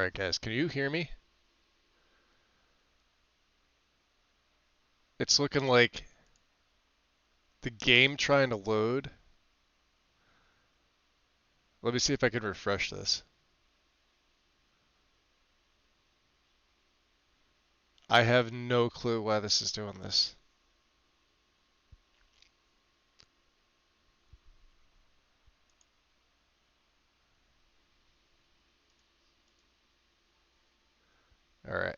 Alright guys, can you hear me? It's looking like the game trying to load. Let me see if I can refresh this. I have no clue why this is doing this. Alright.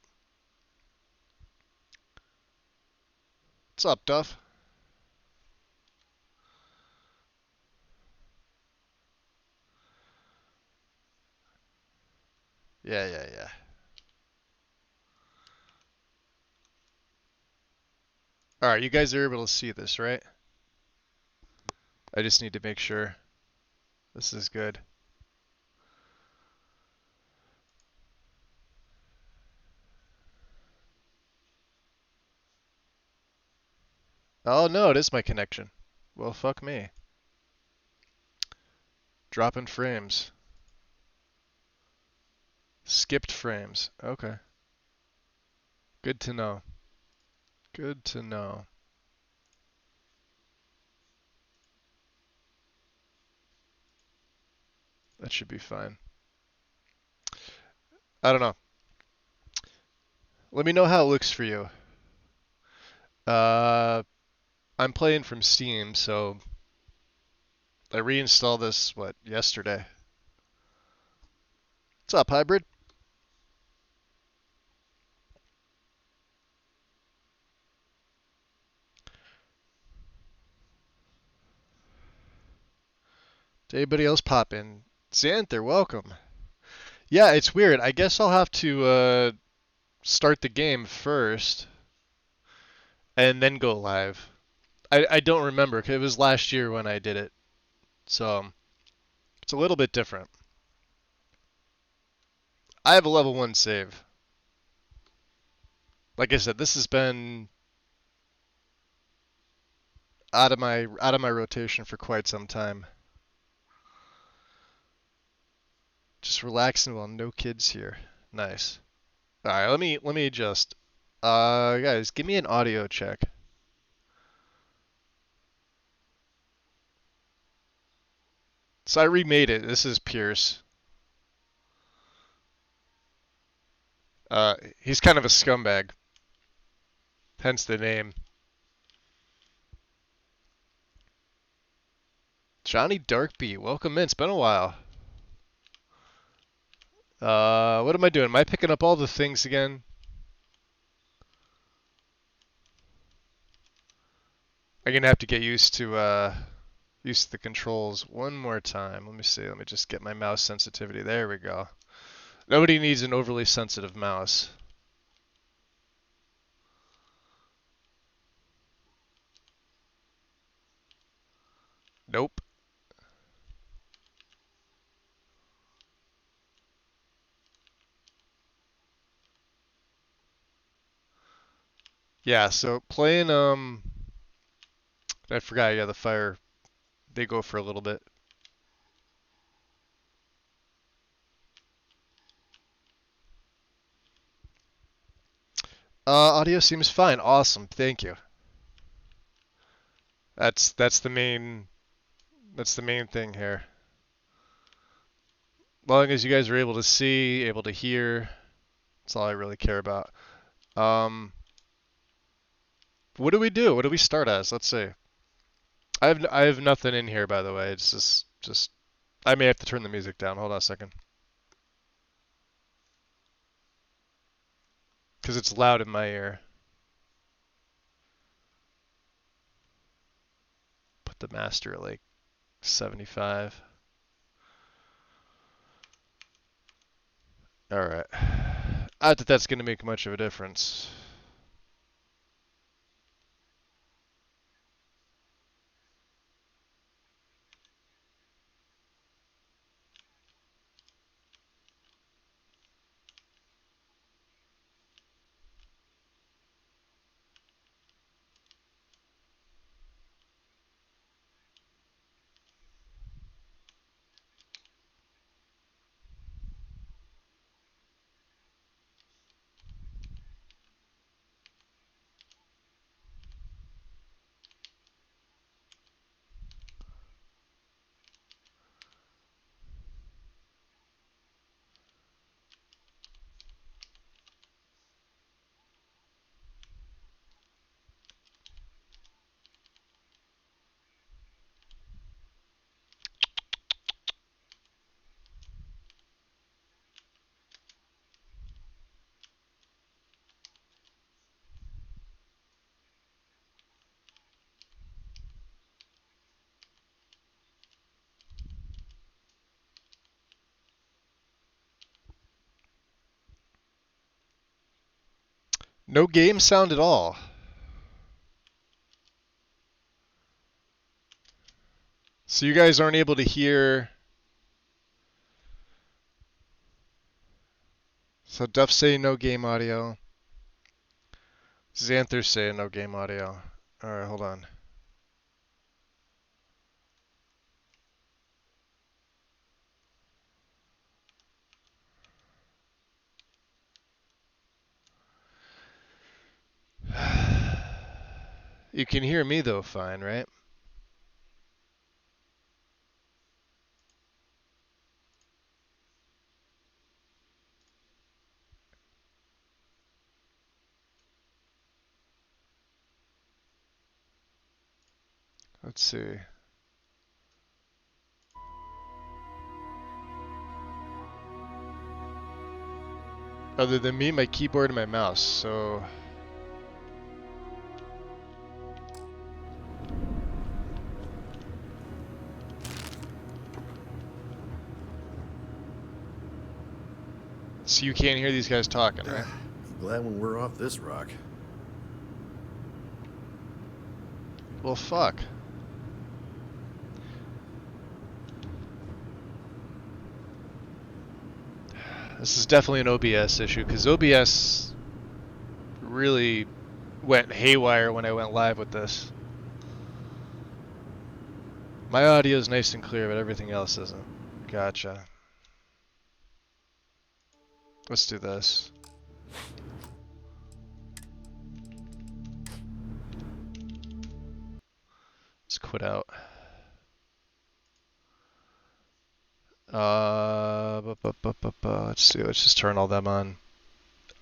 What's up, Duff? Yeah. Alright, you guys are able to see this, right? I just need to make sure this is good. Oh no, it is my connection. Well, fuck me. Dropping frames. Skipped frames. Okay. Good to know. Good to know. That should be fine. I don't know. Let me know how it looks for you. Uh, I'm playing from Steam, so I reinstalled this, yesterday. What's up, Hybrid? Did anybody else pop in? Xanther, welcome. Yeah, it's weird. I guess I'll have to start the game first and then go live. I don't remember, 'cause it was last year when I did it. So it's a little bit different. I have a level 1 save. Like I said, this has been out of my rotation for quite some time. Just relaxing while no kids here. Nice. All right, let me adjust. Guys, give me an audio check. So I remade it. This is Pierce. He's kind of a scumbag, hence the name. Johnny Darkbeat, welcome in. It's been a while. What am I doing? Am I picking up all the things again? I'm gonna have to get used to the controls one more time. Let me see. Let me just get my mouse sensitivity. There we go. Nobody needs an overly sensitive mouse. Nope. Yeah, so playing I forgot, yeah, the fire they go for a little bit. Audio seems fine. Awesome. Thank you. That's the main thing here. As long as you guys are able to see, able to hear, that's all I really care about. Um, what do we do? What do we start as? Let's see. I have nothing in here, by the way. It's just I may have to turn the music down. Hold on a second, because it's loud in my ear. Put the master at like 75. All right. Not that that's going to make much of a difference. No game sound at all. So you guys aren't able to hear. So Duff's saying no game audio. Xanther's saying no game audio. Alright, hold on. You can hear me though fine, right? Let's see. Other than me, my keyboard and my mouse, so... So you can't hear these guys talking, right? Glad when we're off this rock. Well, fuck. This is definitely an OBS issue, because OBS really went haywire when I went live with this. My audio is nice and clear, but everything else isn't. Gotcha. Let's do this. Let's quit out. Let's see, let's just turn all them on.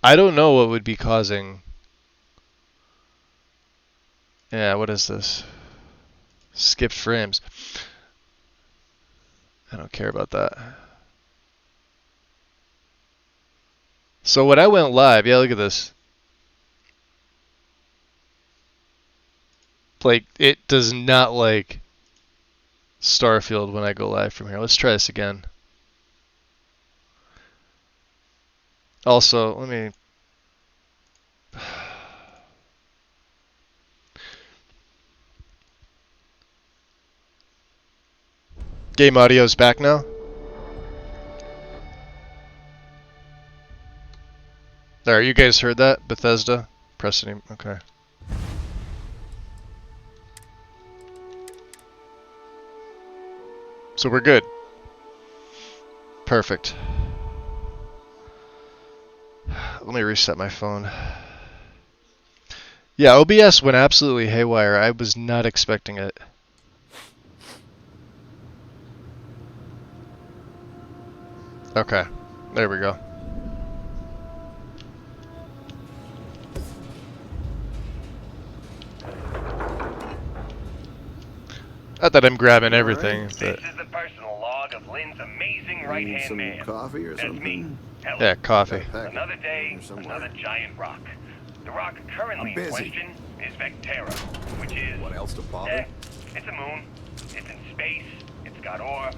I don't know what would be causing... Yeah, what is this? Skipped frames. I don't care about that. So when I went live, yeah, look at this. Like, it does not like Starfield when I go live from here. Let's try this again. Also, let me... Game audio's back now. There, you guys heard that? Bethesda? Press any... Okay. So we're good. Perfect. Let me reset my phone. Yeah, OBS went absolutely haywire. I was not expecting it. Okay, there we go. Not that I'm grabbing everything, but... This is the personal log of Lynn's amazing right-hand man. Coffee or That's something? me. Helen. Yeah, coffee. Another day, another giant rock. The rock currently in question is Vectera, which is... What else to bother? It's a moon. It's in space. It's got ore,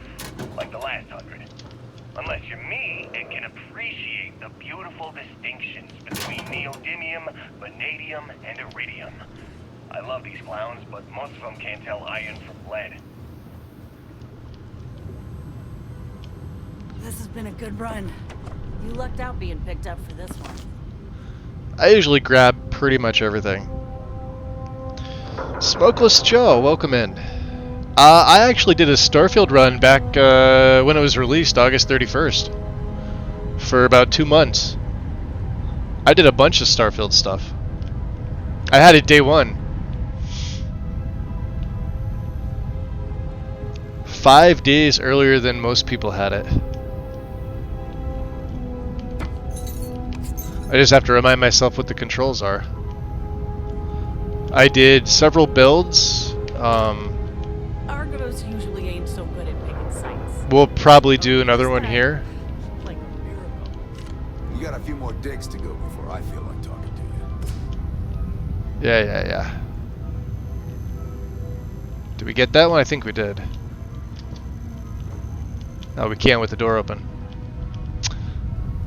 like the last 100. Unless you're me and can appreciate the beautiful distinctions between neodymium, vanadium, and iridium. I love these clowns, but most of them can't tell iron from lead. This has been a good run. You lucked out being picked up for this one. I usually grab pretty much everything. Smokeless Joe, welcome in. I actually did a Starfield run back when it was released, August 31st. For about 2 months. I did a bunch of Starfield stuff. I had it day one. 5 days earlier than most people had it. I just have to remind myself what the controls are. I did several builds. Argos usually ain't so good at picking sites. We'll probably do another one here. Like a miracle. You got a few more digs to go before I feel like talking to you. Yeah. Did we get that one? I think we did. No, we can't with the door open.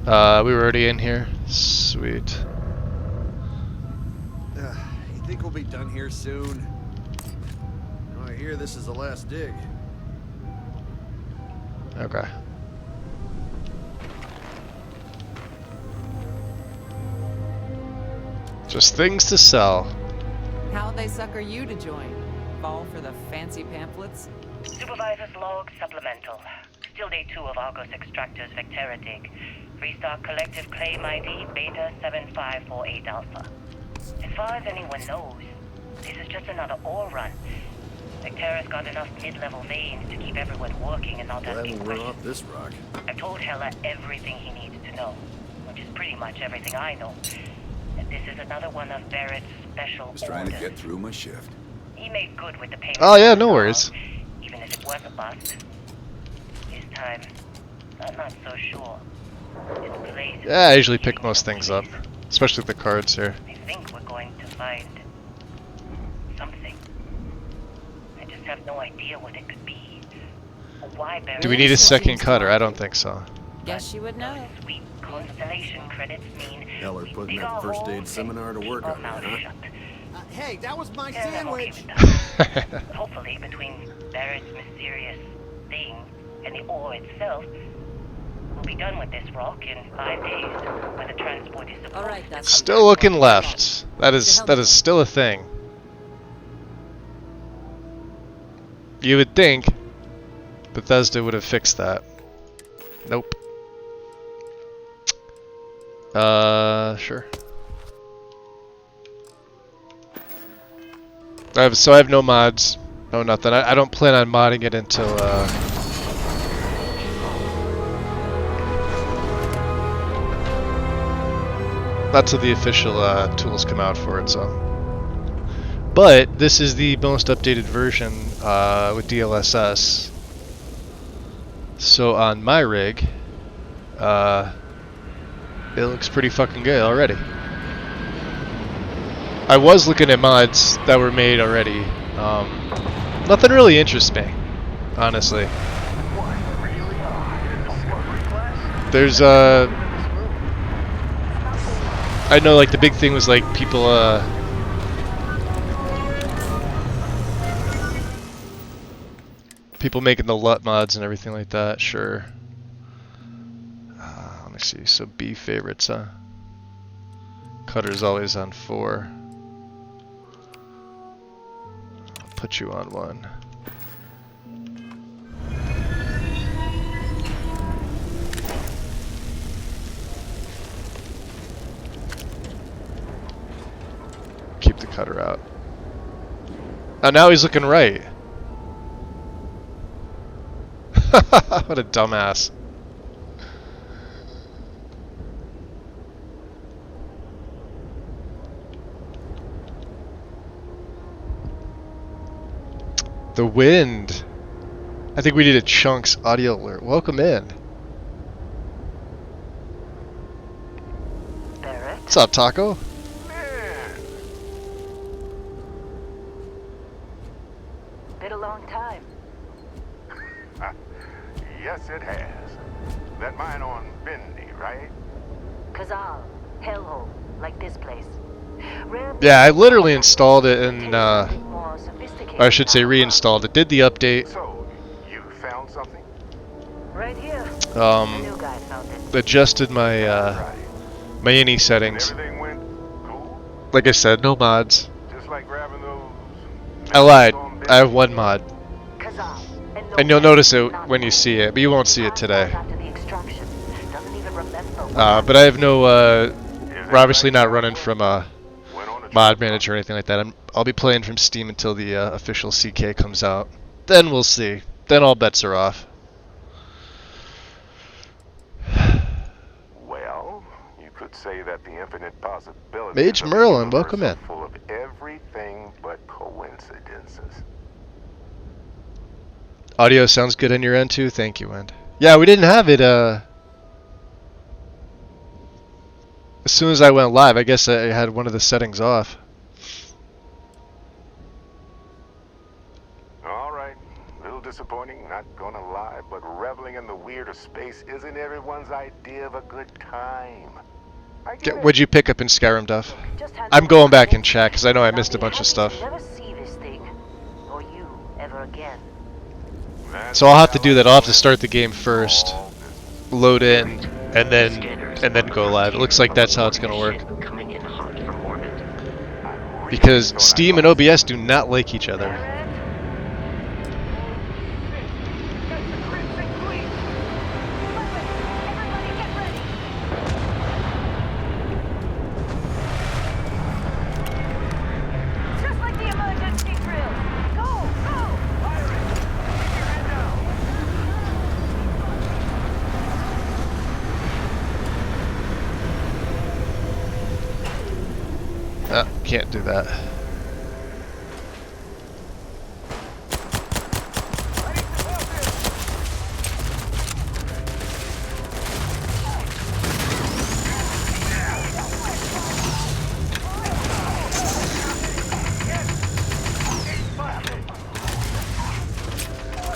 We were already in here. Sweet. You think we'll be done here soon? I hear this is the last dig. Okay. Just things to sell. How'd they sucker you to join? Fall for the fancy pamphlets? Supervisor's log supplemental. Still day 2 of Argos Extractor's Vectera dig. Freestar Collective Claim ID Beta 7548 Alpha. As far as anyone knows, this is just another ore run. Vectera's got enough mid-level veins to keep everyone working and not Glad asking we're questions. off this rock. I've told Hella everything he needs to know, which is pretty much everything I know. And this is another one of Barrett's special Just trying to orders. get through my shift. He made good with the payment. Oh yeah, no worries. Even if it was a bust. This time, I'm not so sure. This place is Yeah, I usually pick most things up, especially the cards here. I think we're going to find something. I just have no idea what it could be. Or why Barrett. Do we need a second cutter? I don't think so. Guess you would know. Sweet constellation credits mean Heller we putting dig that our first holes aid seminar to and work keep our on mouths it, huh? shut. Hey, that was my Yeah, I'm okay sandwich! with that. Hopefully, between Barrett's mysterious thing and the ore itself, we'll be done with this rock in 5 days, where the transport is supposed Alright, to that's come Still looking left. That is still a thing. You would think Bethesda would have fixed that. Nope. Sure. I have no mods, no nothing. I don't plan on modding it until not till the official tools come out for it. So, but this is the most updated version with DLSS. So on my rig, it looks pretty fucking good already. I was looking at mods that were made already. Nothing really interests me, honestly. There's I know like the big thing was like people people making the LUT mods and everything like that. Sure. Let me see. So B favorites, huh? Cutter's always on 4. I'll put you on 1. Keep the cutter out. Oh, now he's looking right. What a dumbass. The wind. I think we need a Chunks audio alert. Welcome in. Barrett? What's up, Taco? Been a long time. Yes, it has. That mine on Bendy, right? Kazal, hellhole, like this place. Yeah, I literally installed it and I should say reinstalled it. Did the update. So, you found something? Right here. The new guy found it. Adjusted my Right. my ini And settings. everything went cool? Like I said, no mods. Just like grabbing those... I lied. on I have Bendy? 1 mod. Kazal. And you'll notice it when you see it, but you won't see it today. After the extraction. Doesn't even remember But I have no, we're obviously not running from a Went on a mod trip. manager or anything like that. I'll be playing from Steam until the official CK comes out. Then we'll see. Then all bets are off. Well, you could say that the infinite possibilities Mage of the Merlin, universe welcome are in. full of everything but coincidences. Audio sounds good on your end too. Thank you, Wind. Yeah, we didn't have it. As soon as I went live, I guess I had one of the settings off. All right, a little disappointing, not gonna lie, but reveling in the weird of space isn't everyone's idea of a good time. I get What'd it. you pick up in Skyrim, Duff? Just hand I'm over going the back and credits, check because I know I and I'll missed a be bunch of happy stuff. to never see this thing, or you ever again. That's So I'll the have way to I do like that. I'll have to live. start the game first, All business. load in, and then go live. It looks like that's how it's gonna work. Coming in hot from orbit. I really Because thought I Steam and lost OBS do not like each other. Just like the emergency drill. Go, go! Can't do that.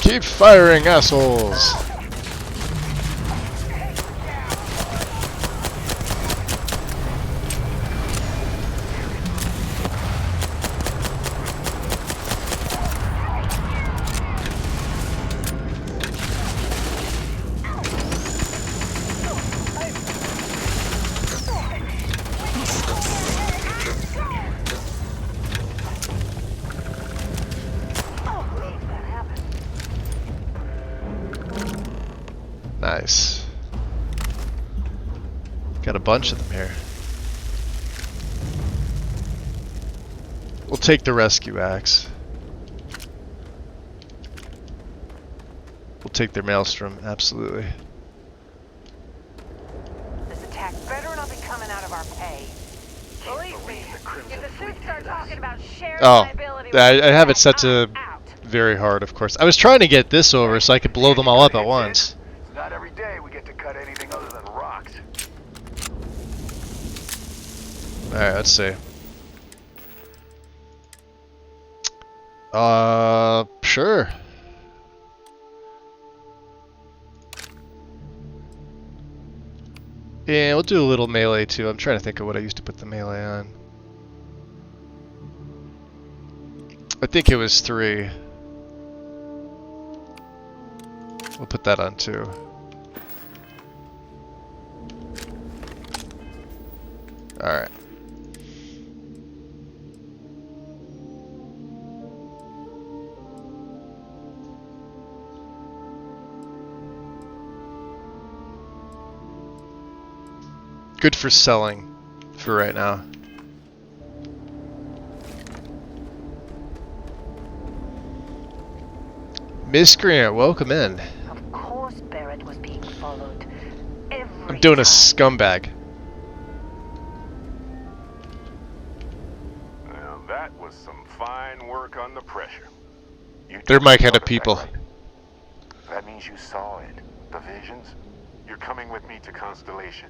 Keep firing, assholes! Nice. Got a bunch of them here. We'll take the rescue axe. We'll take their maelstrom, absolutely. This attack better not be coming out of our pay. Believe me, if the suits start talking about shared Oh, liability, I have it set to I'm out. very hard, of course. I was trying to get this over so I could blow them all up at once. It's not every day we get to cut anything other than rocks. Alright, let's see. Sure. Yeah, we'll do a little melee too. I'm trying to think of what I used to put the melee on. I think it was 3. We'll put that on 2. Alright. Good for selling for right now. Miscreant, welcome in. Of course Barrett was being followed. Every I'm doing a time. scumbag. Now that was some fine work under pressure. You They're took my the kind of artifact, people. right? That means you saw it. The visions. You're coming with me to Constellation.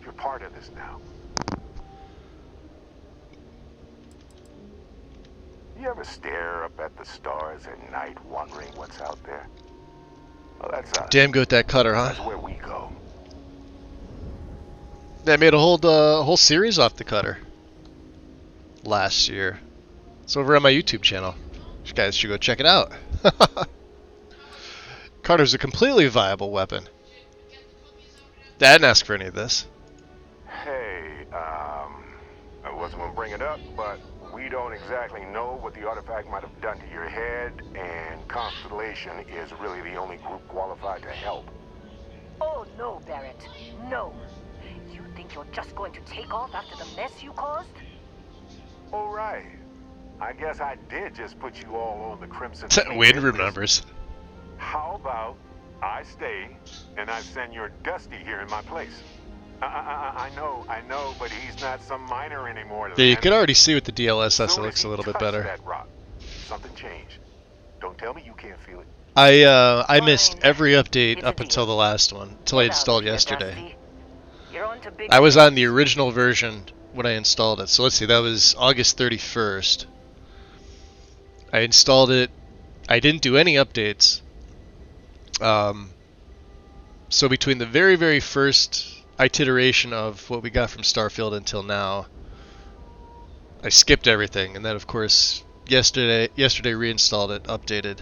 You're part of this now. You ever stare up at the stars at night wondering what's out there? Well, that's us. Damn good with that cutter, huh? That's where we go. They made a whole series off the cutter last year. It's over on my YouTube channel. You guys should go check it out. Cutter's a completely viable weapon. I didn't ask for any of this. Hey, I wasn't gonna bring it up, but we don't exactly know what the artifact might have done to your head, and Constellation is really the only group qualified to help. Oh no, Barrett. No. You think you're just going to take off after the mess you caused? All right. I guess I did just put you all on the Crimson Wade Fleet. remembers. How about I stay and I send your Dusty here in my place? I know, but he's not some miner anymore. Yeah, you Lynn. can already see with the DLSS it Soon as looks a he little bit touched better. That rock, something changed. Don't tell me you can't feel it. I missed Fine. every update It's a up until deal. the last one, until I Get out installed of here, yesterday. Dusty. You're on to big I was on the things. original version when I installed it. So let's see, that was August 31st. I installed it. I didn't do any updates. So between the very, very first iteration of what we got from Starfield until now. I skipped everything, and then of course yesterday reinstalled it, updated,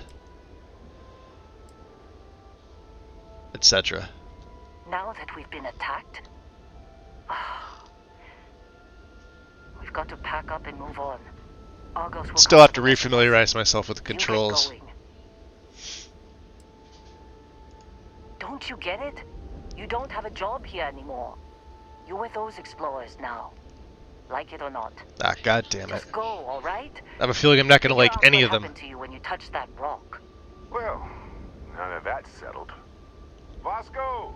etc. Now that we've been attacked, we've got to pack up and move on. Argos will Still come have to the rest of us. refamiliarize myself with the You get controls. going. Don't you get it? You don't have a job here anymore. You're with those explorers now. Like it or not. Ah, god damn it. Just go, all right? I have a feeling I'm not gonna like Figure out any what of them. happened to you when you touched that rock. Well, now that that's settled. Vasco,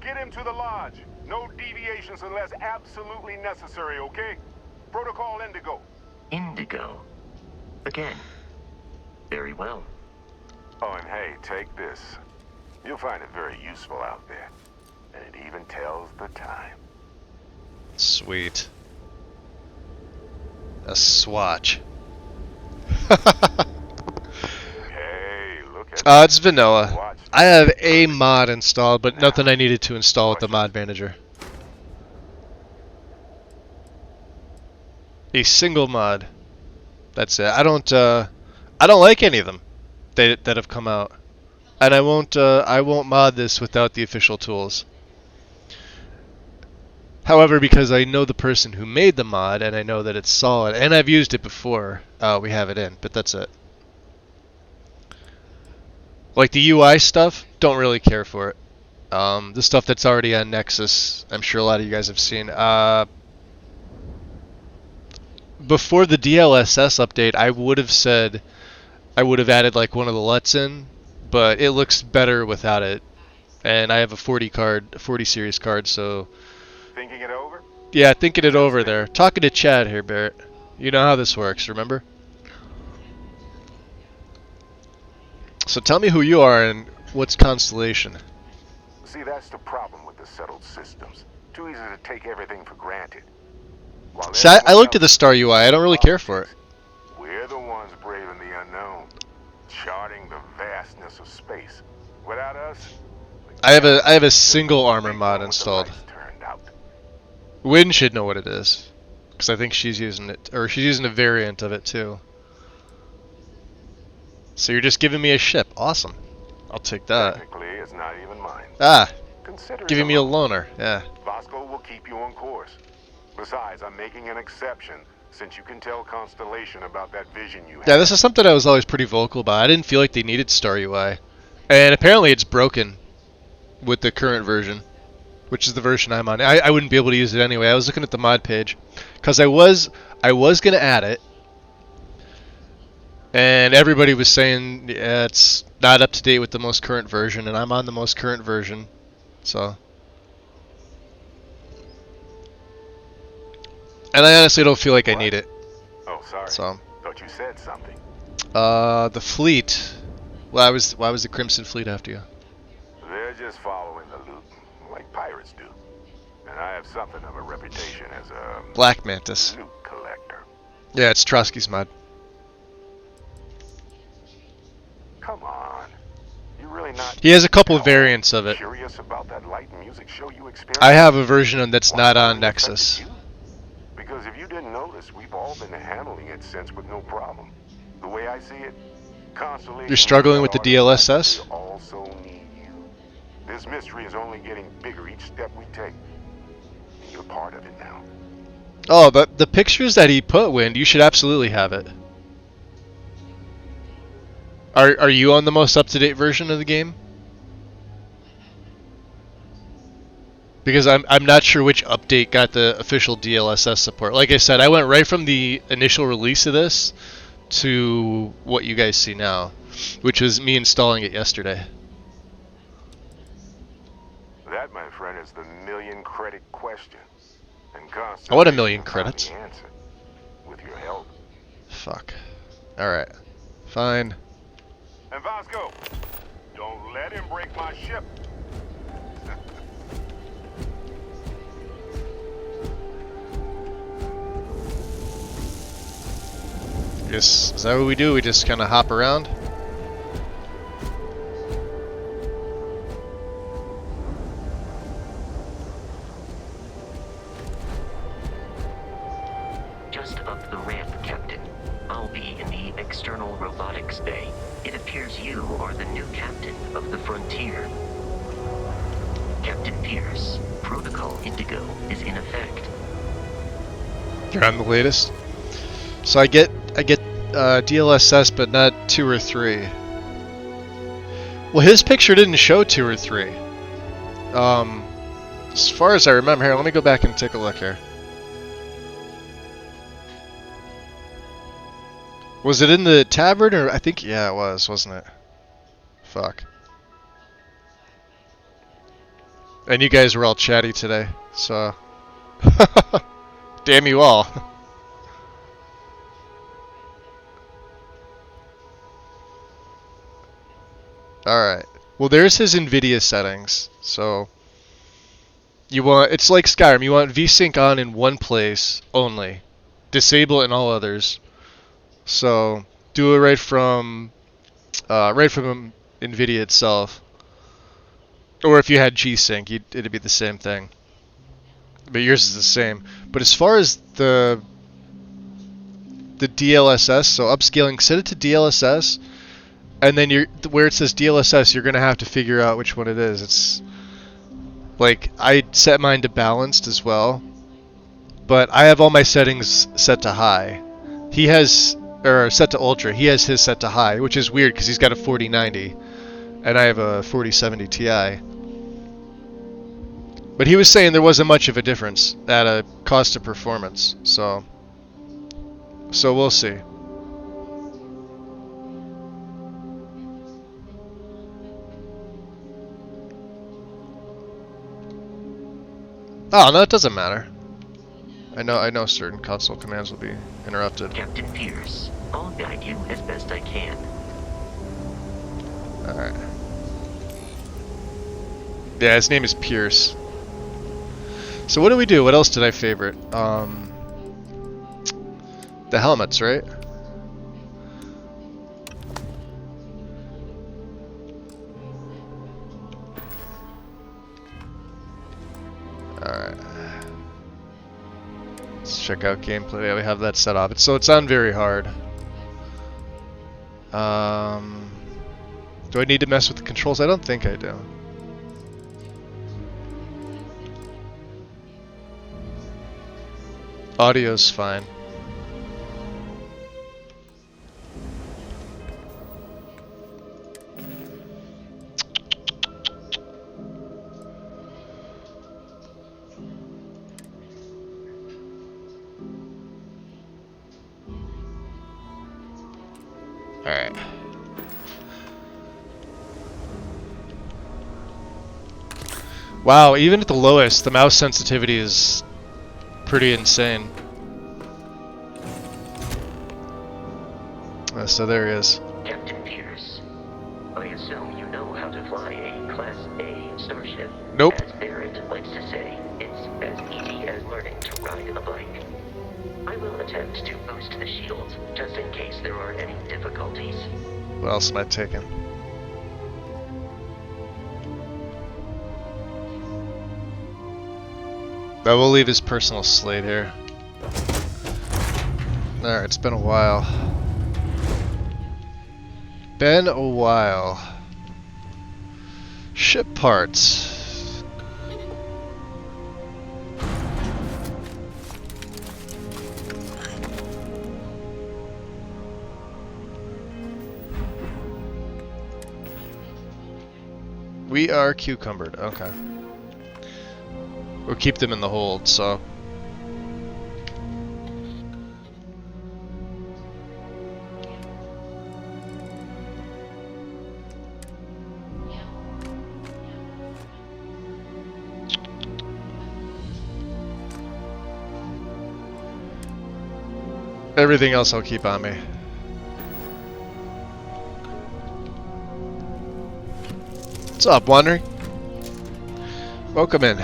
get him to the lodge. No deviations unless absolutely necessary, okay? Protocol Indigo. Indigo. Again. Very well. Oh, and hey, take this. You'll find it very useful out there. And it even tells the time. Sweet. A swatch. Hey, look at It's vanilla. Watch. I have a mod installed, but nothing I needed to install with the mod manager. A single mod. That's it. I don't like any of them that have come out, and I won't mod this without the official tools. However, because I know the person who made the mod, and I know that it's solid, and I've used it before, we have it in, but that's it. Like the UI stuff, don't really care for it. The stuff that's already on Nexus, I'm sure a lot of you guys have seen. Before the DLSS update, I would have said I would have added like one of the LUTs in, but it looks better without it. And I have a 40 series card, so Thinking it over? yeah, thinking it over there. Talking to Chad here, Barrett. You know how this works, remember? So tell me who you are and what's Constellation. See, that's the problem with the settled systems. Too easy to take everything for granted. While See, I everyone looked at the else Star UI. I don't really care for it. We're the ones braving the unknown, charting the vastness of space. Without us, I have a single armor mod installed. Turned out. Wynn should know what it is, because I think she's using it, or she's using a variant of it too. So you're just giving me a ship. Awesome. I'll take that. Technically, it's not even mine. Ah, Consider it giving me a loan. loner. Yeah. Vasco will keep you on course. Besides, I'm making an exception since you can tell Constellation about that vision you had. Yeah, this is something I was always pretty vocal about. I didn't feel like they needed Star UI. And apparently it's broken with the current version, which is the version I'm on. I wouldn't be able to use it anyway. I was looking at the mod page because I was going to add it, and everybody was saying yeah, it's not up to date with the most current version, and I'm on the most current version, so. And I honestly don't feel like I need it. Oh, sorry. So. Thought you said something. The fleet. Why was the Crimson Fleet after you? They're just following the loot, like pirates do. And I have something of a reputation as a Black Mantis. loot collector. Yeah, it's Trotsky's mod. Come on. You really not He has a couple variants of it. curious about that light music show you experienced? I have a version that's not on What Nexus. affected you? Because if you didn't notice, we've all been handling it since with no problem. The way I see it, Constellation... You're struggling with the DLSS? We also need you. This mystery is only getting bigger each step we take. And you're part of it now. Oh, but the pictures that he put, Wind, you should absolutely have it. Are you on the most up-to-date version of the game? Because I'm not sure which update got the official DLSS support. Like I said, I went right from the initial release of this to what you guys see now, which was me installing it yesterday. That, my friend, is the million-credit question. And I want a Constellation million found credits. the answer. With your help. Fuck. Alright. Fine. And Vasco, don't let him break my ship. Is that what we do? We just kind of hop around? just up the ramp, Captain. I'll be in the external robotics bay. It appears you are the new captain of the Frontier. Captain Pierce, Protocol Indigo is in effect. You're on the latest. So I get DLSS, but not 2 or 3. Well, his picture didn't show 2 or 3. As far as I remember, here, let me go back and take a look here. Was it in the tavern, or I think, yeah, it was, wasn't it? Fuck. And you guys were all chatty today, so damn you all. Alright. Well, there's his NVIDIA settings. So you want, it's like Skyrim, you want VSync on in one place only. Disable it in all others. So do it right from NVIDIA itself. Or if you had G-Sync, it'd be the same thing. But yours is the same. But as far as the DLSS, so upscaling, set it to DLSS, and then where it says DLSS, you're gonna have to figure out which one it is. It's like I set mine to balanced as well, but I have all my settings set to high. He has, or set to ultra. He has his set to high, which is weird because he's got a 4090, and I have a 4070 Ti. But he was saying there wasn't much of a difference at a cost of performance, so we'll see. Oh, no, it doesn't matter. I know certain console commands will be interrupted. Captain Pierce, I'll guide you as best I can. Alright. Yeah, his name is Pierce. So what do we do? What else did I favorite? The helmets, right? Alright. Let's check out gameplay. Yeah, we have that set up. So it's on very hard. Do I need to mess with the controls? I don't think I do. Audio's fine. Alright. Wow, even at the lowest, the mouse sensitivity is pretty insane. So there he is. Captain Pierce, I assume you know how to fly a Class A starship. Nope. As Barrett likes to say, it's as easy as learning to ride a bike. I will attempt to boost the shields, just in case there are any difficulties. What else am I taking? I will leave his personal slate here. Alright, it's been a while. Been a while. Ship parts. We are cucumbered. Okay. We'll keep them in the hold, so. Everything else I'll keep on me. What's up, Wandering? Welcome in.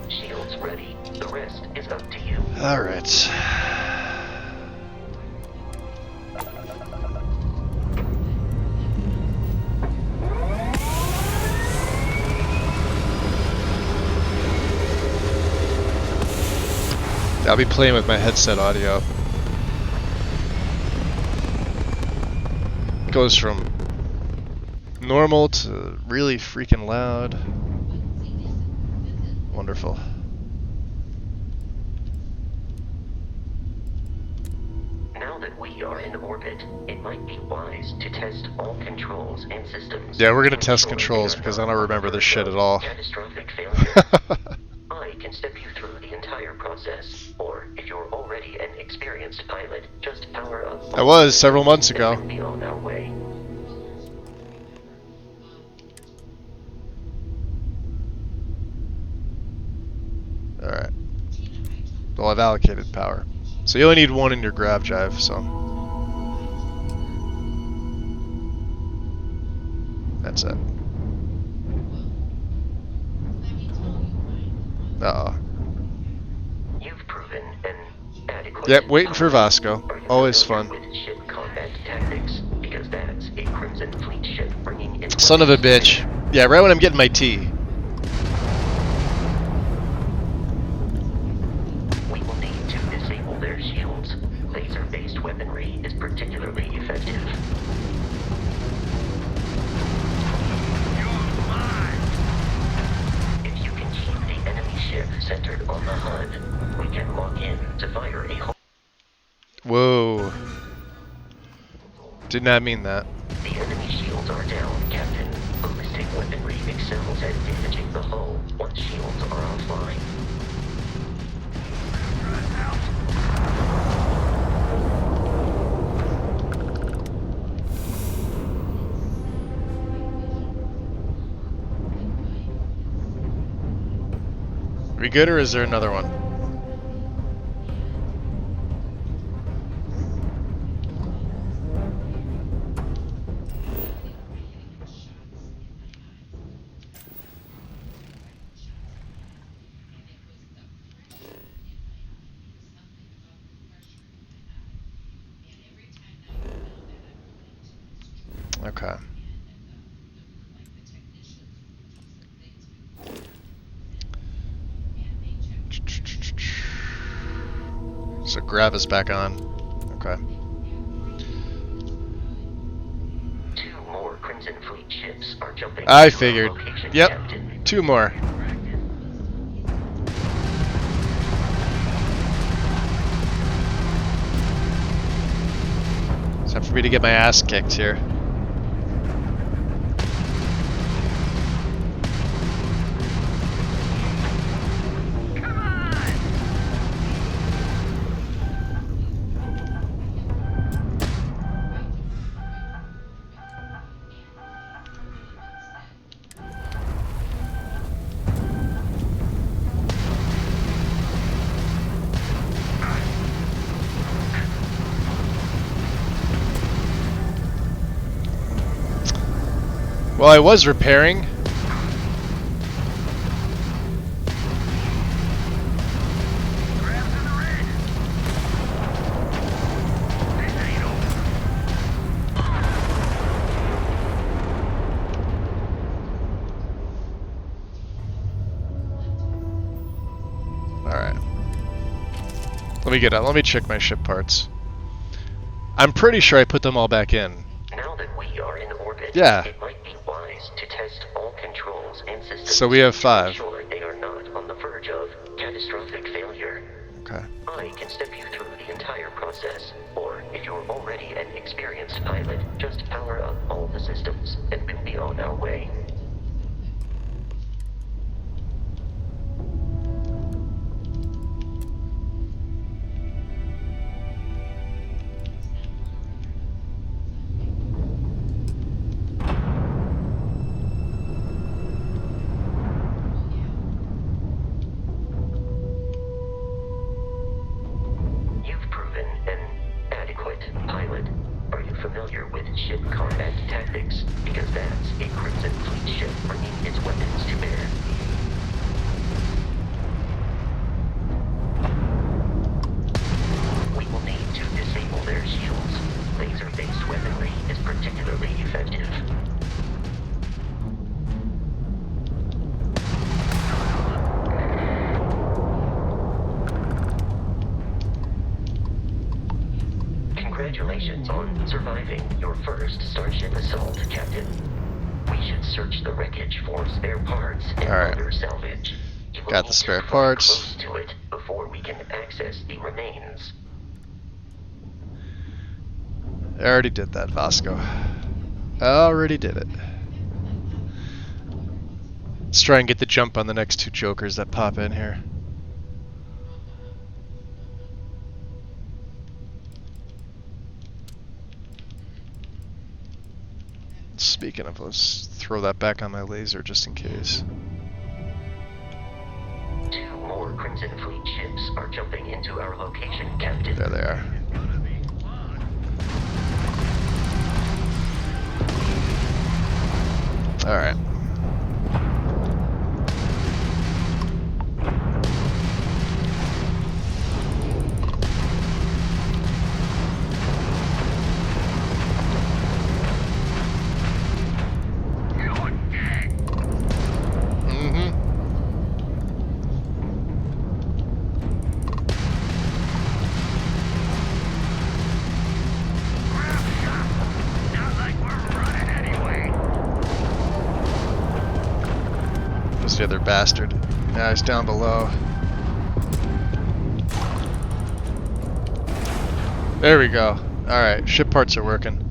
Shields ready. The rest is up to you. Alright. I'll be playing with my headset audio. goes from normal to really freaking loud. Wonderful. Now that we are in orbit, it might be wise to test all controls and systems. Yeah, we're gonna to test ensure controls they are because I not don't on the remember this verge shit of at all. Catastrophic failure. I can step you through the entire process, or if you're already an experienced pilot, just power up. I was several months and ago. we'll be on our way. Alright. Well, I've allocated power. So you only need one in your grav drive, so. That's it. Uh-oh. You've proven an adequate. Yep, waiting for pilot. Vasco. Are you Always familiar fun. with ship combat tactics? Because that's a Crimson Fleet ship bringing its Son of a weapons to bitch. bear. Yeah, right when I'm getting my tea. We will need to disable their shields. Laser-based weaponry is particularly effective. If you can keep the enemy ship centered on the HUD, we can lock in to fire a whole. Whoa. Did not mean that. The enemy shields are down, Captain. Ballistic weaponry excels at damaging the hull once shields are offline. We good or is there another one? Okay. So grav is back on. Okay. 2 more Crimson Fleet ships are jumping I into our figured. location, Yep. Captain. 2 more. It's time for me to get my ass kicked here. Well, I was repairing. Alright. Let me check my ship parts. I'm pretty sure I put them all back in. Now that we are in orbit, Yeah. it might be wise to test all controls and systems So we have to 5. ensure they are not on the verge of catastrophic failure. Okay. I can step you through the entire process, or if you're already an experienced pilot, just power up all the systems and we'll be on our way. You've proven an adequate pilot. Are you familiar with ship combat tactics? Because that's a Crimson Fleet ship bringing its weapons to bear. We will need to disable their shields. Laser-based weaponry is particularly effective. Congratulations on surviving your first Starship assault, Captain. We should search the wreckage for spare parts and Alright. other salvage. You will Got the need to spare fly parts. close to it before we can access the remains. I already did that, Vasco. I already did it. Let's try and get the jump on the next two jokers that pop in here. Speaking of, let's throw that back on my laser just in case. 2 more Crimson Fleet ships are jumping into our location, Captain. There they are. Alright. Where's the other bastard? Yeah, he's down below. There we go. Alright, ship parts are working.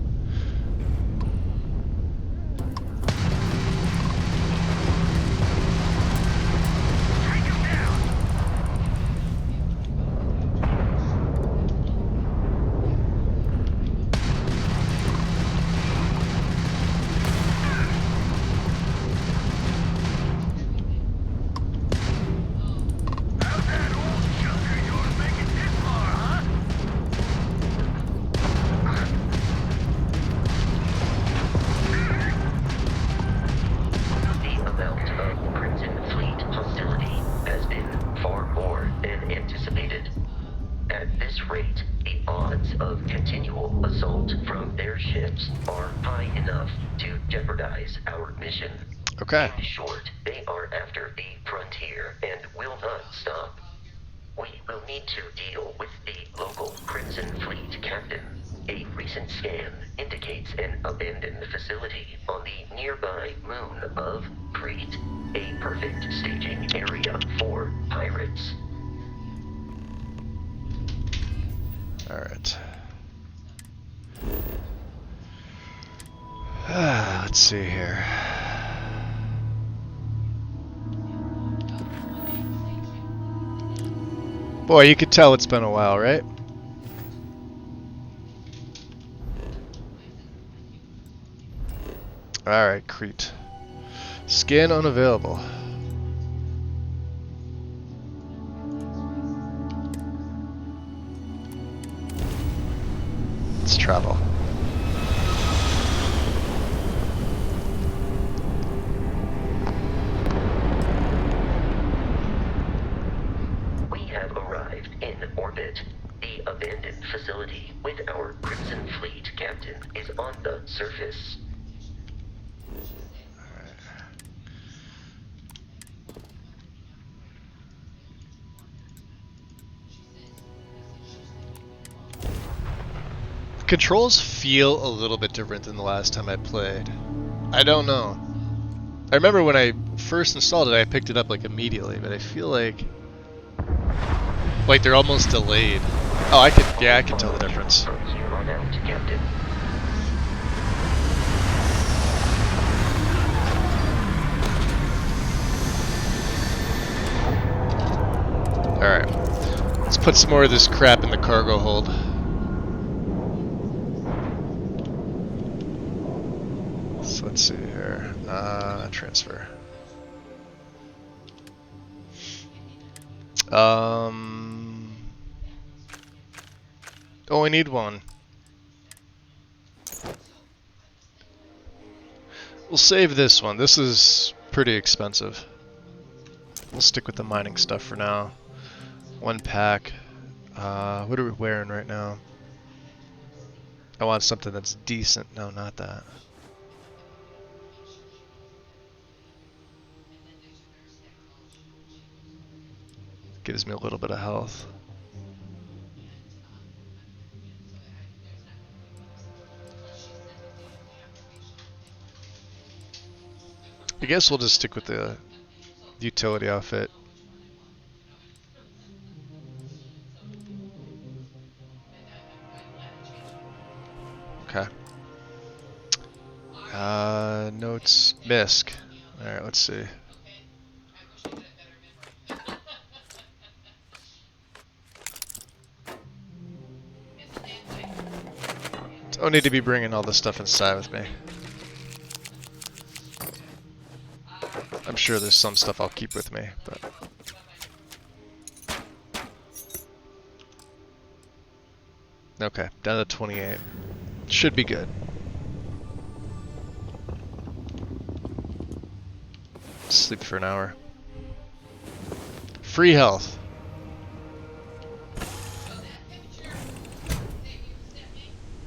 The amount of Crimson Fleet hostility has been far more than anticipated. At this rate, the odds of continual assault from their ships are high enough to jeopardize our mission. Okay. In short, they are after the frontier and will not stop. We will need to deal with the local Crimson Fleet captain. A recent scan indicates an abandoned facility on the nearby moon of Crete, a perfect staging area for pirates. Alright. Let's see here. Boy, you could tell it's been a while, right? Alright, Crete. Scan unavailable. Let's travel. We have arrived in orbit. The abandoned facility with our Crimson Fleet captain is on the surface. Controls feel a little bit different than the last time I played. I don't know. I remember when I first installed it, I picked it up like immediately, but I feel like they're almost delayed. Oh, I can tell the difference. From here on out, Captain. Alright. Let's put some more of this crap in the cargo hold. So let's see here. Transfer. Oh, I need one. We'll save this one. This is pretty expensive. We'll stick with the mining stuff for now. 1 pack. What are we wearing right now? I want something that's decent. No, not that. Gives me a little bit of health. I guess we'll just stick with the utility outfit. Okay. Notes. MISC. Alright, let's see. Don't need to be bringing all this stuff inside with me. I'm sure there's some stuff I'll keep with me, but... Okay, down to 28. Should be good. Sleep for an hour. Free health.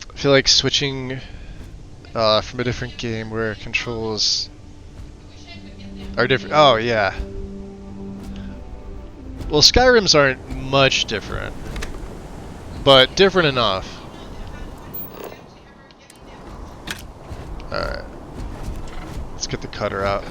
I feel like switching from a different game where controls are different. Oh, yeah. Well, Skyrim's aren't much different, but different enough. Alright. Let's get the cutter out.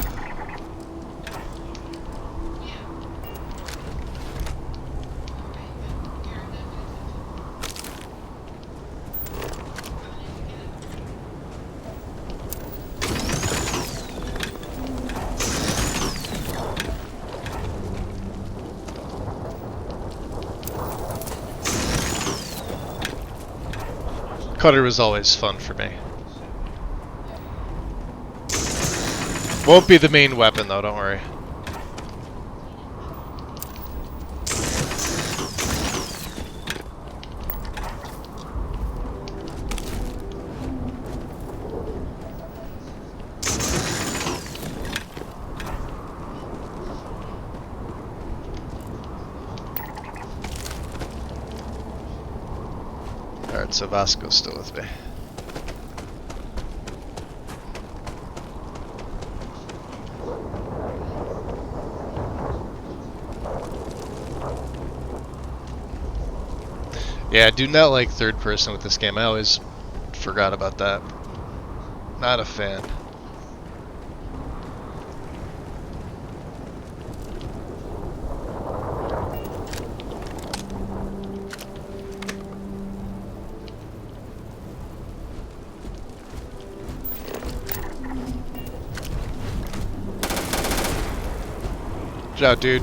Cutter was always fun for me. Won't be the main weapon though, don't worry. Alright, so Vasco's still with me. Yeah, I do not like third person with this game. I always forgot about that. Not a fan. Good job, dude.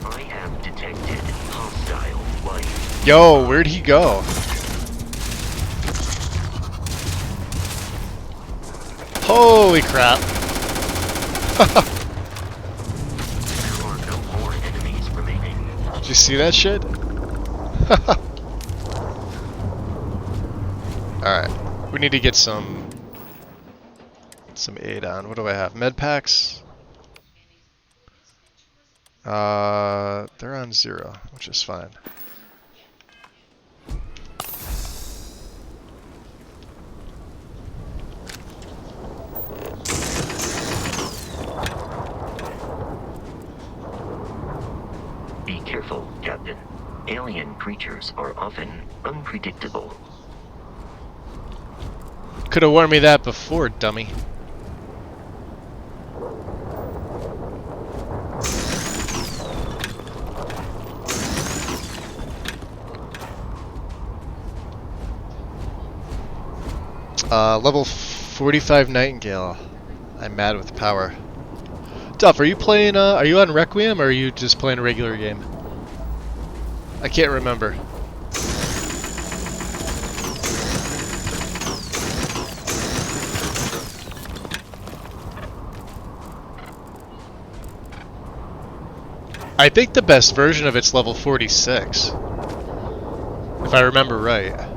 I have detected hostile life. Yo, where'd he go? Holy crap. There are no more enemies remaining. Did you see that shit? Alright. We need to get some aid on. What do I have? Med packs? They're on 0, which is fine. Be careful, Captain. Alien creatures are often unpredictable. Could have warned me that before, dummy. Level 45 Nightingale. I'm mad with power. Duff, are you playing, are you on Requiem or are you just playing a regular game? I can't remember. I think the best version of it's level 46. If I remember right.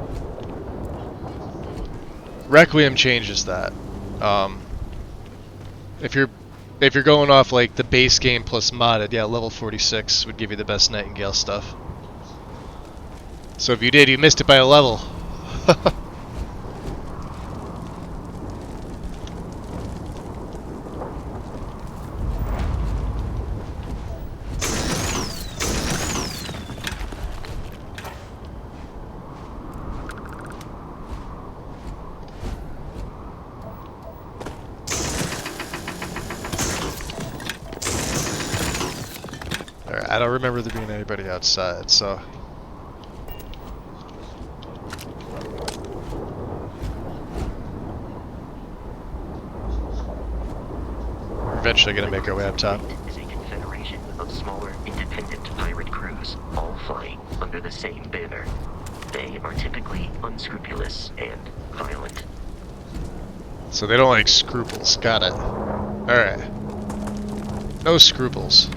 Requiem changes that. If you're going off like the base game plus modded, yeah, level 46 would give you the best Nightingale stuff. So if you did, you missed it by a level. Alright, I don't remember there being anybody outside, so... We're eventually gonna make our way up top. Is a confederation of smaller, independent pirate crews, all flying under the same banner. They are typically unscrupulous and violent. So they don't like scruples. Got it. Alright. No scruples.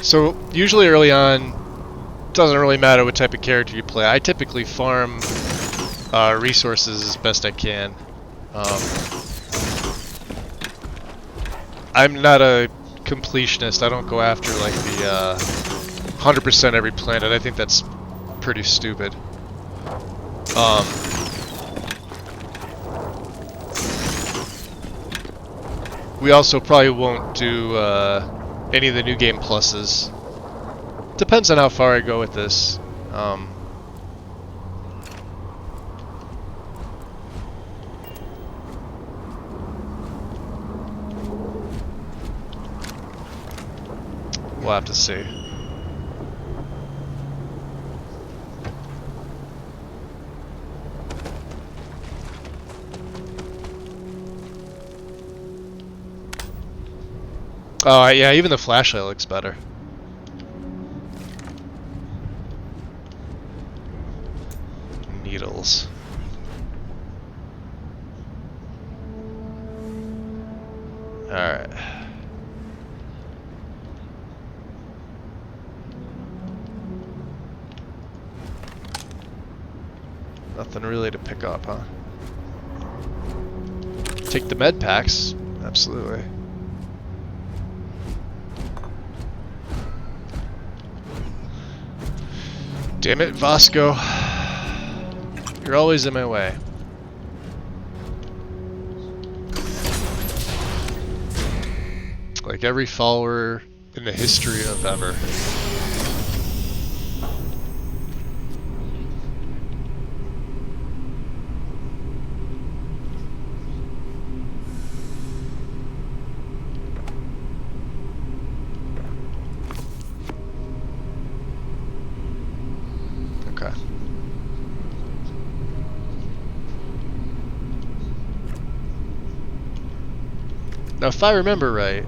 So usually early on, doesn't really matter what type of character you play. I typically farm resources as best I can. I'm not a completionist. I don't go after like the 100% every planet. I think that's pretty stupid. We also probably won't do any of the new game pluses. Depends on how far I go with this. We'll have to see. Oh, yeah, even the flashlight looks better. Needles. Alright. Nothing really to pick up, huh? Take the med packs. Absolutely. Damn it, Vasco. You're always in my way. Like every follower in the history of ever. Okay. Now, if I remember right,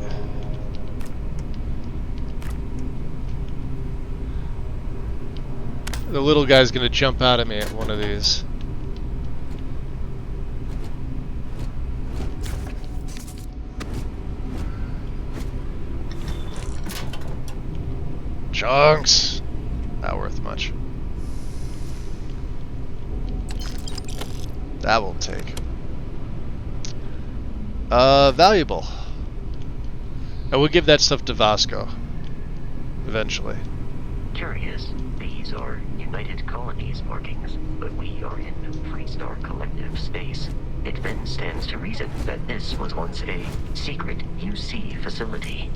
the little guy's gonna jump out at me at one of these. Chunks! Not worth much. That will take. Valuable. I will give that stuff to Vasco. Eventually. Curious, these are United Colonies markings, but we are in Freestar Collective space. It then stands to reason that this was once a secret UC facility.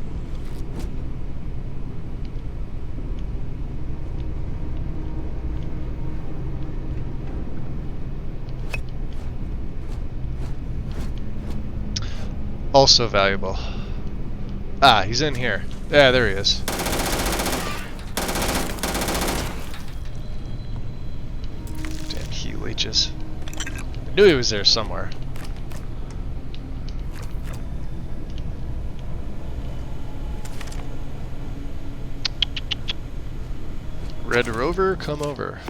Also valuable. Ah, he's in here. Yeah, there he is. Damn key leeches. I knew he was there somewhere. Red Rover, come over.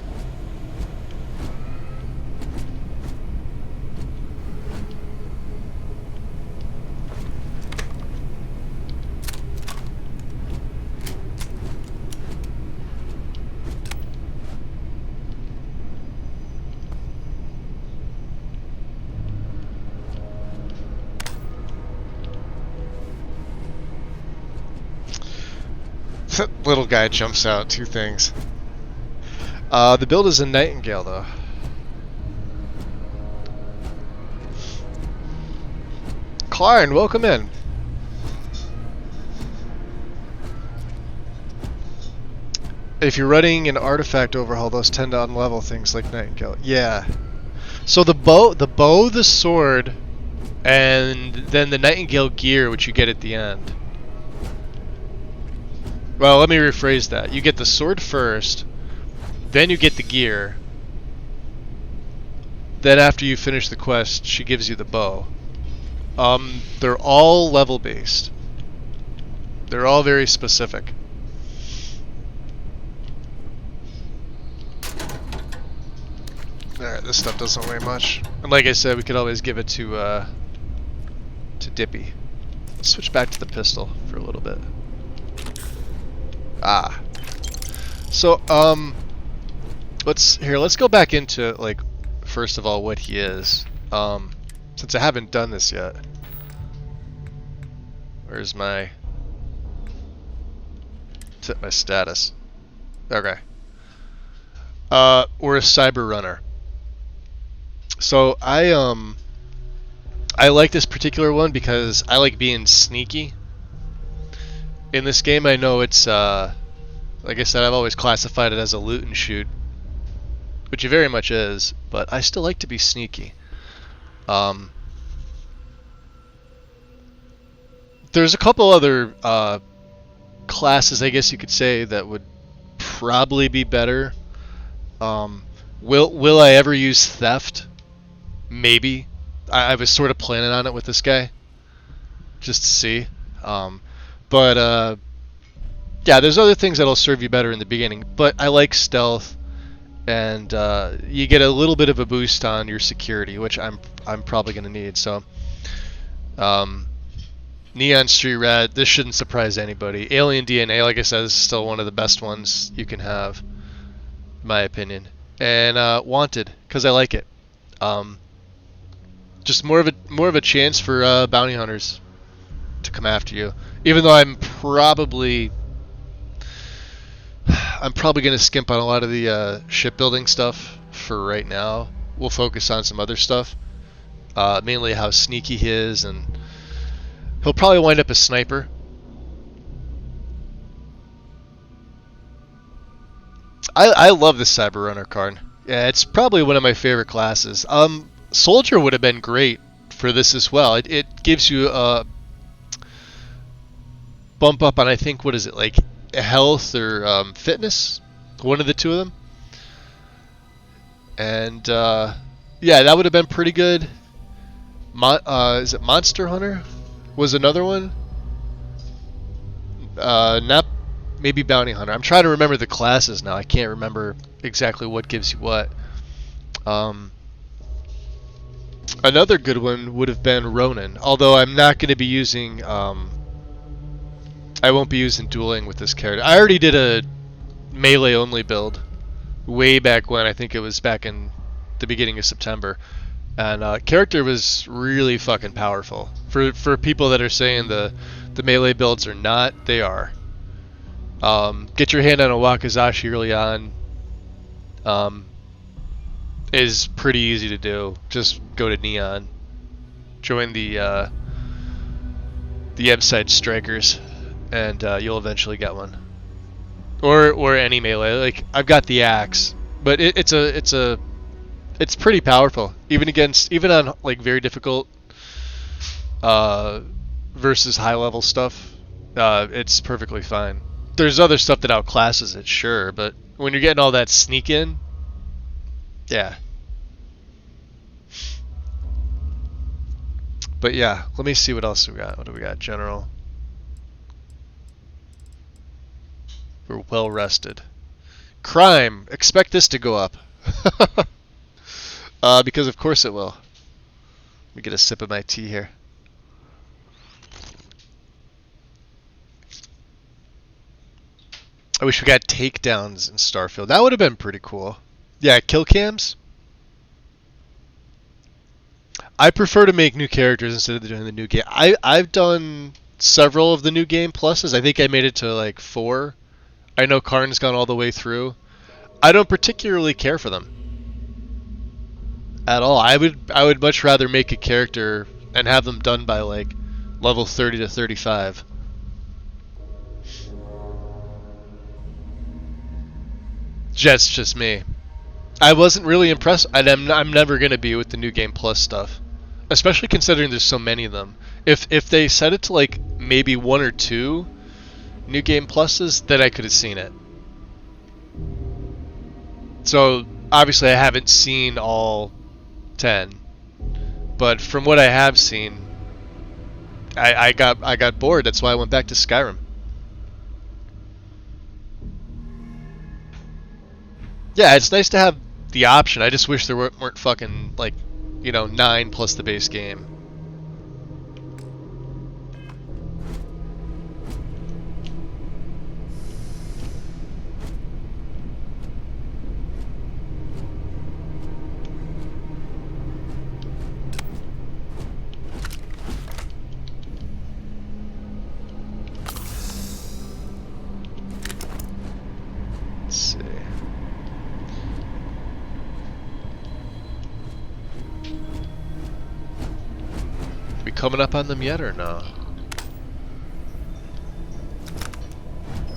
Little guy jumps out. Two things. The build is a Nightingale, though. Karn, welcome in. If you're running an artifact overhaul, those tend to unlevel things like Nightingale. Yeah. So the bow, the sword, and then the Nightingale gear, which you get at the end. Well, let me rephrase that. You get the sword first, then you get the gear. Then after you finish the quest, she gives you the bow. They're all level based. They're all very specific. Alright, this stuff doesn't weigh much. And like I said, we could always give it to Dippy. Let's switch back to the pistol for a little bit. Ah. So, let's go back into, like, first of all, what he is. Since I haven't done this yet. Where's my... Set my status. Okay. We're a cyber runner. So I like this particular one because I like being sneaky. In this game, I know it's like I said, I've always classified it as a loot and shoot, which it very much is, but I still like to be sneaky. There's a couple other classes, I guess you could say, that would probably be better. Will I ever use theft? Maybe. I was sort of planning on it with this guy, just to see. But yeah, there's other things that'll serve you better in the beginning. But I like stealth, and you get a little bit of a boost on your security, which I'm probably going to need. So, Neon Street Rat. This shouldn't surprise anybody. Alien DNA, like I said, is still one of the best ones you can have, in my opinion. And Wanted, because I like it. Just more of a chance for bounty hunters to come after you. Even though I'm probably going to skimp on a lot of the shipbuilding stuff for right now. We'll focus on some other stuff, mainly how sneaky he is, and he'll probably wind up a sniper. I love this Cyber Runner card. Yeah, it's probably one of my favorite classes. Soldier would have been great for this as well. It gives you a bump up on, I think, what is it, like health or fitness? One of the two of them. And yeah, that would have been pretty good. Is it Monster Hunter? Was another one? Not maybe Bounty Hunter. I'm trying to remember the classes now. I can't remember exactly what gives you what. Another good one would have been Ronin, although I'm not going to be using, I won't be using dueling with this character. I already did a melee only build way back when. I think it was back in the beginning of September, and character was really fucking powerful. For people that are saying the melee builds are not, they are. Get your hand on a Wakizashi early on. Is pretty easy to do. Just go to Neon, join the M-side strikers, and you'll eventually get one. Or any melee. Like, I've got the axe, but it's pretty powerful. Even on like very difficult versus high level stuff, it's perfectly fine. There's other stuff that outclasses it, sure, but when you're getting all that sneak in, yeah. But yeah, let me see what else we got. What do we got? General. We're well rested. Crime. Expect this to go up. Because of course it will. Let me get a sip of my tea here. I wish we got takedowns in Starfield. That would have been pretty cool. Yeah, kill cams. I prefer to make new characters instead of doing the new game. I've done several of the new game pluses. I think I made it to like 4. I know Karn's gone all the way through. I don't particularly care for them at all. I would much rather make a character and have them done by like level 30 to 35. Just me. I wasn't really impressed, and I'm never gonna be with the new game plus stuff, especially considering there's so many of them. If they set it to like maybe 1 or 2 new game pluses, then I could have seen it. So obviously I haven't seen all 10, but from what I have seen, I got bored. That's why I went back to Skyrim. Yeah, it's nice to have the option. I just wish there weren't fucking like, 9 plus the base game. Let's see. We coming up on them yet or no?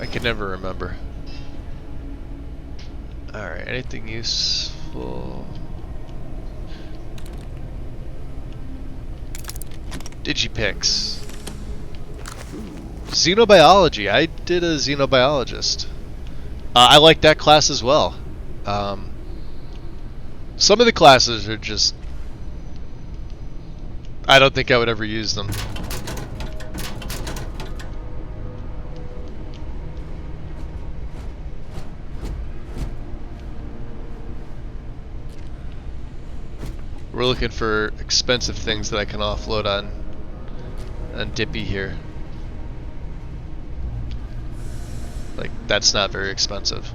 I can never remember. Alright, anything useful? Digipix. Xenobiology. I did a xenobiologist. I like that class as well. Some of the classes are just... I don't think I would ever use them. We're looking for expensive things that I can offload on Dippy here. Like, that's not very expensive.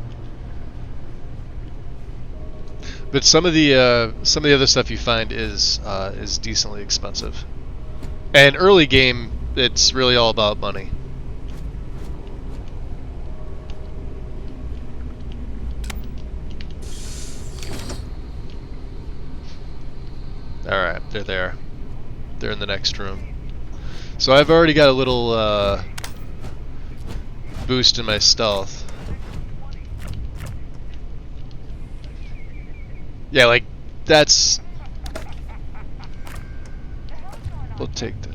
But some of the other stuff you find is decently expensive. And early game, it's really all about money. Alright, they're there. They're in the next room. So I've already got a little boost in my stealth. Yeah, like, that's... We'll take that.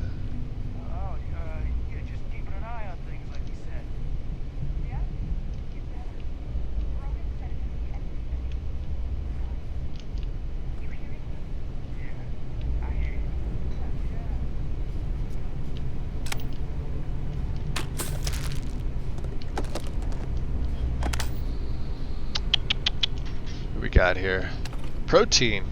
What we got here? Protein.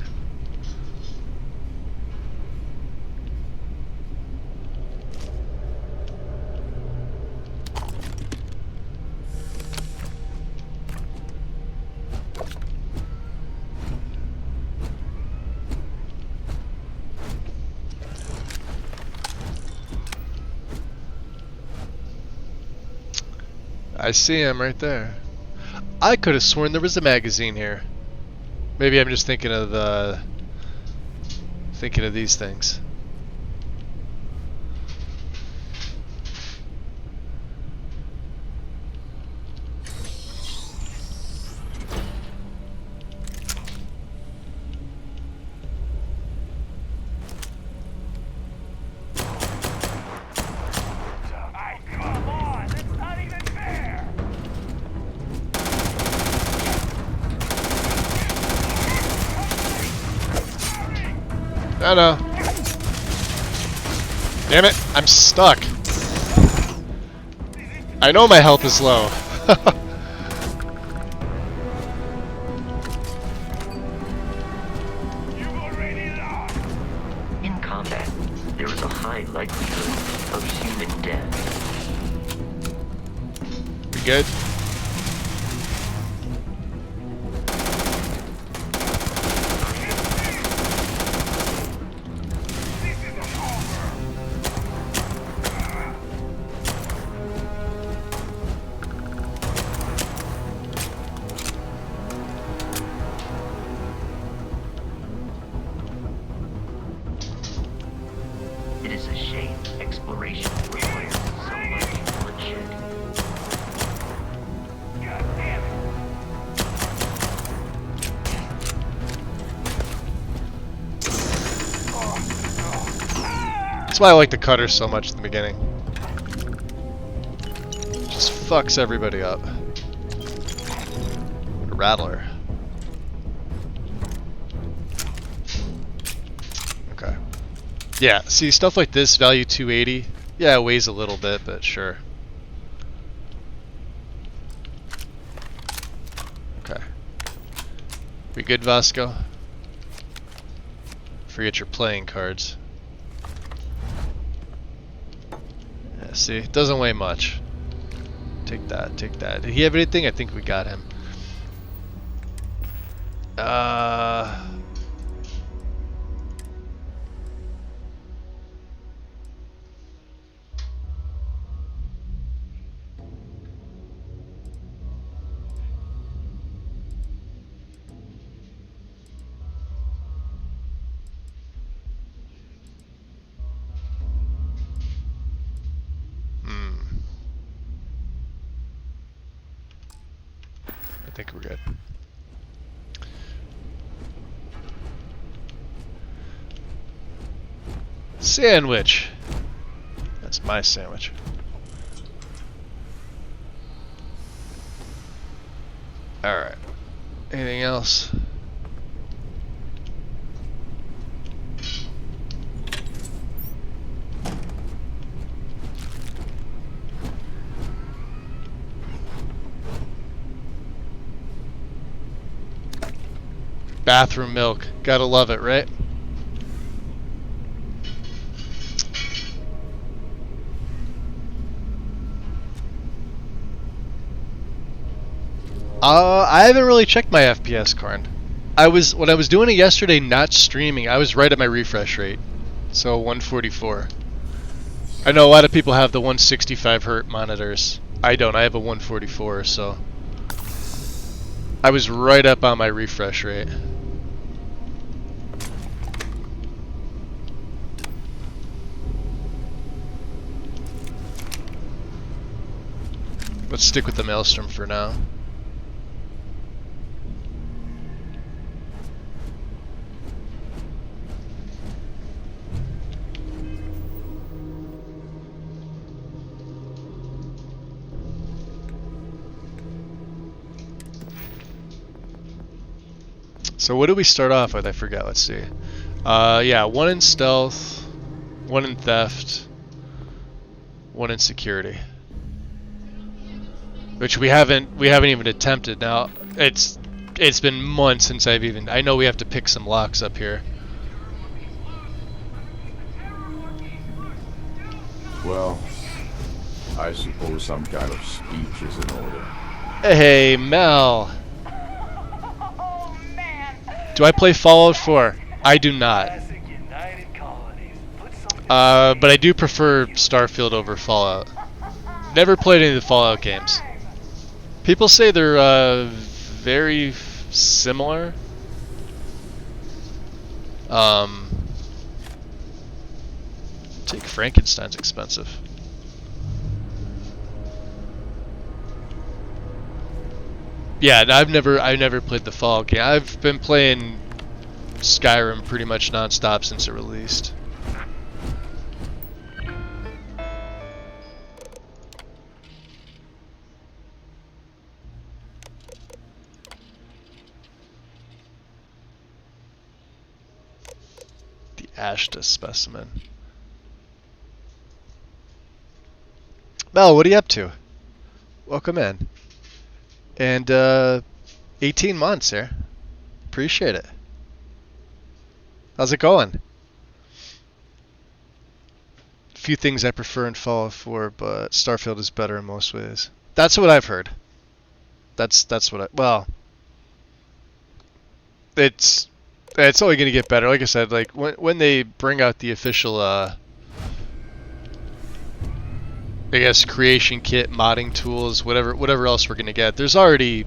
I see him right there. I could have sworn there was a magazine here. Maybe I'm just thinking of these things. Oh no. Damn it, I'm stuck. I know my health is low. In combat, there is a high likelihood of human death. We good? That's why I like the cutter so much in the beginning. Just fucks everybody up. A rattler. Okay. Yeah, see, stuff like this, value 280. Yeah, it weighs a little bit, but sure. Okay. We good, Vasco? Forget your playing cards. Yeah, see, it doesn't weigh much. Take that, take that. Did he have anything? I think we got him. I think we're good. Sandwich. That's my sandwich. Alright. Anything else? Bathroom milk. Gotta love it, right? I haven't really checked my FPS card. When I was doing it yesterday, not streaming, I was right at my refresh rate. So 144. I know a lot of people have the 165 Hz monitors. I don't. I have a 144, so I was right up on my refresh rate. Let's stick with the Maelstrom for now. So what do we start off with? I forget. Let's see. Yeah, 1 in stealth, 1 in theft, 1 in security. Which we haven't even attempted. Now it's been months since I know we have to pick some locks up here. Well, I suppose some kind of speech is in order. Hey, Mel. Do I play Fallout 4? I do not. But I do prefer Starfield over Fallout. Never played any of the Fallout games. People say they're very similar. Take Frankenstein's expensive. Yeah, I've never played the Fallout game. I've been playing Skyrim pretty much non-stop since it released. The Ashta specimen. Mel, what are you up to? Welcome in. And 18 months here. Appreciate it. How's it going? A few things I prefer in Fallout 4, but Starfield is better in most ways. That's what I've heard. That's well, it's only going to get better. Like I said, like when they bring out the official I guess creation kit, modding tools, whatever else we're gonna get. There's already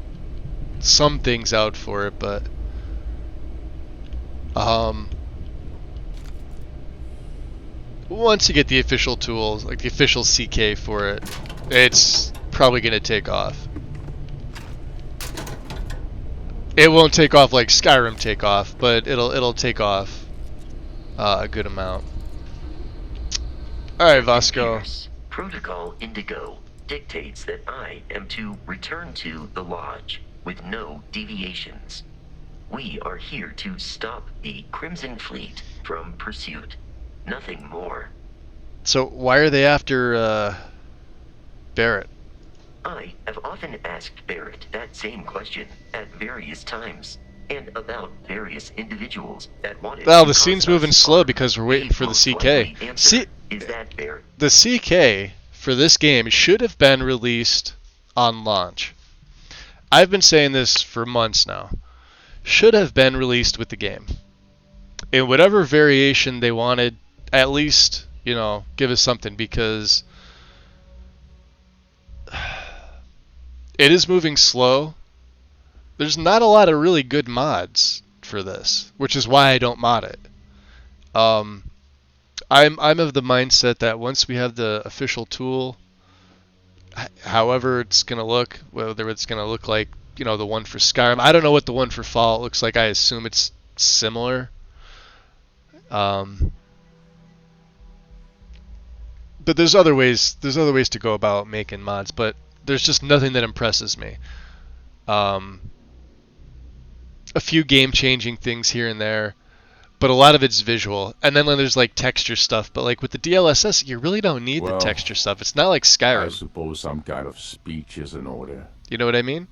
some things out for it, but once you get the official tools, like the official CK for it, it's probably gonna take off. It won't take off like Skyrim take off, but it'll take off a good amount. Alright, Captain Vasco. Pierce, Protocol Indigo dictates that I am to return to the Lodge with no deviations. We are here to stop the Crimson Fleet from pursuit. Nothing more. So why are they after Barrett? I have often asked Barrett that same question at various times, and about various individuals that wanted Well, to the cause scene's us moving slow harm. because we're waiting for the most CK. likely answer See, is that Barrett. the CK for this game should have been released on launch. I've been saying this for months now. Should have been released with the game. In whatever variation they wanted, at least, give us something, because it is moving slow. There's not a lot of really good mods for this, which is why I don't mod it. I'm of the mindset that once we have the official tool, however it's gonna look, whether it's gonna look like the one for Skyrim. I don't know what the one for Fallout looks like. I assume it's similar. But there's other ways. There's other ways to go about making mods, but there's just nothing that impresses me. A few game-changing things here and there, but a lot of it's visual. And then there's like texture stuff, but like with the DLSS, you really don't need the Well, texture stuff. It's not like I Skyrim. suppose some kind of speech is in order. You know what I mean?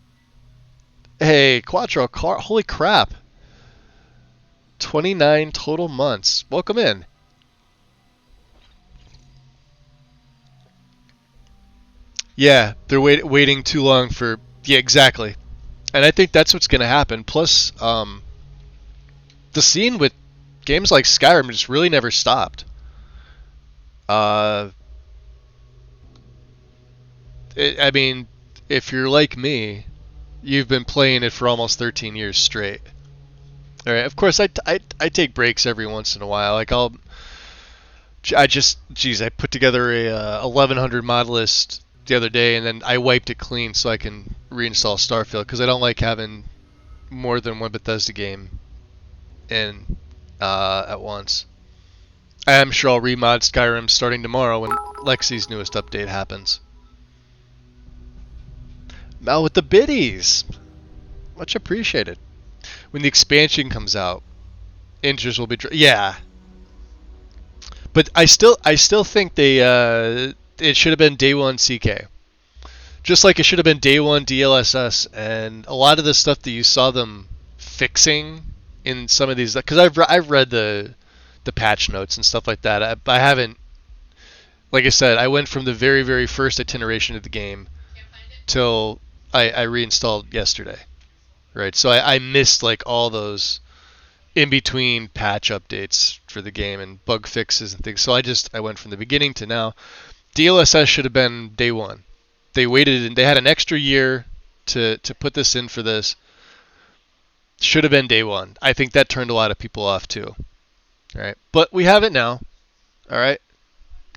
Hey, Quattro, holy crap. 29 total months. Welcome in. Yeah, they're waiting too long for... Yeah, exactly. And I think that's what's going to happen. Plus, the scene with games like Skyrim just really never stopped. I mean, if you're like me, you've been playing it for almost 13 years straight. All right. Of course, I take breaks every once in a while. Like I put together a 1100 mod list the other day, and then I wiped it clean so I can reinstall Starfield because I don't like having more than one Bethesda game in at once. I am sure I'll remod Skyrim starting tomorrow when Lexi's newest update happens. Mal with the biddies, much appreciated. When the expansion comes out, interest will be yeah. But I still think they it should have been day one CK. Just like it should have been day one DLSS, and a lot of the stuff that you saw them fixing in some of these, because I've read the patch notes and stuff like that. I haven't, like I said, I went from the very, very first iteration of the game till I reinstalled yesterday, right? So I missed like all those in between patch updates for the game and bug fixes and things. So I went from the beginning to now. DLSS should have been day one. They waited and they had an extra year to put this in for this. Should have been day one. I think that turned a lot of people off too. All right, but we have it now. All right,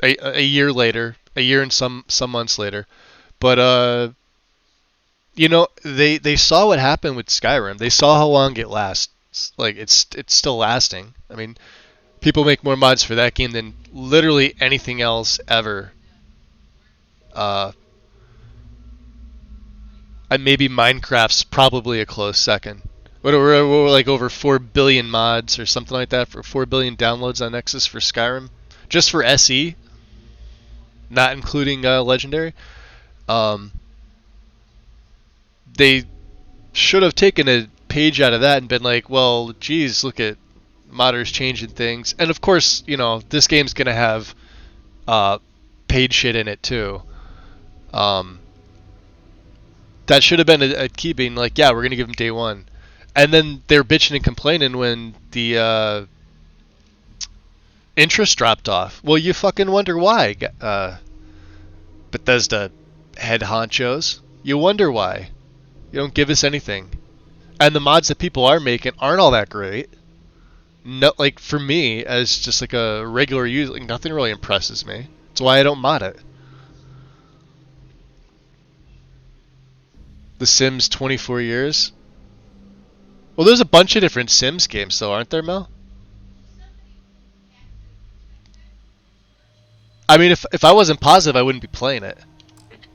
a year later, a year and some months later, but they saw what happened with Skyrim. They saw how long it lasts. Like it's still lasting. I mean, people make more mods for that game than literally anything else ever. And maybe Minecraft's probably a close second. We're like over 4 billion mods or something like that, for 4 billion downloads on Nexus for Skyrim, just for SE, not including Legendary. They should have taken a page out of that and been like, well, geez, look at modders changing things. And of course, this game's gonna have paid shit in it too. That should have been a key, being like, yeah, we're gonna give them day one. And then they're bitching and complaining when the interest dropped off. Well, you fucking wonder why, Bethesda head honchos. You wonder why. You don't give us anything. And the mods that people are making aren't all that great. No, like for me, as just like a regular user, like, nothing really impresses me. That's why I don't mod it. The Sims 24 years. Well, there's a bunch of different Sims games, though, aren't there, Mel? I mean, if I wasn't positive, I wouldn't be playing it.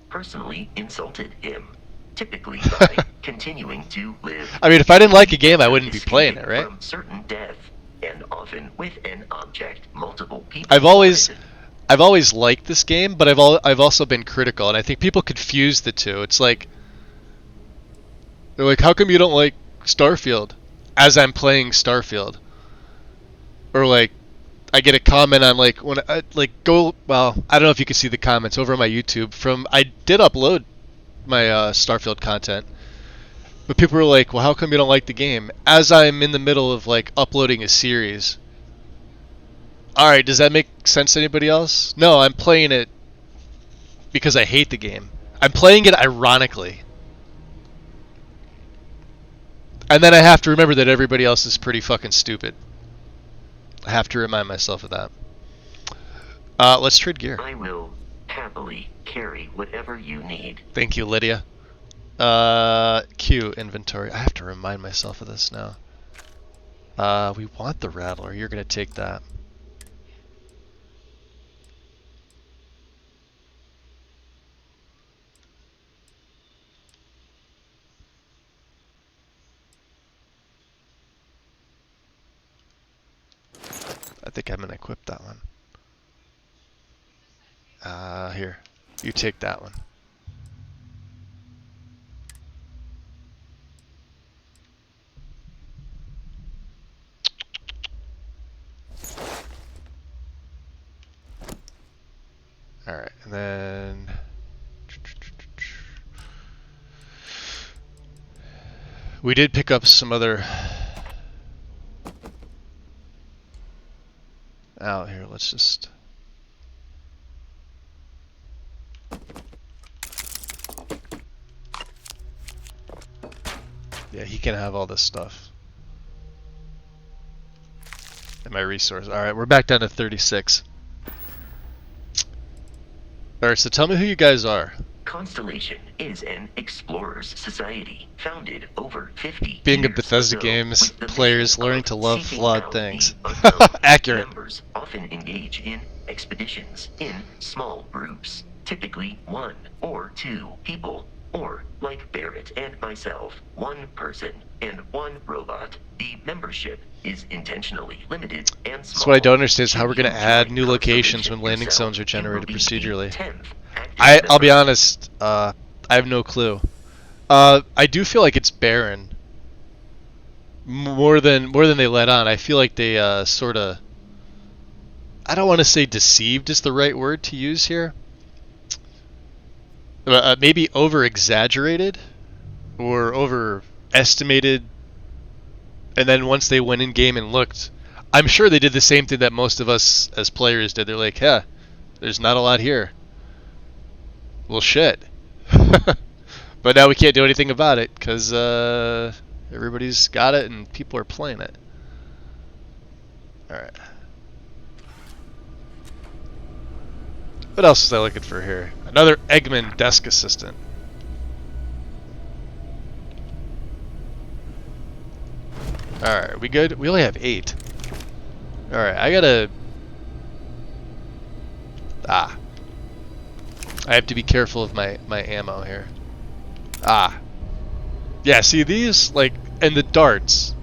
Personally insulted him, typically by continuing to live. I mean, if I didn't like a game, I wouldn't be playing it, right? From certain death, and often with an object multiple people. I've always liked this game, but I've also been critical, and I think people confuse the two. It's like they're like, "How come you don't like Starfield?" As I'm playing Starfield, or like I get a comment on like when I well, I don't know if you can see the comments over on my YouTube from I did upload my Starfield content, but people were like, "Well, how come you don't like the game?" As I'm in the middle of like uploading a series. All right, does that make sense to anybody else? No, I'm playing it because I hate the game. I'm playing it ironically. And then I have to remember that everybody else is pretty fucking stupid. I have to remind myself of that. Let's trade gear. I will happily carry whatever you need. Thank you, Lydia. Q, inventory. I have to remind myself of this now. We want the Rattler. You're going to take that. I think I'm going to equip that one. Here. You take that one. Alright, and then... We did pick up some other... out here, let's just... Yeah, he can have all this stuff. And my resource. Alright, we're back down to 36. Alright, so tell me who you guys are. Constellation is an explorers society founded over 50 Being a years Bethesda ago Games with the players mission learning of to love seeking flawed out things. the unknown. Accurate. Members often engage in expeditions in small groups, typically 1 or 2 people, or like Barrett and myself, 1 person and 1 robot. The membership is intentionally limited and small. So what I don't understand is how we're Should going to you add join new locations Constellation when landing yourself, zones are you will generated be the procedurally. 10th active I'll be member. honest, I have no clue. I do feel like it's barren. More than they let on. I feel like they sort of... I don't want to say deceived is the right word to use here. Maybe over-exaggerated or overestimated. And then once they went in-game and looked, I'm sure they did the same thing that most of us as players did. They're like, yeah, there's not a lot here. Well, shit. But now we can't do anything about it because everybody's got it and people are playing it. Alright. What else was I looking for here? Another Eggman desk assistant. Alright, we good? We only have 8. Alright, I gotta... I have to be careful of my ammo here. Yeah, see these? Like, and the darts.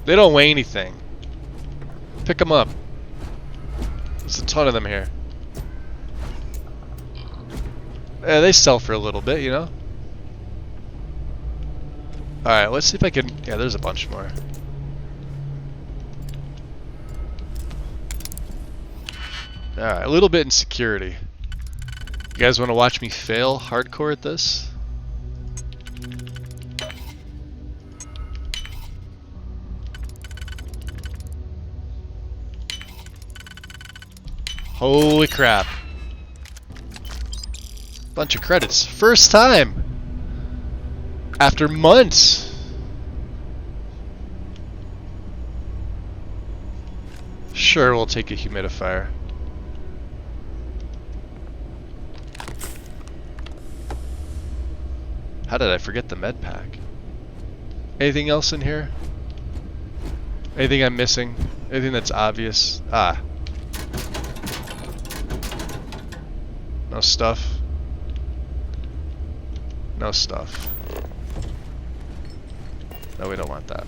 They don't weigh anything. Pick them up. There's a ton of them here. Yeah, they sell for a little bit, you know? Alright, let's see if I can... Yeah, there's a bunch more. Alright, a little bit in security. You guys want to watch me fail hardcore at this? Holy crap. Bunch of credits. First time! After months! Sure, we'll take a humidifier. How did I forget the med pack? Anything else in here? Anything I'm missing? Anything that's obvious? No stuff. No stuff. No, we don't want that.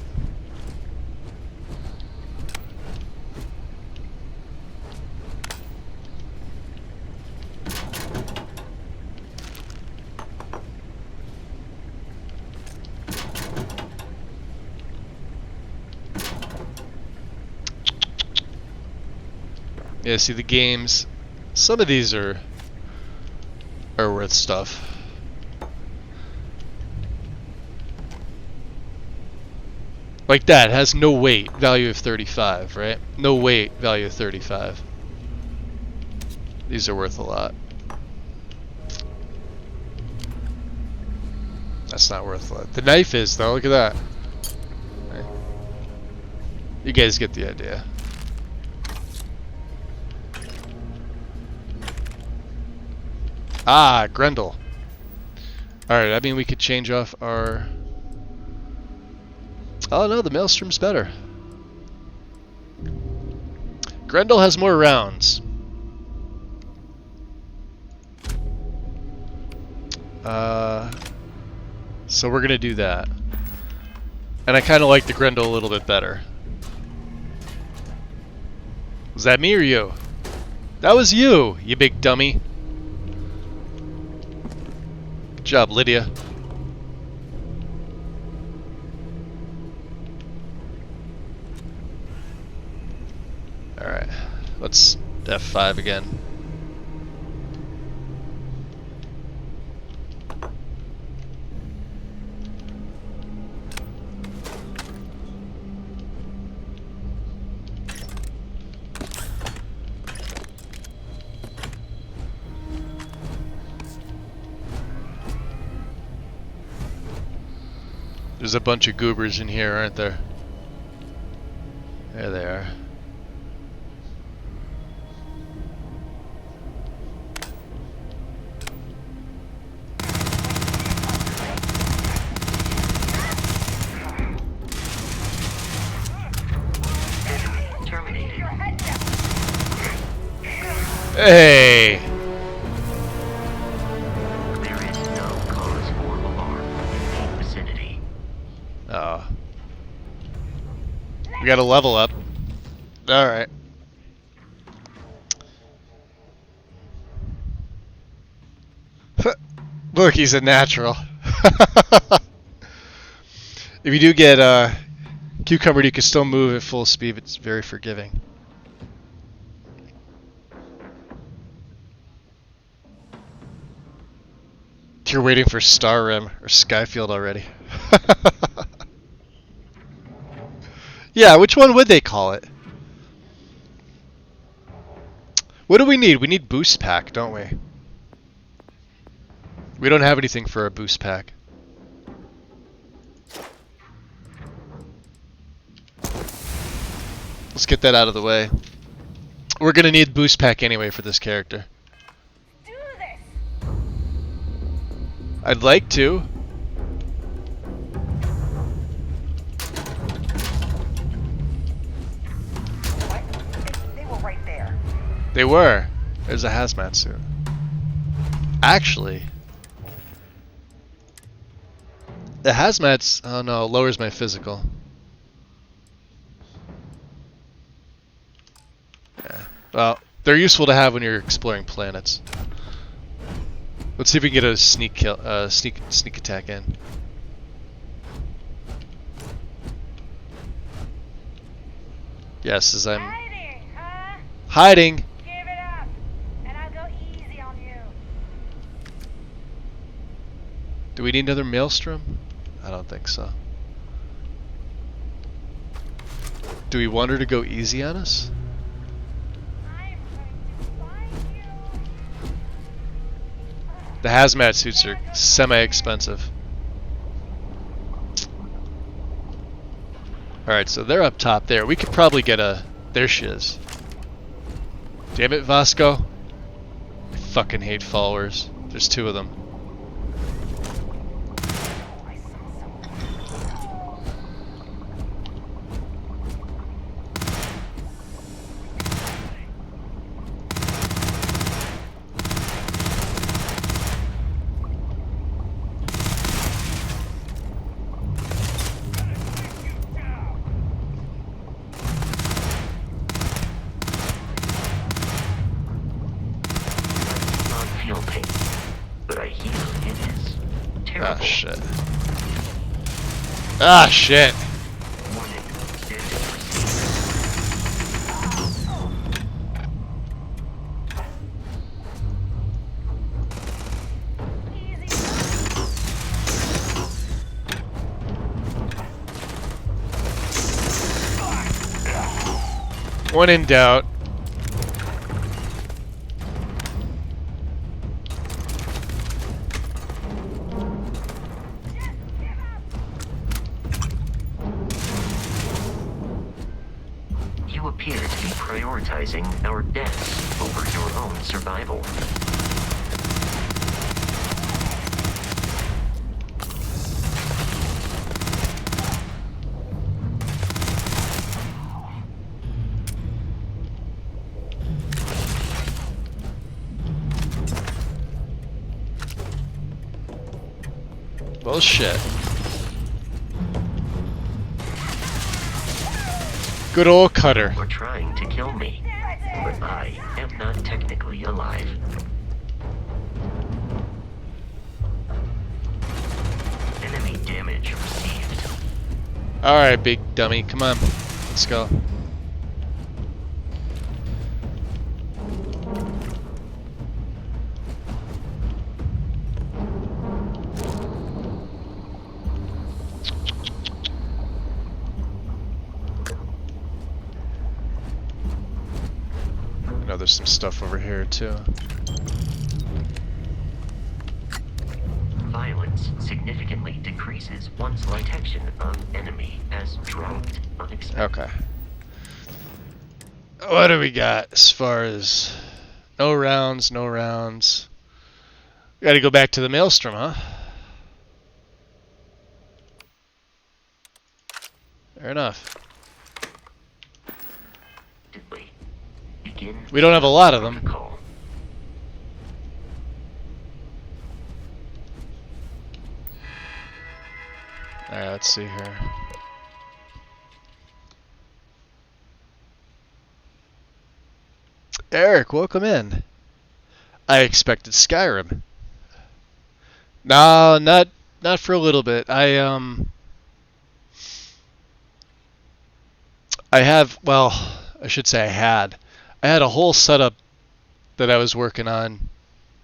Yeah, see the games. Some of these are worth stuff. Like that has no weight, value of 35, right? No weight, value of 35. These are worth a lot. That's not worth a lot. The knife is though. Look at that. Right. You guys get the idea. Ah, Grendel. Alright, I mean we could change off our... Oh no, the Maelstrom's better. Grendel has more rounds. So we're gonna do that. And I kinda like the Grendel a little bit better. Was that me or you? That was you, you big dummy. Good job, Lydia. Alright, let's F5 again. There's a bunch of goobers in here, aren't there? There they are. Hey! There is no cause for alarm in the vicinity. Oh. We gotta level up. Alright. Look, he's a natural. If you do get Cucumbered, you can still move at full speed. It's very forgiving. You're waiting for Star Rim or Skyfield already. Yeah, which one would they call it? What do we need? We need boost pack, don't we? We don't have anything for a boost pack. Let's get that out of the way. We're gonna need boost pack anyway for this character. Do this. I'd like to. What? They were right there. They were. There's a hazmat suit. Actually, the hazmat's... Oh no, lowers my physical. Yeah. Well, they're useful to have when you're exploring planets. Let's see if we can get a sneak kill, sneak attack in. Yes, as I'm Hiding, huh? hiding. Give it up, and I'll go easy on you. Do we need another Maelstrom? I don't think so. Do we want her to go easy on us? I'm going to find you. The hazmat suits are semi-expensive. Alright, so they're up top there. We could probably get a... There she is. Damn it, Vasco. I fucking hate followers. There's two of them. Ah, shit. Warning. Standing When in doubt. You appear to be prioritizing our deaths over your own survival. Well, shit. Good old Cutter. You're trying to kill me, but I am not technically alive. Enemy damage received. Alright, big dummy. Come on. Let's go. I know there's some stuff over here, too. Violence significantly decreases once detection of enemy has dropped unexpectedly. Okay. What do we got as far as... No rounds, no rounds. We gotta go back to the Maelstrom, huh? Fair enough. Begin We don't have a lot of them. protocol. Alright, let's see here. Eric, welcome in. I expected Skyrim. No, not for a little bit. I have, well, I should say I had a whole setup that I was working on.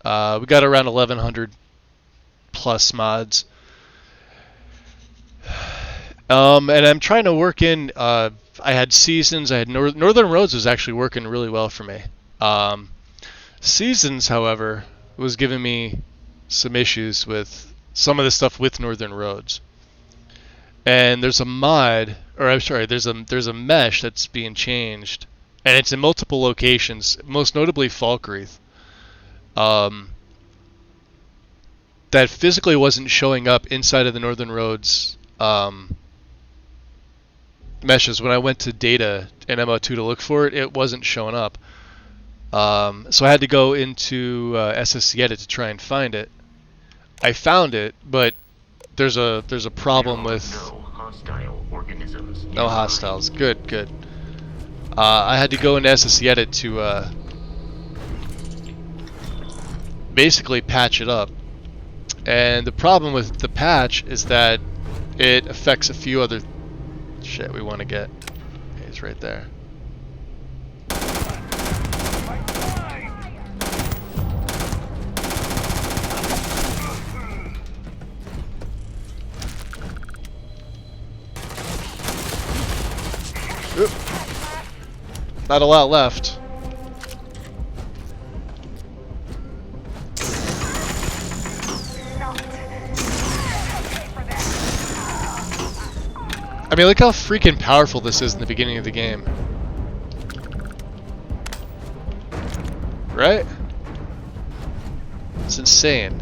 We got around 1100 plus mods. And I'm trying to work in, I had Seasons, I had Northern Roads was actually working really well for me. Seasons, however, was giving me some issues with some of the stuff with Northern Roads. And there's a mod, or I'm sorry, there's a mesh that's being changed, and it's in multiple locations, most notably Falkreath. That physically wasn't showing up inside of the Northern Roads meshes. When I went to data in MO2 to look for it, it wasn't showing up. So I had to go into SSC Edit to try and find it. I found it, but there's a problem with No hostile organisms. no hostiles. Good, good. I had to go into SSC Edit to basically patch it up. And the problem with the patch is that it affects a few other shit we want to get. He's right there. Oop. Not a lot left. I mean, look how freaking powerful this is in the beginning of the game. Right? It's insane.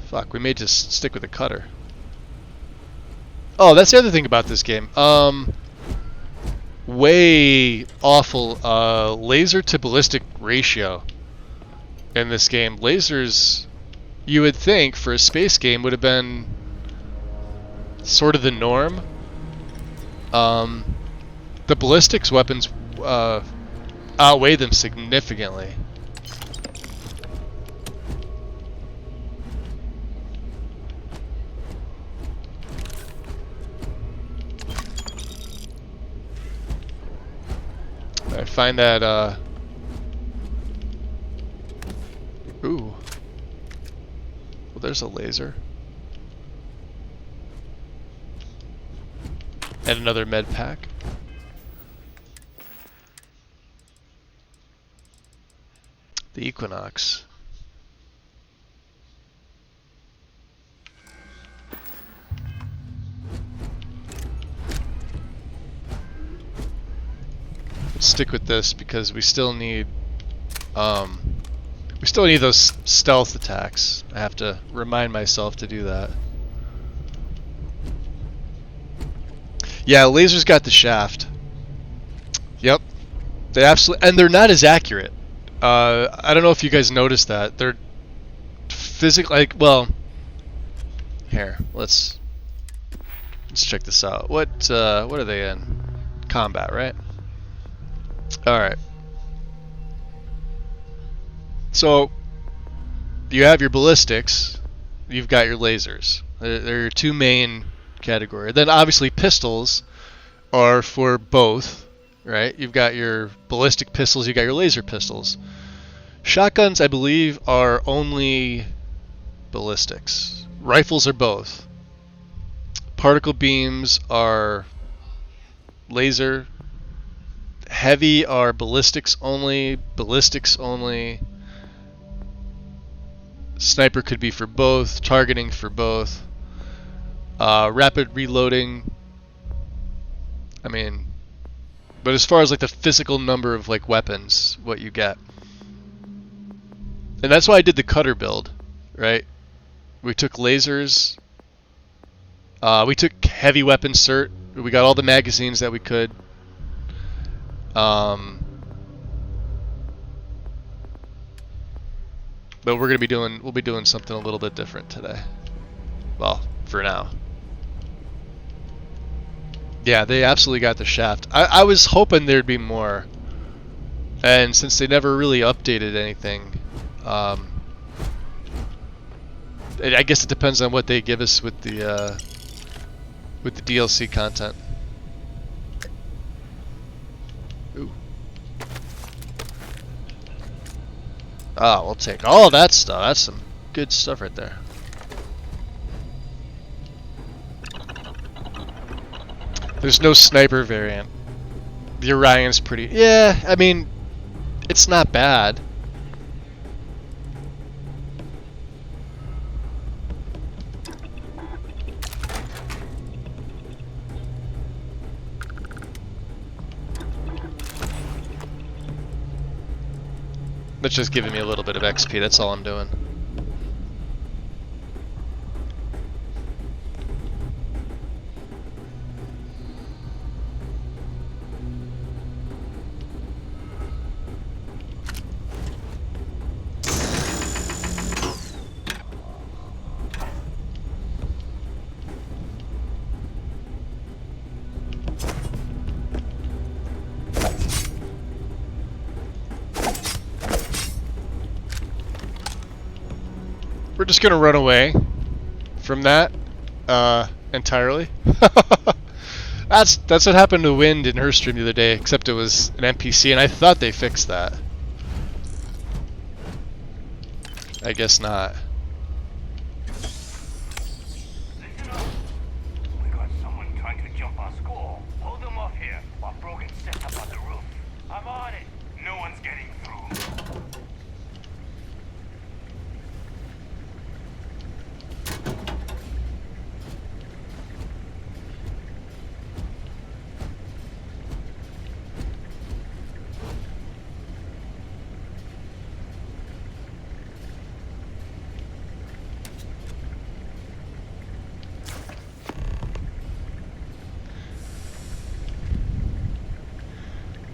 Fuck, we may just stick with the cutter. Oh, that's the other thing about this game. Way awful laser to ballistic ratio in this game. Lasers, you would think for a space game, would have been sort of the norm. The ballistics weapons outweigh them significantly. find that, Ooh. Well, there's a laser. And another med pack. The Equinox. Let's stick with this because we still need those stealth attacks. I have to remind myself to do that. Yeah, laser's got the shaft. Yep. They absolutely, and they're not as accurate. I don't know if you guys noticed that. They're physically, like, well, here, let's check this out. What are they in? Combat, right? Alright. So, you have your ballistics, you've got your lasers. They're your two main categories. Then obviously pistols are for both, right? You've got your ballistic pistols, you've got your laser pistols. Shotguns, I believe, are only ballistics. Rifles are both. Particle beams are laser. Heavy are ballistics only. Ballistics only. Sniper could be for both. Targeting for both. Rapid reloading. I mean, but as far as like the physical number of like weapons, what you get. And that's why I did the cutter build, right? We took lasers. We took heavy weapon cert. We got all the magazines that we could. But we'll be doing something a little bit different today. Well, for now. Yeah, they absolutely got the shaft. I was hoping there'd be more. And since they never really updated anything, I guess it depends on what they give us with the DLC content. Ooh. Oh, we'll take all that stuff. That's some good stuff right there. There's no sniper variant. The Orion's pretty... Yeah, I mean, it's not bad. That's just giving me a little bit of XP, that's all I'm doing. We're just gonna run away from that entirely. That's what happened to Wind in her stream the other day, except it was an NPC, and I thought they fixed that. I guess not. Listen up. We got someone trying to jump our school. Hold them off here while Brogan sets up on the roof. I'm on it. No one's getting through.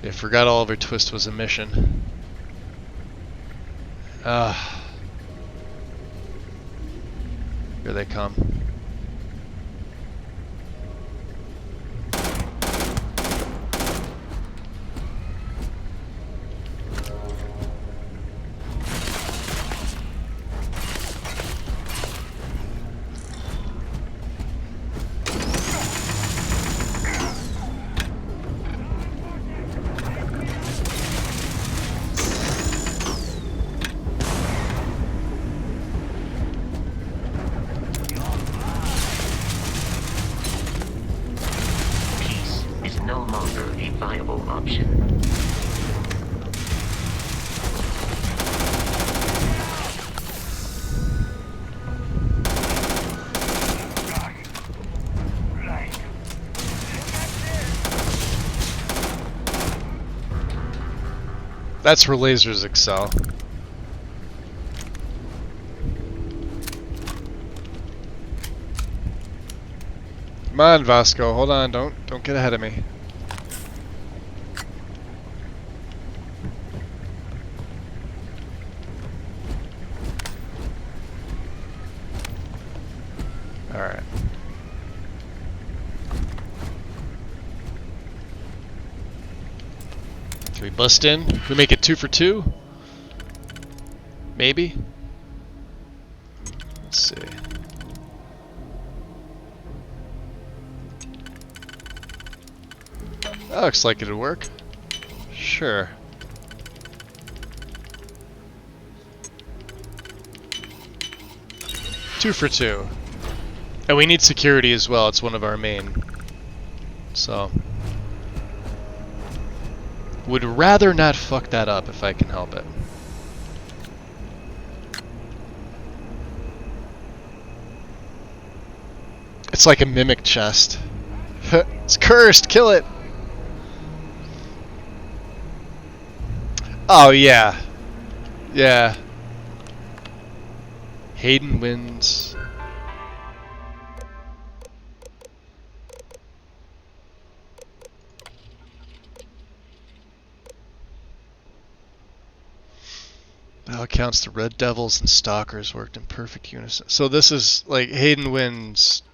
I forgot Oliver Twist was a mission. Here they come. option. That's where lasers excel. Come on, Vasco. Hold on. Don't get ahead of me. All right. Can we bust in? Can we make it 2 for 2? Maybe. Let's see. That looks like it'll work. Sure. Two for 2. And we need security as well. It's one of our main. So. Would rather not fuck that up if I can help it. It's like a mimic chest. It's cursed! Kill it! Oh, yeah. Yeah. Hayden wins. By all accounts, the Red Devils and Stalkers worked in perfect unison. So this is like Hayden wins.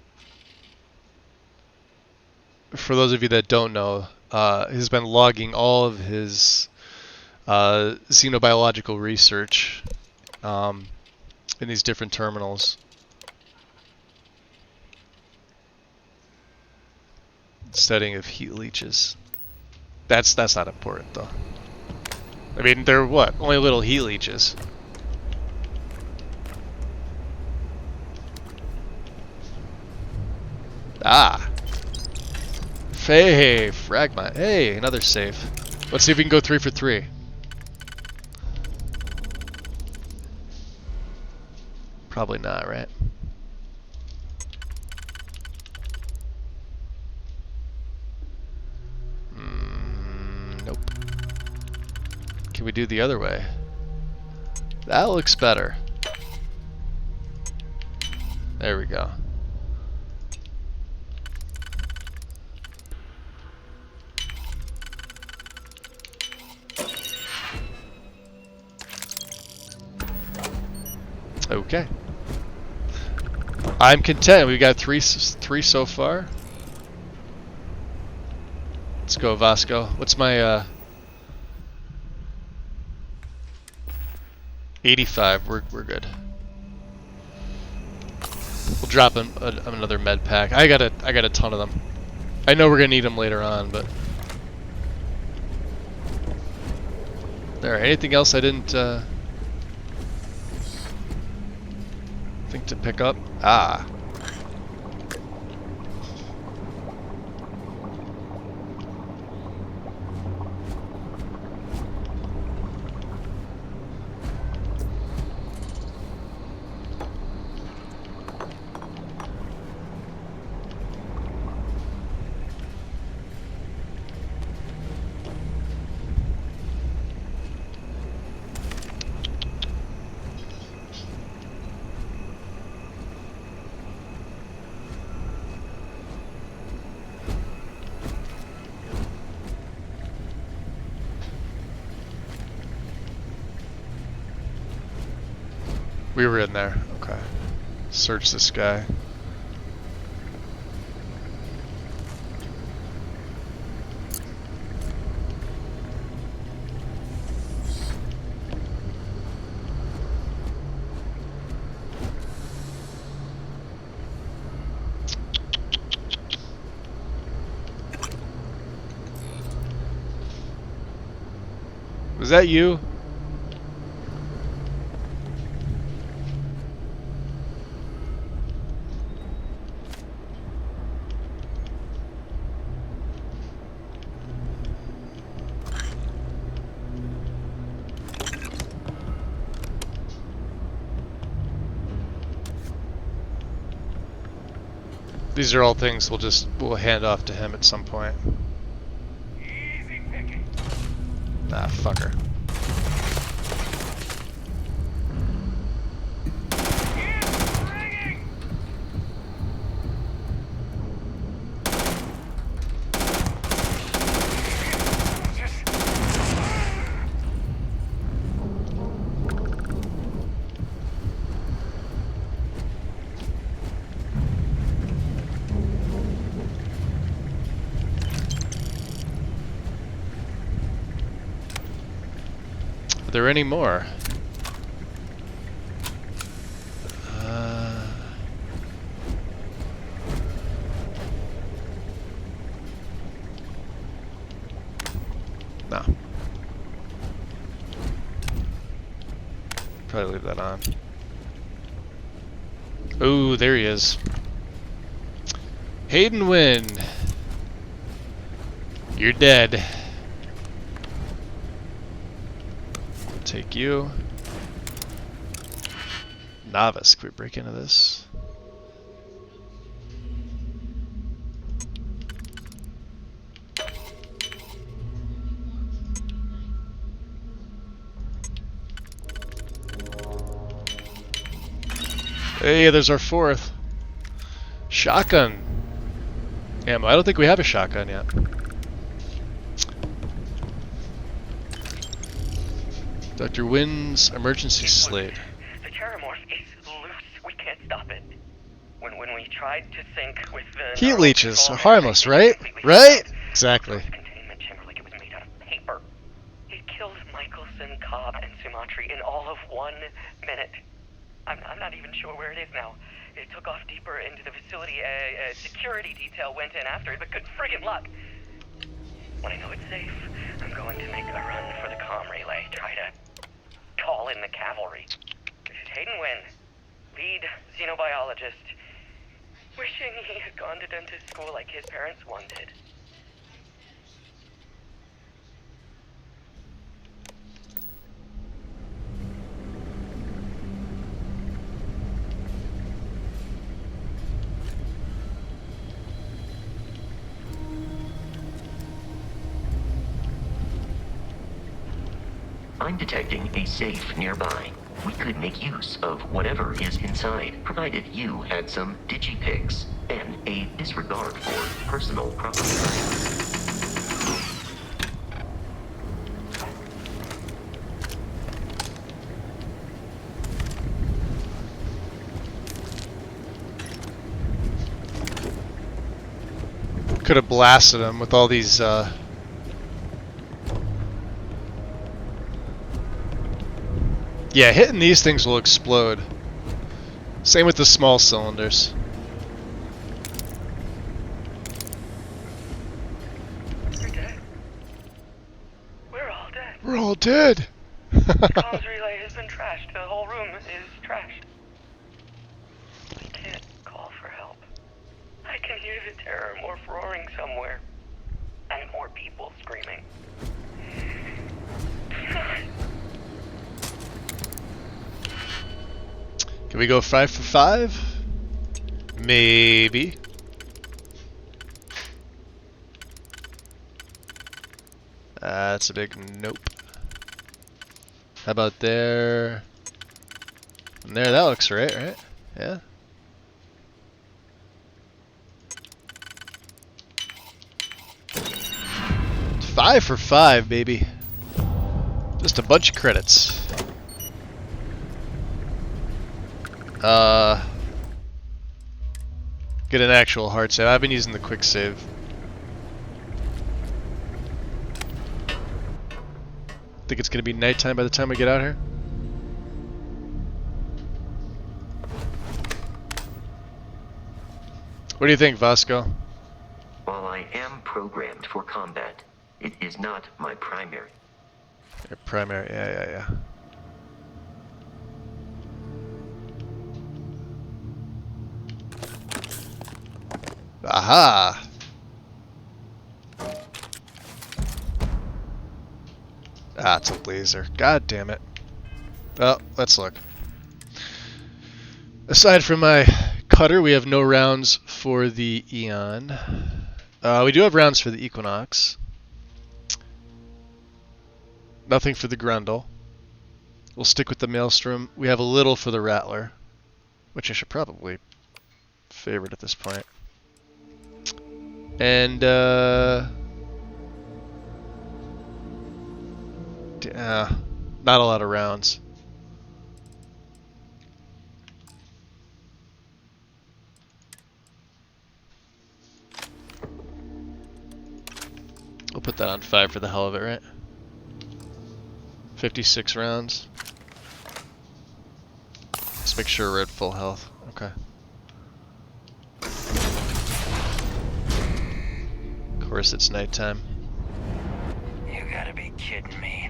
For those of you that don't know, has been logging all of his xenobiological research in these different terminals. Studying of heat leeches. That's not important though. I mean, they're what? Only little heat leeches. Ah. Hey, fragmite. Hey, another save. Let's see if we can go 3 for 3. Probably not, right? Nope. Can we do the other way? That looks better. There we go. Okay. I'm content. We've got three so far. Let's go, Vasco. What's my 85? We're good. We'll drop another med pack. I got a ton of them. I know we're gonna need them later on, but all right. Anything else I didn't think to pick up? Ah. We were in there. Okay. Search this guy. Was that you? These are all things we'll hand off to him at some point. Easy picking. Ah, fucker. It's ringing. Are there any more? No. Probably leave that on. Ooh, there he is. Hayden Wynn. You're dead. Take you. Novice, can we break into this? Hey, there's our fourth. Shotgun ammo. I don't think we have a shotgun yet. Dr. Wynn's emergency slate. The Terramorph is loose. We can't stop it. When we tried to sync with the Heat neural leeches control are harmless, mechanism, right? it completely Right? failed. Exactly. The containment chamber like it was made out of paper. It killed Michelson, Cobb, and Sumatri in all of 1 minute. I'm not even sure where it is now. It took off deeper into the facility. A security detail went in after it, but good friggin' luck. When I know it's safe, I'm going to make a run for the comm relay. Try to call in the cavalry. This is Hayden Wynn, lead xenobiologist. Wishing he had gone to dentist school like his parents wanted. I'm detecting a safe nearby. We could make use of whatever is inside, provided you had some digipics and a disregard for personal property rights. Could have blasted him with all these, Yeah, hitting these things will explode. Same with the small cylinders. We're dead. We're all dead. We're all dead! The comms relay has been trashed. The whole room is trashed. I can't call for help. I can hear the Terramorph roaring somewhere. And more people screaming. Can we go 5 for 5? Maybe. That's a big nope. How about there? And there, that looks right? Yeah. It's 5 for 5, baby. Just a bunch of credits. Get an actual hard save. I've been using the quick save. Think it's gonna be nighttime by the time we get out here? What do you think, Vasco? While I am programmed for combat, it is not my primary. Your primary, yeah. Aha! Ah, it's a laser. God damn it. Well, let's look. Aside from my cutter. We have no rounds for the Eon. We do have rounds for the Equinox. Nothing for the Grundle. We'll stick with the Maelstrom. We have a little for the Rattler, which I should probably favorite at this point. And not a lot of rounds. We'll put that on 5 for the hell of it, right? 56 rounds. Let's make sure we're at full health. Okay. Of course, it's nighttime. You gotta be kidding me.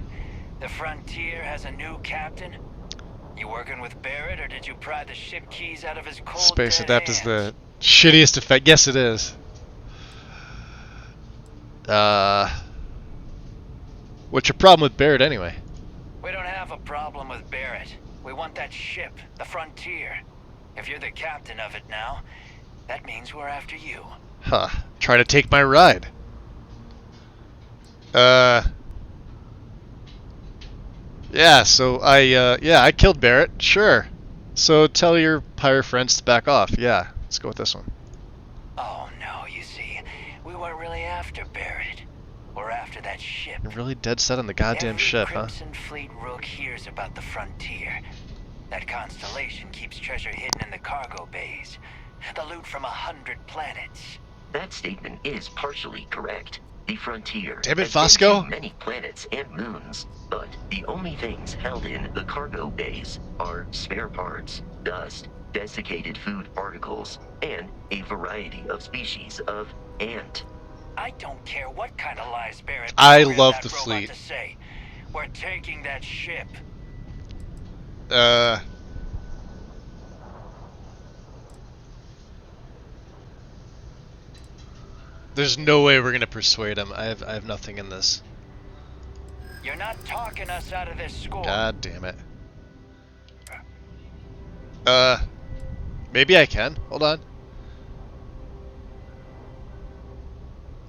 The Frontier has a new captain? You working with Barrett, or did you pry the ship keys out of his cold Space dead Adapt is hands? the shittiest effect. Yes, it is. What's your problem with Barrett anyway? We don't have a problem with Barrett. We want that ship, the Frontier. If you're the captain of it now, that means we're after you. Huh. Try to take my ride. Yeah, so I killed Barrett. Sure. So tell your pirate friends to back off. Yeah, let's go with this one. Oh no, you see, we weren't really after Barrett. We're after that ship. You're really dead set on the goddamn Every ship, huh? Crimson Fleet rook hears about the Frontier. That constellation keeps treasure hidden in the cargo bays. The loot from 100 planets. That statement is partially correct. The Frontier Damn it, has been Vasco. to many planets and moons, but the only things held in the cargo bays are spare parts, dust, desiccated food particles, and a variety of species of ant. I don't care what kind of lies Barrett I programmed love that the robot fleet. to say. We're taking that ship. There's no way we're gonna persuade him. I have nothing in this. You're not talking us out of this score. God damn it. Maybe I can. Hold on.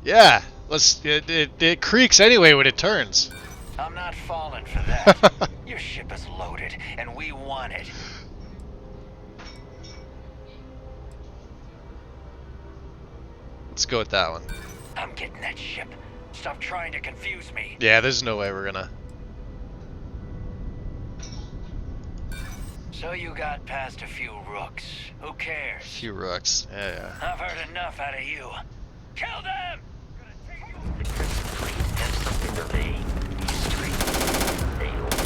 Yeah, let's. It creaks anyway when it turns. I'm not falling for that. Your ship is loaded, and we want it. Let's go with that one. I'm getting that ship. Stop trying to confuse me. Yeah, there's no way we're gonna. So you got past a few rooks. Who cares? Few rooks. Yeah. I've heard enough out of you. Kill them! The Crimson Fleet has something of a history. They always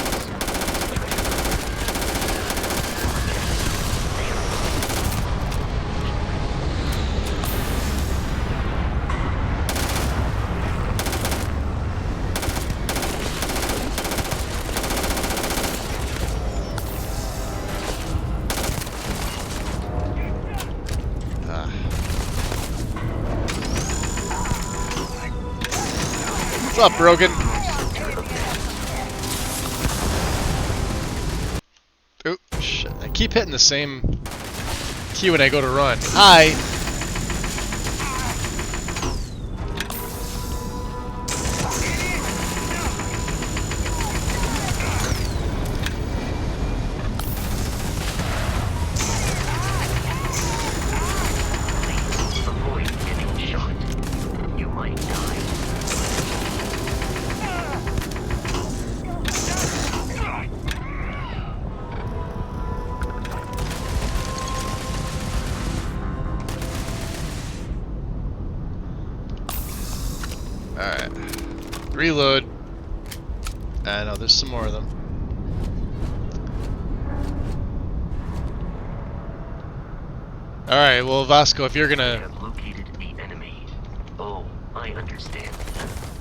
What's up, Brogan? Oh, shit. I keep hitting the same key when I go to run. Hi! avoid getting shot. You might die. Alright. Reload. I know, there's some more of them. Alright, well, Vasco, if you're We gonna... have located the enemy. Oh, I understand.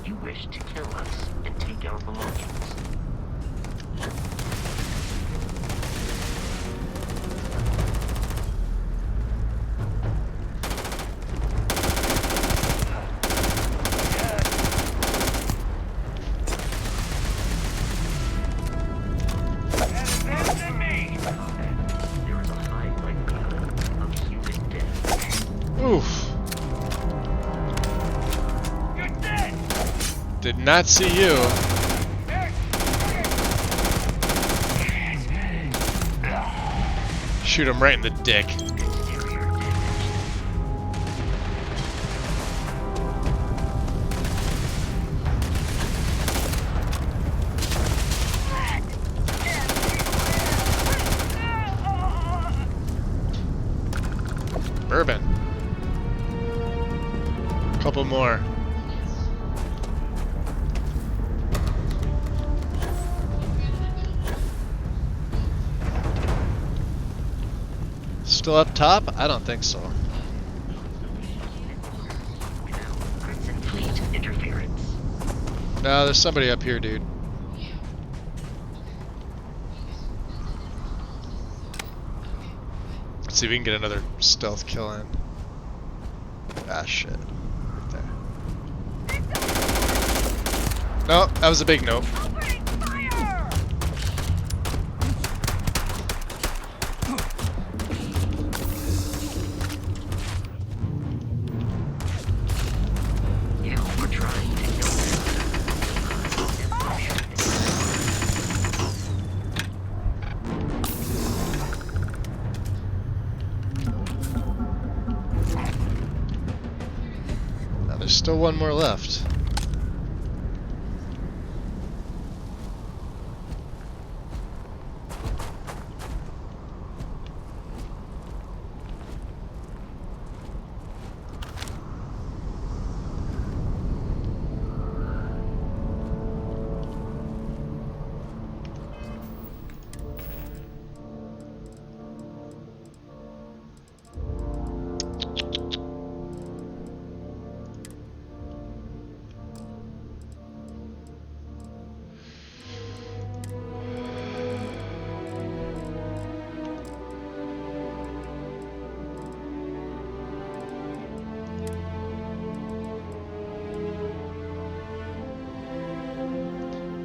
You wish to kill us and take our belongings. There is a high likelihood of human Did not see you. Shoot him right in the dick. Bourbon. Couple more. Still up top? I don't think so. Crimson Fleet interference. No, there's somebody up here, dude. Let's see if we can get another stealth kill in. Ah, shit. Right there. No, that was a big nope. You were trying to kill them. Now there's still one more left.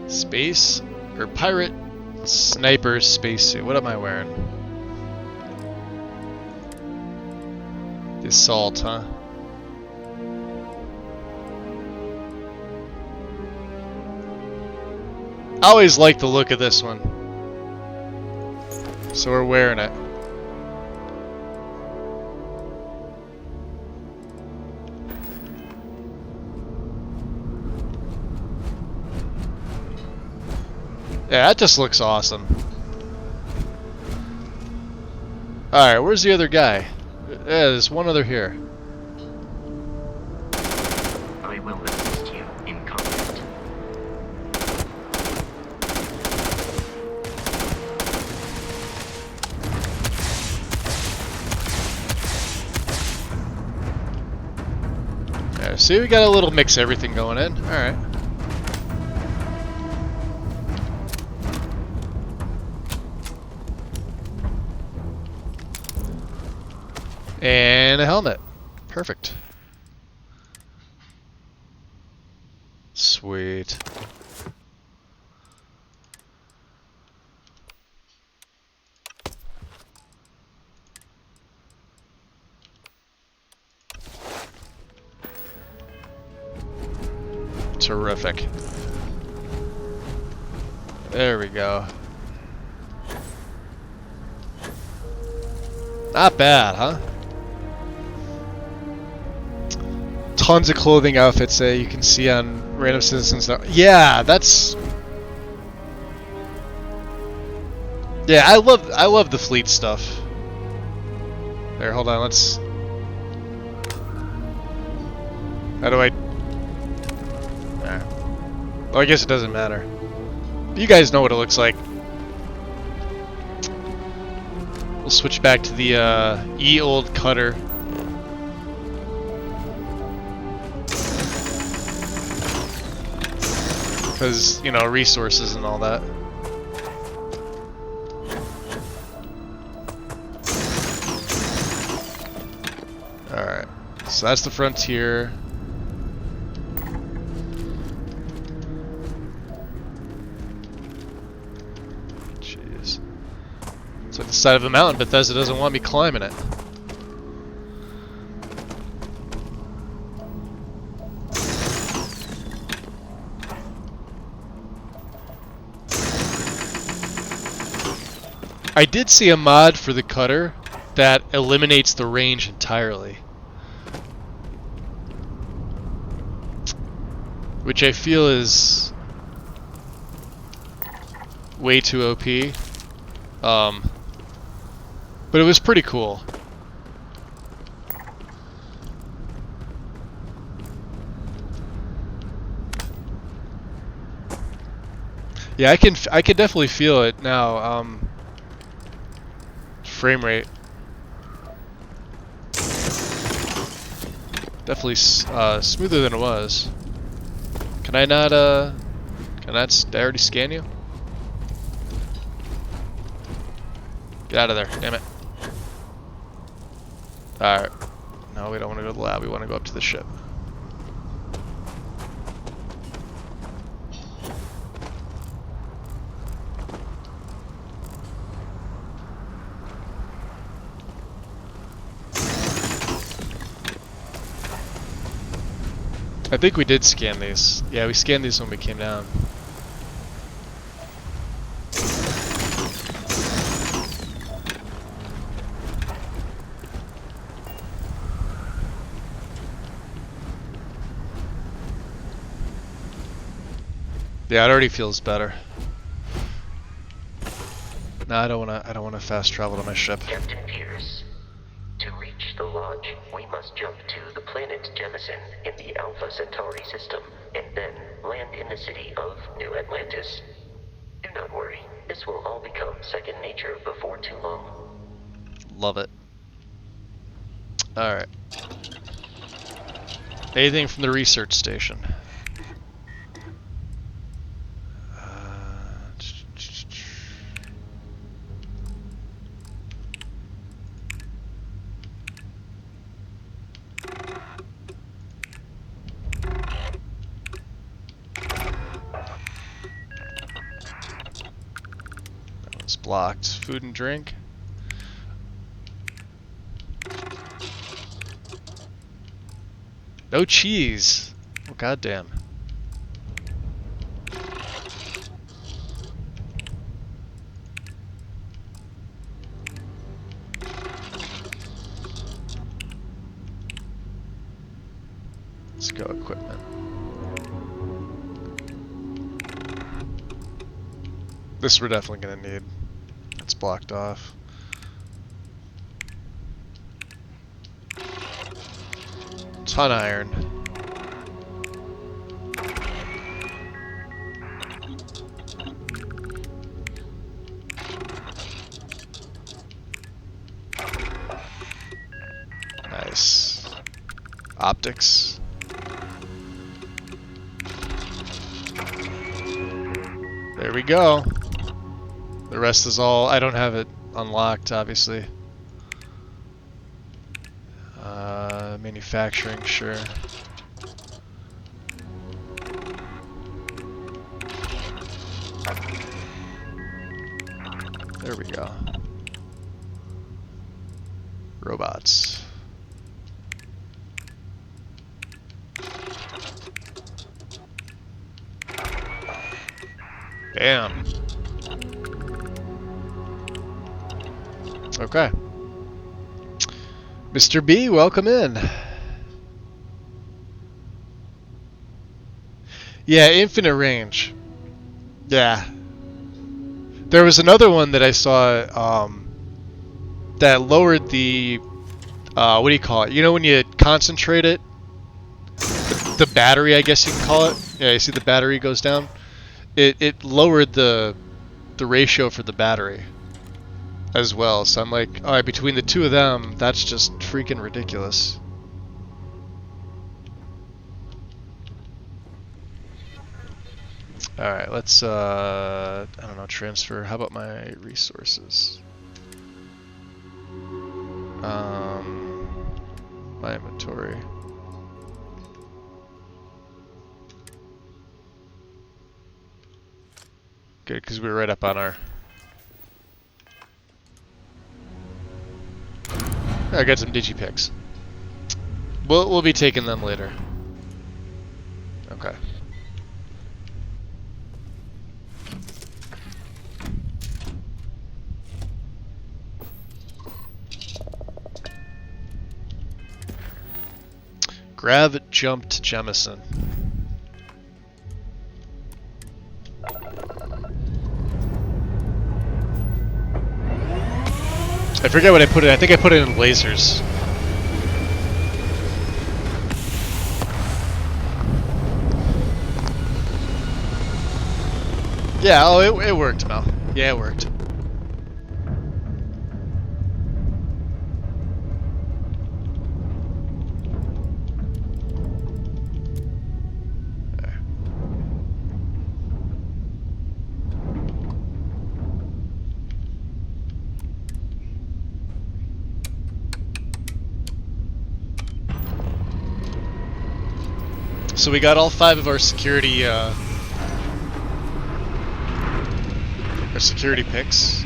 Space or pirate sniper spacesuit. What am I wearing? The assault, huh? I always like the look of this one. So we're wearing it. Yeah, that just looks awesome. Alright, where's the other guy? Yeah, there's one other here. I will assist you in combat. Yeah, see, we got a little mix of everything going in. Alright. And a helmet. Perfect. Sweet. Terrific. There we go. Not bad, huh? Tons of clothing outfits that you can see on random citizens. Yeah, that's. Yeah, I love the fleet stuff. There, hold on. Let's. How do I? Well, I guess it doesn't matter. But you guys know what it looks like. We'll switch back to the ye old cutter. Because, you know, resources and all that. Alright, so that's the frontier. Jeez. It's like the side of a mountain, Bethesda doesn't want me climbing it. I did see a mod for the cutter that eliminates the range entirely, which I feel is way too OP. But it was pretty cool. Yeah, I can definitely feel it now. Frame rate definitely smoother than it was. Can I not I already scan you? Get out of there, damn it. Alright. No, we don't want to go to the lab, we want to go up to the ship. I think we did scan these. Yeah, we scanned these when we came down. Yeah, it already feels better. No, I don't wanna fast travel to my ship. Captain Pierce, to reach the lodge, we must jump to the planet Jemison in the Alpha Centauri system, and then land in the city of New Atlantis. Do not worry, this will all become second nature before too long. Love it. Alright. Anything from the research station? Blocked. Food and drink. No cheese. Oh, goddamn. Let's go equipment. This we're definitely gonna need. It's blocked off. Ton of iron. Nice. Optics. There we go. The rest is all, I don't have it unlocked, obviously. Manufacturing, sure. There we go. Robots. Bam. Okay. Mr. B, welcome in. Yeah, infinite range. Yeah. There was another one that I saw that lowered the, what do you call it? You know when you concentrate it? The battery, I guess you can call it. Yeah, you see the battery goes down? It lowered the ratio for the battery as well. So I'm like, alright, between the two of them, that's just freaking ridiculous. Alright, let's, I don't know, transfer. How about my resources? My inventory. Good, because we were right up on our... I got some digipicks. We'll be taking them later. Okay. Grav jump to Jemison. I forget what I put in. I think I put it in lasers. Yeah, oh, it worked, Mel. Yeah, it worked. So we got all 5 of our security picks.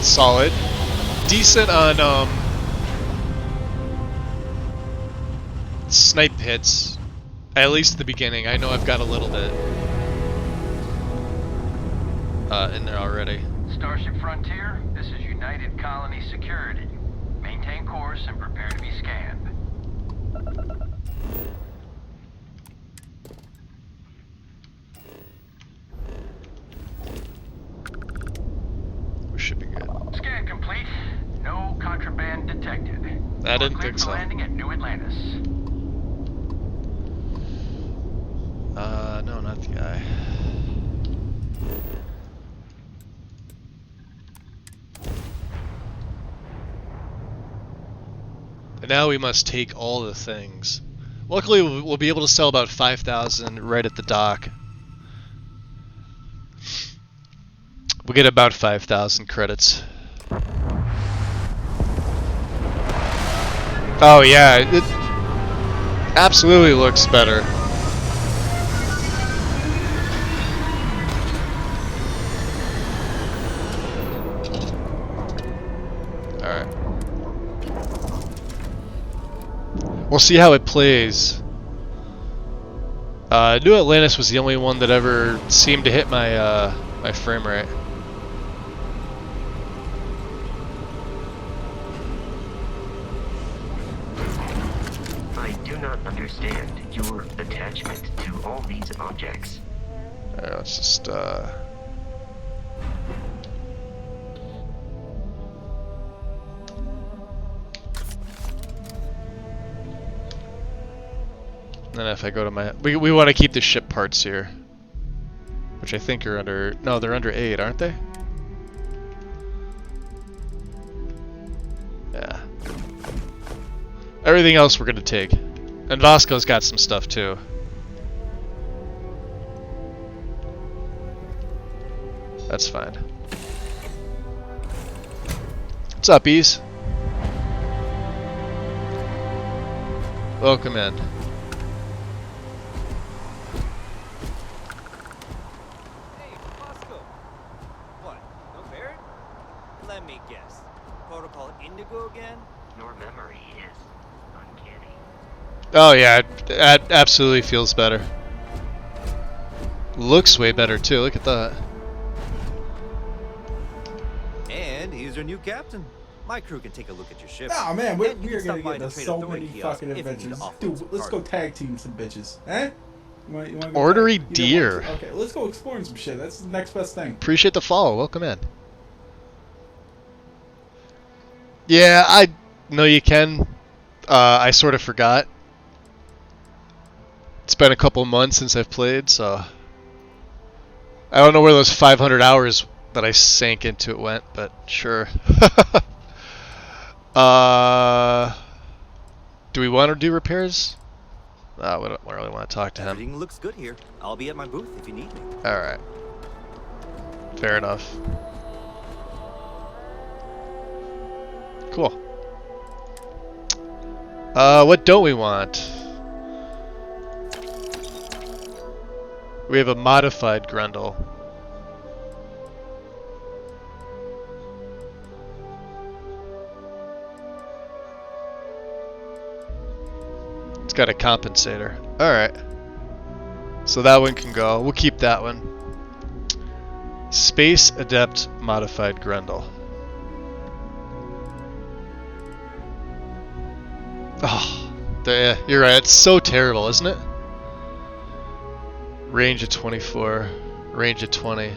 Solid. Decent on snipe hits. At least the beginning. I know I've got a little bit in there already. Starship Frontier, this is United Colony Security. Maintain course and prepare to be scanned. We should be good. Scan complete. No contraband detected. I didn't Cleared think for so. landing at New Atlantis. No, not the eye. And now we must take all the things. Luckily, we'll be able to sell about 5,000 right at the dock. We'll get about 5,000 credits. Oh yeah, it absolutely looks better. Alright. We'll see how it plays. New Atlantis was the only one that ever seemed to hit my my frame rate. I do not understand your attachment to all these objects. Alright, let's just then if I go to my... We want to keep the ship parts here. Which I think are under... No, they're under 8, aren't they? Yeah. Everything else we're going to take. And Vasco's got some stuff too. That's fine. What's up, Ease? Welcome in. Hey, Bosco. What? No Barrett? Let me guess. Protocol Indigo again? Your memory is uncanny. Oh yeah, it absolutely feels better. Looks way better too, look at that. And he's our new captain. My crew can take a look at your ship. Nah, man, we And you are can gonna stop by get the into Trade so Authority many kiosk fucking if you need adventures. offensive Dude, let's go cargo. tag team some bitches. Eh? You wanna go Ornery tag- you don't want deer. to? Okay, let's go exploring some shit. That's the next best thing. Appreciate the follow, welcome in. Yeah, I know you can. I sort of forgot. It's been a couple months since I've played, so I don't know where those 500 hours that I sank into it went, but sure. Do we want to do repairs? No, we don't really want to talk to him. Everything looks good here. I'll be at my booth if you need me. Alright. Fair enough. Cool. What don't we want? We have a modified Grundle. It's got a compensator. Alright. So that one can go. We'll keep that one. Space Adept Modified Grundle. Oh. Yeah, you're right. It's so terrible, isn't it? Range of 24. Range of 20.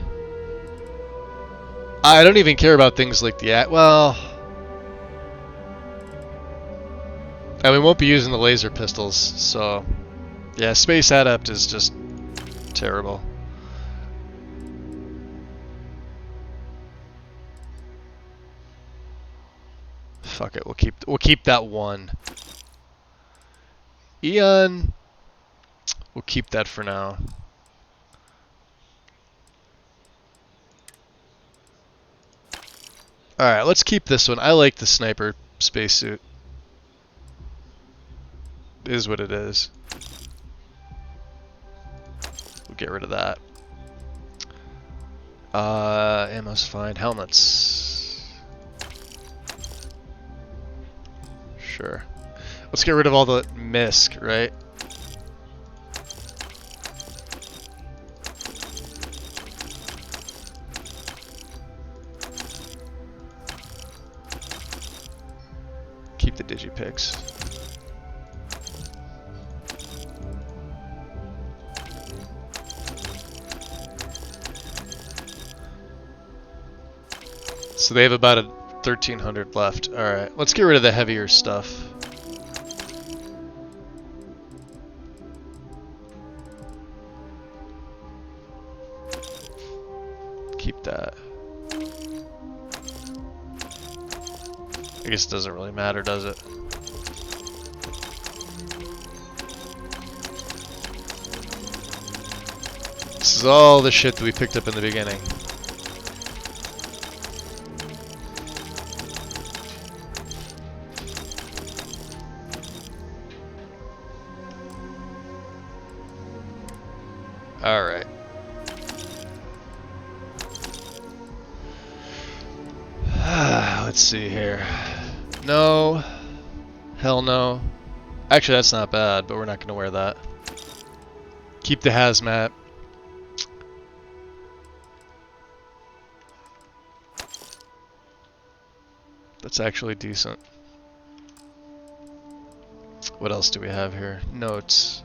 I don't even care about things like the... Well... And we won't be using the laser pistols, so... Yeah, Space Adept is just terrible. Fuck it, we'll keep that one. Eon, we'll keep that for now. All right, let's keep this one. I like the sniper spacesuit. It is what it is. We'll get rid of that. Ammo's fine. Helmets. Sure. Let's get rid of all the misc, right? Keep the digipicks. So they have about 1,300 left. Alright, let's get rid of the heavier stuff. Keep that. I guess it doesn't really matter, does it? This is all the shit that we picked up in the beginning. Alright. Let's see here. No. Hell no. Actually, that's not bad, but we're not going to wear that. Keep the hazmat. That's actually decent. What else do we have here? Notes.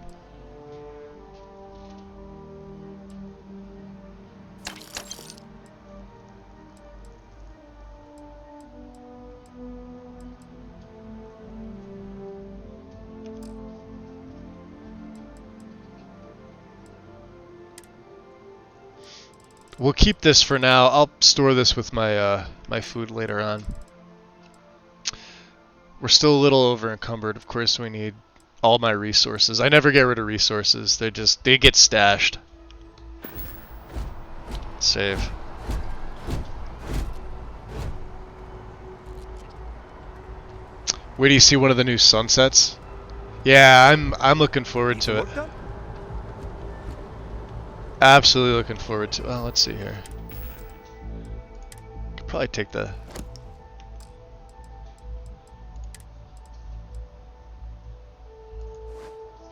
We'll keep this for now. I'll store this with my my food later on. We're still a little over encumbered. Of course, we need all my resources. I never get rid of resources. They get stashed. Save. Wait do you see one of the new sunsets? Yeah, I'm looking forward to it. Absolutely looking forward to. Well, let's see here. Could probably take the.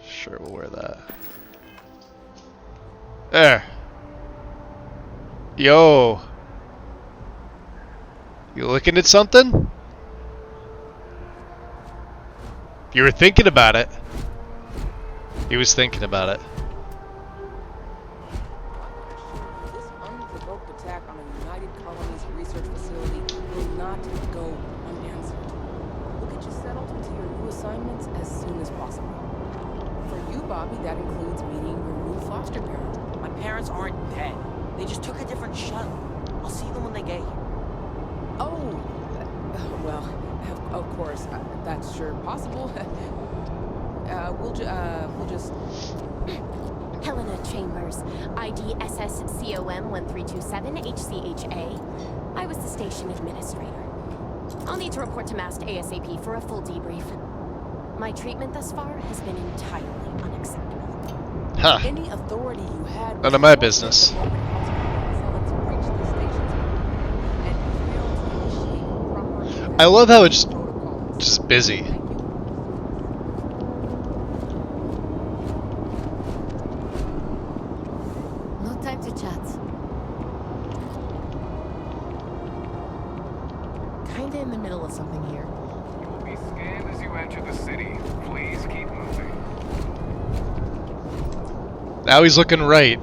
Sure, we'll wear that. There. Yo. You looking at something? You were thinking about it. He was thinking about it. This unprovoked attack on a United Colonies research facility will not go unanswered. We'll get you settled into your new assignments as soon as possible. For you, Bobby, that includes meeting your new foster parent. My parents aren't dead. They just took a different shuttle. I'll see them when they get here. Oh, well, of course, that's sure possible. We'll just... Helena Chambers, ID SSCOM 1327 HCHA. I was the station administrator. I'll need to report to MAST ASAP for a full debrief. My treatment thus far has been entirely unacceptable. Huh. Any authority you had... None of my business. I love how it's just busy. No time to chat. Kinda in the middle of something here. You will be scanned as you enter the city. Please keep moving. Now he's looking right.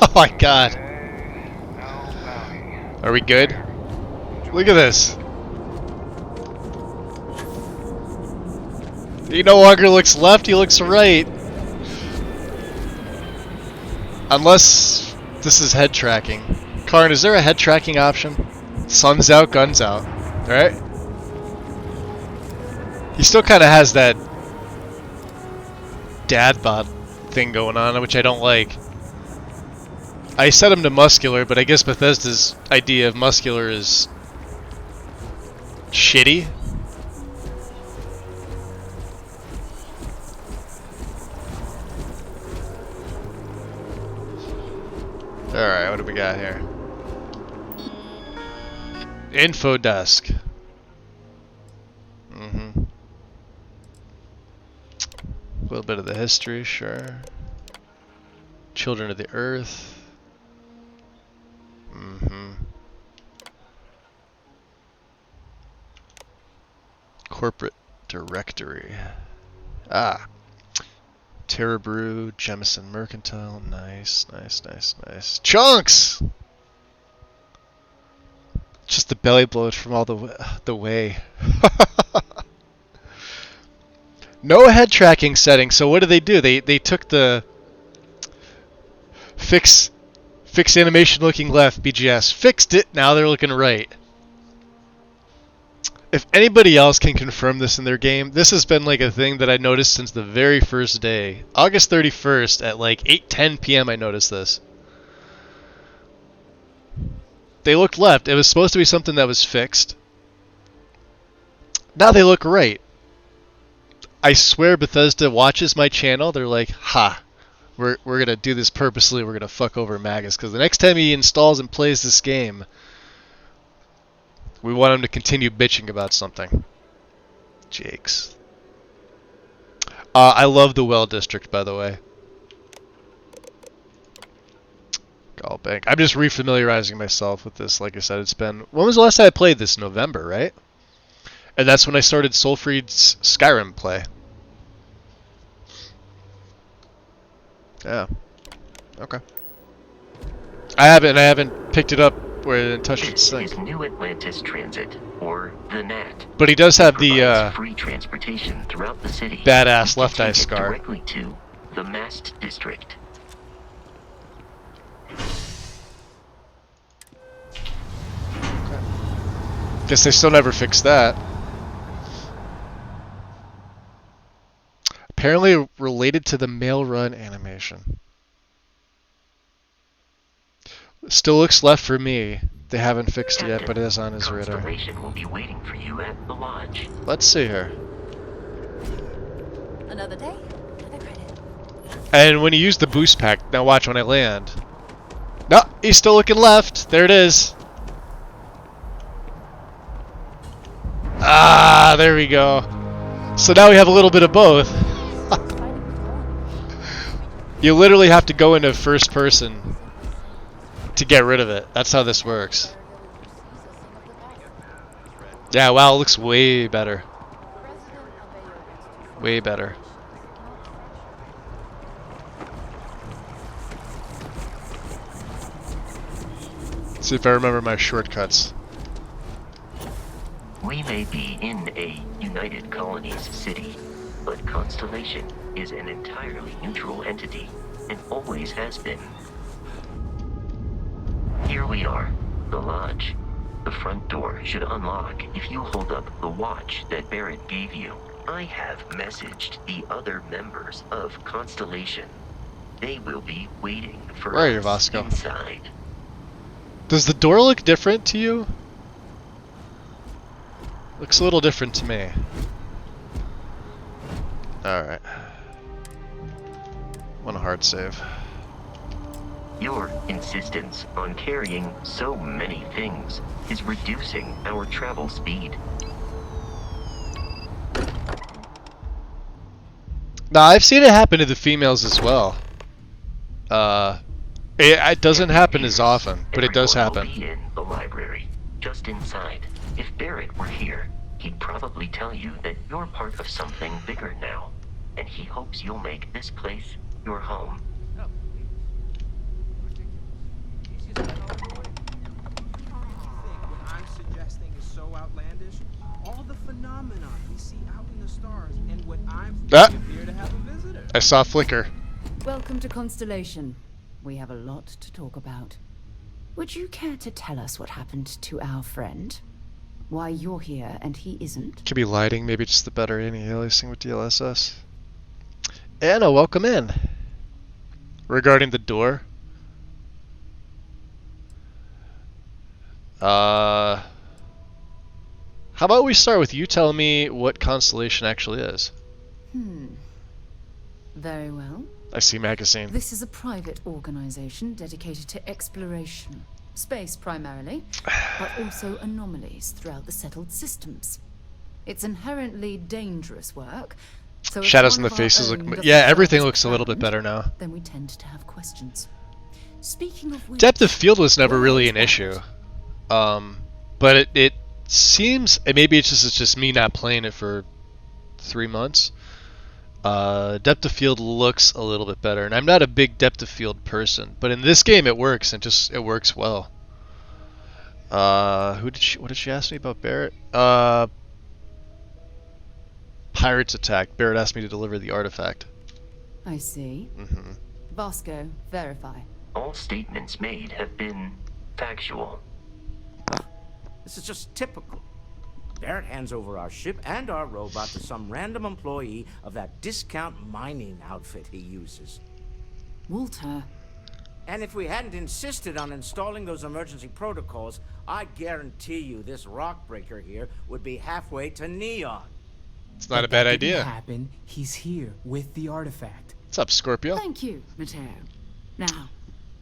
Oh my god. Are we good? Look at this. He no longer looks left, he looks right. Unless this is head tracking. Karn, is there a head tracking option? Sun's out, guns out. Right? He still kind of has that dad bod thing going on, which I don't like. I set him to muscular, but I guess Bethesda's idea of muscular is shitty. Alright, what do we got here? Info desk. A little bit of the history, sure. Children of the Earth. Corporate directory. Ah. Terra Brew, Jemison Mercantile. Nice, nice, nice, nice. Chunks! Just the belly bloat from all the way. No head tracking setting. So what do? They took the fix animation looking left BGS, fixed it. Now they're looking right. If anybody else can confirm this in their game, this has been like a thing that I noticed since the very first day. August 31st at like 8:10 p.m. I noticed this. They looked left. It was supposed to be something that was fixed. Now they look right. I swear Bethesda watches my channel. They're like, ha, we're gonna do this purposely. We're gonna fuck over Magus, because the next time he installs and plays this game, we want him to continue bitching about something. Jakes. I love the Well District, by the way. Gallbank. I'm just refamiliarizing myself with this. Like I said, it's been... When was the last time I played this? November, right? And that's when I started Soulfried's Skyrim play. Yeah. Okay. I haven't picked it up where it didn't touch its thing. This is New Atlantis Transit, or the NAT. But he does have the free transportation throughout the city. Badass left eye scar. Directly to the Mast District. Guess they still never fixed that. Apparently related to the mail run animation. Still looks left for me. They haven't fixed it yet, but it is on his radar. Constellation will be waiting for you at the lodge. Let's see here. Another day, another credit. And when you use the boost pack, now watch when I land. No, he's still looking left. There it is. Ah, there we go. So now we have a little bit of both. You literally have to go into first person to get rid of it. That's how this works. Yeah, wow, it looks way better. Way better. Let's see if I remember my shortcuts. We may be in a United Colonies city, but Constellation is an entirely neutral entity, and always has been. Here we are, the lodge. The front door should unlock if you hold up the watch that Barrett gave you. I have messaged the other members of Constellation. They will be waiting for Where are you, us Vasco? inside. Does the door look different to you? Looks a little different to me. Alright. Want a hard save. Your insistence on carrying so many things is reducing our travel speed. Now, I've seen it happen to the females as well. It doesn't happen as often, but it does Everyone will happen. be in the library, just inside. If Barrett were here, he'd probably tell you that you're part of something bigger now, and he hopes you'll make this place your home. I'm suggesting is so outlandish. All the phenomena we see out in the stars, and what I'm here to have a visitor. I saw flicker. Welcome to Constellation. We have a lot to talk about. Would you care to tell us what happened to our friend? Why you're here and he isn't? Could be lighting, maybe just the better anti-aliasing with DLSS. Anna, welcome in. Regarding the door. How about we start with you telling me what Constellation actually is? Very well. I see magazine. This is a private organization dedicated to exploration. Space primarily, but also anomalies throughout the settled systems. It's inherently dangerous work. So if Shadows one in the of our faces own look... doesn't Yeah, serve everything as looks a little bit planned, better now. then we tend to have questions. Speaking of which, Depth of field was never really an issue. But it seems... Maybe it's just me not playing it for 3 months. Depth of field looks a little bit better, and I'm not a big depth of field person, but in this game it works, and it works well. What did she ask me about Barrett? Pirates attack. Barrett asked me to deliver the artifact. I see. Mm-hmm. Bosco, verify. All statements made have been factual. This is just typical. Barrett hands over our ship and our robot to some random employee of that discount mining outfit he uses. Walter. And if we hadn't insisted on installing those emergency protocols, I guarantee you this rock breaker here would be halfway to Neon. It's not a bad idea. Happen. He's here with the artifact. What's up, Scorpio? Thank you, Matteo. Now,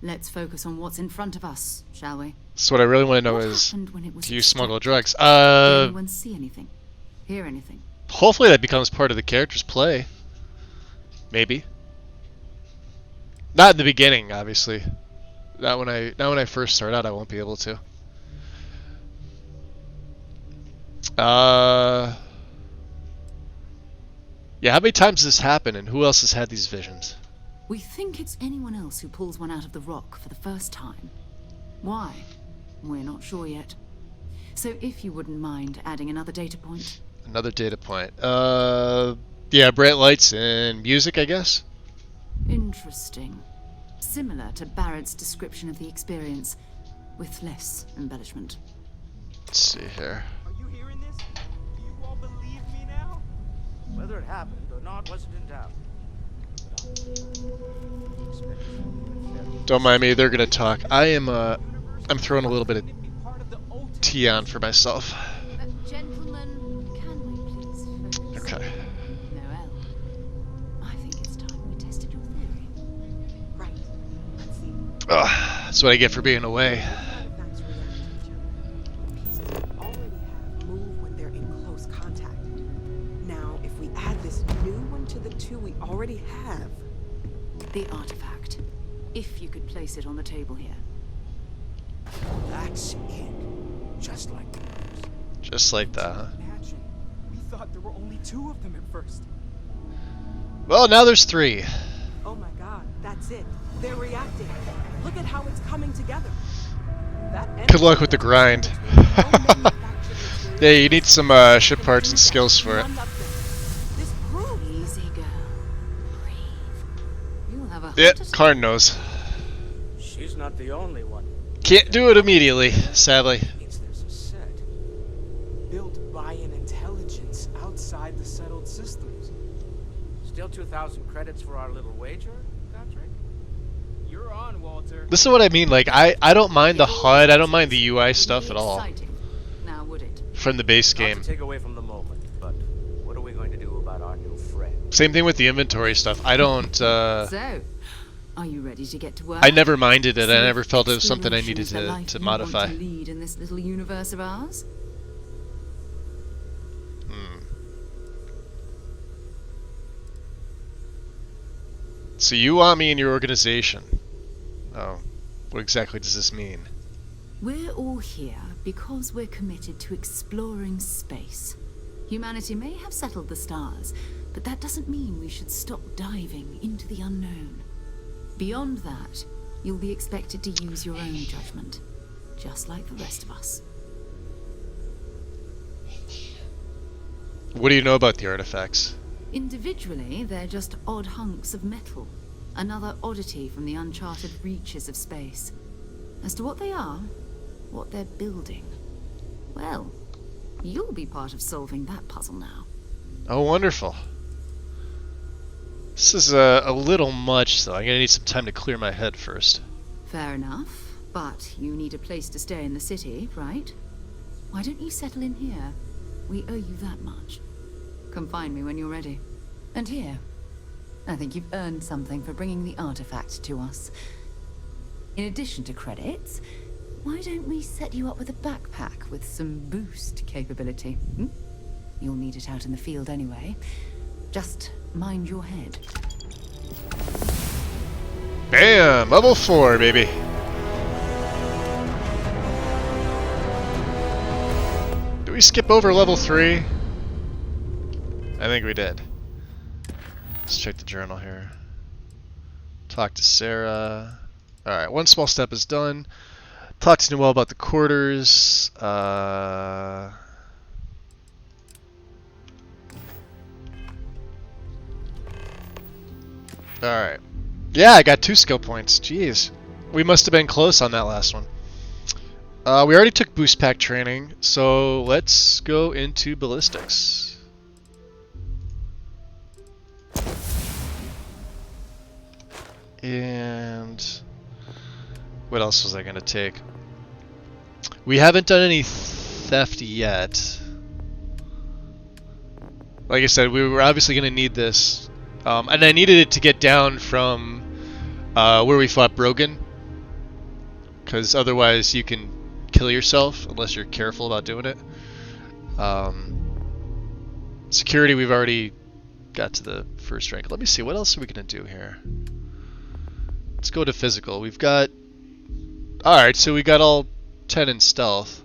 let's focus on what's in front of us, shall we? So what I really want to know What is, happened when it was do you smuggle drugs? Did anyone see anything? Hear anything? Hopefully that becomes part of the character's play. Maybe. Not in the beginning, obviously. Not when I first start out, I won't be able to. Yeah, how many times has this happened, and who else has had these visions? We think it's anyone else who pulls one out of the rock for the first time. Why? We're not sure yet. So if you wouldn't mind adding another data point. Another data point. Yeah, bright lights and music, I guess? Interesting. Similar to Barrett's description of the experience, with less embellishment. Let's see here. Are you hearing this? Do you all believe me now? Whether it happened or not wasn't in doubt. Don't mind me, they're gonna talk. I'm throwing a little bit of tea on for myself. Gentlemen, can we please focus? Okay. Noel, I think it's time we tested your theory. Right. Let's see. Ugh, that's what I get for being away. Artifacts react to each other. The pieces we already have move when they're in close contact. Now, if we add this new one to the two we already have. The artifact. If you could place it on the table here. That's it. Just like the others. Just like that, huh? Imagine. We thought there were only 2 of them at first. Well, now there's 3. Oh my god, that's it. They're reacting. Look at how it's coming together. That Good luck with the grind. Yeah, you need some ship parts and skills for it. Easy girl. Breathe. You'll have a Yeah, heart attack. Karn knows. She's not the only one. Can't do it immediately, sadly. Means there's a set built by an intelligence outside the settled systems. Still 2,000 credits for our little wager, Patrick? You're on, Walter. This is what I mean, like, I don't mind the HUD, I don't mind the UI stuff at all. Exciting. Now would it? From the base game. Not to take away from the moment, but what are we going to do about our new friend? Same thing with the inventory stuff. I don't, So, are you ready to get to work? I never minded it, I See never if felt it was something I exploration needed is the life to you want modify. to lead in this little universe of ours? So you want me in your organization? Oh. What exactly does this mean? We're all here because we're committed to exploring space. Humanity may have settled the stars, but that doesn't mean we should stop diving into the unknown. Beyond that, you'll be expected to use your own judgment, just like the rest of us. What do you know about the artifacts? Individually, they're just odd hunks of metal. Another oddity from the uncharted reaches of space. As to what they are, what they're building, well, you'll be part of solving that puzzle now. Oh, wonderful. This is a little much, though. I'm gonna need some time to clear my head first. Fair enough, but you need a place to stay in the city, right? Why don't you settle in here? We owe you that much. Come find me when you're ready. And here, I think you've earned something for bringing the artifact to us. In addition to credits, why don't we set you up with a backpack with some boost capability? Hmm? You'll need it out in the field anyway. Just mind your head. Bam! Level 4, baby! Did we skip over level 3? I think we did. Let's check the journal here. Talk to Sarah. Alright, one small step is done. Talk to Noelle about the quarters. Alright. Yeah, I got 2 skill points. Jeez. We must have been close on that last one. We already took boost pack training, so let's go into ballistics. And what else was I going to take? We haven't done any theft yet. Like I said, we were obviously going to need this. And I needed it to get down from where we fought Brogan. Because otherwise you can kill yourself unless you're careful about doing it. Security, we've already got to the first rank. Let me see, what else are we going to do here? Let's go to physical. We've got... Alright, so we got all 10 in stealth.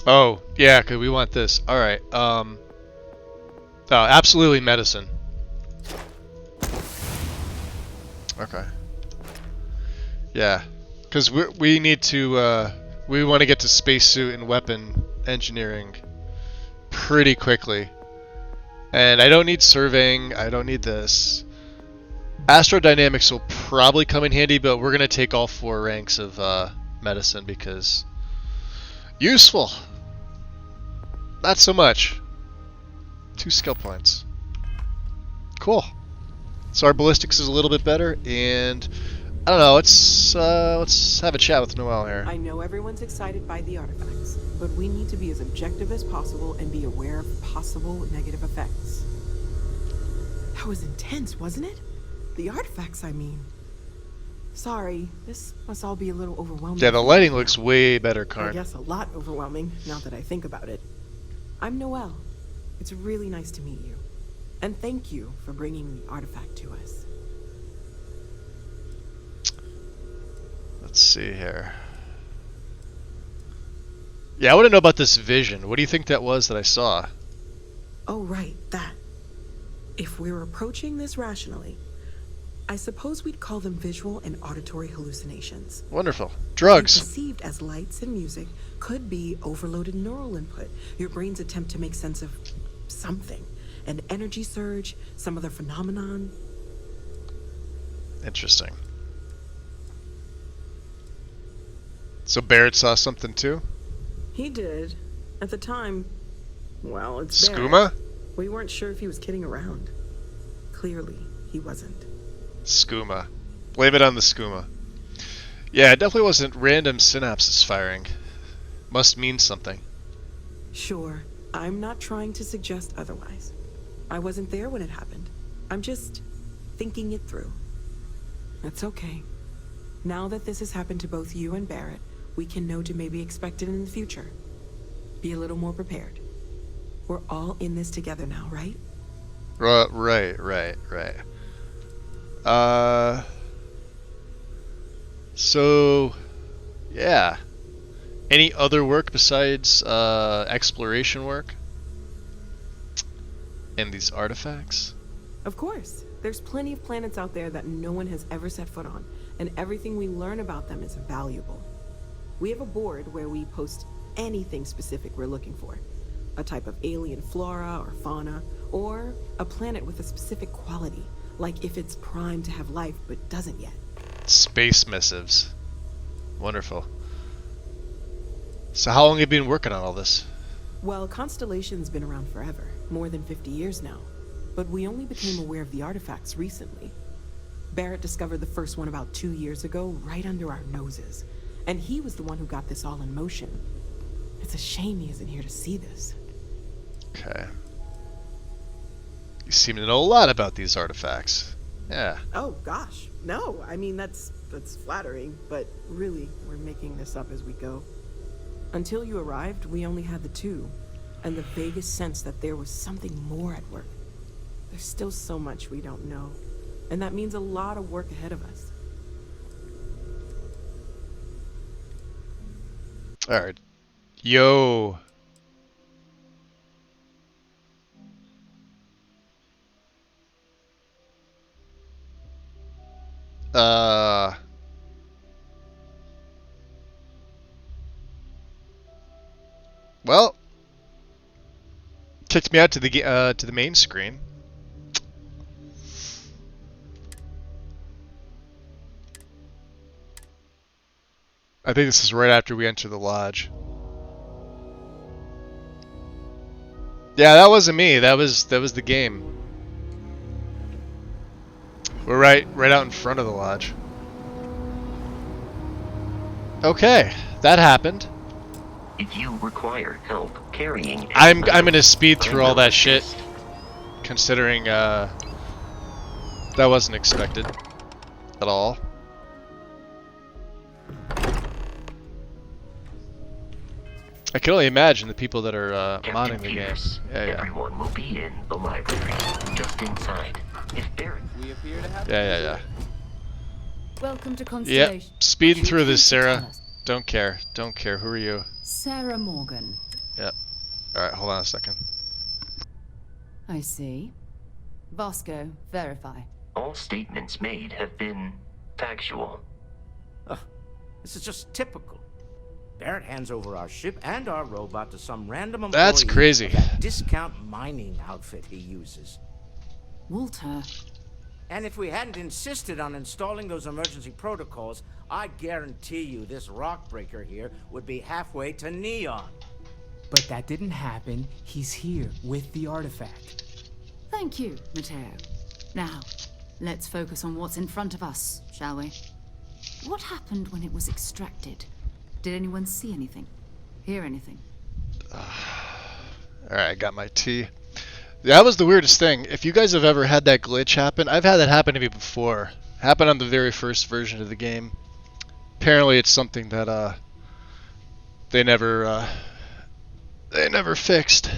Oh, yeah, because we want this. Alright, oh, absolutely medicine. Okay. Yeah, because we need to, we want to get to spacesuit and weapon engineering pretty quickly. And I don't need surveying, I don't need this. Astrodynamics will probably come in handy, but we're going to take all 4 ranks of medicine because... useful! Not so much. 2 skill points. Cool. So our ballistics is a little bit better, and... I don't know, let's have a chat with Noelle here. I know everyone's excited by the artifacts, but we need to be as objective as possible and be aware of possible negative effects. That was intense, wasn't it? The artifacts, I mean. Sorry, this must all be a little overwhelming. Yeah, the lighting looks way better, Karn. I guess a lot overwhelming, now that I think about it. I'm Noelle. It's really nice to meet you. And thank you for bringing the artifact to us. Let's see here. Yeah, I want to know about this vision. What do you think that was that I saw? Oh, right, that. If we're approaching this rationally, I suppose we'd call them visual and auditory hallucinations. Wonderful. Drugs. What perceived as lights and music could be overloaded neural input. Your brain's attempt to make sense of something. An energy surge, some other phenomenon. Interesting. So Barrett saw something too? He did. At the time, well, it's Scuma? Barrett. We weren't sure if he was kidding around. Clearly, he wasn't. Scuma. Blame it on the Scuma. Yeah, it definitely wasn't random synapses firing. Must mean something. Sure, I'm not trying to suggest otherwise. I wasn't there when it happened. I'm just thinking it through. It's okay. Now that this has happened to both you and Barrett, we can know to maybe expect it in the future. Be a little more prepared. We're all in this together now, right? Right. So, yeah. Any other work besides exploration work? And these artifacts? Of course. There's plenty of planets out there that no one has ever set foot on, and everything we learn about them is valuable. We have a board where we post anything specific we're looking for. A type of alien flora or fauna, or a planet with a specific quality, like if it's primed to have life but doesn't yet. Space missives. Wonderful. So how long have you been working on all this? Well, Constellation's been around forever, more than 50 years now. But we only became aware of the artifacts recently. Barrett discovered the first one about 2 years ago, right under our noses. And he was the one who got this all in motion. It's a shame he isn't here to see this. Okay. You seem to know a lot about these artifacts. Yeah. Oh, gosh. No, I mean, that's flattering, but really, we're making this up as we go. Until you arrived, we only had the two, and the vaguest sense that there was something more at work. There's still so much we don't know, and that means a lot of work ahead of us. Alright. Yo. Well, kicked me out to the main screen. I think this is right after we enter the lodge. Yeah, that wasn't me. That was the game. We're right out in front of the lodge. Okay, that happened. If you require help carrying, I'm gonna speed through all that shit, considering that wasn't expected at all. I can only imagine the people that are modding the game. Yeah. Everyone will be in the library, just inside. If Barrett, we appear to have. Yeah. Welcome to Constellation. Yep, speeding through this, Sarah. Don't care. Who are you? Sarah Morgan. Yep. Alright, hold on a second. I see. Vasco, verify. all statements made have been factual. This is just typical. Barrett hands over our ship and our robot to some random employee. That's crazy. Of that discount mining outfit he uses. Walter. And if we hadn't insisted on installing those emergency protocols, I guarantee you this rock breaker here would be halfway to Neon. But that didn't happen. He's here with the artifact. Thank you, Matteo. Now, let's focus on what's in front of us, shall we? What happened when it was extracted? Did anyone see anything? Hear anything? Alright, I got my tea. That was the weirdest thing. If you guys have ever had that glitch happen, I've had that happen to me before. Happened on the very first version of the game. Apparently it's something that they never fixed.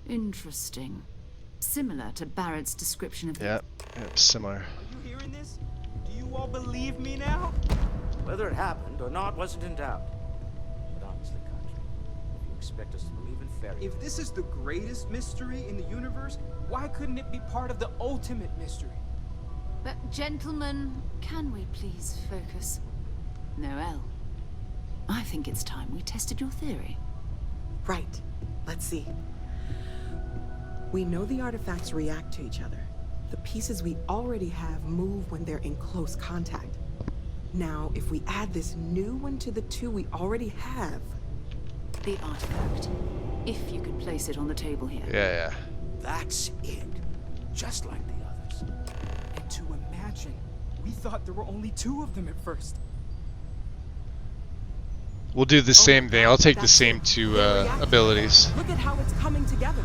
Interesting. Similar to Barrett's description of Yep, similar. Are you hearing this? Do you all believe me now? Whether it happened or not wasn't in doubt. But honestly, Country, if you expect us to believe in fairy If this is the greatest mystery in the universe, why couldn't it be part of the ultimate mystery? But gentlemen, can we please focus? Noel, I think it's time we tested your theory. Right. Let's see. We know the artifacts react to each other. The pieces we already have move when they're in close contact. Now, if we add this new one to the two we already have... The artifact. If you could place it on the table here. Yeah. That's it. Just like the others. And to imagine, we thought there were only 2 of them at first. We'll do the same thing. I'll take the same 2 abilities. Look at how it's coming together.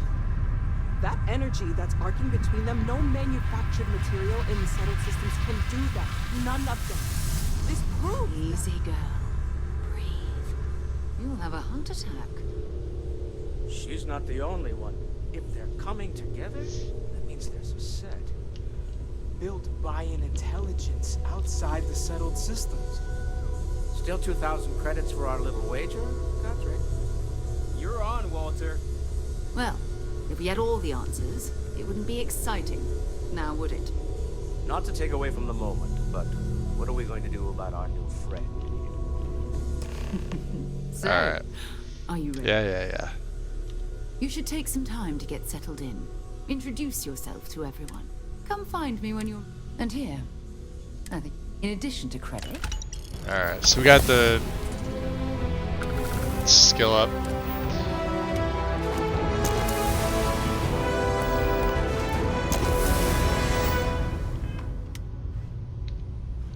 That energy that's arcing between them, no manufactured material in the settled systems can do that. None of them. This proves... Easy, girl. Breathe. You'll have a heart attack. she's not the only one. If they're coming together, that means there's a set. Built by an intelligence outside the settled systems. Still 2,000 credits for our little wager, Patrick? You're on, Walter. Well, if we had all the answers, it wouldn't be exciting, now would it? Not to take away from the moment, but what are we going to do about our new friend here? So, Alright. are you ready? Yeah. You should take some time to get settled in. Introduce yourself to everyone. Come find me when you're... And here, I think, in addition to credit... Alright, so we got the skill up.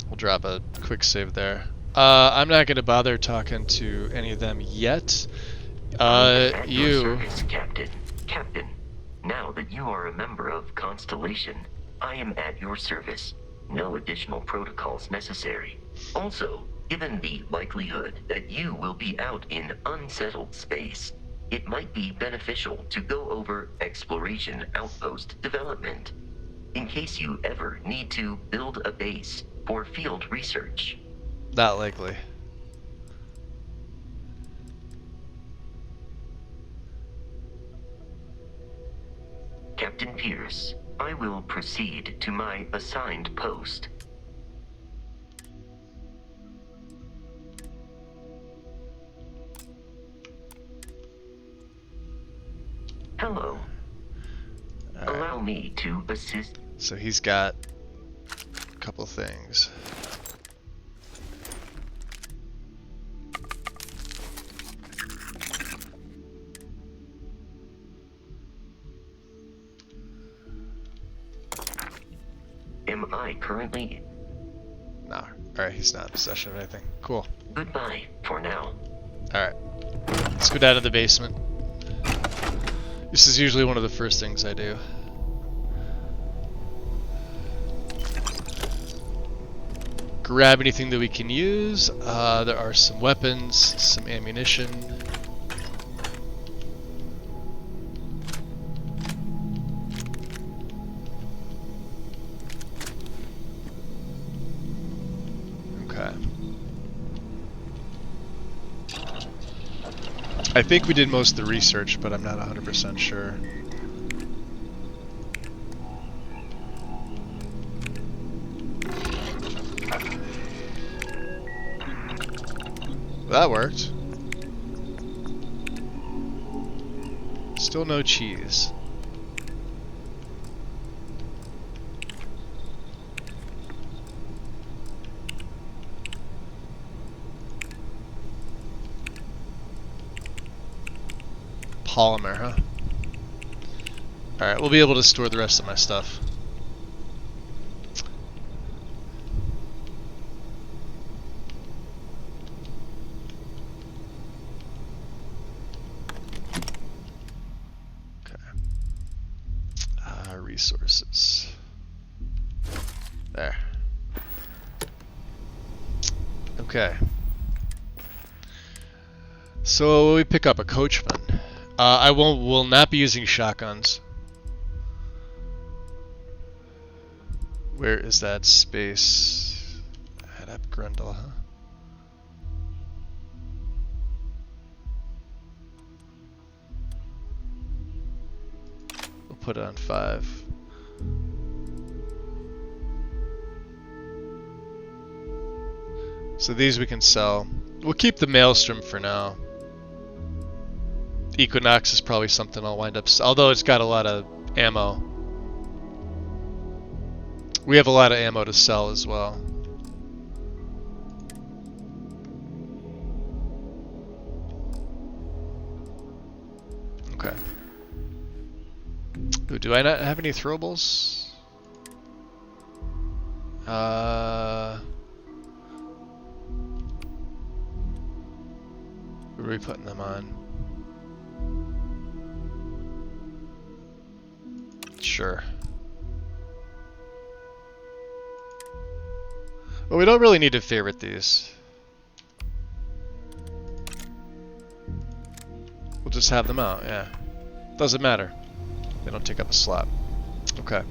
We'll drop a quick save there. I'm not going to bother talking to any of them yet. At your You... service, Captain. Captain, now that you are a member of Constellation, I am at your service. No additional protocols necessary. Also, given the likelihood that you will be out in unsettled space, it might be beneficial to go over exploration outpost development, in case you ever need to build a base for field research. Not likely. Captain Pierce, I will proceed to my assigned post. Hello. All right. Allow me to assist. So he's got a couple things. Am I currently... No. Alright, he's not in possession of anything. Cool. Goodbye for now. Alright. Let's go down to the basement. This is usually one of the first things I do. Grab anything that we can use. There are some weapons, some ammunition. Okay. I think we did most of the research, but I'm not 100% sure. That worked. Still no cheese. Polymer, huh? Alright, we'll be able to store the rest of my stuff. Resources. There. Okay. So we pick up a coachman. I will not be using shotguns. Where is that space? Head up Grundle, huh? We'll put it on 5. So these we can sell. We'll keep the Maelstrom for now. Equinox is probably something I'll wind up, although it's got a lot of ammo. We have a lot of ammo to sell as well. Okay. Ooh, do I not have any throwables? What are we putting them on? Sure. Well, we don't really need to favorite these. We'll just just have them out, yeah. Doesn't matter. They don't take up a slot. Okay.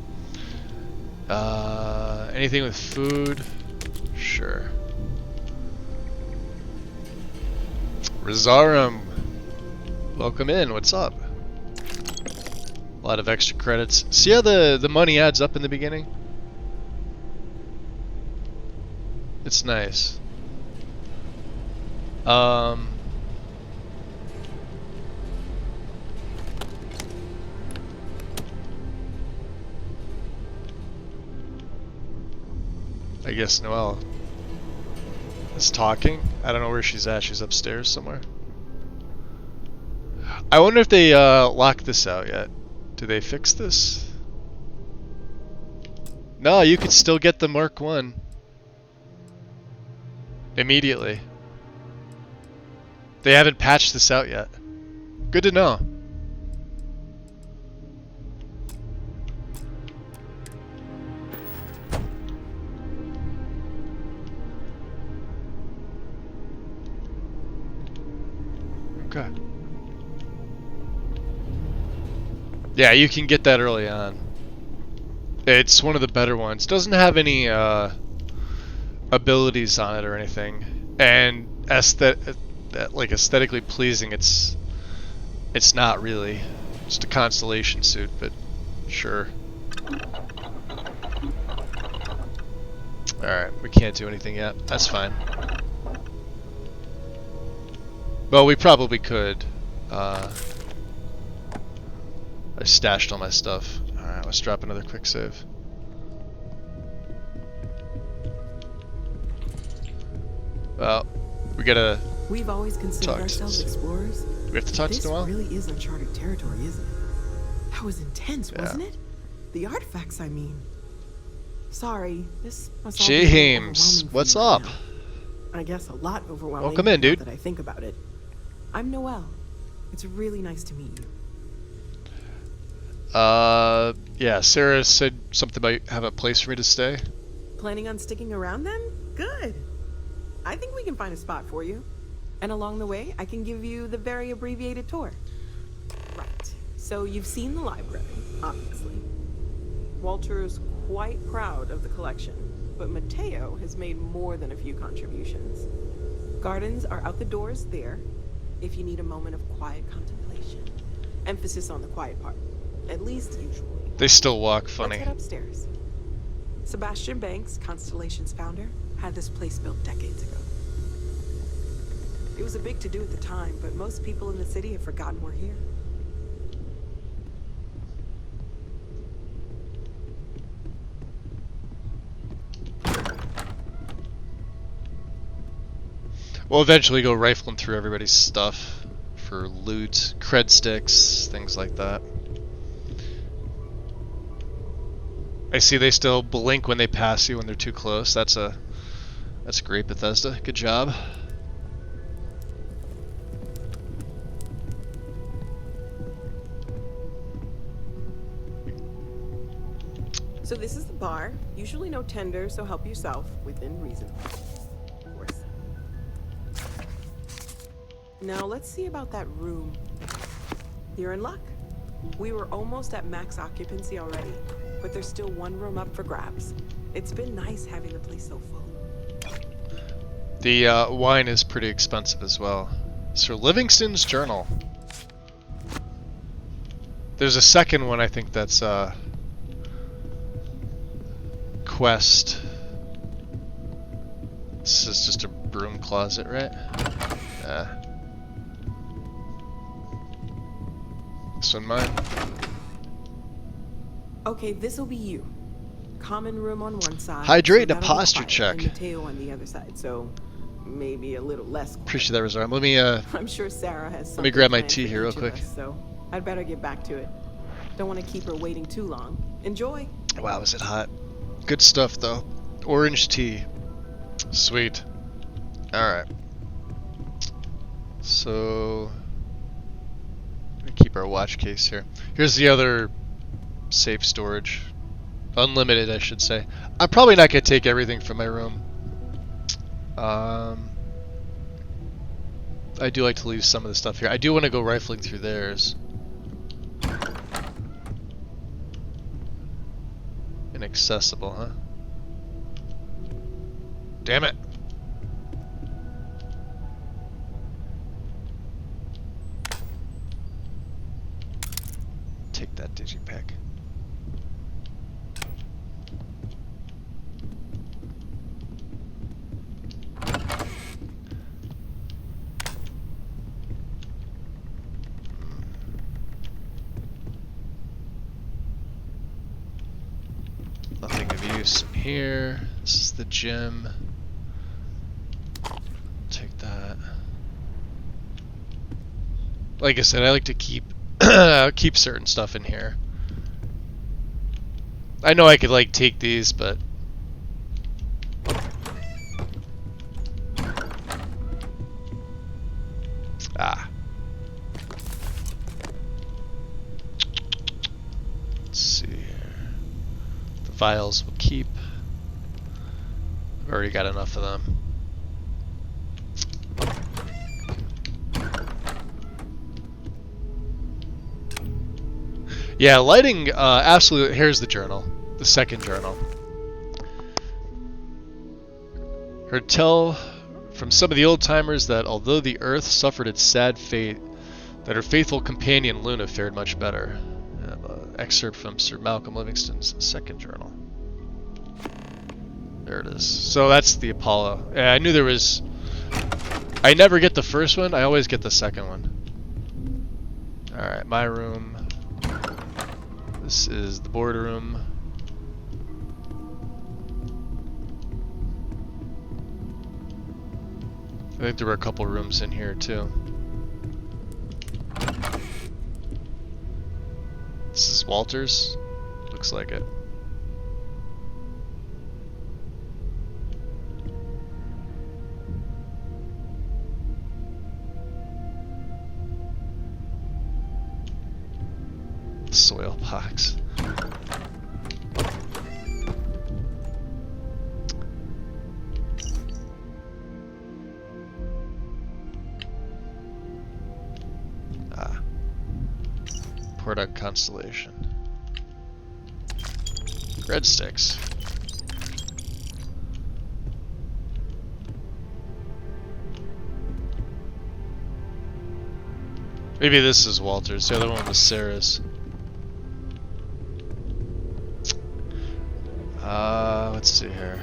Anything with food? Sure. Rizarum, welcome in. What's up? A lot of extra credits. See how the money adds up in the beginning? It's nice. I guess Noelle is talking. I don't know where she's at. She's upstairs somewhere. I wonder if they locked this out yet. Do they fix this? No, you could still get the Mark 1 immediately. They haven't patched this out yet. Good to know. Okay. Yeah, you can get that early on. It's one of the better ones. Doesn't have any abilities on it or anything, and aesthetically pleasing. It's not really. Just a constellation suit, but sure. All right, we can't do anything yet. That's fine. Well, we probably could. I stashed all my stuff. Alright, let's drop another quick save. Well, we gotta We've always considered ourselves explorers. Do we have to talk to Noelle? This really is uncharted territory, isn't it? That was intense, wasn't it? The artifacts, I mean. Sorry, this must all be James, overwhelming for what's you right up? now. I guess a lot overwhelming. Welcome in, dude. Now that I think about it. I'm Noelle. It's really nice to meet you. Yeah, Sarah said something about have a place for me to stay. Planning on sticking around then? Good. I think we can find a spot for you. And along the way, I can give you the very abbreviated tour. Right. So you've seen the library, obviously. Walter's quite proud of the collection, but Mateo has made more than a few contributions. Gardens are out the doors there, if you need a moment of quiet contemplation. Emphasis on the quiet part, at least usually. They still walk funny. Let's head upstairs. Sebastian Banks, Constellation's founder, had this place built decades ago. It was a big to-do at the time, but most people in the city have forgotten we're here. We'll eventually go rifling through everybody's stuff for loot, cred sticks, things like that. I see they still blink when they pass you when they're too close. That's great, Bethesda. Good job. So this is the bar. Usually no tender, so help yourself within reason. Of course. Now let's see about that room. You're in luck. We were almost at max occupancy already, but there's still one room up for grabs. It's been nice having the place so full. The wine is pretty expensive as well. Sir Livingston's Journal. There's a second one I think that's quest. This is just a broom closet, right? This one mine. Okay, this'll be you. Common room on one side. Hydrate so and a posture check. And Mateo on the other side, so maybe a little less quiet. Appreciate that, Rosario. Let me I'm sure Sarah has something let me grab my planned tea for here real each of quick. us, so I'd better get back to it. Don't want to keep her waiting too long. Enjoy. Wow, is it hot? Good stuff though. Orange tea. Sweet. Alright. So let me keep our watch case here. Here's the other safe storage. Unlimited, I should say. I'm probably not gonna take everything from my room. I do like to leave some of the stuff here. I do want to go rifling through theirs. Inaccessible, huh? Damn it! Take that digipack. Nothing of use in here. This is the gym. Take that. Like I said, I like to keep keep certain stuff in here. I know I could like take these, but let's see here. The files will keep. I've already got enough of them. Yeah, lighting, absolutely. Here's the journal, the second journal. Heard tell from some of the old timers that although the Earth suffered its sad fate, that her faithful companion Luna fared much better. Excerpt from Sir Malcolm Livingston's second journal. There it is. So that's the Apollo. Yeah, I knew there was. I never get the first one. I always get the second one. All right, my room. This is the boardroom. I think there were a couple rooms in here too. This is Walter's. Looks like it. Soil box. Porta Constellation. Breadsticks. Maybe this is Walter's. The other one was Sarah's. Let's see here.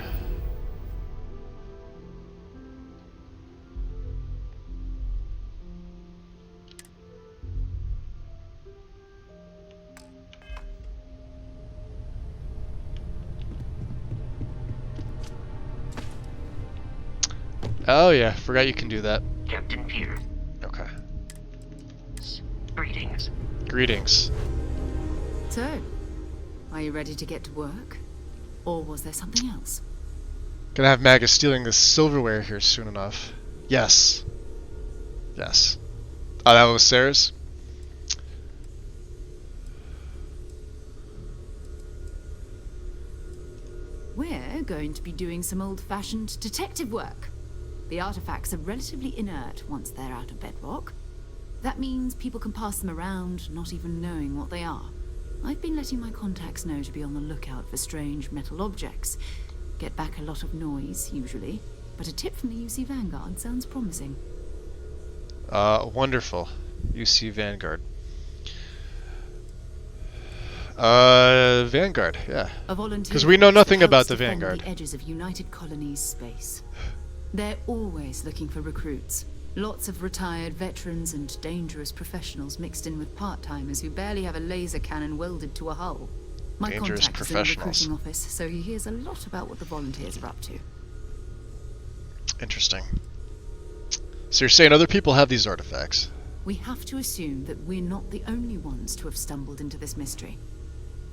Oh yeah, forgot you can do that. Captain Pierce. Okay. Greetings. Greetings. So, are you ready to get to work? Or was there something else? Gonna have Magus stealing this silverware here soon enough. Yes. Yes. Oh, that was Sarah's? We're going to be doing some old-fashioned detective work. The artifacts are relatively inert once they're out of bedrock. That means people can pass them around, not even knowing what they are. I've been letting my contacts know to be on the lookout for strange metal objects. Get back a lot of noise, usually, but a tip from the UC Vanguard sounds promising. Wonderful. UC Vanguard. Vanguard, yeah. Because we know nothing about the Vanguard. The edges of United Colonies space. They're always looking for recruits. Lots of retired veterans and dangerous professionals mixed in with part-timers who barely have a laser cannon welded to a hull. My Dangerous contact is in the professionals. recruiting office, so he hears a lot about what the volunteers are up to. Interesting. So you're saying other people have these artifacts? We have to assume that we're not the only ones to have stumbled into this mystery.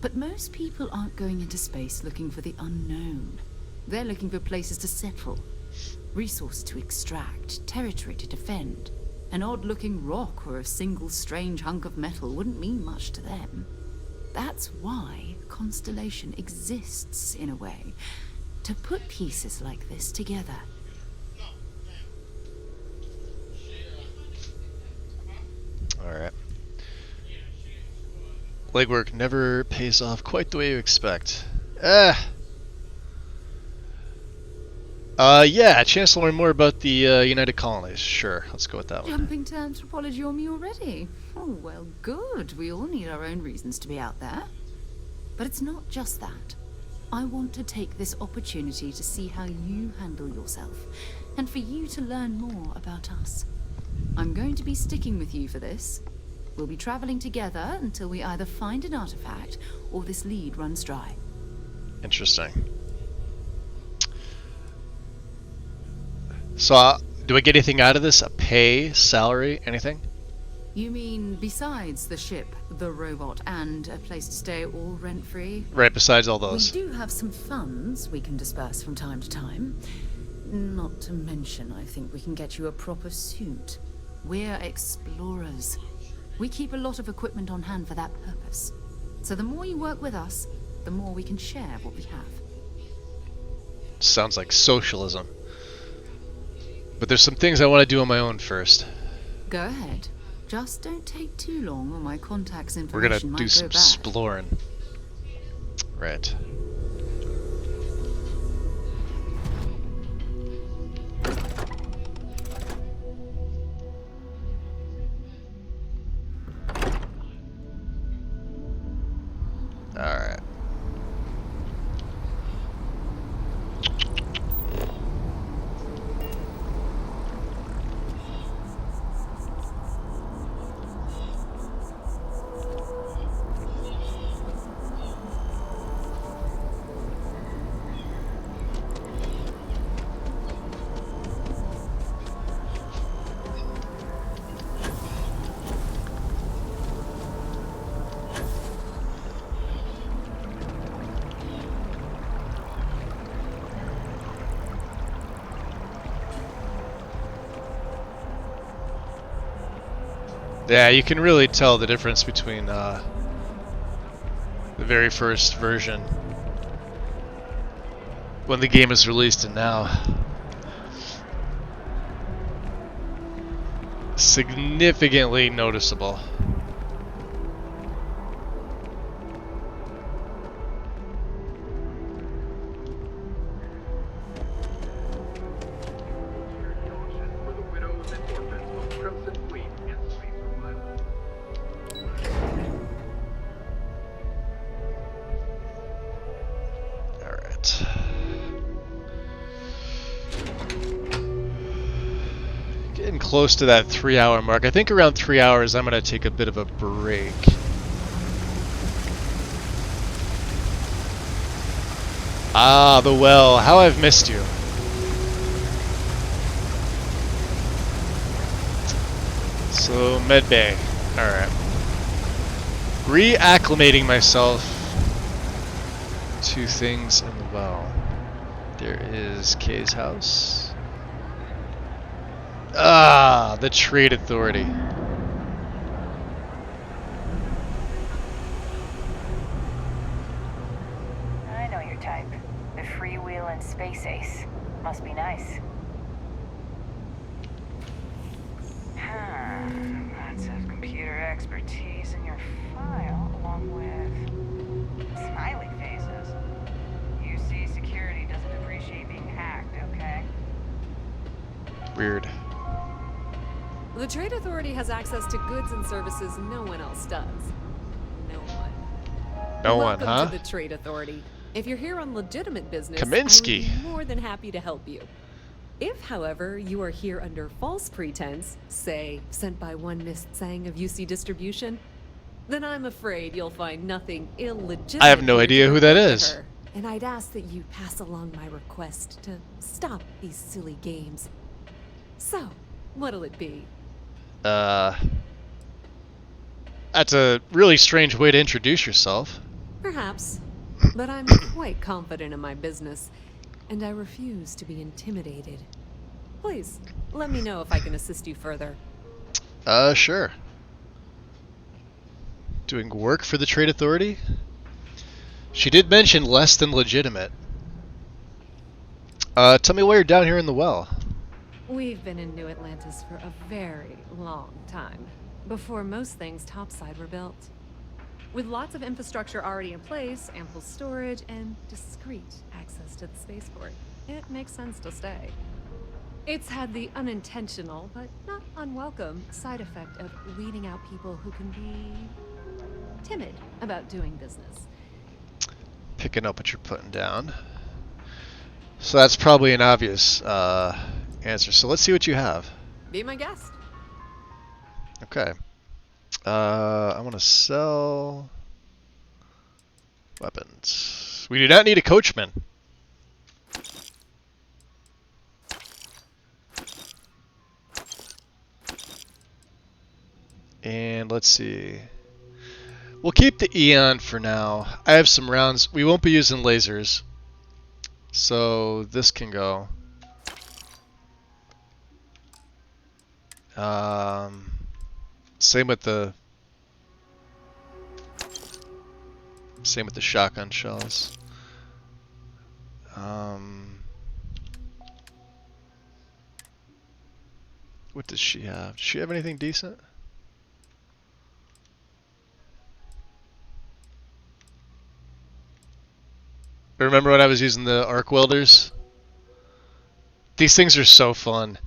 But most people aren't going into space looking for the unknown. They're looking for places to settle. Resources to extract, territory to defend. An odd-looking rock or a single strange hunk of metal wouldn't mean much to them. That's why Constellation exists, in a way. To put pieces like this together. Alright. Legwork never pays off quite the way you expect. Yeah, a chance to learn more about the United Colonies. Sure, let's go with that one. Jumping to anthropology on me already? Oh, well, good. We all need our own reasons to be out there. But it's not just that. I want to take this opportunity to see how you handle yourself, and for you to learn more about us. I'm going to be sticking with you for this. We'll be traveling together until we either find an artifact or this lead runs dry. Interesting. So, do I get anything out of this? A pay, salary, anything? You mean besides the ship, the robot, and a place to stay all rent-free? Right, besides all those. We do have some funds we can disperse from time to time. Not to mention, I think we can get you a proper suit. We're explorers. We keep a lot of equipment on hand for that purpose. So the more you work with us, the more we can share what we have. Sounds like socialism. But there's some things I want to do on my own first. Go ahead. Just don't take too long, or my contact's We're gonna information do might some go bad. exploring. Right. Alright. Yeah, you can really tell the difference between the very first version when the game was released and now. Significantly noticeable. Getting close to that 3-hour mark. I think around 3 hours I'm going to take a bit of a break. Ah, the well. How I've missed you. So, medbay. Alright. Reacclimating myself to things in the well. There is Kay's house. Ah, the Trade Authority. I know your type. The freewheeling space ace. Must be nice. Lots of computer expertise in your file, along with smiley faces. UC security doesn't appreciate being hacked, okay? Weird. The Trade Authority has access to goods and services no one else does. No one. No one, huh? Welcome to the Trade Authority. If you're here on legitimate business, Kaminsky. I would be more than happy to help you. If, however, you are here under false pretense, say, sent by one Miss Tsang of UC Distribution, then I'm afraid you'll find nothing illegitimate. I have no idea who that is. Her, and I'd ask that you pass along my request to stop these silly games. So, what'll it be? That's a really strange way to introduce yourself. Perhaps, but I'm quite confident in my business, and I refuse to be intimidated. Please, let me know if I can assist you further. Sure. Doing work for the Trade Authority? She did mention less than legitimate. Tell me why you're down here in the well. We've been in New Atlantis for a very long time. before most things topside were built. With lots of infrastructure already in place, ample storage, and discreet access to the spaceport, it makes sense to stay. It's had the unintentional, but not unwelcome, side effect of weeding out people who can be timid about doing business. Picking up what you're putting down. So that's probably an obvious answer. So let's see what you have. Be my guest. Okay. I want to sell weapons. We do not need a coachman. And let's see. We'll keep the Eon for now. I have some rounds. We won't be using lasers. So this can go. Same with the shotgun shells. What does she have? Does she have anything decent? Remember when I was using the arc welders? These things are so fun.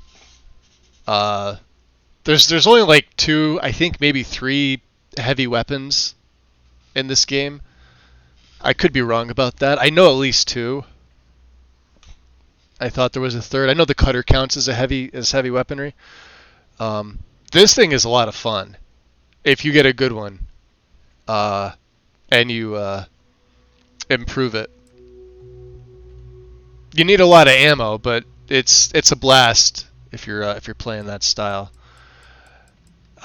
There's only like 2, I think maybe 3 heavy weapons in this game. I could be wrong about that. I know at least 2. I thought there was a 3rd. I know the cutter counts as heavy weaponry. This thing is a lot of fun if you get a good one, and you improve it. You need a lot of ammo, but it's a blast if you're playing that style.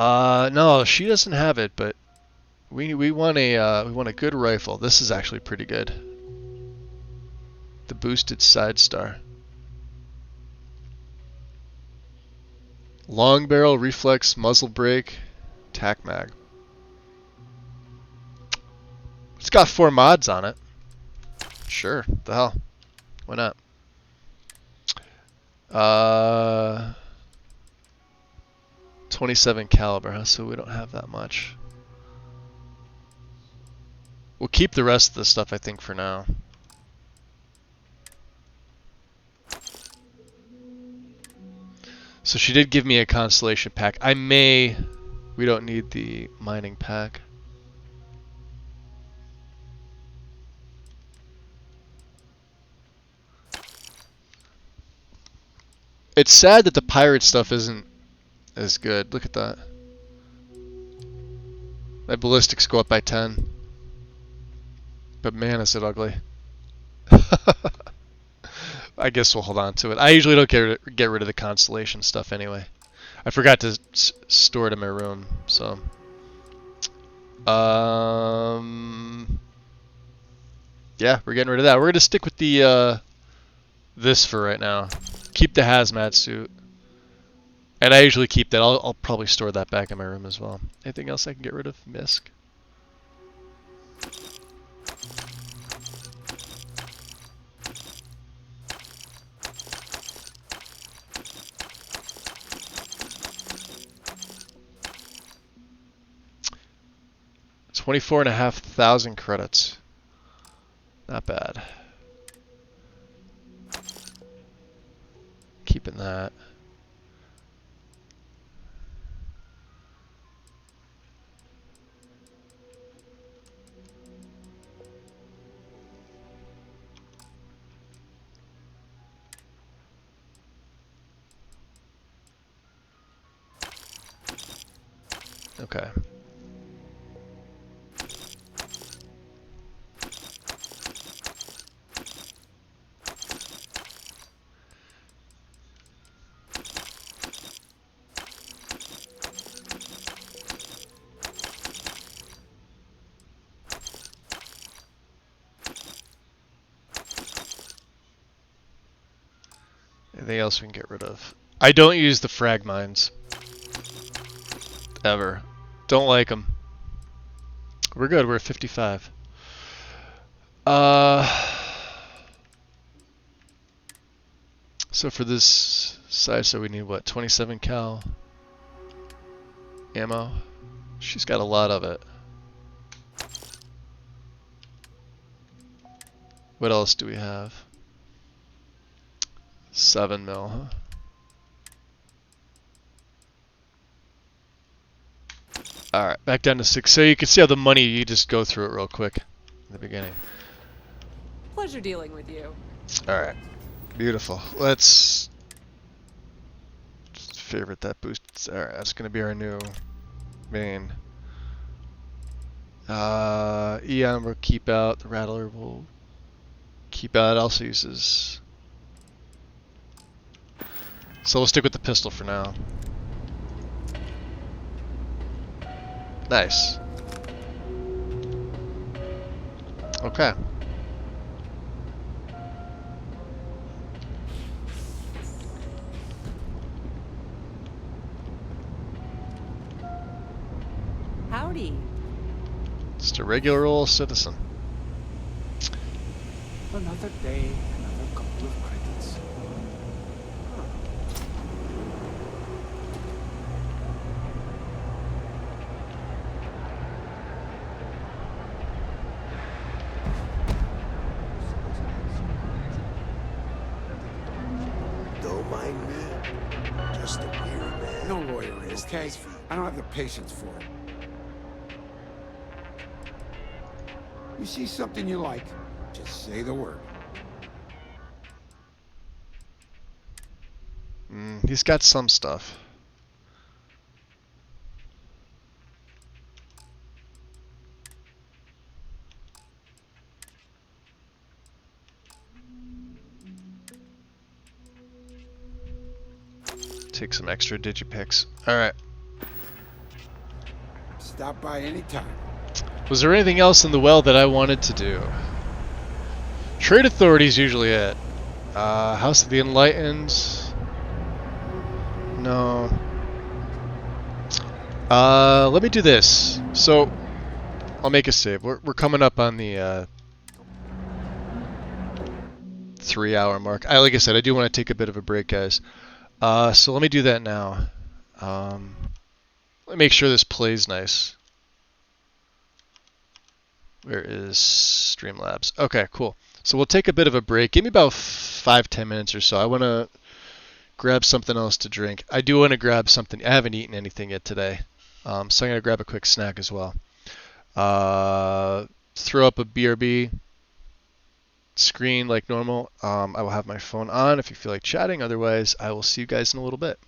No, she doesn't have it, but we want a good rifle. This is actually pretty good. The boosted side star. Long barrel, reflex, muzzle brake, tac mag. It's got 4 mods on it. Sure, the hell. Why not? 27 caliber, huh? So we don't have that much. We'll keep the rest of the stuff, I think, for now. So she did give me a constellation pack. We don't need the mining pack. It's sad that the pirate stuff isn't as good. Look at that. My ballistics go up by 10. But man, is it ugly. I guess we'll hold on to it. I usually don't get rid of the constellation stuff anyway. I forgot to store it in my room, so. Yeah, we're getting rid of that. We're gonna stick with the this for right now. Keep the hazmat suit, and I usually keep that. I'll probably store that back in my room as well. Anything else I can get rid of? Misk. $24,500 credits. Not bad. Keeping that. Okay. Anything else we can get rid of? I don't use the frag mines. Ever. Don't like them. We're good. We're at 55. So for this size, so we need what? 27 cal. ammo. She's got a lot of it. What else do we have? 7 mil, huh? Alright, back down to 6. So you can see how the money, you just go through it real quick in the beginning. Pleasure dealing with you. Alright, beautiful. Let's just favorite that boost. Alright, that's going to be our new main. Eon will keep out. The Rattler will keep out. It also uses... So we'll stick with the pistol for now. Nice. Okay. Howdy. Just a regular old citizen. Another day, another couple of credits. Don't mind me. Just a weary man. No lawyering, okay? I don't have the patience for it. You see something you like, just say the word. He's got some stuff. Take some extra digipics. Alright. Stop by anytime. Was there anything else in the well that I wanted to do? Trade Authority's usually it. House of the Enlightened. No. Let me do this. So, I'll make a save. We're coming up on the 3-hour mark. Like I said, I do want to take a bit of a break, guys. So let me do that now. Let me make sure this plays nice. Where is Streamlabs? Okay, cool. So we'll take a bit of a break. Give me about 5-10 minutes or so. I want to grab something else to drink. I do want to grab something. I haven't eaten anything yet today. So I'm going to grab a quick snack as well. Throw up a BRB screen like normal. I will have my phone on if you feel like chatting. Otherwise, I will see you guys in a little bit.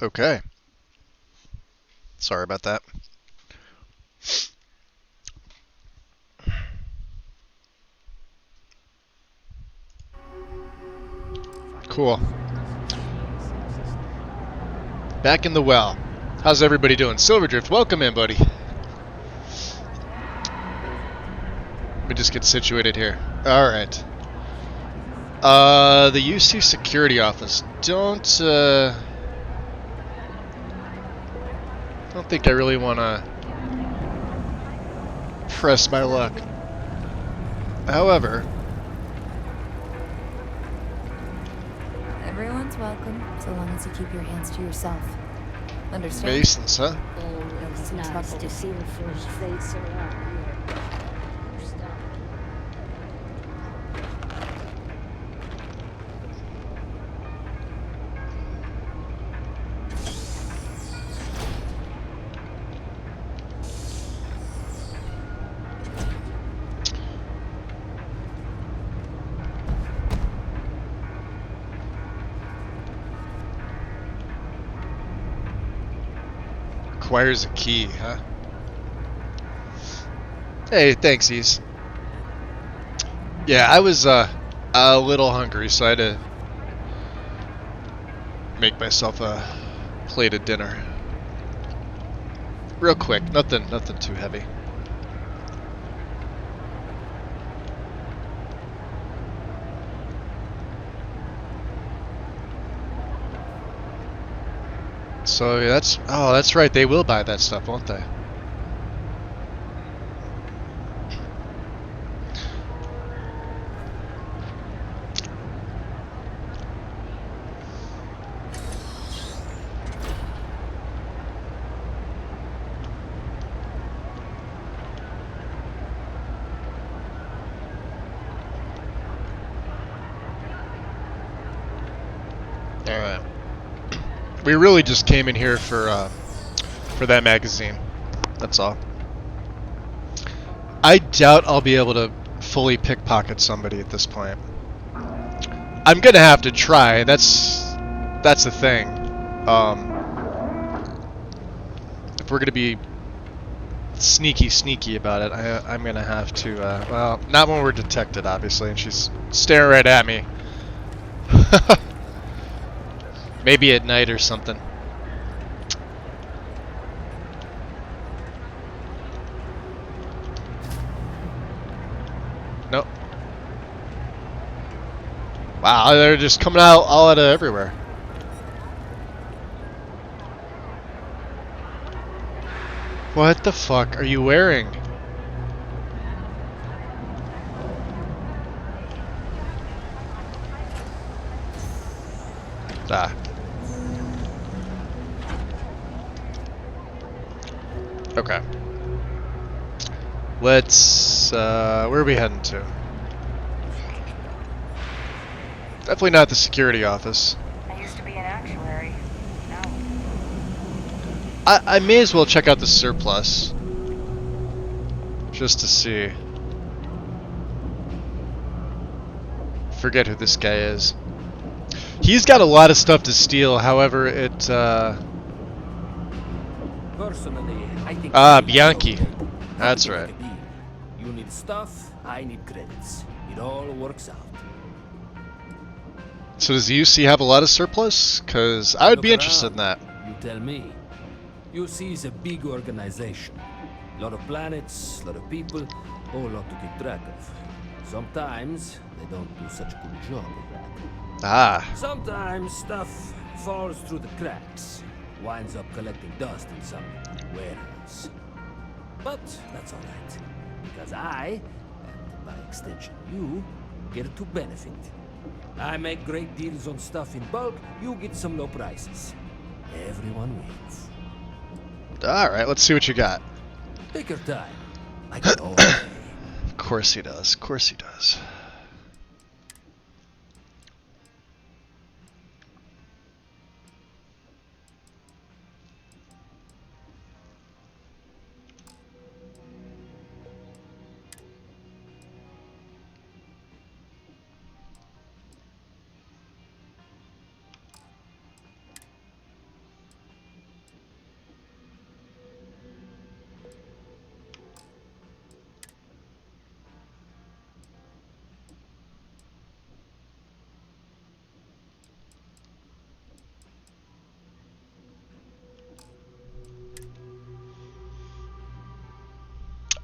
Okay. Sorry about that. Cool. Back in the well. How's everybody doing? Silverdrift, welcome in, buddy. Let me just get situated here. Alright. The UC security office. Don't think I really want to press my luck. However, Everyone's welcome, so long as you keep your hands to yourself. Understand? Masons, huh? Always nice to see the first face around here. Requires a key, huh? Hey, thanks, Ease. Yeah, I was a little hungry, so I had to make myself a plate of dinner. Real quick, nothing too heavy. So that's right, they will buy that stuff, won't they? Alright. We really just came in here for that magazine. That's all. I doubt I'll be able to fully pickpocket somebody at this point. I'm gonna have to try. That's the thing. If we're gonna be sneaky about it, I'm gonna have to. Well, not when we're detected, obviously, and she's staring right at me. Maybe at night or something. Nope. Wow, they're just coming out all out of everywhere. What the fuck are you wearing? Ah. Okay. Let's, where are we heading to? Definitely not the security office. I used to be an actuary. Now I may as well check out the surplus. Just to see. Forget who this guy is. He's got a lot of stuff to steal, however, it, Personally, I think Bianchi. That's right. You need stuff, I need credits. It all works out. So does the UC have a lot of surplus? Because I would be interested in that. You tell me. UC is a big organization. A lot of planets, a lot of people, a whole lot to keep track of. Sometimes they don't do such a good job of that. Ah. Sometimes stuff falls through the cracks, winds up collecting dust in some warehouse. But that's alright, because I, and by extension you, get to benefit. I make great deals on stuff in bulk, you get some low prices. Everyone wins. Alright, let's see what you got. Take your time. I got all day. Of course he does. Of course he does.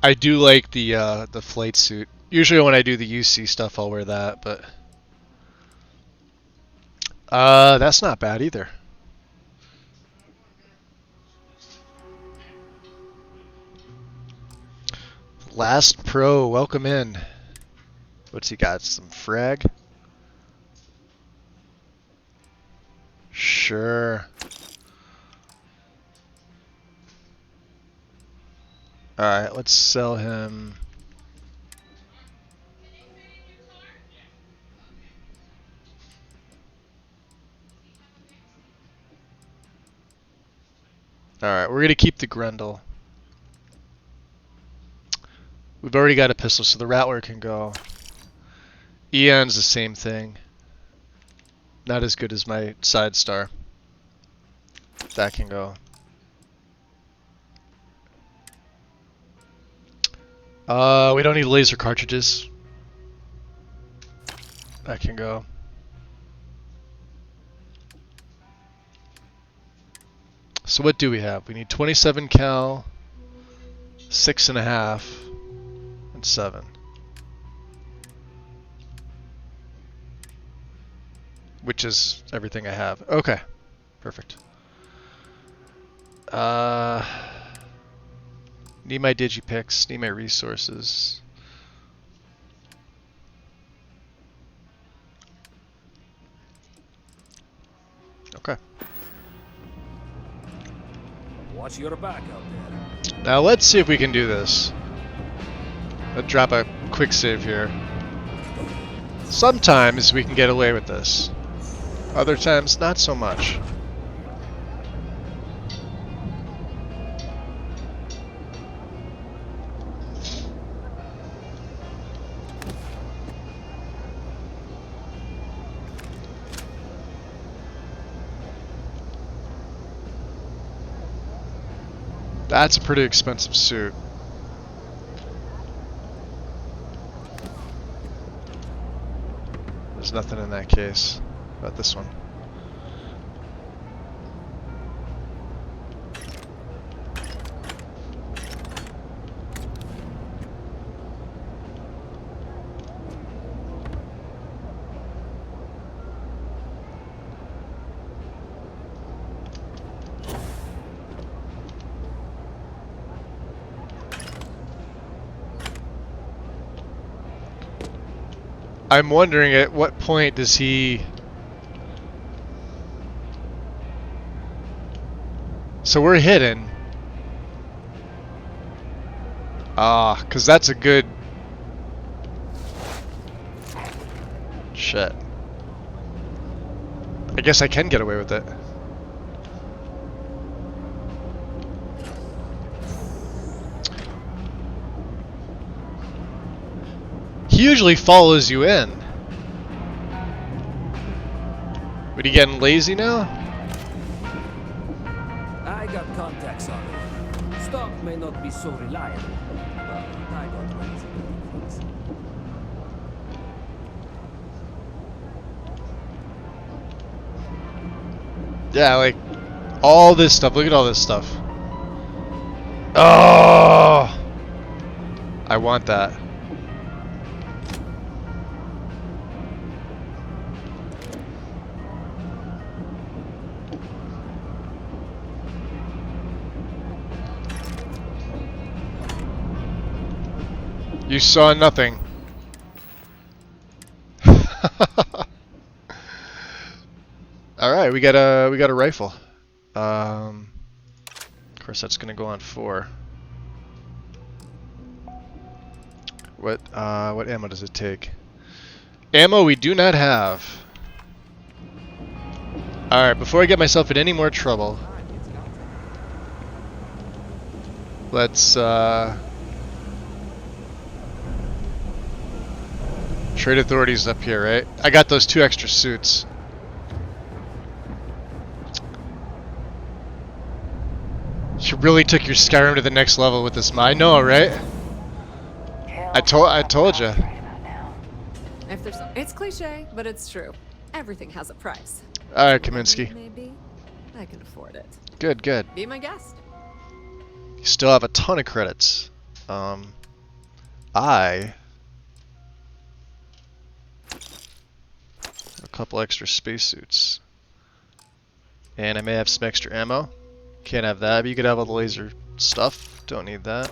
I do like the flight suit. Usually when I do the UC stuff, I'll wear that, but that's not bad either. Last Pro, welcome in. What's he got? Some frag? Sure. Alright, let's sell him. Alright, we're going to keep the Grendel. We've already got a pistol, so the Rattler can go. Eon's the same thing. Not as good as my Side Star. That can go. We don't need laser cartridges. That can go. So what do we have? We need 27 cal, 6.5, and 7. Which is everything I have. Okay, perfect. Need my digipicks, need my resources. Okay. Watch your back out there. Now let's see if we can do this. Let's drop a quick save here. Sometimes we can get away with this. Other times, not so much. That's a pretty expensive suit. There's nothing in that case about this one. I'm wondering at what point does he... So we're hidden. Ah, 'cause that's a good... Shit. I guess I can get away with it. He usually follows you in. But he getting lazy now? I got contacts on it. Stock may not be so reliable, but I got ways of doing things. Yeah, like all this stuff. Look at all this stuff. Oh! I want that. You saw nothing. All right, we got a rifle. Of course, that's gonna go on 4. What ammo does it take? Ammo we do not have. All right, before I get myself in any more trouble, let's trade authorities up here, right? I got those 2 extra suits. You really took your Skyrim to the next level with this. I know, right? I told you. If there's, it's cliche, but it's true. Everything has a price. All right, Kaminsky. Maybe I can afford it. Good, good. Be my guest. You still have a ton of credits. A couple extra spacesuits. And I may have some extra ammo. Can't have that, but you could have all the laser stuff. Don't need that.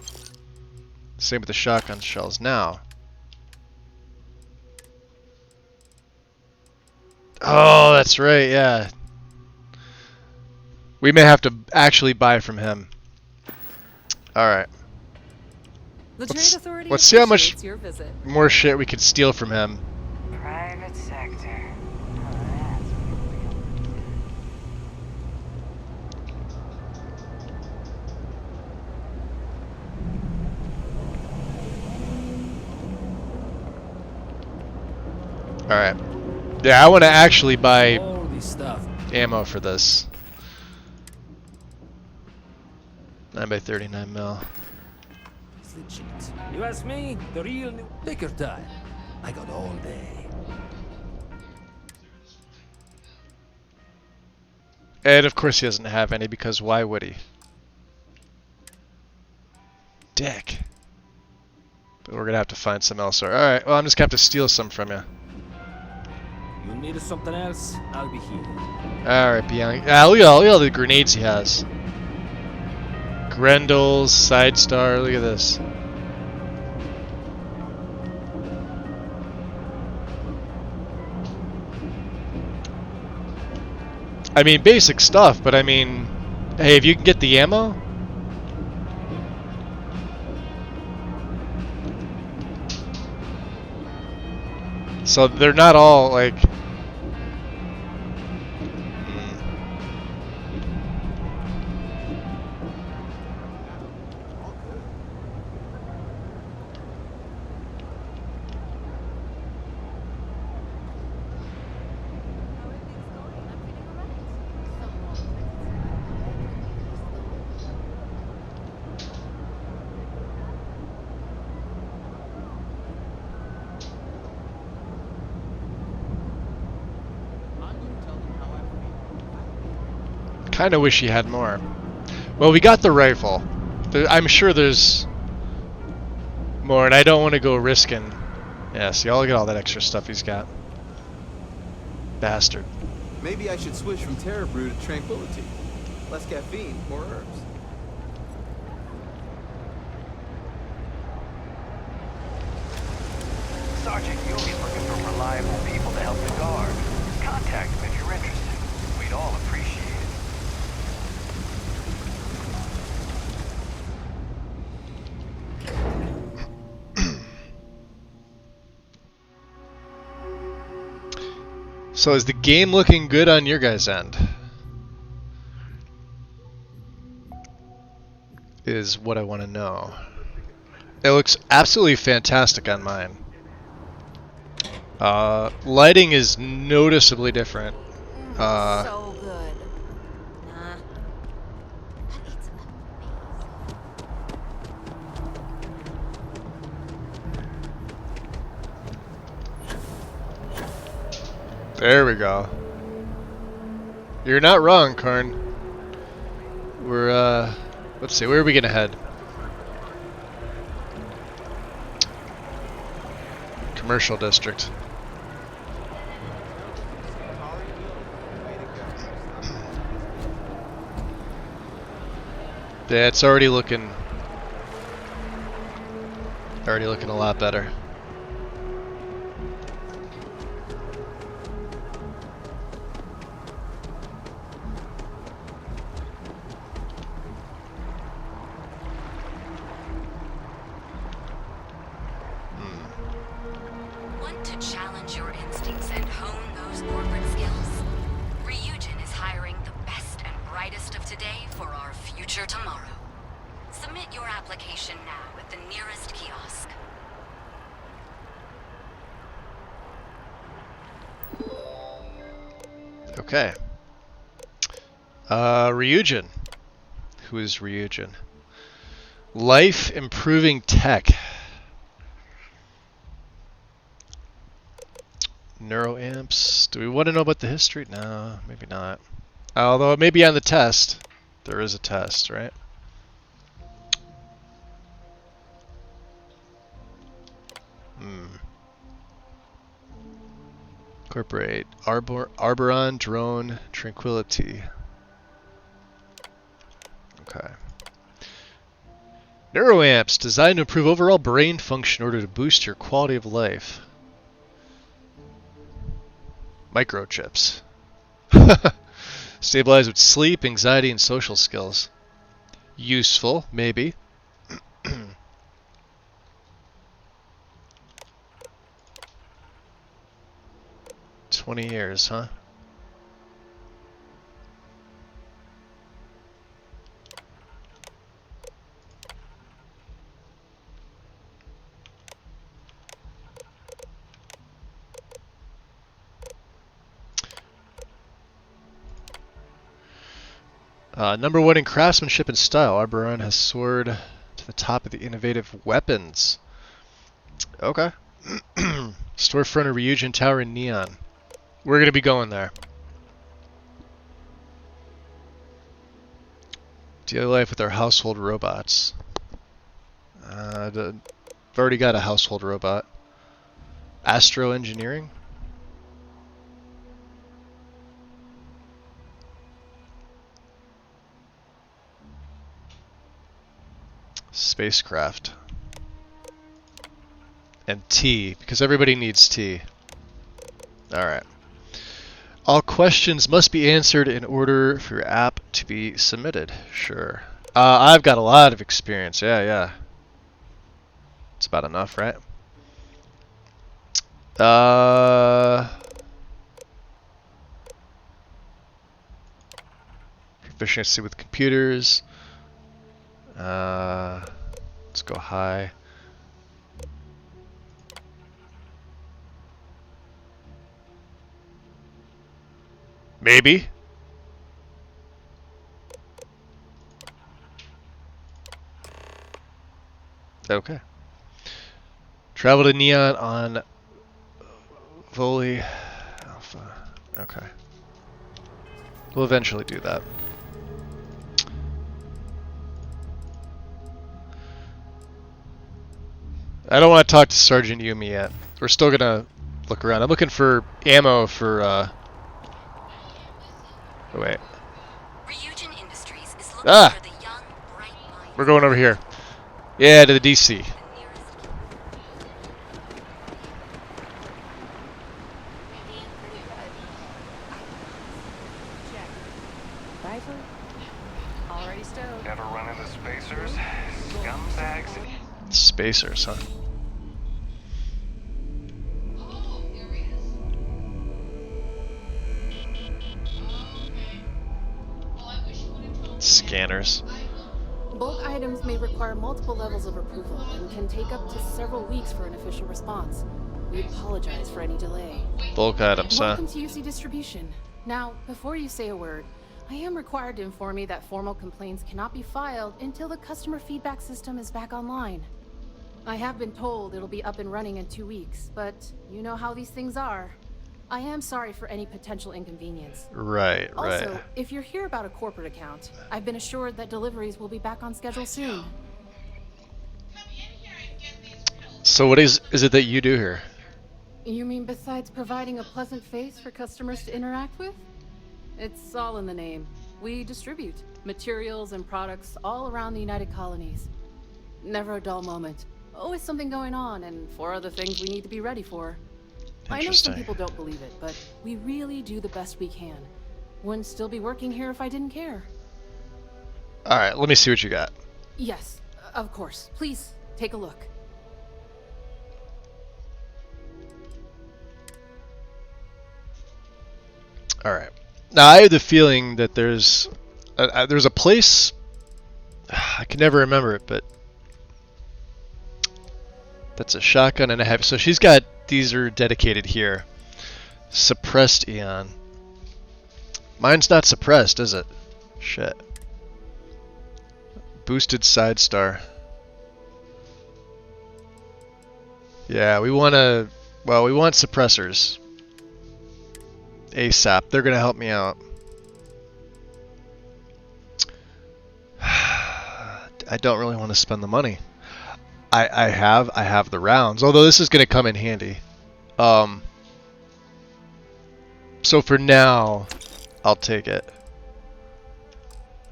Same with the shotgun shells. Now. Oh, that's right, yeah. We may have to actually buy from him. Alright. Let's see how much more shit we could steal from him. Private sector. Alright. Yeah, I want to actually buy ammo for this. 9x39 mil. You ask me, the real new. Take your time. I got all day. And of course he doesn't have any, because why would he? Dick. But we're gonna have to find some elsewhere. Alright, well I'm just gonna have to steal some from you. You need something else? I'll be here. Alright, Bianchi. Ah, look at all the grenades he has. Grendel's, Side Star, look at this. I mean, basic stuff, but I mean, hey, if you can get the ammo? So they're not all, like... Kinda wish he had more. Well, we got the rifle. I'm sure there's more, and I don't want to go risking. Yeah, see, I'll get all that extra stuff he's got. Bastard. Maybe I should switch from Terror Brew to Tranquility. Less caffeine, more herbs. Sergeant, you'll be looking for reliable people to help the guard. Contact them if you're interested. We'd all appreciate it. So is the game looking good on your guys' end? Is what I want to know. It looks absolutely fantastic on mine. Lighting is noticeably different. So good. Nah. There we go. You're not wrong, Karn. We're, let's see, where are we gonna head? Commercial district. Yeah, it's already looking a lot better. Want to challenge your instincts and hone those corporate skills? Ryujin is hiring the best and brightest of today for our future tomorrow. Submit your application now at the nearest kiosk. Okay. Ryujin. Who is Ryujin? Life improving tech. Neuroamps. Do we want to know about the history? No, maybe not. Although it may be on the test. There is a test, right? Incorporate Arboron drone tranquility. Okay. Neuroamps designed to improve overall brain function in order to boost your quality of life. Microchips. Stabilize with sleep, anxiety, and social skills. Useful, maybe. 20 years, huh? Number 1 in craftsmanship and style. Arboron has soared to the top of the innovative weapons. Okay. Storefront of Ryujin Tower in Neon. We're going to be going there. Daily life with our household robots. I've already got a household robot. Astro engineering. Spacecraft. And tea, because everybody needs tea. Alright. All questions must be answered in order for your app to be submitted. Sure. I've got a lot of experience. Yeah. It's about enough, right? Proficiency with computers. Let's go high. Maybe. Okay. Travel to Neon on Volley Alpha. Okay. We'll eventually do that. I don't want to talk to Sergeant Yumi yet. We're still gonna look around. I'm looking for ammo for oh wait. Ah! We're going over here. Yeah, to the DC. Rifle? Already stowed. Ever run into spacers? Scumbags? Spacers, huh? Scanners. Bulk items may require multiple levels of approval and can take up to several weeks for an official response. We apologize for any delay. Bulk items, huh? Welcome to UC Distribution. Now, before you say a word, I am required to inform you that formal complaints cannot be filed until the customer feedback system is back online. I have been told it'll be up and running in 2 weeks, but you know how these things are. I am sorry for any potential inconvenience. Right. Also, if you're here about a corporate account, I've been assured that deliveries will be back on schedule soon. So what is it that you do here? You mean besides providing a pleasant face for customers to interact with? It's all in the name. We distribute materials and products all around the United Colonies. Never a dull moment. Always something going on and 4 other things we need to be ready for. I know some people don't believe it, but we really do the best we can. Wouldn't still be working here if I didn't care. Alright, let me see what you got. Yes, of course. Please, take a look. Alright. Now, I have the feeling that there's a place, I can never remember it, but that's a shotgun and a heavy. So she's got, these are dedicated here. Suppressed Eon. Mine's not suppressed, is it? Shit. Boosted side star. Yeah, we want suppressors. ASAP. They're gonna help me out. I don't really want to spend the money. I have the rounds, although this is gonna come in handy. So for now, I'll take it.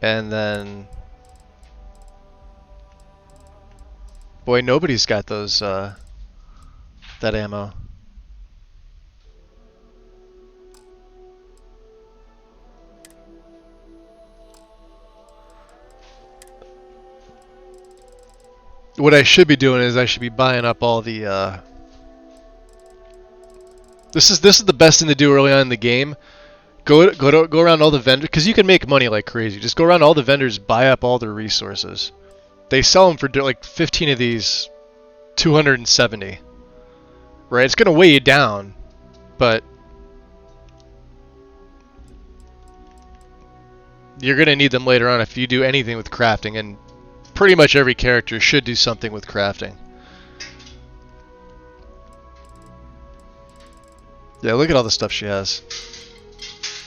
And then... Boy, nobody's got those, that ammo. What I should be doing is I should be buying up all the, This is the best thing to do early on in the game. Go around all the vendors, because you can make money like crazy. Just go around all the vendors, buy up all their resources. They sell them for like 15 of these, 270. Right? It's gonna weigh you down, but you're gonna need them later on if you do anything with crafting, and pretty much every character should do something with crafting. Yeah, look at all the stuff she has.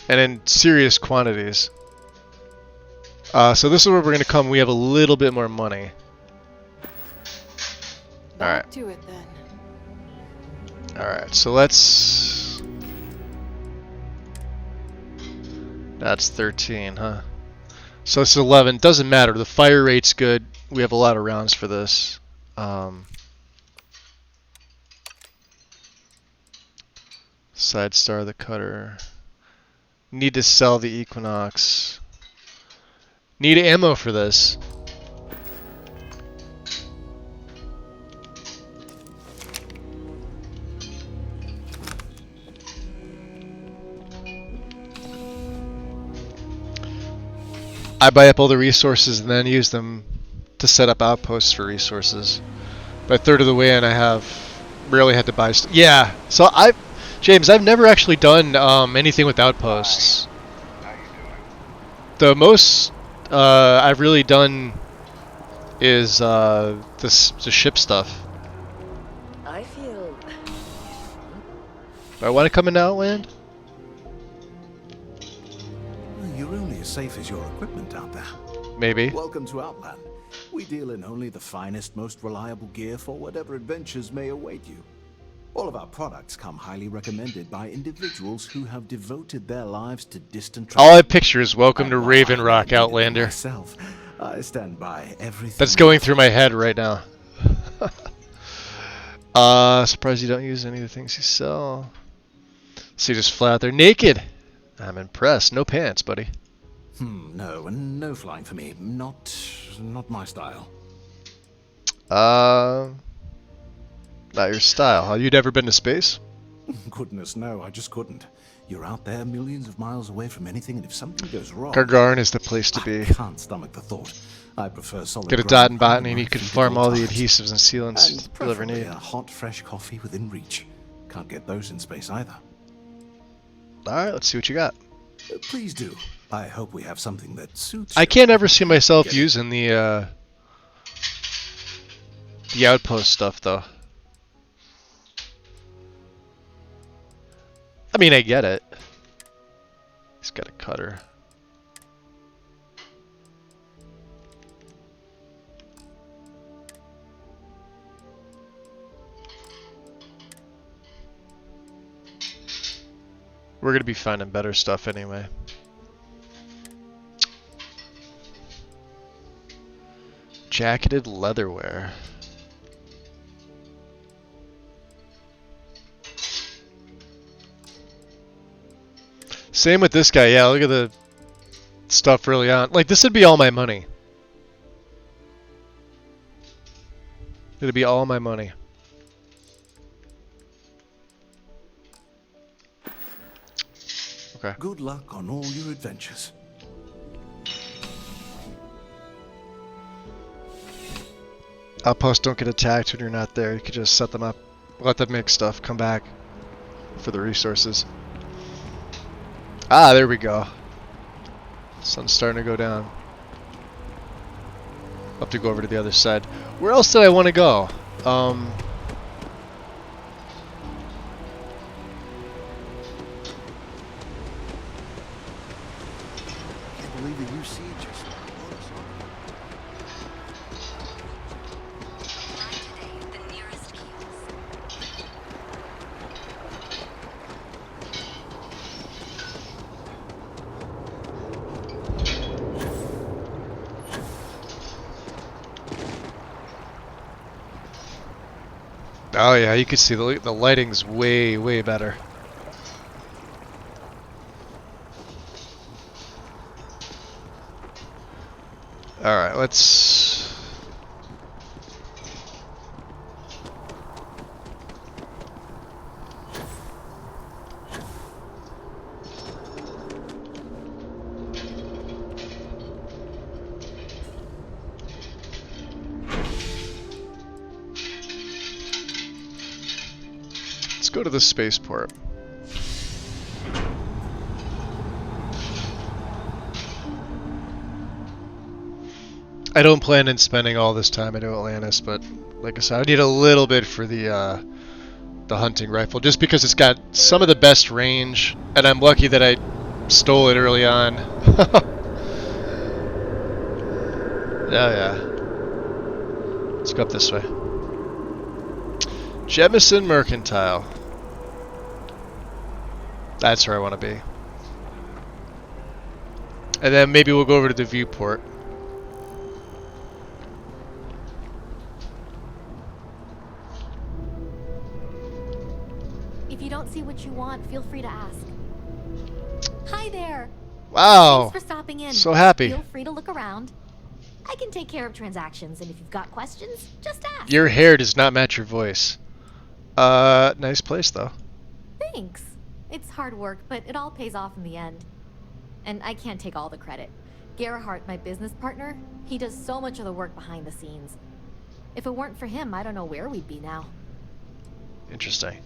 And in serious quantities. So this is where we're going to come. We have a little bit more money. Alright. To it then. Alright, so let's... That's 13, huh? So it's 11. Doesn't matter. The fire rate's good. We have a lot of rounds for this. Side star the cutter. Need to sell the Equinox. Need ammo for this. I buy up all the resources and then use them to set up outposts for resources. By a third of the way, and I have rarely had to buy stuff. Yeah, so James, I've never actually done anything with outposts. The most I've really done is the ship stuff. I feel... Do I want to come into Outland? You're only as safe as your equipment out there. Maybe. Welcome to Outland. We deal in only the finest, most reliable gear for whatever adventures may await you. All of our products come highly recommended by individuals who have devoted their lives to distant travel. All I picture is Welcome to Raven Rock, Outlander. Myself, I stand by everything. That's going through my head right now. Surprised you don't use any of the things you sell. So you just fly out there naked. I'm impressed. No pants, buddy. No, and no flying for me. Not my style. Not your style, huh? You'd ever been to space? Goodness, no, I just couldn't. You're out there millions of miles away from anything, and if something goes wrong... Gargarn is the place to be. I can't stomach the thought. I prefer solid Get a dot and botany, and you can farm all the adhesives and sealants you'll ever need. A hot, fresh coffee within reach. Can't get those in space either. Alright, let's see what you got. Please do. I hope we have something that suits I can't ever see myself using the outpost stuff, though. I mean, I get it. He's got a cutter. We're gonna be finding better stuff anyway. Jacketed leatherware. Same with this guy, yeah, look at the stuff early on. Like, this would be all my money. It'd be all my money. Okay. Good luck on all your adventures. Outposts don't get attacked when you're not there. You could just set them up, let them make stuff, come back for the resources. Ah, there we go. Sun's starting to go down. I'll have to go over to the other side. Where else did I want to go? I can't believe the UC just... Oh yeah, you can see the lighting's way better. All right, let's. Let's go to the spaceport. I don't plan on spending all this time in Atlantis, but like I said, I need a little bit for the hunting rifle, just because it's got some of the best range, and I'm lucky that I stole it early on. Yeah. Let's go up this way. Jemison Mercantile. That's where I want to be. And then maybe we'll go over to the viewport. If you don't see what you want, feel free to ask. Hi there. Wow. Thanks for stopping in. So happy. Feel free to look around. I can take care of transactions, and if you've got questions, just ask. Your hair does not match your voice. Nice place though. Thanks. It's hard work, but it all pays off in the end. And I can't take all the credit. Gerhardt, my business partner, he does so much of the work behind the scenes. If it weren't for him, I don't know where we'd be now. Interesting.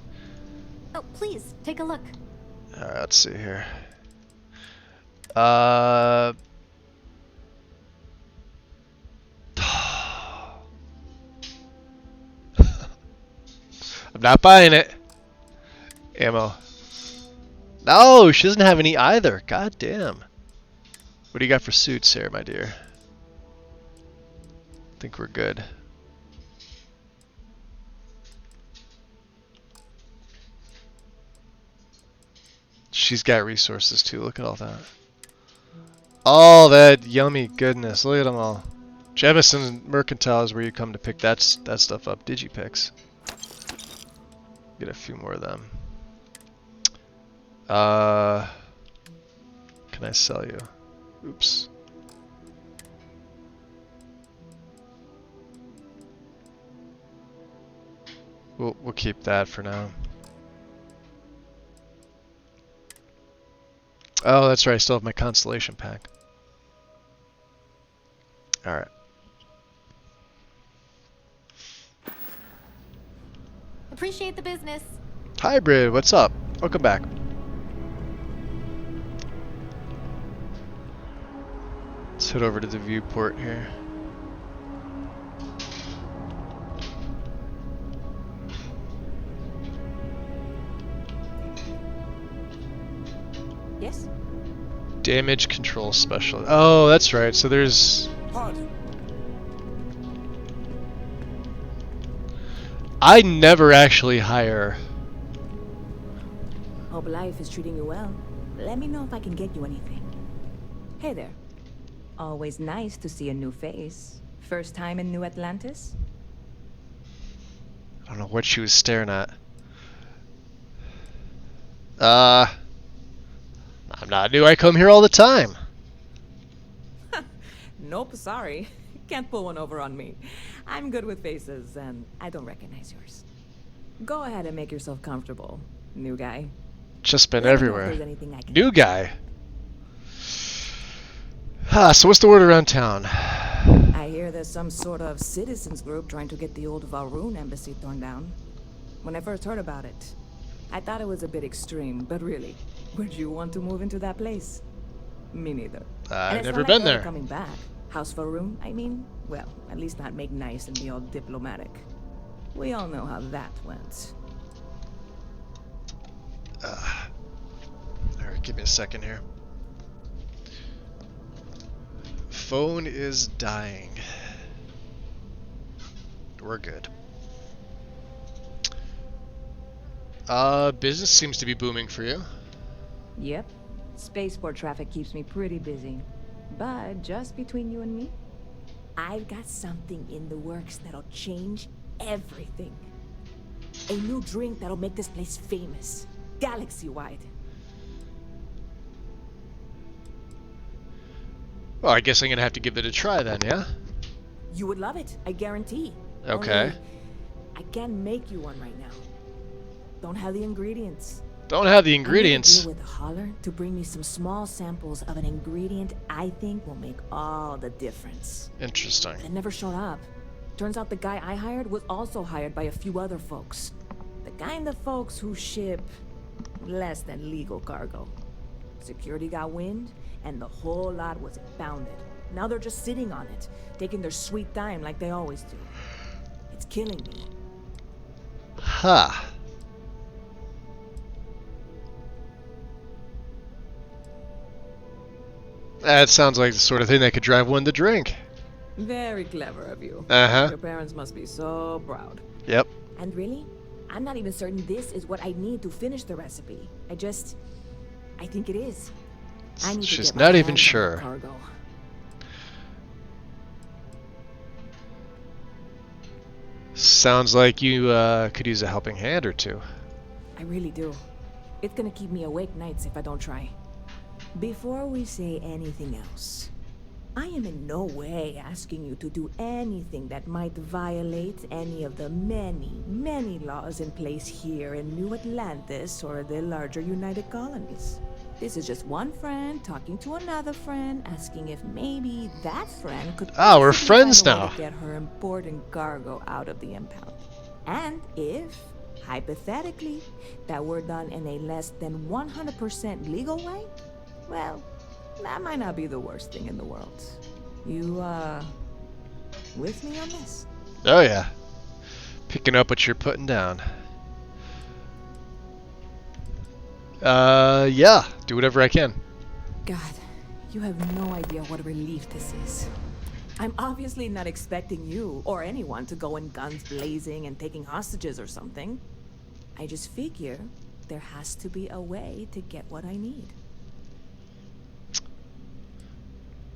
Oh, please, take a look. Alright, let's see here. I'm not buying it. Ammo. No, she doesn't have any either. God damn. What do you got for suits here, my dear? I think we're good. She's got resources too. Look at all that. All that yummy goodness. Look at them all. Jemison Mercantile is where you come to pick that stuff up. Digipicks. Get a few more of them. Can I sell you? Oops. We'll keep that for now. Oh, that's right. I still have my constellation pack. All right. Appreciate the business. Hybrid, what's up? Welcome back. Let's head over to the viewport here. Yes? Damage control specialist. Oh, that's right. So there's... I never actually hire. Hope life is treating you well. Let me know if I can get you anything. Hey there. Always nice to see a new face. First time in New Atlantis? I don't know what she was staring at. I'm not new. I come here all the time. Nope, sorry. Can't pull one over on me. I'm good with faces, and I don't recognize yours. Go ahead and make yourself comfortable, new guy. Just been Let me know if everywhere. there's anything I can New guy. So what's the word around town? I hear there's some sort of citizens group trying to get the old Valroon embassy torn down. When I first heard about it, I thought it was a bit extreme, but really, would you want to move into that place? Me neither. I've And never it's not been like they're there. coming back. House Valroon, I mean? Well, at least not make nice and be all diplomatic. We all know how that went. Alright, give me a second here. Phone is dying. We're good. Business seems to be booming for you. Yep. Spaceport traffic keeps me pretty busy. But just between you and me, I've got something in the works that'll change everything. A new drink that'll make this place famous. Galaxy-wide. Well, I guess I'm gonna have to give it a try then, yeah? You would love it, I guarantee. Okay. Only, I can't make you one right now. Don't have the ingredients. Don't have the I made a ingredients. deal with Holler to bring me some small samples of an ingredient I think will make all the difference. Interesting. It never showed up. Turns out the guy I hired was also hired by a few other folks. The kind of folks who ship less than legal cargo. Security got wind, and the whole lot was impounded. Now they're just sitting on it, taking their sweet time like they always do. It's killing me. Ha. That sounds like the sort of thing that could drive one to drink. Very clever of you. Uh-huh. Your parents must be so proud. Yep. And really, I'm not even certain this is what I need to finish the recipe. I think it is. I need to She's get my not even hands on the sure. cargo. Sounds like you could use a helping hand or two. I really do. It's gonna keep me awake nights if I don't try. Before we say anything else, I am in no way asking you to do anything that might violate any of the many, many laws in place here in New Atlantis or the larger United Colonies. This is just one friend talking to another friend, asking if maybe that friend could Ah, we're possibly friends find a way now. to get her important cargo out of the impound. And if, hypothetically, that were done in a less than 100% legal way, well, that might not be the worst thing in the world. You, with me on this? Oh yeah. Picking up what you're putting down. Yeah. Do whatever I can. God, you have no idea what a relief this is. I'm obviously not expecting you or anyone to go in guns blazing and taking hostages or something. I just figure there has to be a way to get what I need.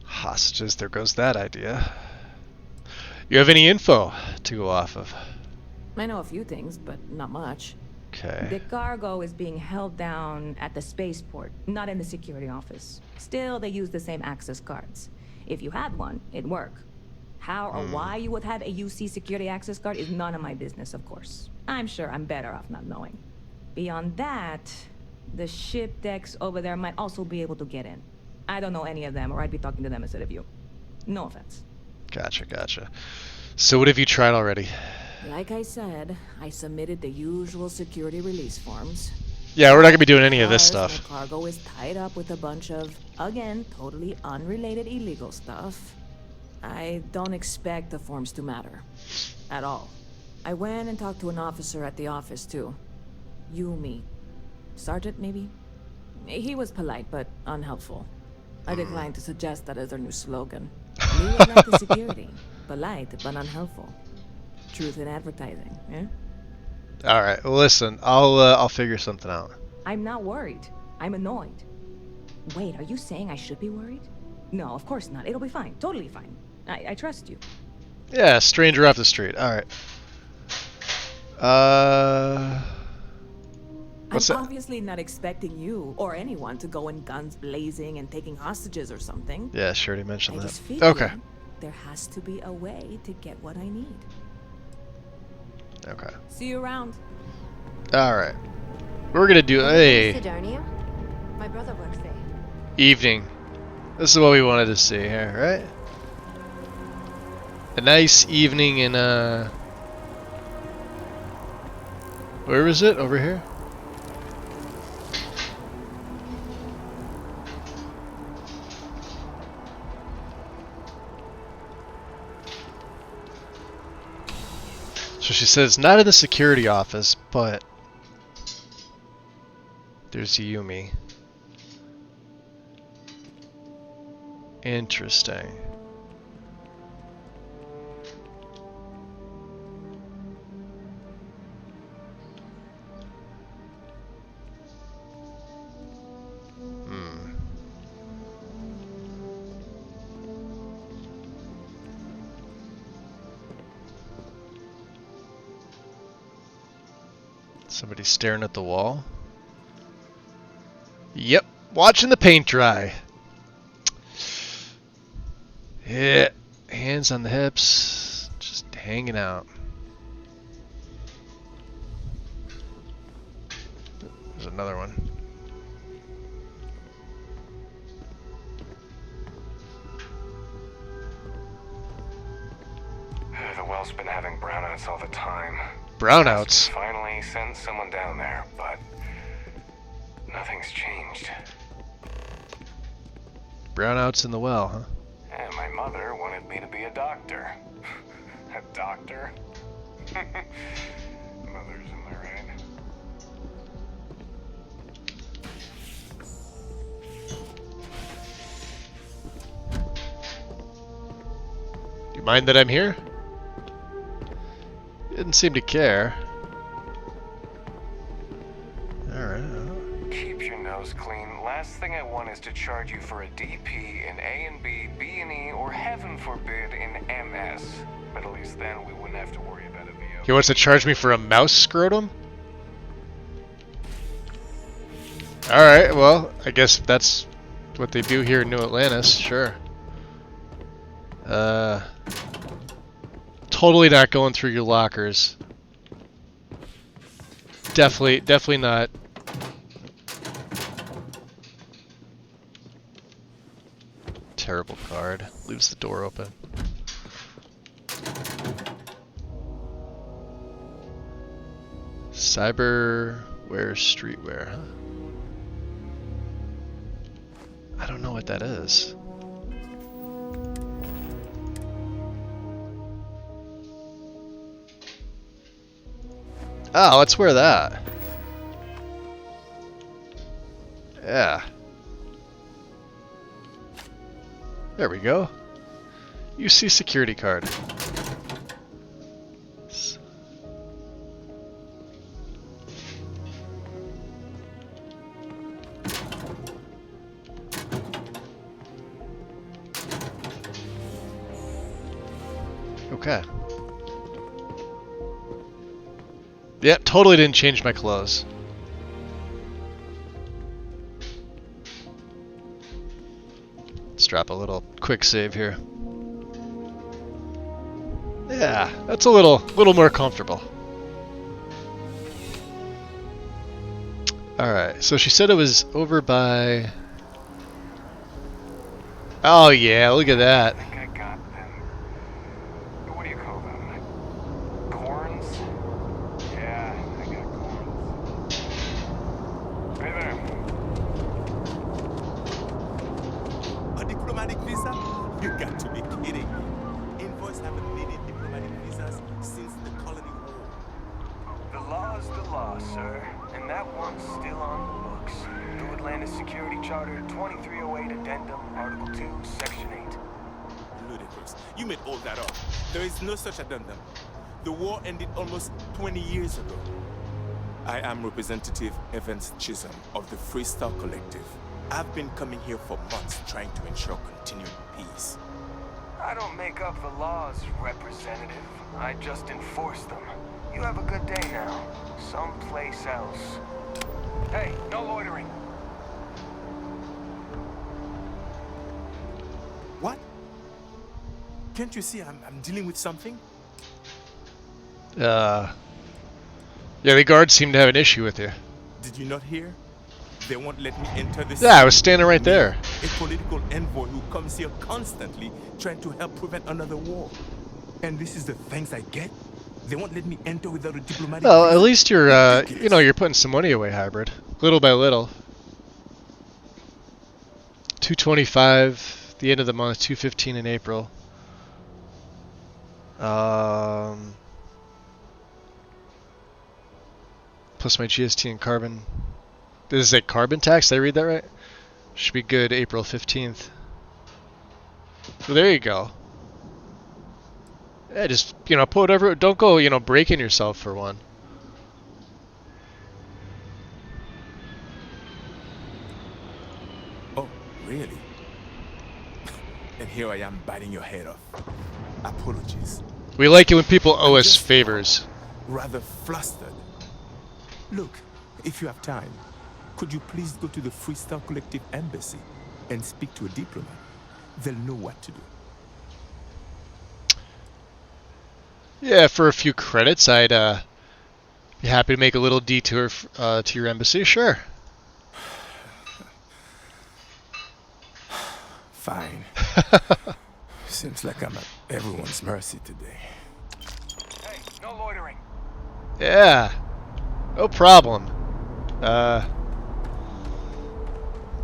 Hostages, there goes that idea. You have any info to go off of? I know a few things, but not much. Okay. The cargo is being held down at the spaceport, not in the security office. Still, they use the same access cards. If you had one, it'd work. How or why you would have a UC security access card is none of my business, of course. I'm sure I'm better off not knowing. Beyond that, the ship decks over there might also be able to get in. I don't know any of them, or I'd be talking to them instead of you. No offense. Gotcha, gotcha. So what have you tried already? Like I said, I submitted the usual security release forms. Yeah, we're not gonna be doing any of this Because stuff. my cargo is tied up with a bunch of, again, totally unrelated illegal stuff. I don't expect the forms to matter. At all. I went and talked to an officer at the office, too. Yumi. Sergeant, maybe? He was polite, but unhelpful. I declined to suggest that as their new slogan. New Atlantis security. Polite, but unhelpful. Truth in advertising, eh? All right. Well, listen, I'll figure something out. I'm not worried. I'm annoyed. Wait, are you saying I should be worried? No, of course not. It'll be fine. Totally fine. I trust you. Yeah, stranger off the street. All right. What's I'm that? obviously not expecting you or anyone to go in guns blazing and taking hostages or something. Yeah, she already mentioned I that. just figured Okay. there has to be a way to get what I need. Okay. See you around. All right. We're gonna do a Sidonia? My brother works there. evening. This is what we wanted to see here, right? A nice evening in where is it? Over here? So she says not in the security office, but there's Yumi. Interesting. Hmm. Somebody staring at the wall. Yep, watching the paint dry. Yeah, hands on the hips, just hanging out. There's another one. The well's been having brownouts all the time. Brownouts? Finally sent someone down there, but nothing's changed. Brownouts in the well, huh? And my mother wanted me to be a doctor. A doctor? Mothers, am I right? Do you mind that I'm here? Didn't seem to care. Alright. Keep your nose clean. Last thing I want is to charge you for a DP in A and B, B and E, or heaven forbid in MS. But at least then we wouldn't have to worry about a VO. He wants to charge me for a mouse scrotum? Alright, well, I guess that's what they do here in New Atlantis, sure. Totally not going through your lockers. Definitely not. Terrible card. Leaves the door open. Cyberware streetwear, huh? I don't know what that is. Oh, let's wear that. Yeah. There we go. UC security card. Okay. Yeah, totally didn't change my clothes. Let's drop a little quick save here. Yeah, that's a little more comfortable. Alright, so she said it was over by... Oh yeah, look at that. I think I got them. What do you call them? Corns? Yeah, I got corns. Hey there. A diplomatic visa? You got to be kidding me. Envoys haven't needed diplomatic visas since the colony war. The law's the law, sir, and that one's still on the books. New Atlantis Security Charter 2308 Addendum, Article 2, Section 8. Ludicrous. You made all that up. There is no such addendum. The war ended almost 20 years ago. I am Representative Evans Chisholm of the Freestyle Collective. I've been coming here for months trying to ensure continued peace. I don't make up the laws, Representative. I just enforce them. You have a good day now. Someplace else. Hey, no loitering. What? Can't you see I'm dealing with something? Yeah, the guards seem to have an issue with you. Did you not hear? They won't let me enter the Yeah, I was standing right there. A political envoy who comes here constantly trying to help prevent another war. And this is the thanks I get? They won't let me enter without a diplomatic Well, visa? at least you're, you know, you're putting some money away, Hybrid. Little by little. 225, the end of the month, 215 in April. Plus my GST and carbon. This is a carbon tax, did I read that right? Should be good April 15th. Well, there you go. Yeah, just, you know, put whatever, don't go, you know, breaking yourself for one. Oh, really? And here I am biting your head off. Apologies. We like it when people owe us favors. Rather flustered. Look, if you have time, could you please go to the Freestyle Collective Embassy and speak to a diplomat? They'll know what to do. Yeah, for a few credits, I'd be happy to make a little detour to your embassy. Sure. Fine. Seems like I'm at everyone's mercy today. Hey, no loitering. Yeah. No problem.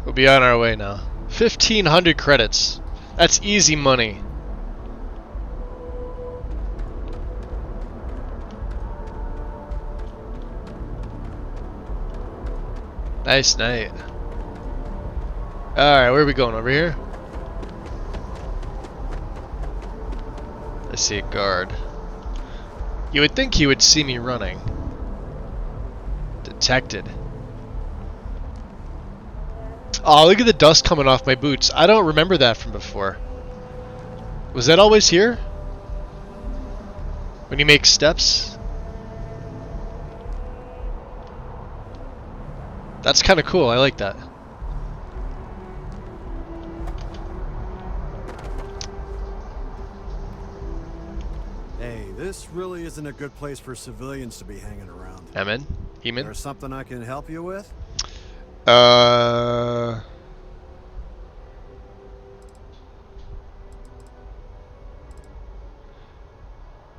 We'll be on our way now. 1,500 credits. That's easy money. Nice night. Alright, where are we going? Over here? I see a guard. You would think he would see me running. Detected. Oh, look at the dust coming off my boots. I don't remember that from before. Was that always here? When you make steps? That's kind of cool. I like that. Hey, this really isn't a good place for civilians to be hanging around. Emin? Eamon? There's something I can help you with?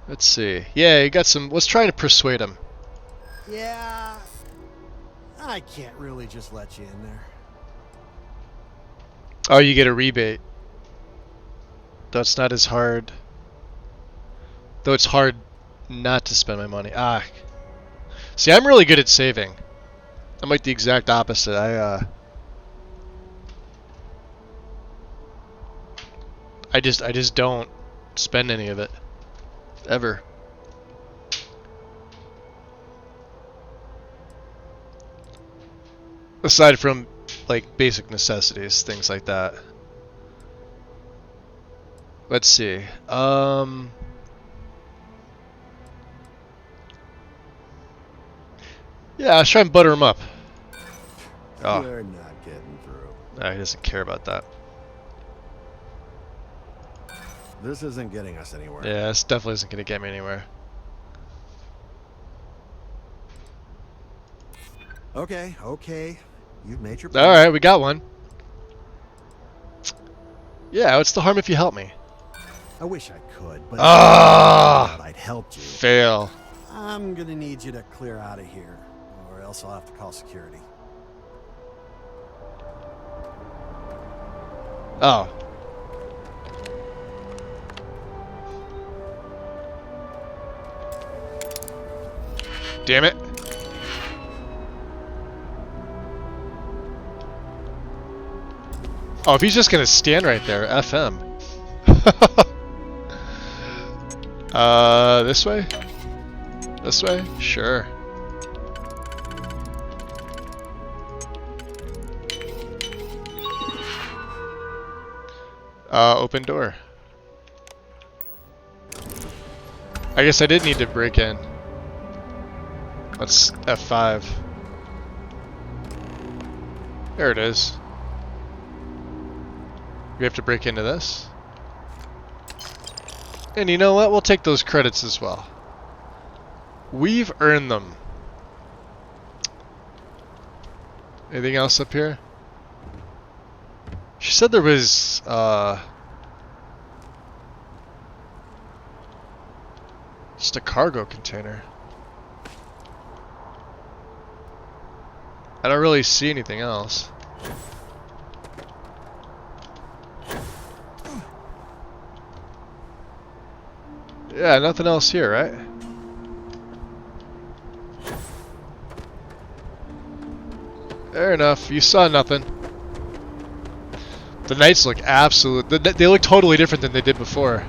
Let's see. Yeah, you got some. Let's try to persuade him. Yeah, I can't really just let you in there. Oh, you get a rebate. That's not as hard. Though it's hard not to spend my money. Ah. See, I'm really good at saving. I'm like the exact opposite. I just don't spend any of it. Ever. Aside from like basic necessities, things like that. Let's see. Yeah, let's try and butter him up. Oh. You're not getting through. No, he doesn't care about that. This isn't getting us anywhere. Yeah, this definitely isn't going to get me anywhere. Okay, okay. You've made your point. Alright, we got one. Yeah, what's the harm if you help me? I wish I could, but I'd helped you. Fail. I'm gonna need you to clear out of here, or else I'll have to call security. Oh. Damn it. Oh, if he's just gonna stand right there, FM. This way? This way? Sure. Open door. I guess I did need to break in. Let's F5. There it is. We have to break into this. And you know what? We'll take those credits as well. We've earned them. Anything else up here? She said there was, just a cargo container. I don't really see anything else. Yeah, nothing else here, right? Fair enough. You saw nothing. The knights look absolute. They look totally different than they did before.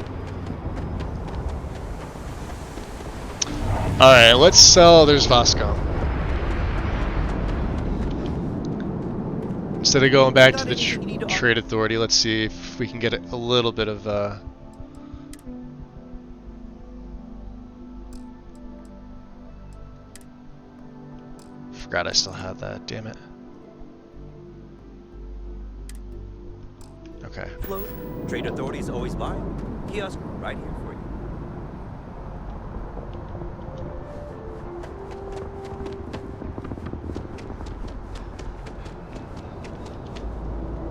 Alright, let's sell. There's Vasco. Instead of going back to the trade authority, let's see if we can get a little bit of forgot I still had that. Damn it. Okay. Float. Trade authorities always buy. Kiosk right here for you.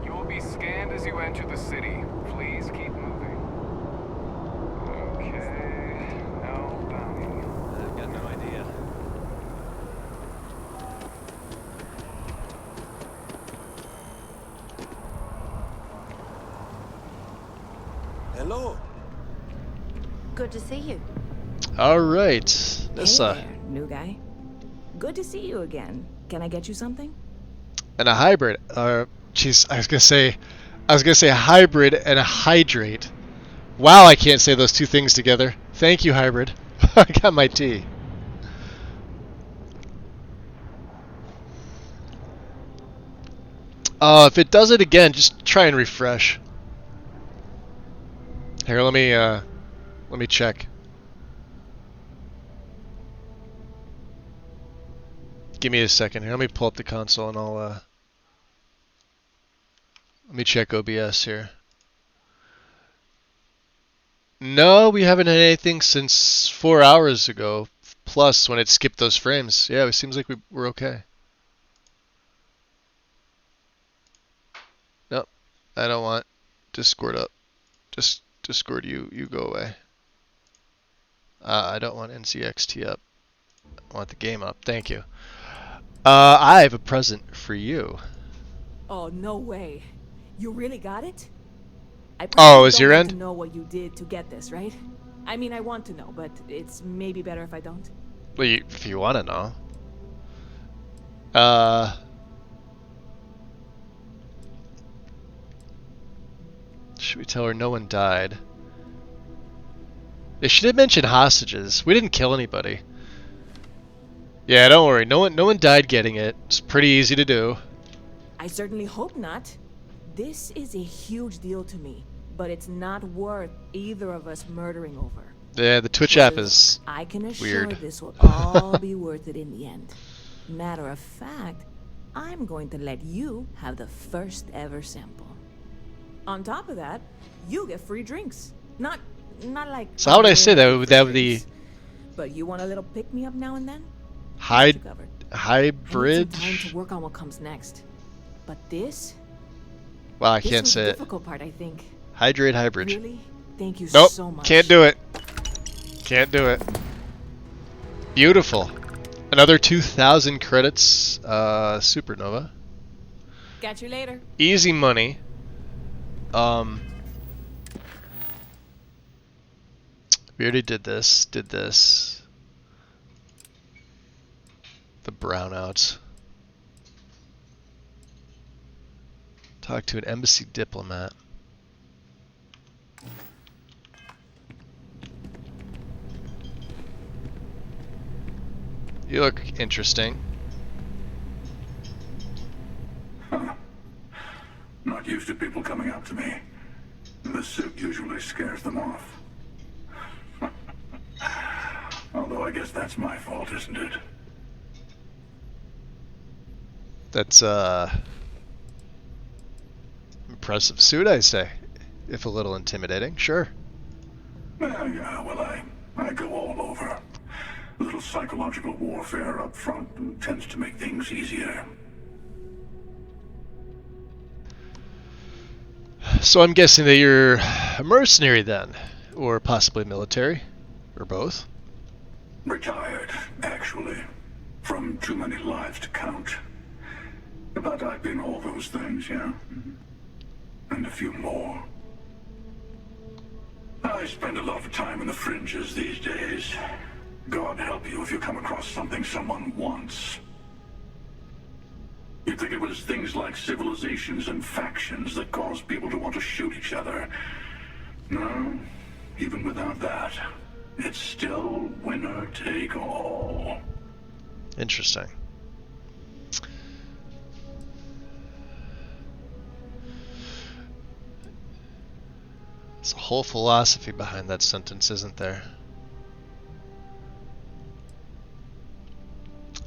You will be scanned as you enter the city. Please keep moving. Okay. No bounty. I've got no idea. Hello. Good to see you. All right, Nissa. Hey there, new guy. Good to see you again. Can I get you something? And a hybrid. Jeez, I was gonna say hybrid and a hydrate. Wow, I can't say those two things together. Thank you, hybrid. I got my tea. If it does it again, just try and refresh. Here, let me check. Give me a second here. Let me pull up the console and I'll let me check OBS here. No, we haven't had anything since 4 hours ago. Plus, when it skipped those frames. Yeah, it seems like we're okay. Nope, I don't want Discord up. Just Discord, you go away. I don't want NCXT up. I want the game up. Thank you. I have a present for you. Oh, no way. You really got it? I Oh, is your don't end? want to know what you did to get this, right? I mean, I want to know, but it's maybe better if I don't. Well, if you want to know. Should we tell her no one died? They should have mentioned hostages. We didn't kill anybody. Yeah, don't worry. No one died getting it. It's pretty easy to do. I certainly hope not. This is a huge deal to me, but it's not worth either of us murdering over. Yeah, the Twitch app is I can assure weird. this will all be worth it in the end. Matter of fact, I'm going to let you have the first ever sample. On top of that, you get free drinks. Not like. So how would I say that? Would that be But you want a little pick me up now and then? hybrid? I need some time to work on what comes next. But this. Well, I this can't was say the it. difficult part, I think. Hydrate hybrid. Really? Thank you Nope, so much. can't do it. Can't do it. Beautiful. Another 2,000 credits. Supernova. Catch you later. Easy money. We already did this. Did this. The brownouts. Talk to an embassy diplomat. You look interesting. Not used to people coming up to me. The suit usually scares them off. Although I guess that's my fault, isn't it? That's impressive suit, I say. If a little intimidating, sure. Yeah, well, I go all over. A little psychological warfare up front tends to make things easier. So I'm guessing that you're a mercenary then, or possibly military, or both. Retired, actually. From too many lives to count. But I've been all those things, yeah. And a few more. I spend a lot of time in the fringes these days. God help you if you come across something someone wants. You'd think it was things like civilizations and factions that cause people to want to shoot each other. No, even without that, it's still winner take all. Interesting. There's a whole philosophy behind that sentence, isn't there?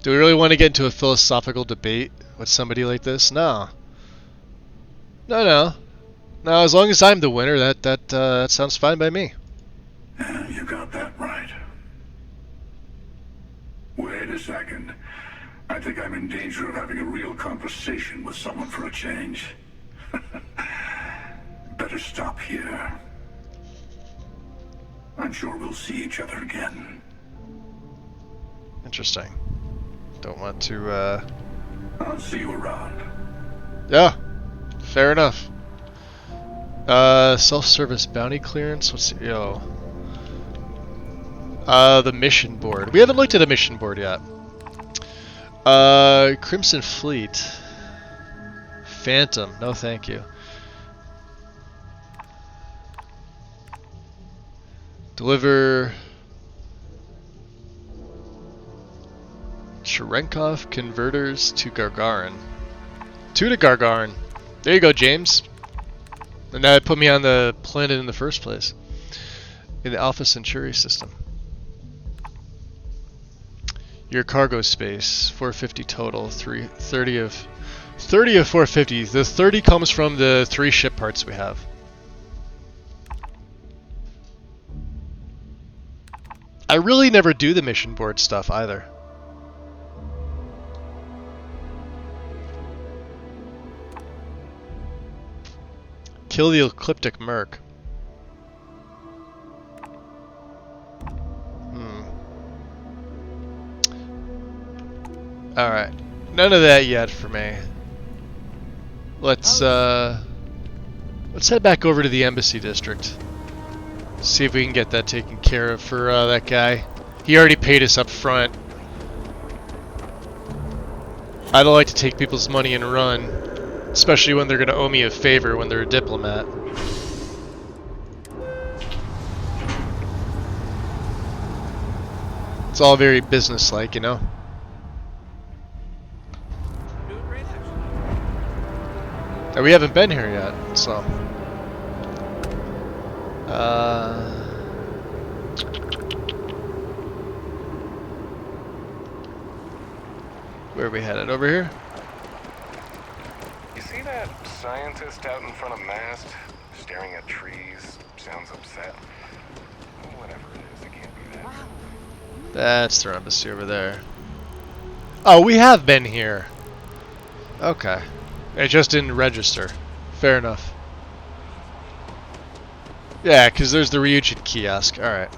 Do we really want to get into a philosophical debate with somebody like this? No. No, no. No, as long as I'm the winner, that sounds fine by me. Yeah, you got that right. Wait a second. I think I'm in danger of having a real conversation with someone for a change. Better stop here. I'm sure we'll see each other again. Interesting. Don't want to, I'll see you around. Yeah. Fair enough. Self-service bounty clearance? What's it? Yo. The mission board. We haven't looked at a mission board yet. Crimson Fleet. Phantom. No, thank you. Deliver Cherenkov converters to Gargarin. Two to Gargarin. There you go, James. And that put me on the planet in the first place. In the Alpha Centauri system. Your cargo space, 450 total, 30 of 450. The 30 comes from the 3 ship parts we have. I really never do the mission board stuff either. Kill the Ecliptic Merc. Alright. None of that yet for me. Let's head back over to the Embassy District. See if we can get that taken care of for that guy. He already paid us up front. I don't like to take people's money and run, especially when they're going to owe me a favor when they're a diplomat. It's all very businesslike, you know? And we haven't been here yet, so... where are we headed? Over here? You see that scientist out in front of mast, staring at trees, sounds upset? Whatever it is, it can't be that. That's the embassy over there. Oh, we have been here. Okay. It just didn't register. Fair enough. Yeah, because there's the Ryujin kiosk. Alright.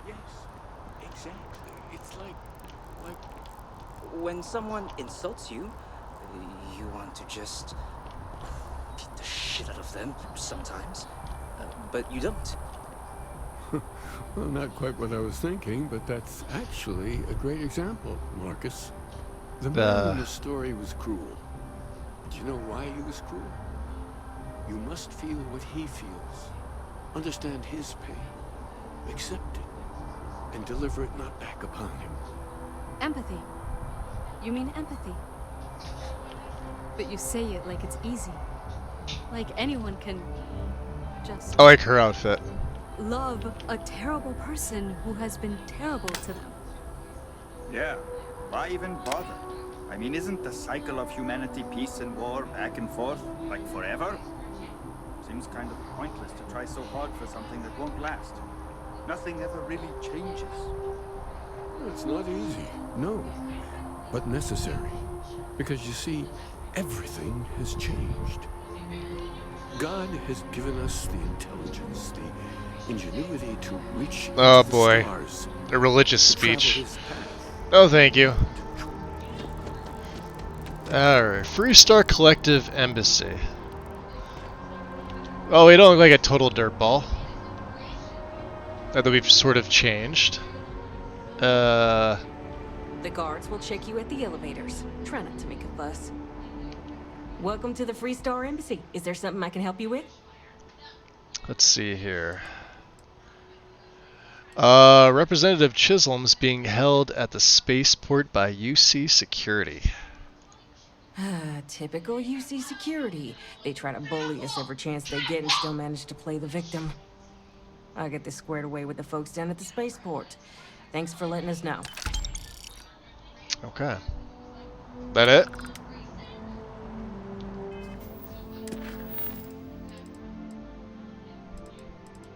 Yes, exactly. It's like when someone insults you, you want to just beat the shit out of them sometimes, but you don't. Well, not quite what I was thinking, but that's actually a great example, Marcus. The man in the story was cruel. Do you know why he was cruel? You must feel what he feels, understand his pain, accept it, and deliver it not back upon him. Empathy. You mean empathy? But you say it like it's easy. Like anyone can just... I like her outfit. ...love a terrible person who has been terrible to them. Yeah, why even bother? I mean, isn't the cycle of humanity peace and war back and forth, like forever? Seems kind of pointless to try so hard for something that won't last. Nothing ever really changes. It's not easy, no, but necessary. Because you see, everything has changed. God has given us the intelligence, the ingenuity to reach oh the boy, stars, a religious speech. Oh, thank you. Alright, Freestar Collective Embassy. Oh, we don't look like a total dirtball. That we've sort of changed. The guards will check you at the elevators. Try not to make a fuss. Welcome to the Freestar Embassy. Is there something I can help you with? Let's see here. Representative Chisholm's being held at the spaceport by UC Security. Typical UC security. They try to bully us every chance they get and still manage to play the victim. I'll get this squared away with the folks down at the spaceport. Thanks for letting us know. Okay. That it?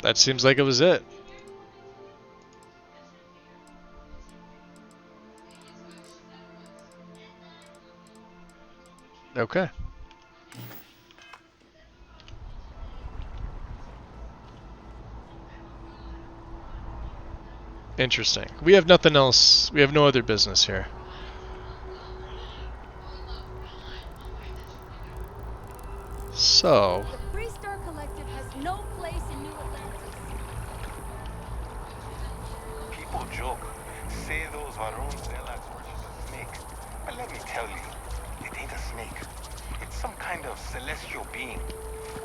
That seems like it was it. Okay. Interesting. We have nothing else. We have no other business here. So. The Freestar Collective has no place in New Atlantis. People joke, say those Varun Zelats worship a snake. But let me tell you, it ain't a snake. It's some kind of celestial being.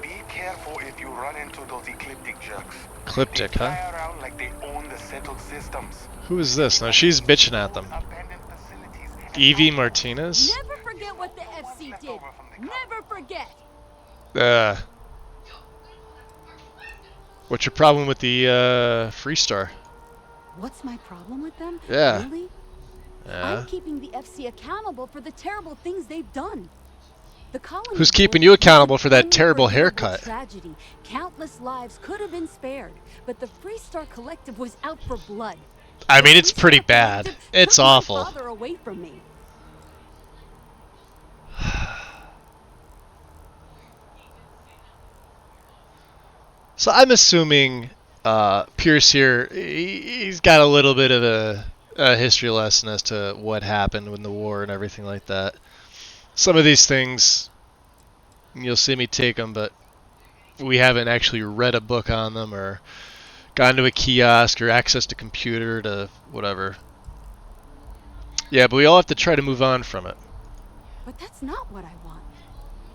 Be careful if you run into those ecliptic jerks. Ecliptic, huh? Fly around like they own the settled systems. Who is this? No, she's bitching at them. Evie Martinez? Never forget what the FC did. Never forget. What's your problem with the Freestar? What's my problem with them? Yeah. Really? Yeah. I'm keeping the FC accountable for the terrible things they've done. The colony Who's keeping you accountable for that terrible haircut? Tragedy. Countless lives could have been spared, but the Freestar Collective was out for blood. I mean, it's pretty bad. It's awful. My father away from me. So I'm assuming Pierce here, he's got a little bit of a history lesson as to what happened in the war and everything like that. Some of these things, you'll see me take them, but we haven't actually read a book on them or gone to a kiosk or accessed a computer to whatever. Yeah, but we all have to try to move on from it. But that's not what I want.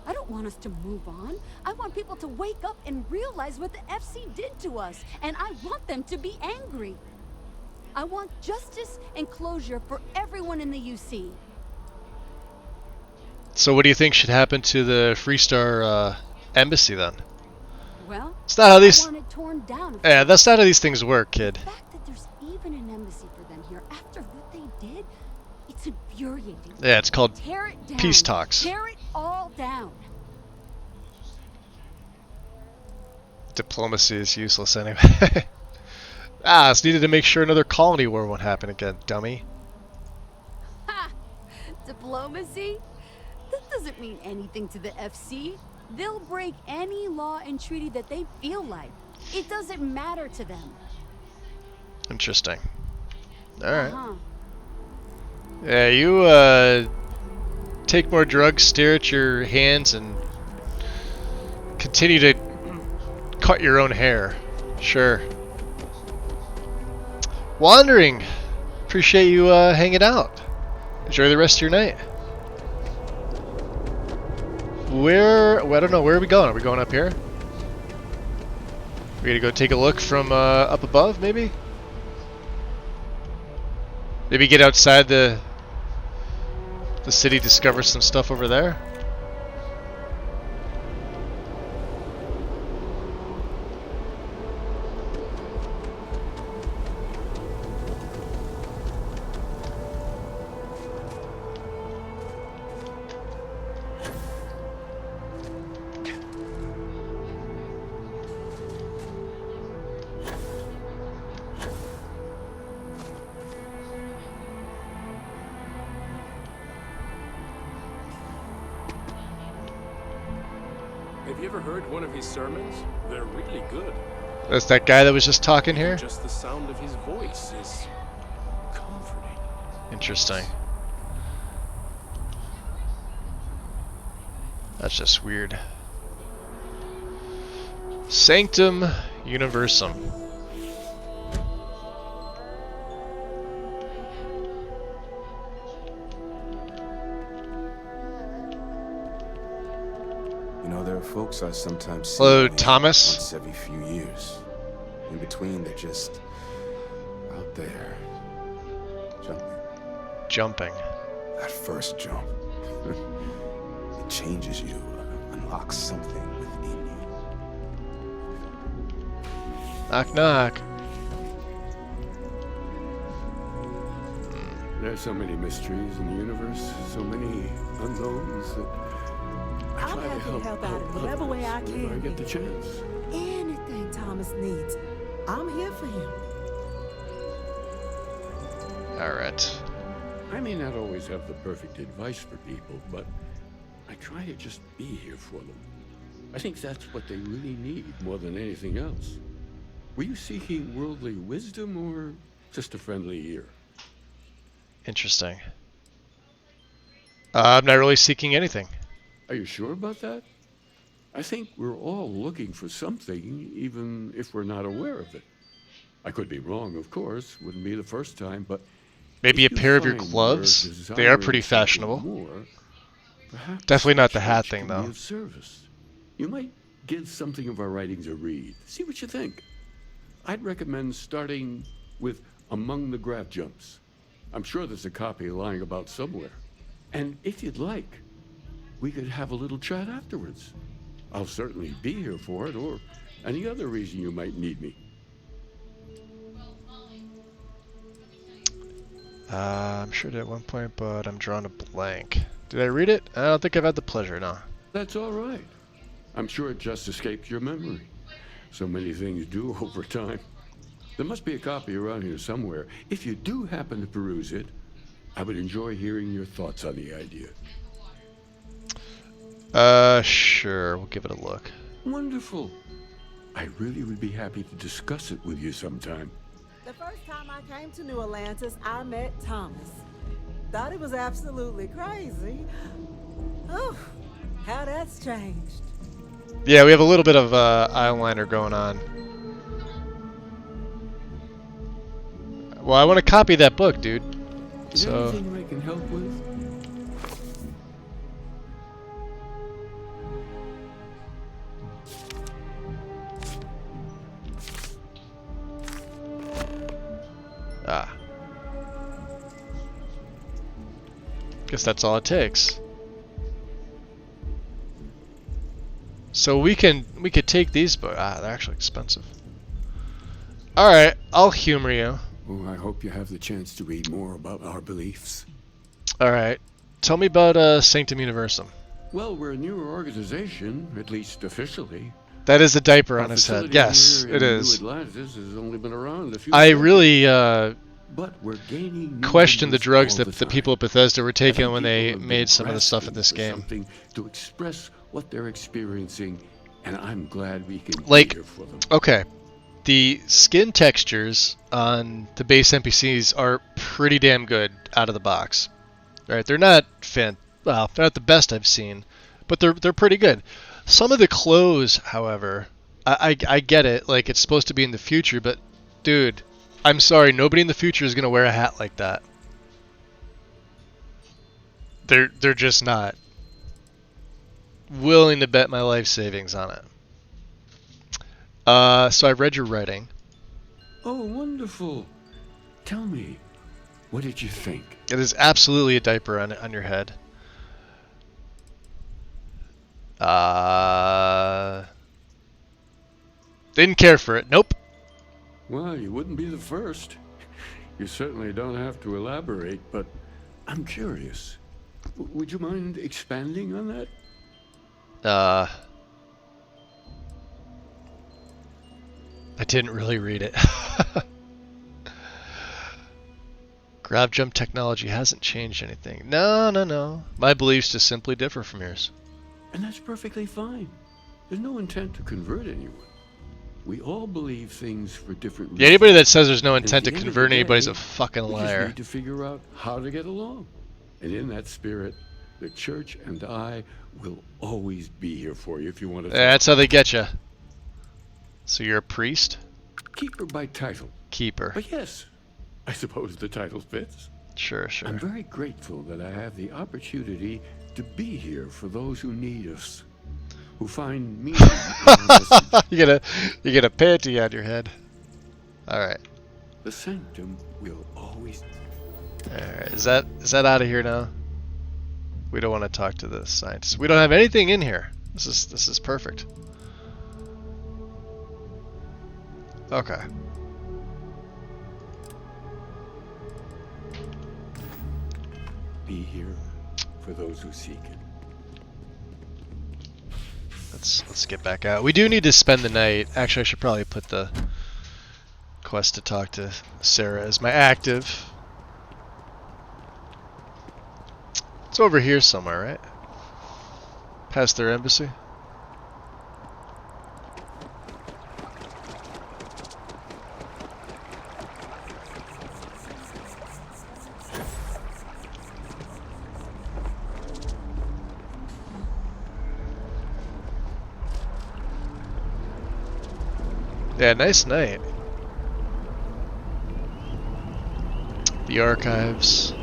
I don't want us to move on. I want people to wake up and realize what the FC did to us, and I want them to be angry. I want justice and closure for everyone in the UC. So what do you think should happen to the Freestar embassy then? Well, it's not how these. I want it torn down. Yeah, that's not how these things work, kid. The fact that there's even an embassy for them here after what they did, it's infuriating. Yeah, it's called Tear it down. peace talks. Tear it all down. Diplomacy is useless anyway. It's needed to make sure another colony war won't happen again, dummy. Ha! Diplomacy? That doesn't mean anything to the FC. They'll break any law and treaty that they feel like. It doesn't matter to them. Interesting. Alright. Uh-huh. Yeah, you take more drugs, stare at your hands, and continue to cut your own hair. Sure. Wandering. Appreciate you hanging out. Enjoy the rest of your night. Well, I don't know. Where are we going? Are we going up here? We gonna go take a look from up above, maybe? Maybe get outside the city, discover some stuff over there? Have you ever heard one of his sermons? They're really good. That's that guy that was just talking here? Just the sound of his voice is comforting. Interesting. That's just weird. Sanctum Universum. You know, there are folks I sometimes see Hello, Thomas. once every few years. In between, they're just there. Jumping. Jumping. That first jump. It changes you, unlocks something within you. Knock, knock. There's so many mysteries in the universe, so many unknowns that I I'm try to happy to help out in whatever way I others can. whenever I get the chance. Anything Thomas needs, I'm here for him. Alright. I may not always have the perfect advice for people, but I try to just be here for them. I think that's what they really need more than anything else. Were you seeking worldly wisdom or just a friendly ear? Interesting. I'm not really seeking anything. Are you sure about that? I think we're all looking for something, even if we're not aware of it. I could be wrong, of course. Wouldn't be the first time, but Maybe a if you pair of your find gloves? you're They are pretty desiring fashionable. something more, perhaps Definitely not the church hat thing, can be though. of service. You might give something of our writings a read. See what you think. I'd recommend starting with Among the Graph Jumps. I'm sure there's a copy lying about somewhere. And if you'd like, we could have a little chat afterwards. I'll certainly be here for it, or any other reason you might need me. I'm sure at one point, but I'm drawing a blank. Did I read it? I don't think I've had the pleasure, no. That's all right. I'm sure it just escaped your memory. So many things do over time. There must be a copy around here somewhere. If you do happen to peruse it, I would enjoy hearing your thoughts on the idea. Sure. We'll give it a look. Wonderful. I really would be happy to discuss it with you sometime. The first time I came to New Atlantis, I met Thomas. Thought he was absolutely crazy. Oh, how that's changed. Yeah, we have a little bit of eyeliner going on. Well, I want to copy that book, dude. Is there So anything I can help with? guess that's all it takes. So we could take these books. They're actually expensive. All right, I'll humor you. Oh, I hope you have the chance to read more about our beliefs. All right, tell me about Sanctum Universum. Well, we're a newer organization, at least officially. That is a diaper Our on his head. facility Yes, here it in is. New Atlantis has only been around a few I decades. really But we're gaining new question the members drugs all that the time. people at Bethesda were I taking think when people they have been made some of the stuff in grasping this for game. Something to express what they're experiencing, and I'm glad we can Like, be here for them. okay, the skin textures on the base NPCs are pretty damn good out of the box. Right? They're not they're not the best I've seen, but they're pretty good. Some of the clothes, however, I get it. Like, it's supposed to be in the future, but dude, I'm sorry, nobody in the future is gonna wear a hat like that. They're just not. Willing to bet my life savings on it. So I read your writing. Oh, wonderful. Tell me, what did you think? It is absolutely a diaper on your head. Didn't care for it. Nope. Well, you wouldn't be the first. You certainly don't have to elaborate, but I'm curious. Would you mind expanding on that? I didn't really read it. Grab jump technology hasn't changed anything. No. My beliefs just simply differ from yours. And that's perfectly fine. There's no intent to convert anyone. We all believe things for different reasons. Yeah, anybody that says there's no And at intent to the end of convert the anybody's day, a fucking we just liar. need to figure out how to get along. And in that spirit, the church and I will always be here for you if you want to. That's how they get you. So you're a priest? Keeper by title. Keeper. But yes, I suppose the title fits. Sure. I'm very grateful that I have the opportunity to be here for those who need us, who find meaning in our message. you get a panty on your head. All right. The sanctum will always... Alright, is that out of here now? We don't want to talk to the scientists. We don't have anything in here. This is perfect. Okay. Be here for those who seek it. Let's get back out. We do need to spend the night. Actually, I should probably put the quest to talk to Sarah as my active. It's over here somewhere, right? Past their embassy. Yeah, nice night. The archives.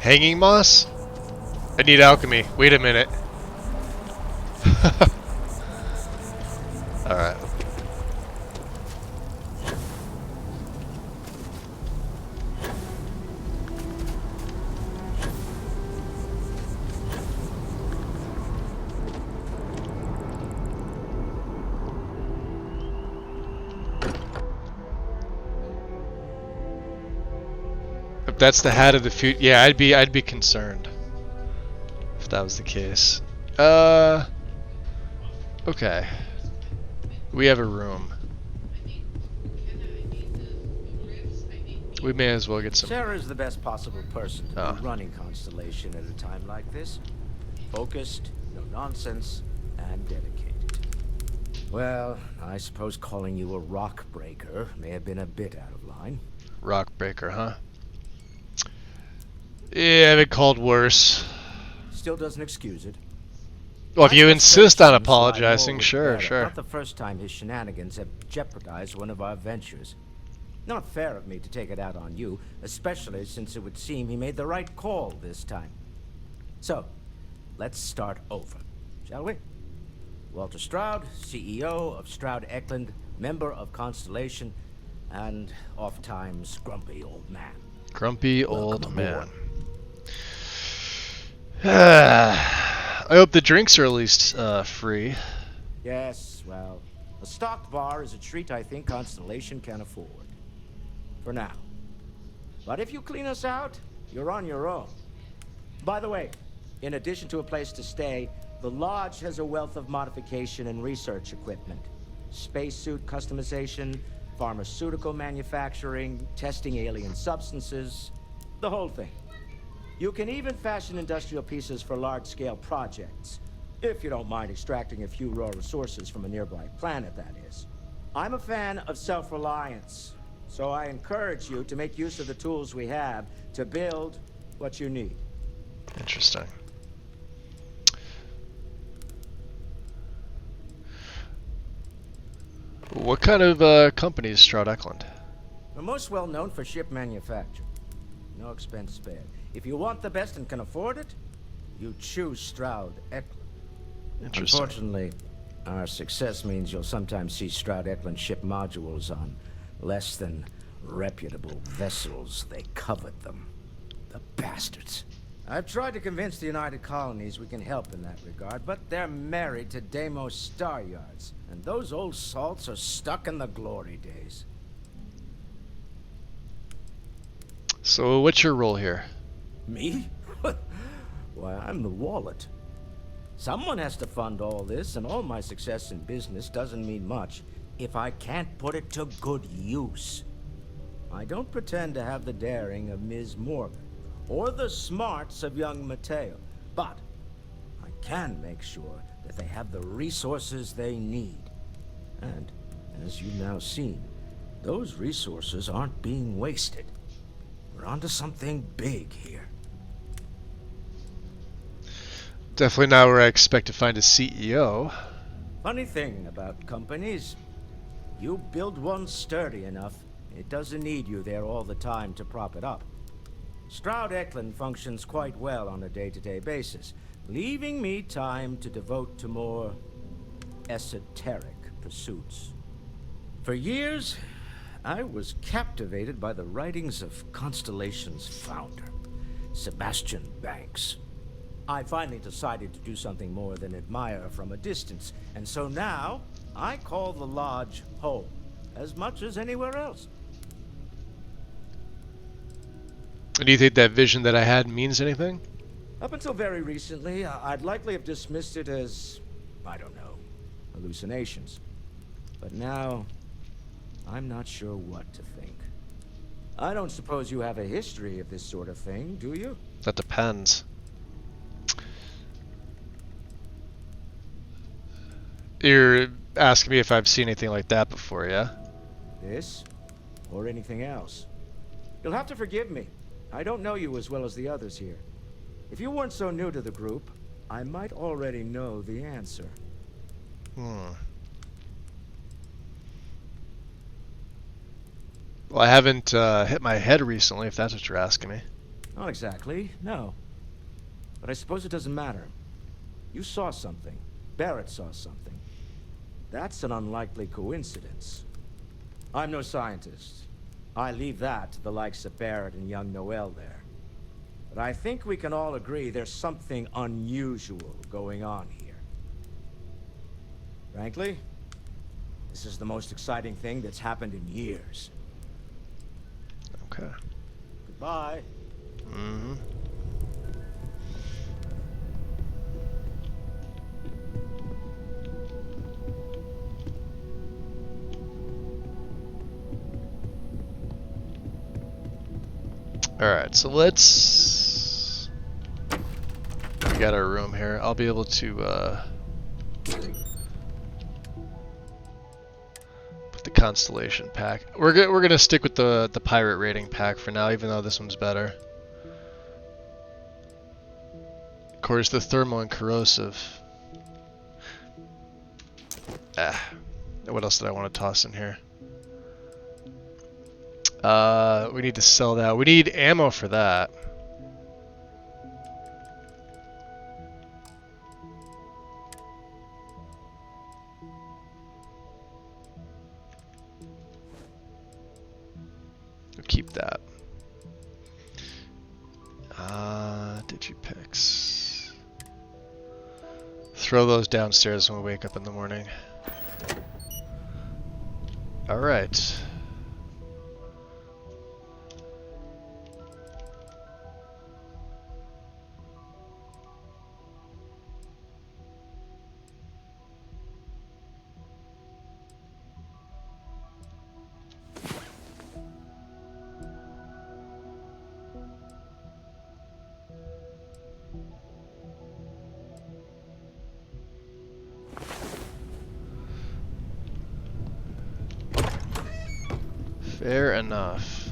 Hanging moss? I need alchemy. Wait a minute. Alright. If that's the hat of the future, yeah, I'd be concerned if that was the case. Okay. We have a room. We may as well get some. Sarah's the best possible person to be running Constellation at a time like this. Focused, no nonsense, and dedicated. Well, I suppose calling you a rock breaker may have been a bit out of line. Rock breaker, huh? Yeah, I've been called worse. Still doesn't excuse it. Well, if you insist on apologizing, sure. Not the first time his shenanigans have jeopardized one of our ventures. Not fair of me to take it out on you, especially since it would seem he made the right call this time. So, let's start over, shall we? Walter Stroud, CEO of Stroud Eklund, member of Constellation, and oft-times grumpy old man. Grumpy old man. I hope the drinks are at least free. Yes, well, a stocked bar is a treat I think Constellation can afford. For now. But if you clean us out, you're on your own. By the way, in addition to a place to stay, the Lodge has a wealth of modification and research equipment. Spacesuit customization, pharmaceutical manufacturing, testing alien substances, the whole thing. You can even fashion industrial pieces for large-scale projects, if you don't mind extracting a few raw resources from a nearby planet, that is. I'm a fan of self-reliance, so I encourage you to make use of the tools we have to build what you need. Interesting. What kind of company is Stroud Eklund? We're most well known for ship manufacture. No expense spared. If you want the best and can afford it, you choose Stroud Eklund. Interesting. Unfortunately, our success means you'll sometimes see Stroud Eklund ship modules on less than reputable vessels. They covet them. The bastards. I've tried to convince the United Colonies we can help in that regard, but they're married to Deimos Star Yards, and those old salts are stuck in the glory days. So what's your role here? Me? Why, I'm the wallet. Someone has to fund all this, and all my success in business doesn't mean much if I can't put it to good use. I don't pretend to have the daring of Ms. Morgan, or the smarts of young Mateo, but I can make sure that they have the resources they need. And, as you've now seen, those resources aren't being wasted. We're onto something big here. Definitely not where I expect to find a CEO. Funny thing about companies, you build one sturdy enough, it doesn't need you there all the time to prop it up. Stroud Eklund functions quite well on a day-to-day basis, leaving me time to devote to more esoteric pursuits. For years, I was captivated by the writings of Constellation's founder, Sebastian Banks. I finally decided to do something more than admire from a distance, and so now I call the lodge home, as much as anywhere else. Do you think that vision that I had means anything? Up until very recently, I'd likely have dismissed it as, I don't know, hallucinations. But now, I'm not sure what to think. I don't suppose you have a history of this sort of thing, do you? That depends. You're asking me if I've seen anything like that before, yeah? This? Or anything else? You'll have to forgive me. I don't know you as well as the others here. If you weren't so new to the group, I might already know the answer. Well, I haven't hit my head recently, if that's what you're asking me. Not exactly, no. But I suppose it doesn't matter. You saw something. Barrett saw something. That's an unlikely coincidence. I'm no scientist. I leave that to the likes of Barrett and young Noel there. But I think we can all agree there's something unusual going on here. Frankly, this is the most exciting thing that's happened in years. Okay. Goodbye. Mm-hmm. Alright, so let's... We got our room here. I'll be able to put the Constellation pack. We're gonna stick with the pirate rating pack for now, even though this one's better. Of course, the thermal and corrosive. What else did I want to toss in here? We need to sell that. We need ammo for that. We'll keep that. Digipicks. Throw those downstairs when we wake up in the morning. Alright. Fair enough.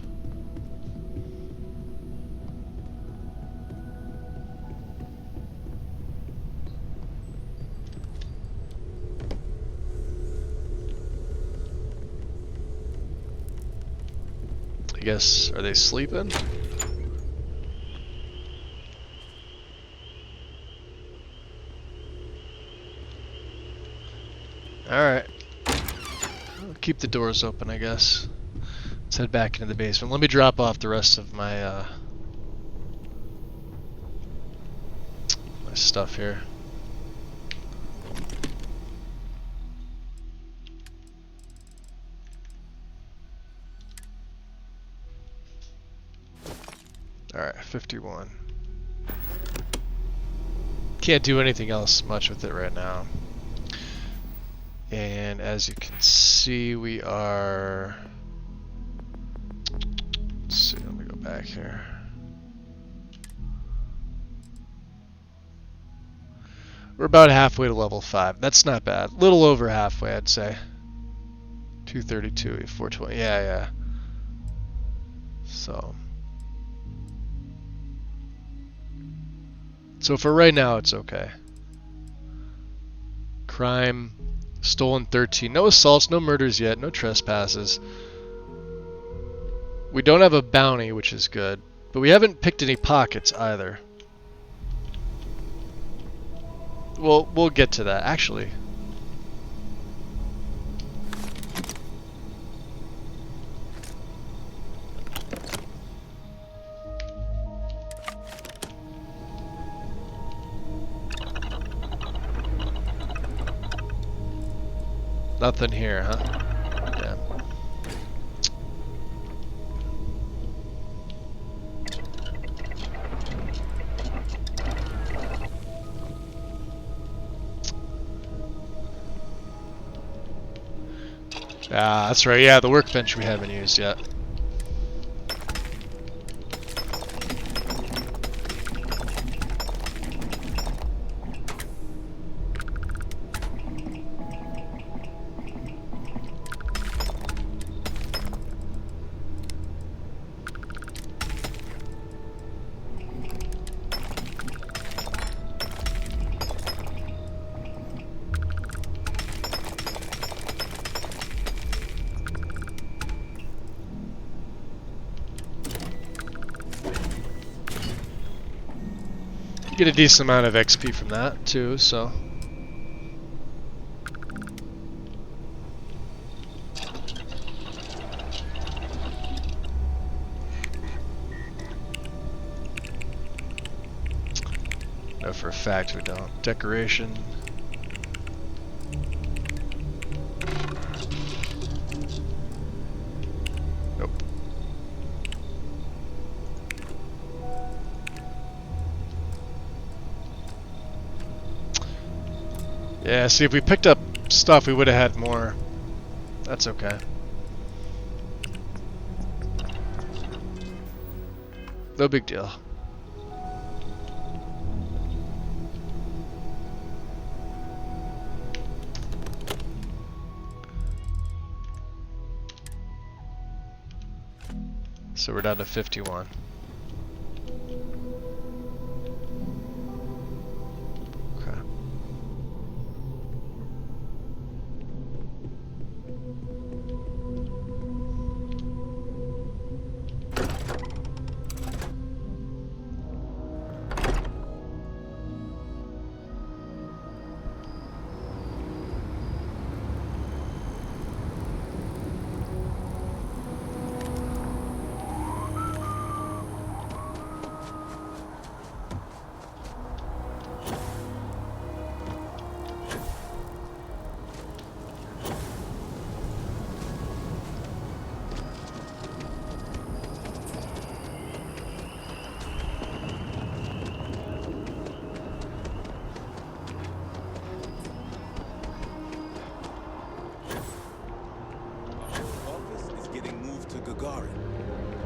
I guess, are they sleeping? Alright. I'll keep the doors open, I guess. Let's head back into the basement. Let me drop off the rest of my my stuff here. Alright, 51. Can't do anything else much with it right now. And as you can see, we are... Let's see, let me go back here. We're about halfway to level 5. That's not bad. Little over halfway, I'd say. 232, 420. Yeah. So, So for right now, it's okay. Crime, stolen 13. No assaults, no murders yet, no trespasses. We don't have a bounty, which is good. But we haven't picked any pockets either. Well, we'll get to that, actually. Nothing here, huh? Yeah. Ah, that's right. Yeah, the workbench we haven't used yet. Get a decent amount of XP from that too, so. No, for a fact we don't. Decoration. Nope. Yeah, see, if we picked up stuff, we would have had more. That's okay. No big deal. So we're down to 51. Okay.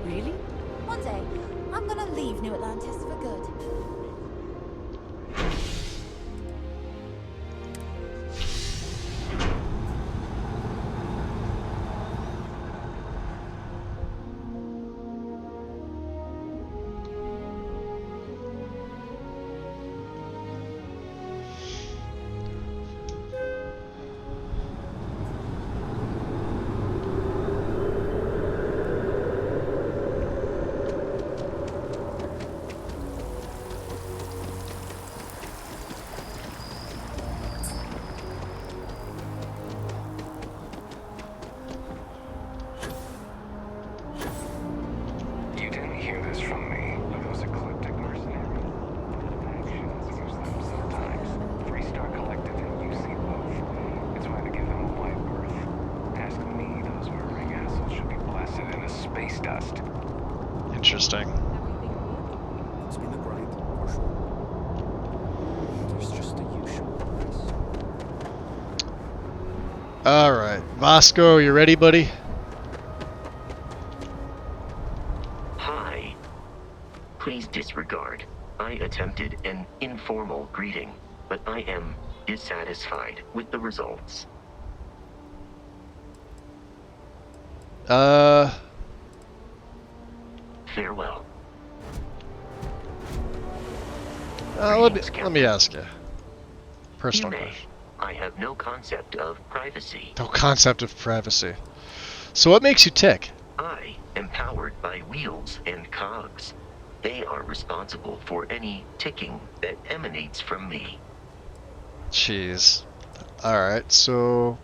Really? One day, I'm gonna leave New Atlantis for good. You didn't hear this from me, but those ecliptic mercenaries. Factions use them sometimes. Three-Star Collective and UC both. It's why they give them a wide berth. Ask me, those murdering assholes should be blasted into space dust. Interesting. It's been a grind, for sure. There's just the usual price. Alright. Vasco, you ready, buddy? Hi. Please disregard. I attempted an informal greeting, but I am dissatisfied with the results. Farewell. Oh, let me ask you. You Personal may. question. I have no concept of privacy. No concept of privacy. So what makes you tick? I am powered by wheels and cogs. They are responsible for any ticking that emanates from me. Jeez. Alright, so...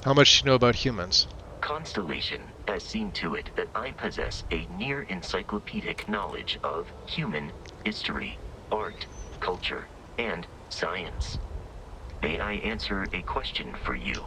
How much do you know about humans? Constellation has seen to it that I possess a near encyclopedic knowledge of human history, art, culture, and science. May I answer a question for you?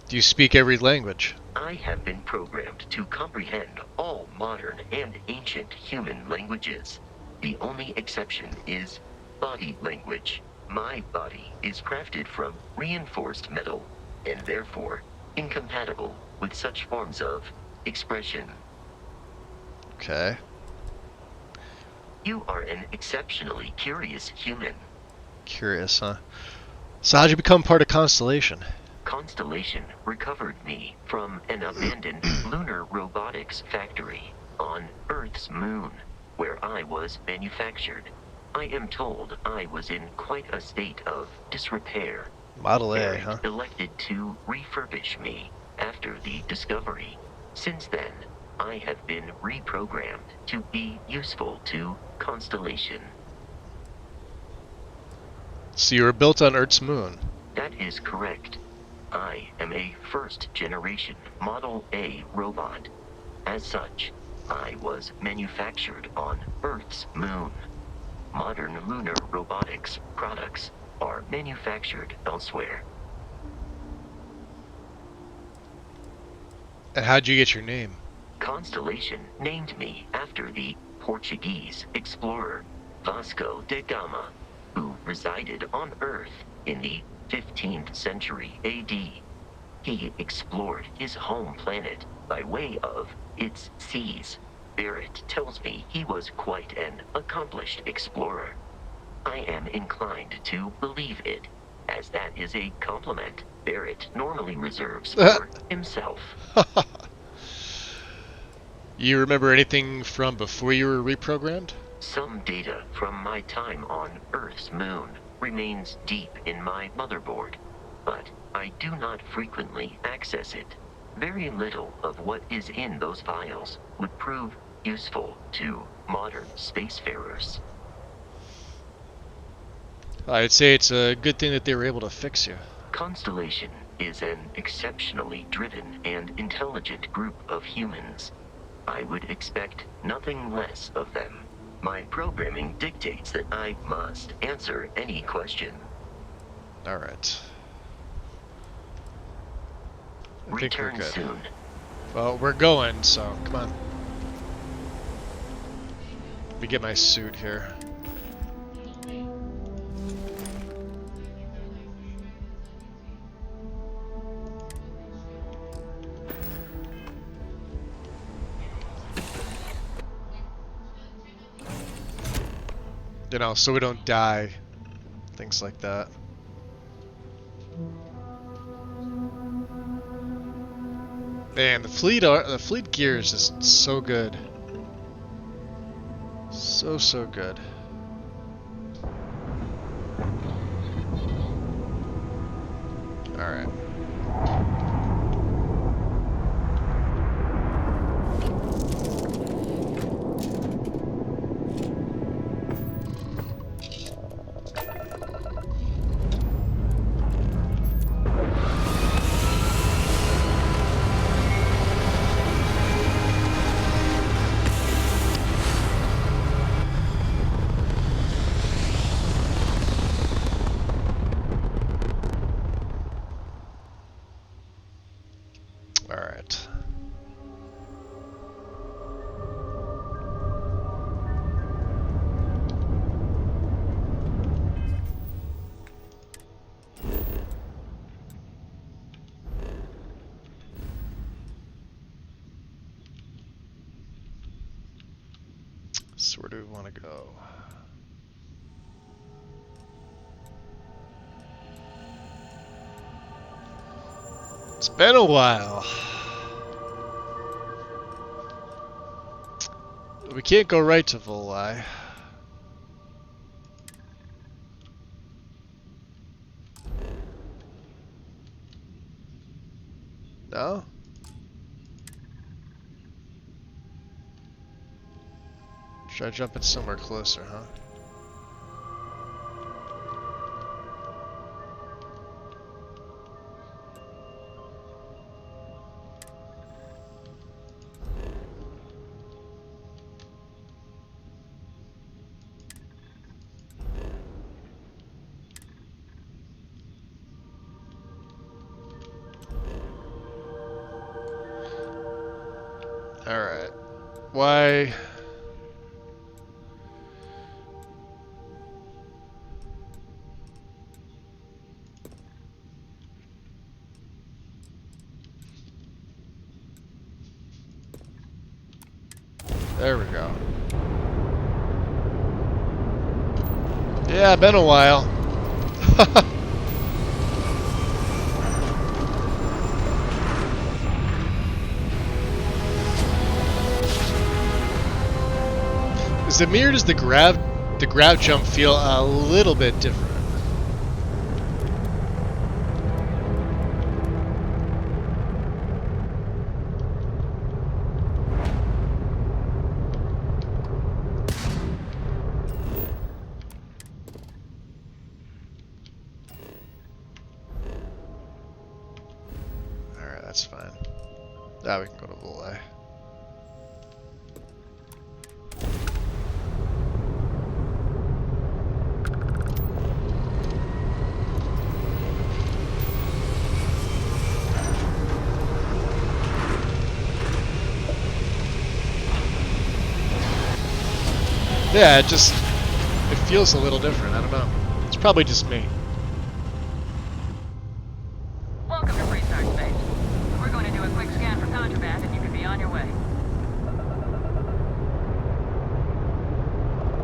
Do you speak every language? I have been programmed to comprehend all modern and ancient human languages. The only exception is body language. My body is crafted from reinforced metal, and therefore incompatible with such forms of expression. Okay. You are an exceptionally curious human. Curious, huh? So how'd you become part of Constellation? Constellation recovered me from an abandoned lunar robotics factory on Earth's moon, where I was manufactured. I am told I was in quite a state of disrepair. Model A, Parent huh? elected to refurbish me after the discovery. Since then, I have been reprogrammed to be useful to Constellation. So you were built on Earth's moon. That is correct. I am a first-generation Model A robot. As such, I was manufactured on Earth's moon. Modern lunar robotics products are manufactured elsewhere. And how'd you get your name? Constellation named me after the Portuguese explorer Vasco da Gama, who resided on Earth in the 15th century AD. He explored his home planet by way of its seas. Barrett tells me he was quite an accomplished explorer. I am inclined to believe it, as that is a compliment Barrett normally reserves for himself. You remember anything from before you were reprogrammed? Some data from my time on Earth's moon remains deep in my motherboard, but I do not frequently access it. Very little of what is in those files would prove useful to modern spacefarers. I'd say it's a good thing that they were able to fix you. Constellation is an exceptionally driven and intelligent group of humans. I would expect nothing less of them. My programming dictates that I must answer any question. Alright. I think Return we're good. soon. Well, we're going, so come on. Let me get my suit here. You know, so we don't die. Things like that. Man, the fleet gear is just so good. So good. Alright. Alright. So where do we want to go? It's been a while. We can't go right to Volai. No? Should I jump in somewhere closer, huh? Alright. Why? There we go. Yeah, been a while. Zamir, does the grab jump feel a little bit different? Alright, that's fine. Now we can go to Volai. Yeah, it feels a little different. I don't know. It's probably just me. Welcome to Freestar Space. We're going to do a quick scan for contraband, and you can be on your way.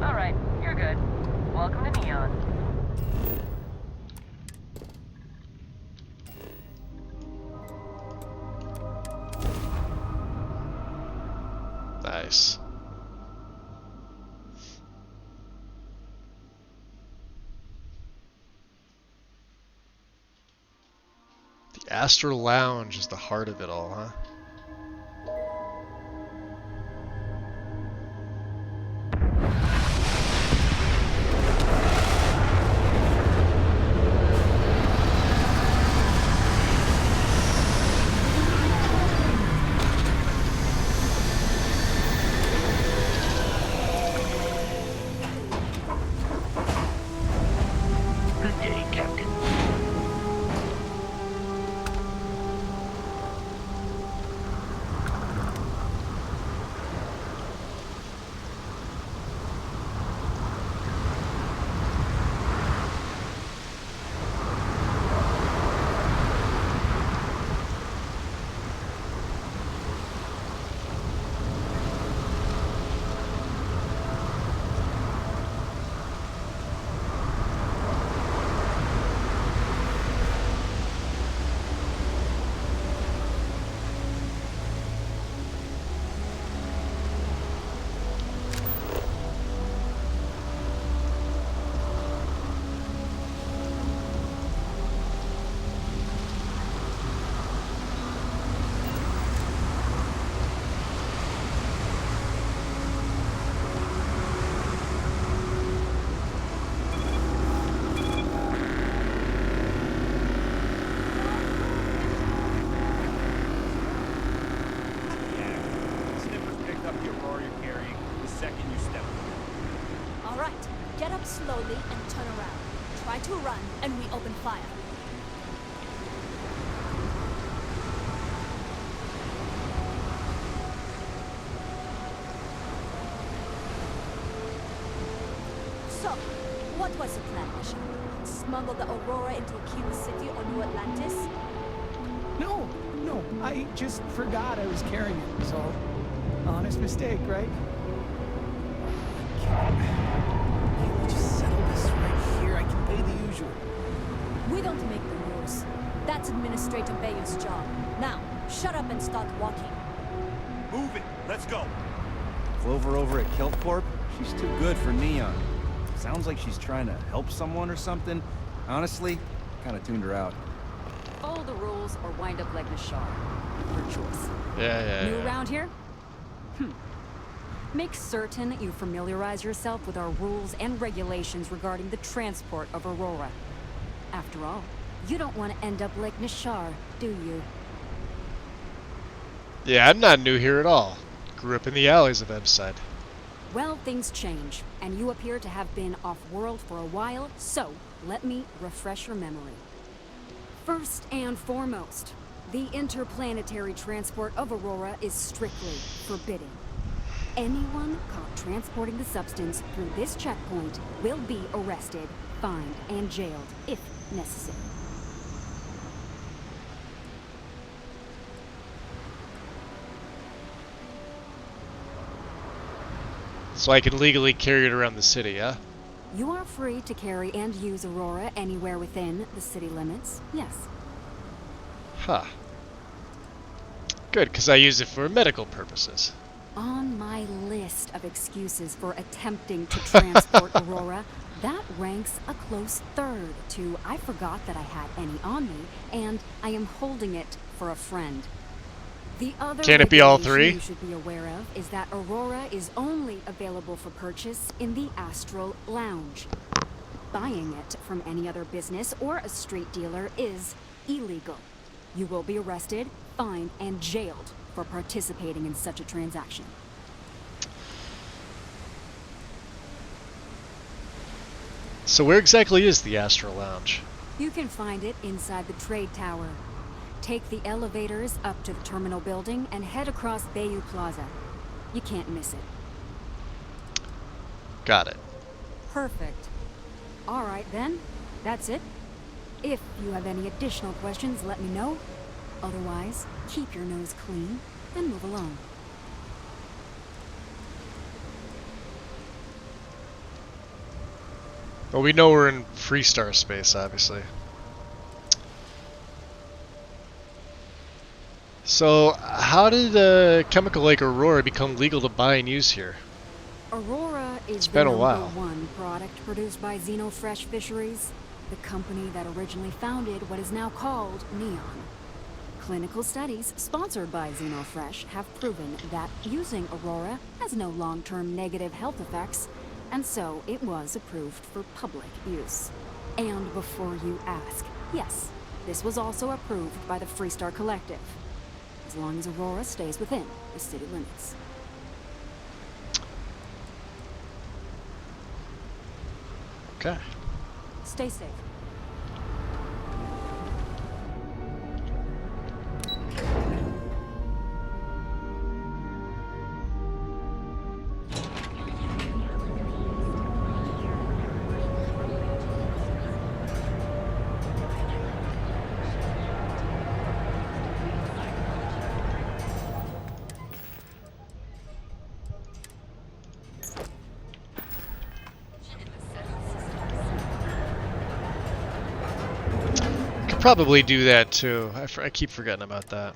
All right, you're good. Welcome to Neon. Nice. The Astral Lounge is the heart of it all, huh? Good day, Captain. All right, get up slowly and turn around. Try to run, and we open fire. So, what was the plan, Bishop? Smuggle the Aurora into Aquila City or New Atlantis? No, I just forgot I was carrying it, so honest mistake, right? Can't we just settle this right here? I can pay the usual. We don't make the rules. That's Administrator Bayou's job. Now, shut up and start walking. Move it. Let's go. Clover over at Kelp Corp, she's too good for Neon. Sounds like she's trying to help someone or something. Honestly, kind of tuned her out. Follow the rules or wind up like Nashar. Your choice. Yeah. New around here? Make certain that you familiarize yourself with our rules and regulations regarding the transport of Aurora. After all, you don't want to end up like Nashar, do you? Yeah, I'm not new here at all. Grew up in the alleys of Ebside. Well, things change, and you appear to have been off-world for a while, so let me refresh your memory. First and foremost, the interplanetary transport of Aurora is strictly forbidden. Anyone caught transporting the substance through this checkpoint will be arrested, fined, and jailed, if necessary. So I can legally carry it around the city, yeah? You are free to carry and use Aurora anywhere within the city limits, yes. Huh. Good, because I use it for medical purposes. On my list of excuses for attempting to transport Aurora, that ranks a close third to I forgot that I had any on me, and I am holding it for a friend. The other Can it be all regulation three? you should be aware of is that Aurora is only available for purchase in the Astral Lounge. Buying it from any other business or a street dealer is illegal. You will be arrested, fined, and jailed for participating in such a transaction. So where exactly is the Astral Lounge? You can find it inside the trade tower. Take the elevators up to the terminal building and head across Bayou Plaza. You can't miss it. Got it. Perfect. All right then, that's it. If you have any additional questions, let me know. Otherwise, keep your nose clean and move along. Well, we know we're in Freestar space, obviously. So, how did chemical like Aurora become legal to buy and use here? Aurora is It's the been a number while. one product produced by Xenofresh Fisheries, the company that originally founded what is now called Neon. Clinical studies sponsored by Xenofresh have proven that using Aurora has no long-term negative health effects, and so it was approved for public use. And before you ask, yes, this was also approved by the Freestar Collective, as long as Aurora stays within the city limits. Okay. Stay safe. Could probably do that too. I keep forgetting about that.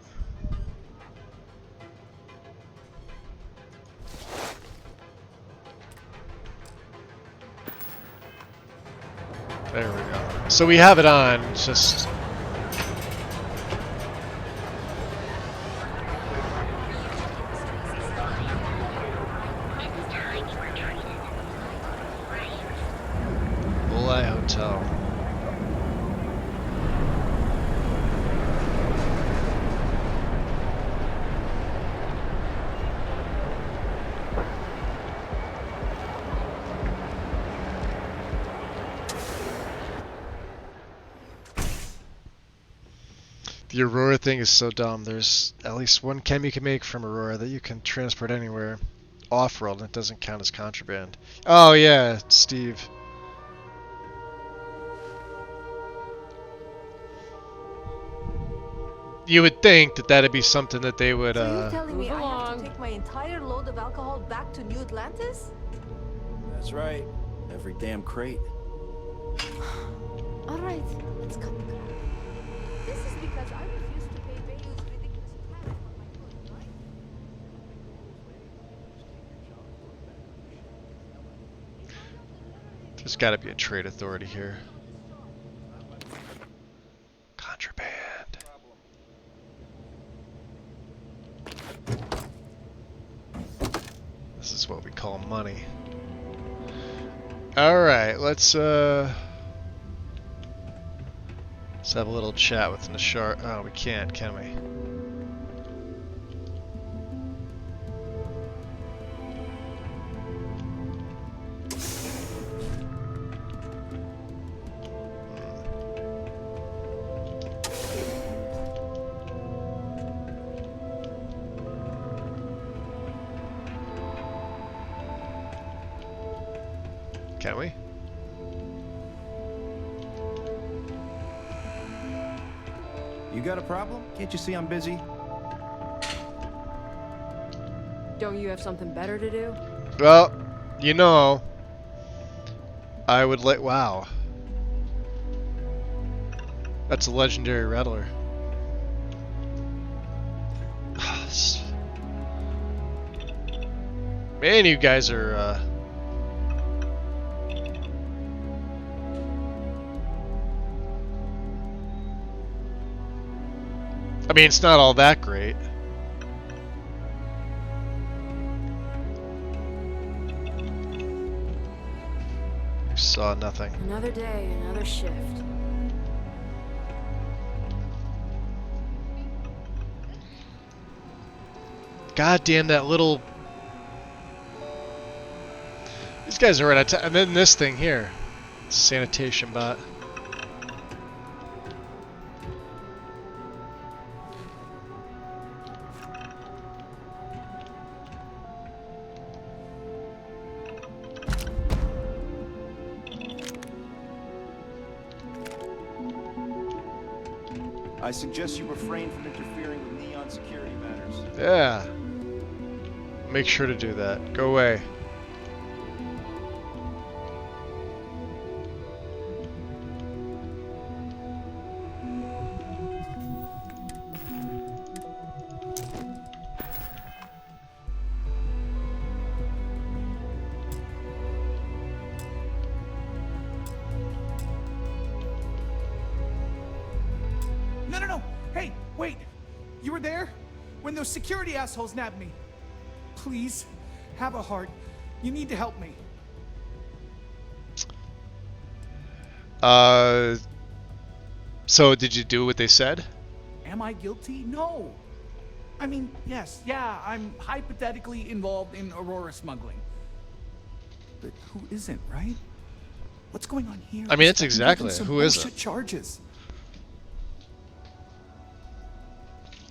There we go. So we have it on, it's just... Bulleye Hotel. The Aurora thing is so dumb. There's at least one chem you can make from Aurora that you can transport anywhere off-world, and it doesn't count as contraband. Oh yeah, Steve. You would think that that'd be something that they would, So you're telling me I have to take my entire load of alcohol back to New Atlantis? That's right. Every damn crate. All right, let's cut the crap. This is because I refuse to pay Bayou's ridiculous tariff on my goods, right? There's got to be a trade authority here. Contraband. This is what we call money. Alright, let's have a little chat with Nishar. Oh, we can't, can we? Can we? You got a problem? Can't you see I'm busy? Don't you have something better to do? Well, you know, I would let. Wow. That's a legendary rattler. Man, you guys are, I mean, it's not all that great. Saw nothing. Another day, another shift. God damn that little... These guys are right. And then this thing here. Sanitation bot. I suggest you refrain from interfering with Neon security matters. Yeah. Make sure to do that. Go away. No. Hey, wait. You were there? When those security assholes nabbed me. Please, have a heart. You need to help me. So did you do what they said? Am I guilty? No. I mean, yes, yeah, I'm hypothetically involved in Aurora smuggling. But who isn't, right? What's going on here? I mean, it's I'm exactly making some who isn't. bullshit charges.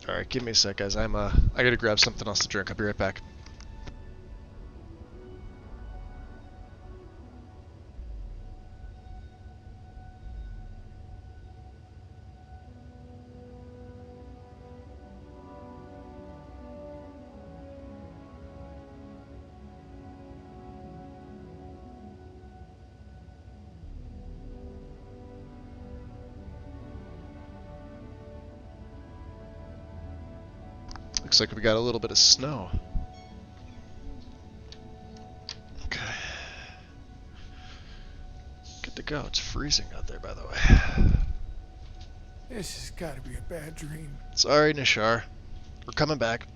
All right, give me a sec, guys. I gotta grab something else to drink. I'll be right back. Looks like we got a little bit of snow. Okay. Good to go. It's freezing out there, by the way. This has got to be a bad dream. Sorry, Nishar. We're coming back.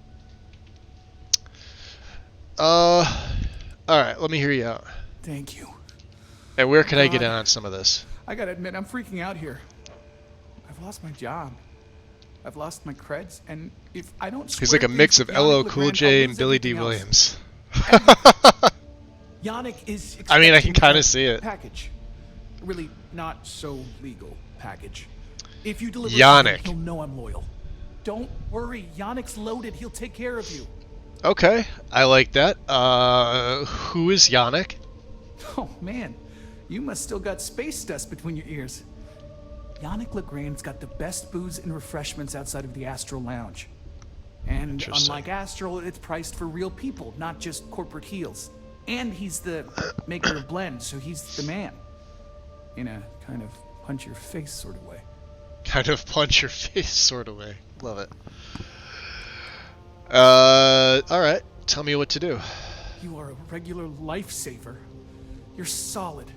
Alright, let me hear you out. Thank you. And where can I get in on some of this? I gotta admit, I'm freaking out here. I've lost my job. I've lost my creds, and if I don't He's like a mix of LL Cool J and Billy D. Williams. Yannick is I mean, I can kind of see it. Package. Really not so legal package. If you deliver Yannick. he'll know I'm loyal. Don't worry, Yannick's loaded. He'll take care of you. Okay, I like that. Who is Yannick? Oh man, you must still got space dust between your ears. Yannick Legrand's got the best booze and refreshments outside of the Astral Lounge. And unlike Astral, it's priced for real people, not just corporate heels. And he's the maker of blends, so he's the man. In a kind of punch-your-face sort of way. Kind of punch-your-face sort of way. Love it. Alright. Tell me what to do. You are a regular lifesaver. You're solid.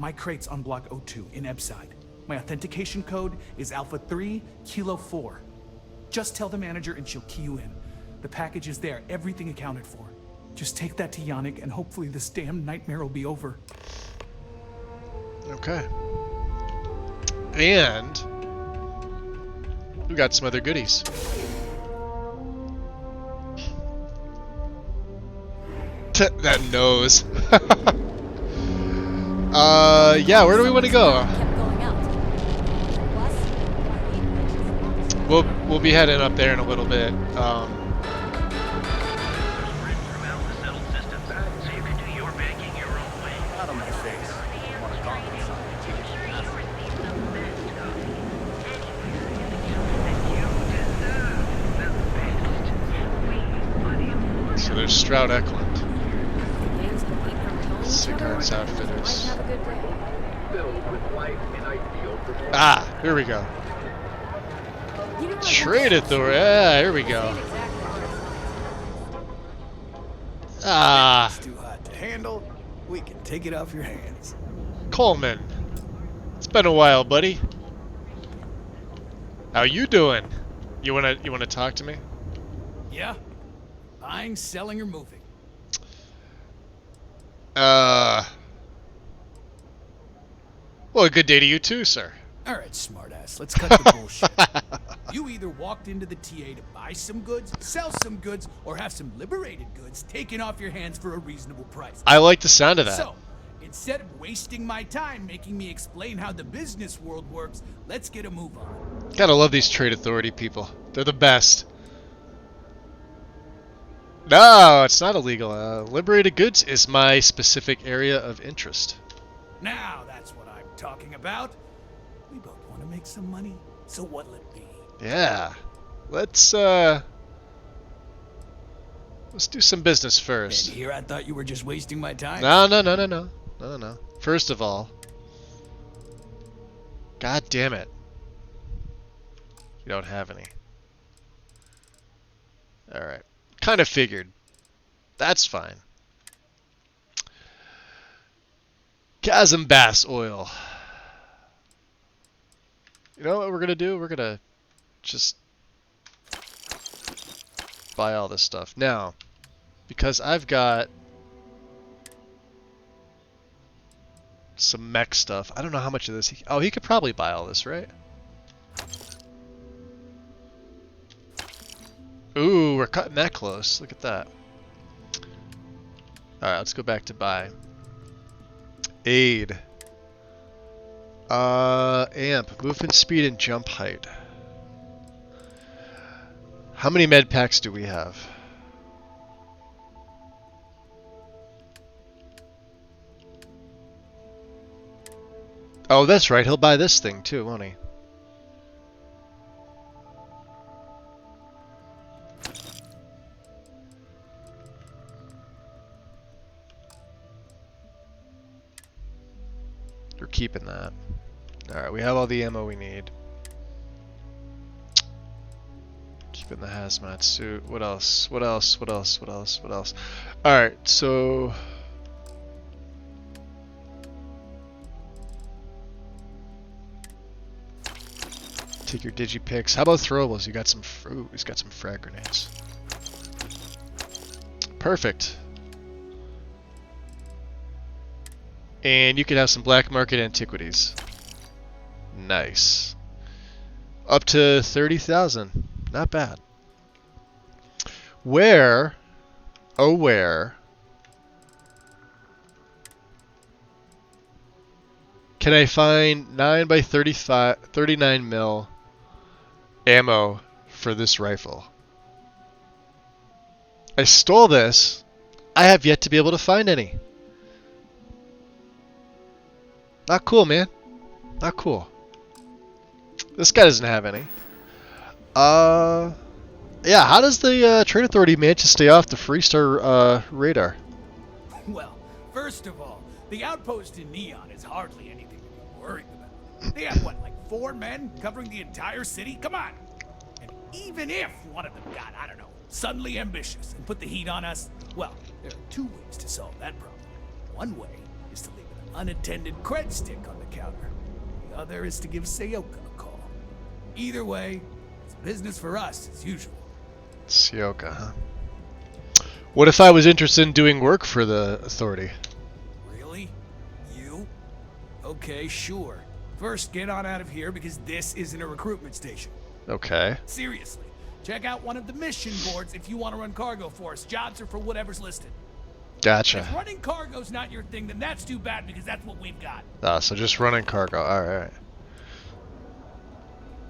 My crate's on Block O2 in Ebside. My authentication code is Alpha 3 Kilo 4. Just tell the manager and she'll key you in. The package is there, everything accounted for. Just take that to Yannick and hopefully this damn nightmare will be over. Okay. And we got some other goodies. That nose. Yeah, where do we want to go? We'll be heading up there in a little bit. So there's Stroud Eklund. Sigards Outfitters. Ah, here we go. Trade it though. Yeah, here we go. Ah. It's too hot to handle. We can take it off your hands. Coleman. It's been a while, buddy. How you doing? You wanna talk to me? Yeah. Buying, selling, or moving. Well, a good day to you too, sir. Alright, smartass, let's cut the bullshit. You either walked into the TA to buy some goods, sell some goods, or have some liberated goods taken off your hands for a reasonable price. I like the sound of that. So, instead of wasting my time making me explain how the business world works, let's get a move on. Gotta love these trade authority people. They're the best. No, it's not illegal. Liberated goods is my specific area of interest. Now that's what I'm talking about. We both want to make some money, so what'll it be? Yeah. Let's do some business first. And here I thought you were just wasting my time. No. First of all, God damn it. You don't have any. Alright. Kind of figured. That's fine. Chasm Bass Oil. You know what we're gonna do? We're gonna just buy all this stuff. Now, because I've got some mech stuff. I don't know how much of this he... Oh, he could probably buy all this, right? Ooh, we're cutting that close. Look at that. Alright, let's go back to buy. Aid. Amp. Movement speed and jump height. How many med packs do we have? Oh, that's right. He'll buy this thing too, won't he? We're keeping that. Alright, we have all the ammo we need. Keeping the hazmat suit. What else? Alright, so... Take your digipicks. How about throwables? You got some fruit. He's got some frag grenades. Perfect. And you can have some black market antiquities. Nice. Up to 30,000. Not bad. Where, oh where, can I find 9x35, 39 mil ammo for this rifle? I stole this. I have yet to be able to find any. Not cool, man. Not cool. This guy doesn't have any. Yeah, how does the Trade Authority manage to stay off the Freestar radar? Well, first of all, the outpost in Neon is hardly anything to be worried about. They have, what, like 4 men covering the entire city? Come on! And even if one of them got, I don't know, suddenly ambitious and put the heat on us, well, there are 2 ways to solve that problem. One way is to leave it unattended cred stick on the counter. The other is to give Seoka a call. Either way, it's business for us, as usual. Seoka, huh? What if I was interested in doing work for the authority? Really? You? Okay, sure. First, get on out of here because this isn't a recruitment station. Okay. Seriously, check out one of the mission boards if you want to run cargo for us. Jobs are for whatever's listed. Gotcha. If running cargo's not your thing, then that's too bad because that's what we've got. Ah, so just running cargo. Alright.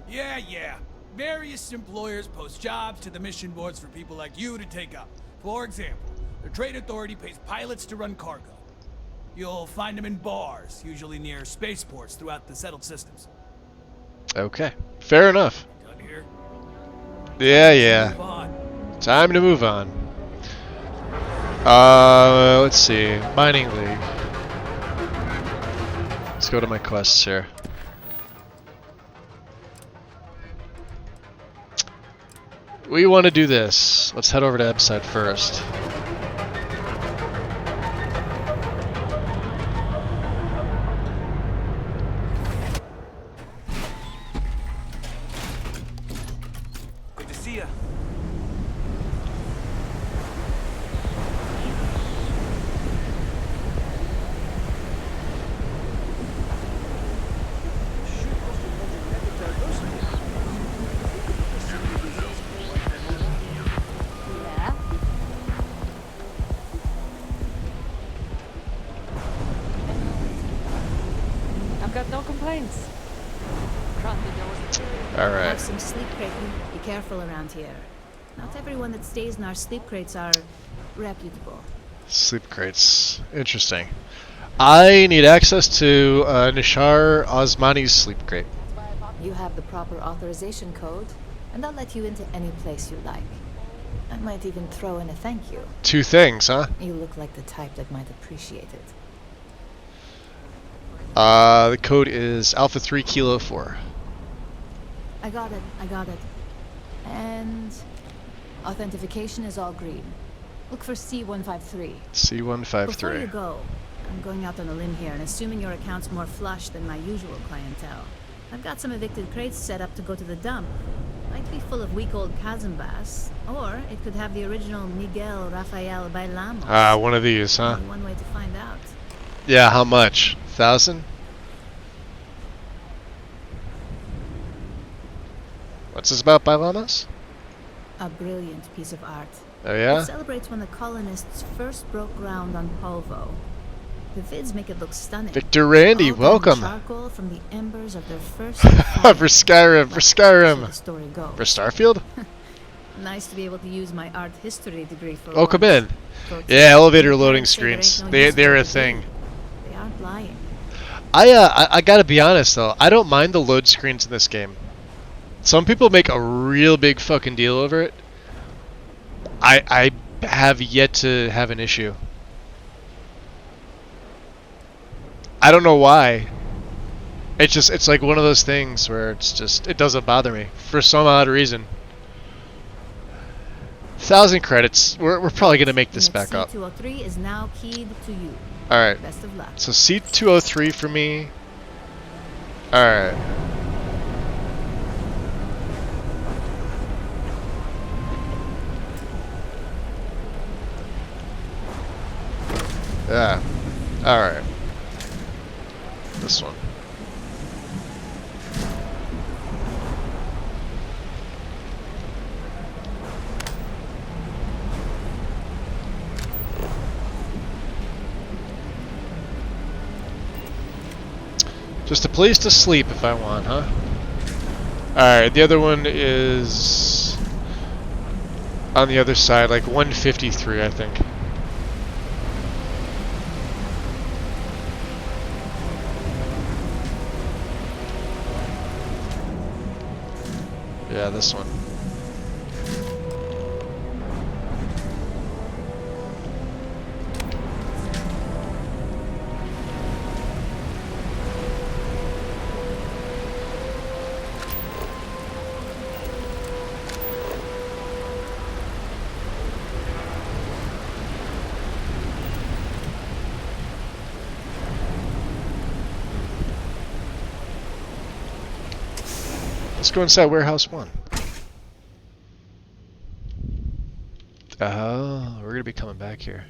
Yeah. Various employers post jobs to the mission boards for people like you to take up. For example, the Trade Authority pays pilots to run cargo. You'll find them in bars, usually near spaceports throughout the settled systems. Okay. Fair enough. Done here? Yeah. Move on. Time to move on. Let's see. Mining League. Let's go to my quests here. We want to do this. Let's head over to Ebside first. Good to see ya. Yeah? I've got no complaints. Alright. Have some sleep crate. Be careful around here. Not everyone that stays in our sleep crates are reputable. Sleep crates. Interesting. I need access to Nishar Osmani's sleep crate. You have the proper authorization code, and I'll let you into any place you like. I might even throw in a thank you. 2 things, huh? You look like the type that might appreciate it. The code is Alpha 3 Kilo 4. I got it. And authentication is all green. Look for C153. C153. Before you go, I'm going out on a limb here and assuming your account's more flush than my usual clientele. I've got some evicted crates set up to go to the dump. Might be full of weak old Kazambas, or it could have the original Miguel Rafael Bailamos. Ah, one of these, huh? Only one way to find out. Yeah, how much? 1,000? What's this about Bailamos? A brilliant piece of art. Oh yeah? It celebrates when the colonists first broke ground on Polvo. The vids make it look stunning. Victor Randy, All done welcome. charcoal from the embers of their first For Skyrim, for Skyrim. So the story goes. For Starfield? Nice to be able to use my art history degree for Oh, come once. in. Folks Yeah, elevator can't loading say there ain't screens. no They're a history. thing. They aren't lying. I gotta be honest though, I don't mind the load screens in this game. Some people make a real big fucking deal over it. I have yet to have an issue. I don't know why. It's like one of those things where it doesn't bother me for some odd reason. 1,000 credits. We're probably gonna make this back up. C203 is now keyed to you. All right. Best of luck. So C203 for me. All right. Yeah. All right. This one. Just a place to sleep if I want, huh? Alright, the other one is on the other side, like 153, I think. Yeah, this one. Let's go inside warehouse 1. Oh, we're gonna be coming back here.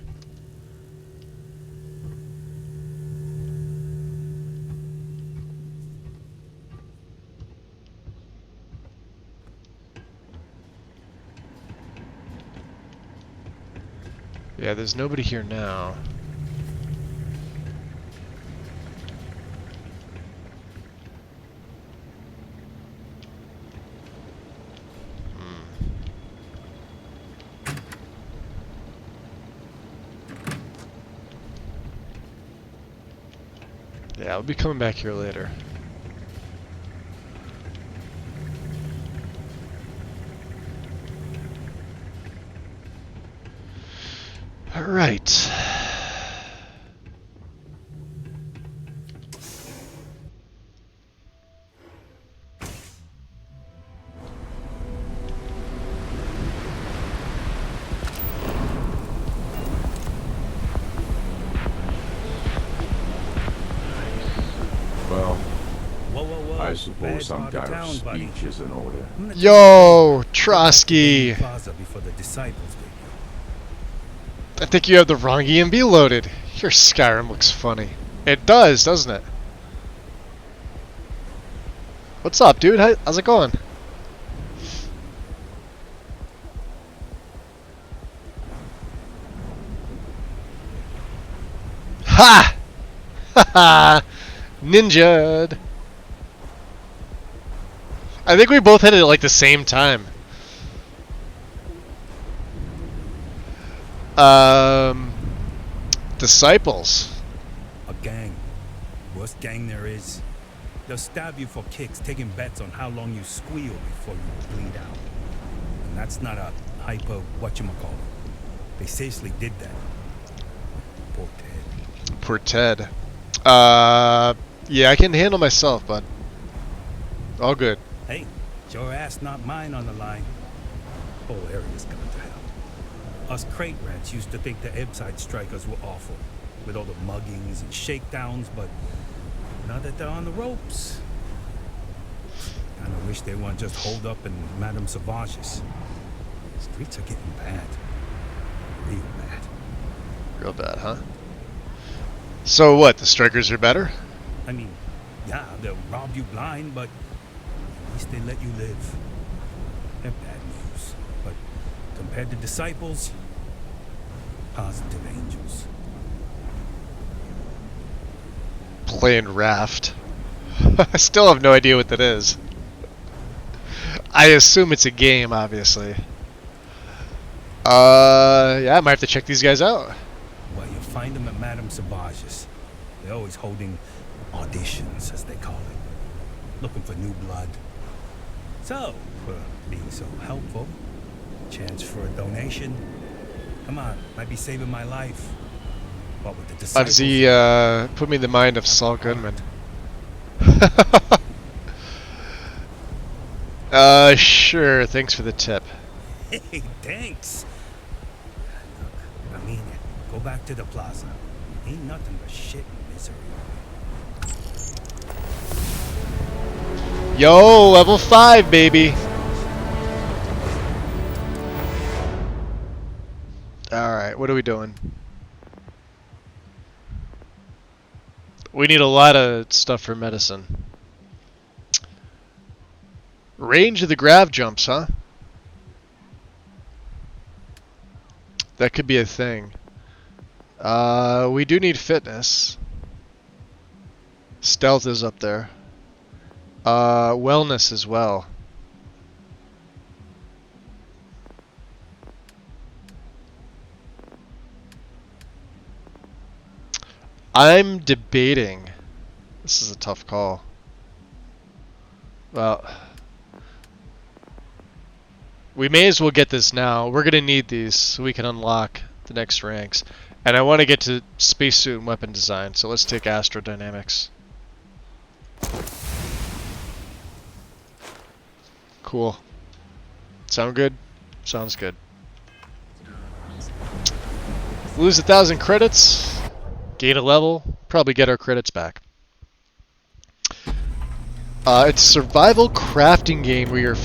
Yeah, there's nobody here now. Yeah, I'll be coming back here later. All right. Well, I Bad suppose some part of kind of town, buddy. speech is in order. Yo, Trotsky. Plaza before the disciples did. I think you have the wrong EMB loaded. Your Skyrim looks funny. It does, doesn't it? What's up, dude? How's it going? Ha! Ha ha! Ninja'd. I think we both hit it at like the same time. Disciples. A gang. Worst gang there is. They'll stab you for kicks, taking bets on how long you squeal before you bleed out. And that's not a hyper whatchamacallit. They seriously did that. Poor Ted. Poor Ted. Yeah, I can handle myself, bud. All good. Hey, it's your ass, not mine on the line. Whole area's gone to hell. Us crate rats used to think the Ebbside strikers were awful, with all the muggings and shakedowns, but now that they're on the ropes, kinda wish they weren't just holed up in Madame Sauvage's. Streets are getting bad. Real bad. Real bad, huh? So what, the strikers are better? I mean, yeah, they'll rob you blind, but at least they let you live. They're bad news, but compared to disciples, positive angels. Playing Raft. I still have no idea what that is. I assume it's a game, obviously. Yeah, I might have to check these guys out. Well, you'll find them at Madame Sauvage's. They're always holding auditions, as they call it. Looking for new blood. So, for being so helpful, chance for a donation. Come on, might be saving my life. What with the How disciples? does he put me in the mind of Saul Goodman? Sure, thanks for the tip. Hey, thanks. Look, I mean it. Go back to the plaza. Ain't nothing but shit and misery. Yo, level 5, baby. Alright, what are we doing? We need a lot of stuff for medicine. Range of the grav jumps, huh? That could be a thing. We do need fitness. Stealth is up there. Wellness as well. I'm debating. This is a tough call. Well, we may as well get this now. We're going to need these so we can unlock the next ranks. And I want to get to spacesuit and weapon design, so let's take astrodynamics. Cool. Sound good? Sounds good. Lose 1,000 credits. Gain a level. Probably get our credits back. It's a survival crafting game where you're...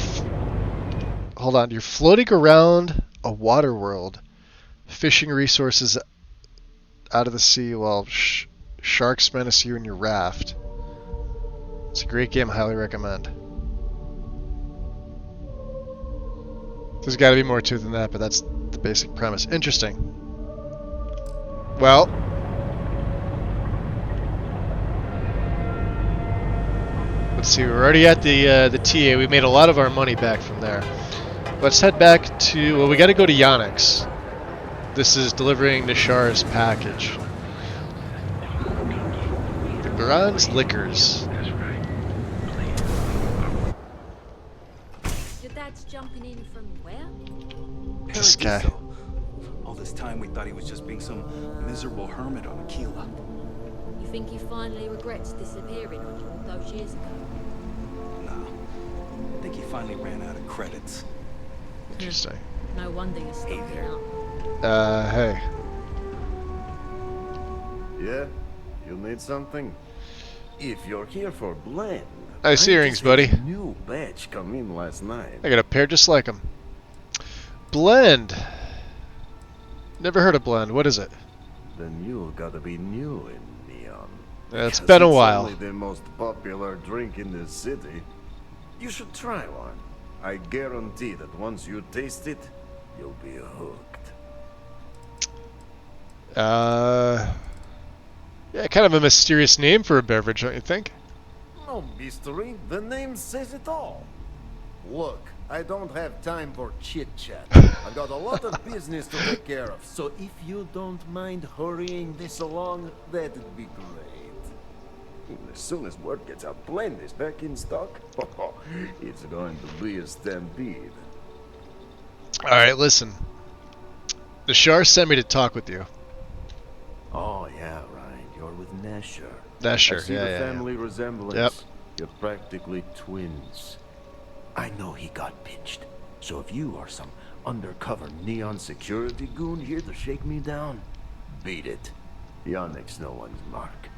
hold on, you're floating around a water world, fishing resources out of the sea while sharks menace you in your raft. It's a great game, I highly recommend. There's got to be more to it than that, but that's the basic premise. Interesting. Well, let's see. We're already at the TA. We made a lot of our money back from there. Let's head back to. Well, we got to go to Yannick's. This is delivering Nishar's package. The Baron's Liquors. Your dad's jumping in from where? This guy. All this time we thought he was just being some miserable hermit on Aquila. You think he finally regrets disappearing on you all those years ago? No. I think he finally ran out of credits. Interesting. No wonder you're stuck out. Hey. Yeah? You need something? If you're here for Blend... Nice earrings, buddy. A new batch come in last night. I got a pair just like them. Blend. Never heard of Blend. What is it? The new gotta be new in Neon. It's been a while. It's only the most popular drink in the city. You should try one. I guarantee that once you taste it, you'll be hooked. Yeah, kind of a mysterious name for a beverage, don't you think? No mystery, the name says it all. Look, I don't have time for chit-chat. I've got a lot of business to take care of, so if you don't mind hurrying this along, that'd be great. As soon as word gets out, Blend is back in stock. It's going to be a stampede. Alright, listen. The Shar sent me to talk with you. Oh, yeah, right. You're with Nesher. Nesher, I see yeah, the yeah, family resemblance. Yep. You're practically twins. I know he got pinched. So if you are some undercover Neon security goon here to shake me down, beat it. Yannick's no one's mark.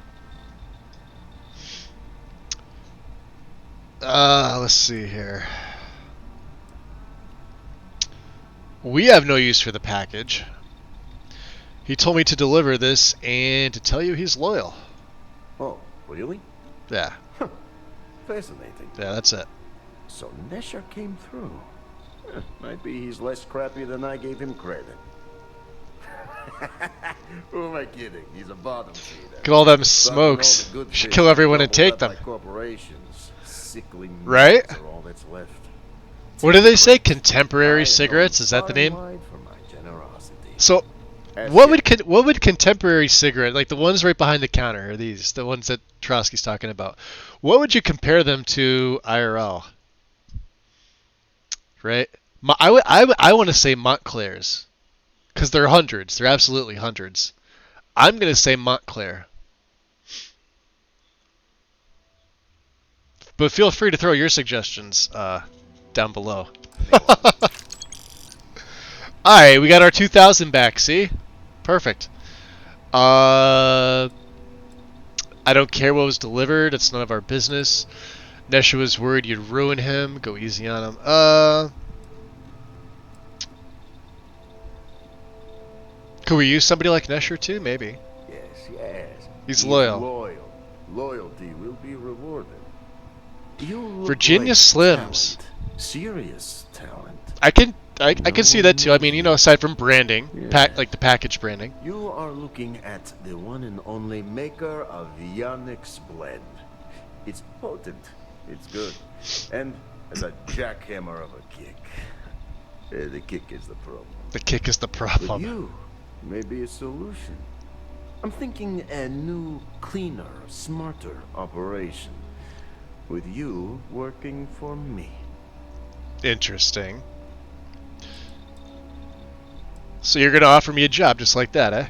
Let's see here. We have no use for the package. He told me to deliver this and to tell you he's loyal. Oh, really? Yeah. Fascinating. Yeah, that's it. So Nesher came through. Might be he's less crappy than I gave him credit. Who am I kidding? He's a bottom feeder. Look at all them smokes. Should kill everyone and take them. Corporations. Sickly right? Are all that's left. What do they say? Contemporary cigarettes? Is that the name? So, what would contemporary cigarette, like the ones right behind the counter, are these the ones that Trotsky's talking about? What would you compare them to IRL? Right? I want to say Montclair's, because they're hundreds. They're absolutely hundreds. I'm gonna say Montclair. But feel free to throw your suggestions down below. Alright, we got our 2,000 back, see? Perfect. I don't care what was delivered, it's none of our business. Nesha was worried you'd ruin him, go easy on him. Could we use somebody like Nesher too? Maybe. Yes. He's loyal. Loyalty will be rewarded. You look Virginia like Slims. Talent. Serious talent. I can see that too. I mean, you know, aside from branding, like the package branding. You are looking at the one and only maker of Yannick's Blend. It's potent. It's good. And as a jackhammer of a kick. The kick is the problem. The kick is the problem. But you may be a solution. I'm thinking a new, cleaner, smarter operation. With you working for me. Interesting. So you're gonna offer me a job just like that, eh?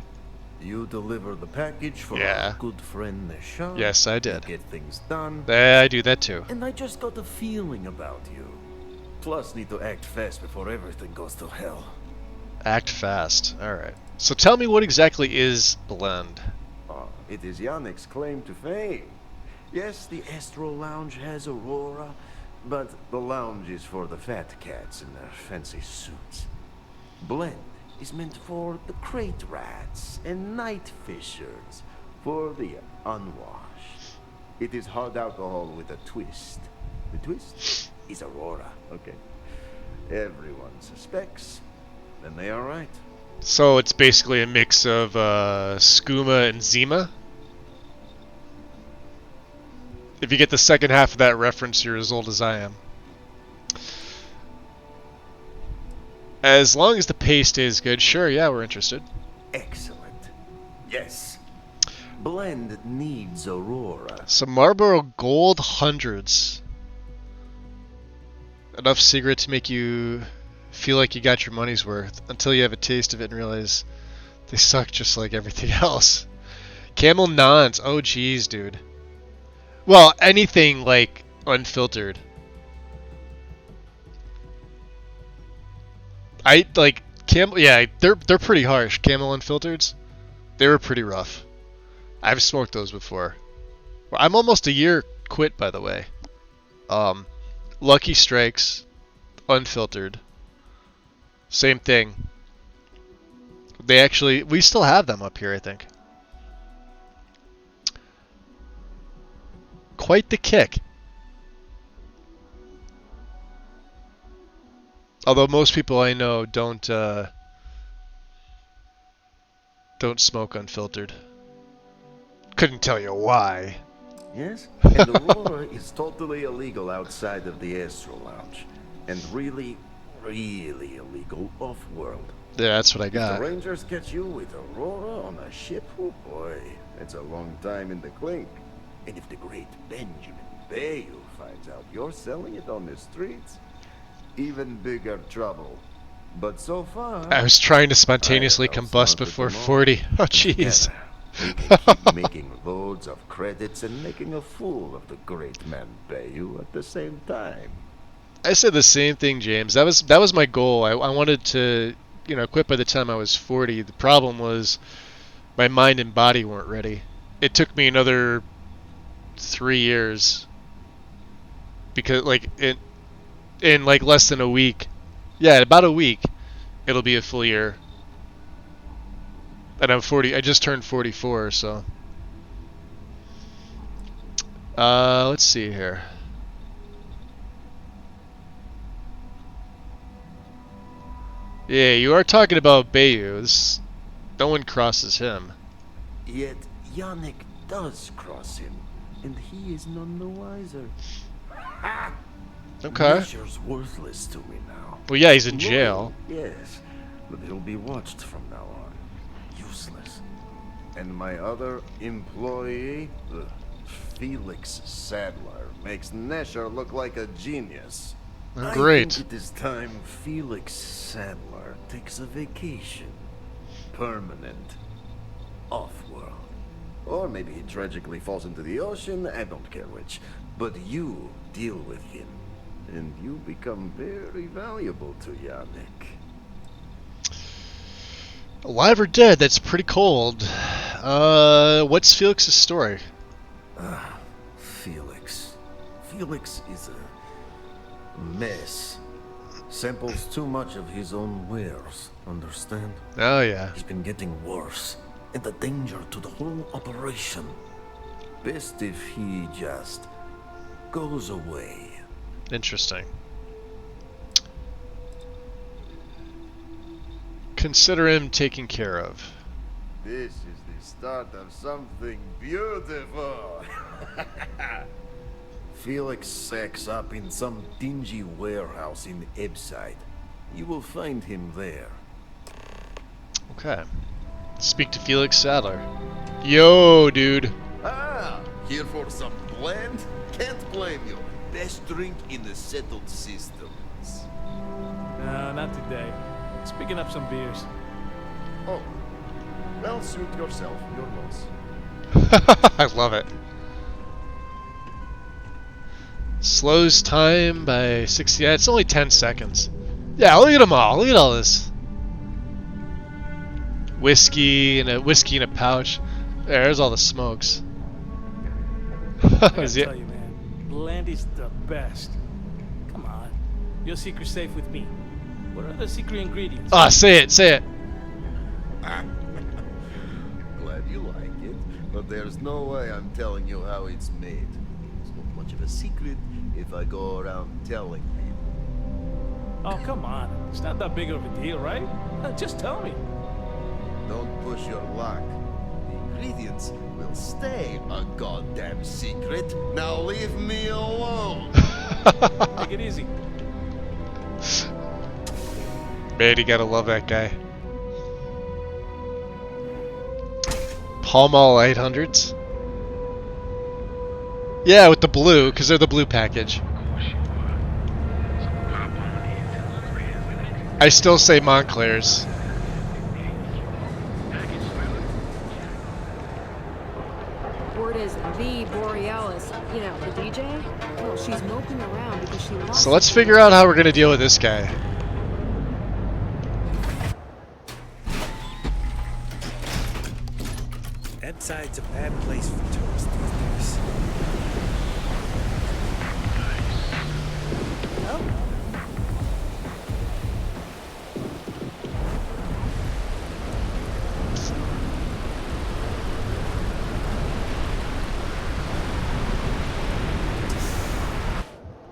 You deliver the package for our good friend Nesha. Yes, I did. Get things done. I do that too. And I just got a feeling about you. Plus, need to act fast before everything goes to hell. Act fast. Alright. So tell me what exactly is Blend? It is Yannick's claim to fame. Yes, the Astro Lounge has Aurora, but the lounge is for the fat cats in their fancy suits. Blend is meant for the crate rats and night fishers, for the unwashed. It is hard alcohol with a twist. The twist is Aurora, okay? Everyone suspects, then they are right. So it's basically a mix of Skooma and Zima? If you get the second half of that reference, you're as old as I am. As long as the pay stays good, sure, yeah, we're interested. Excellent. Yes. Blend needs Aurora. Some Marlboro Gold hundreds. Enough cigarette to make you feel like you got your money's worth until you have a taste of it and realize they suck just like everything else. Camel Nons. Oh, geez, dude. Well, anything like unfiltered. I like Camel. Yeah, they're pretty harsh. Camel Unfiltereds. They were pretty rough. I've smoked those before. I'm almost a year quit, by the way. Lucky Strikes, unfiltered. Same thing. We still have them up here, I think. Quite the kick. Although most people I know don't smoke unfiltered. Couldn't tell you why. Yes? And Aurora is totally illegal outside of the Astro Lounge. And really, really illegal off-world. Yeah, that's what I got. If the Rangers catch you with Aurora on a ship, oh boy, it's a long time in the clink. And if the great Benjamin Bayou finds out you're selling it on the streets, even bigger trouble. But so far, I was trying to spontaneously combust before 40. Oh, jeez. We can keep making loads of credits and making a fool of the great man Bayou at the same time. I said the same thing, James. That was my goal. I wanted to, quit by the time I was 40. The problem was my mind and body weren't ready. It took me another 3 years because, in less than a week, yeah, about a week, it'll be a full year. And I'm 40. I just turned 44, so. Let's see here. Yeah, you are talking about Bayou. No one crosses him. Yet Yannick does cross him, and he is none the wiser. Ha! Okay. Measure's worthless to me now. Well, yeah, he's in jail. Yes, but he'll be watched from now on. Useless. And my other employee, Felix Sadler, makes Nesher look like a genius. Great. I think it is time Felix Sadler takes a vacation. Permanent. Off-world. Or maybe he tragically falls into the ocean, I don't care which. But you deal with him. And you become very valuable to Yannick. Alive or dead, that's pretty cold. What's Felix's story? Felix. Felix is a mess. Samples too much of his own wares, understand? Oh, yeah. He's been getting worse. And the danger to the whole operation. Best if he just goes away. Interesting. Consider him taken care of. This is the start of something beautiful. Felix sacks up in some dingy warehouse in Ebbside. You will find him there. Okay. Speak to Felix Sadler. Yo, dude. Ah, here for some blend? Can't blame you. Best drink in the settled systems. No, not today. Just picking up some beers. Oh, well, suit yourself. Your loss. I love it. Slows time by 60. Yeah, it's only 10 seconds. Yeah, look at them all. Look at all this. Whiskey in a pouch. There's all the smokes. gotta Is it- tell you, man, Blandy's the best. Come on, your secret's safe with me. What are the secret ingredients? Ah, say it, say it. Glad you like it, but there's no way I'm telling you how it's made. It's not much of a secret if I go around telling people. Oh, come on. It's not that big of a deal, right? Just tell me. Don't push your luck. The ingredients will stay a goddamn secret. Now leave me alone. Take it easy. Man, you gotta love that guy. Palm Mall 800s. Yeah, with the blue, because they're the blue package. I still say Montclair's. Word is the Borealis, you know, the DJ? Well, she's moping around because she lost. So let's figure out how we're gonna deal with this guy. Epside's a bad place for tourists these days.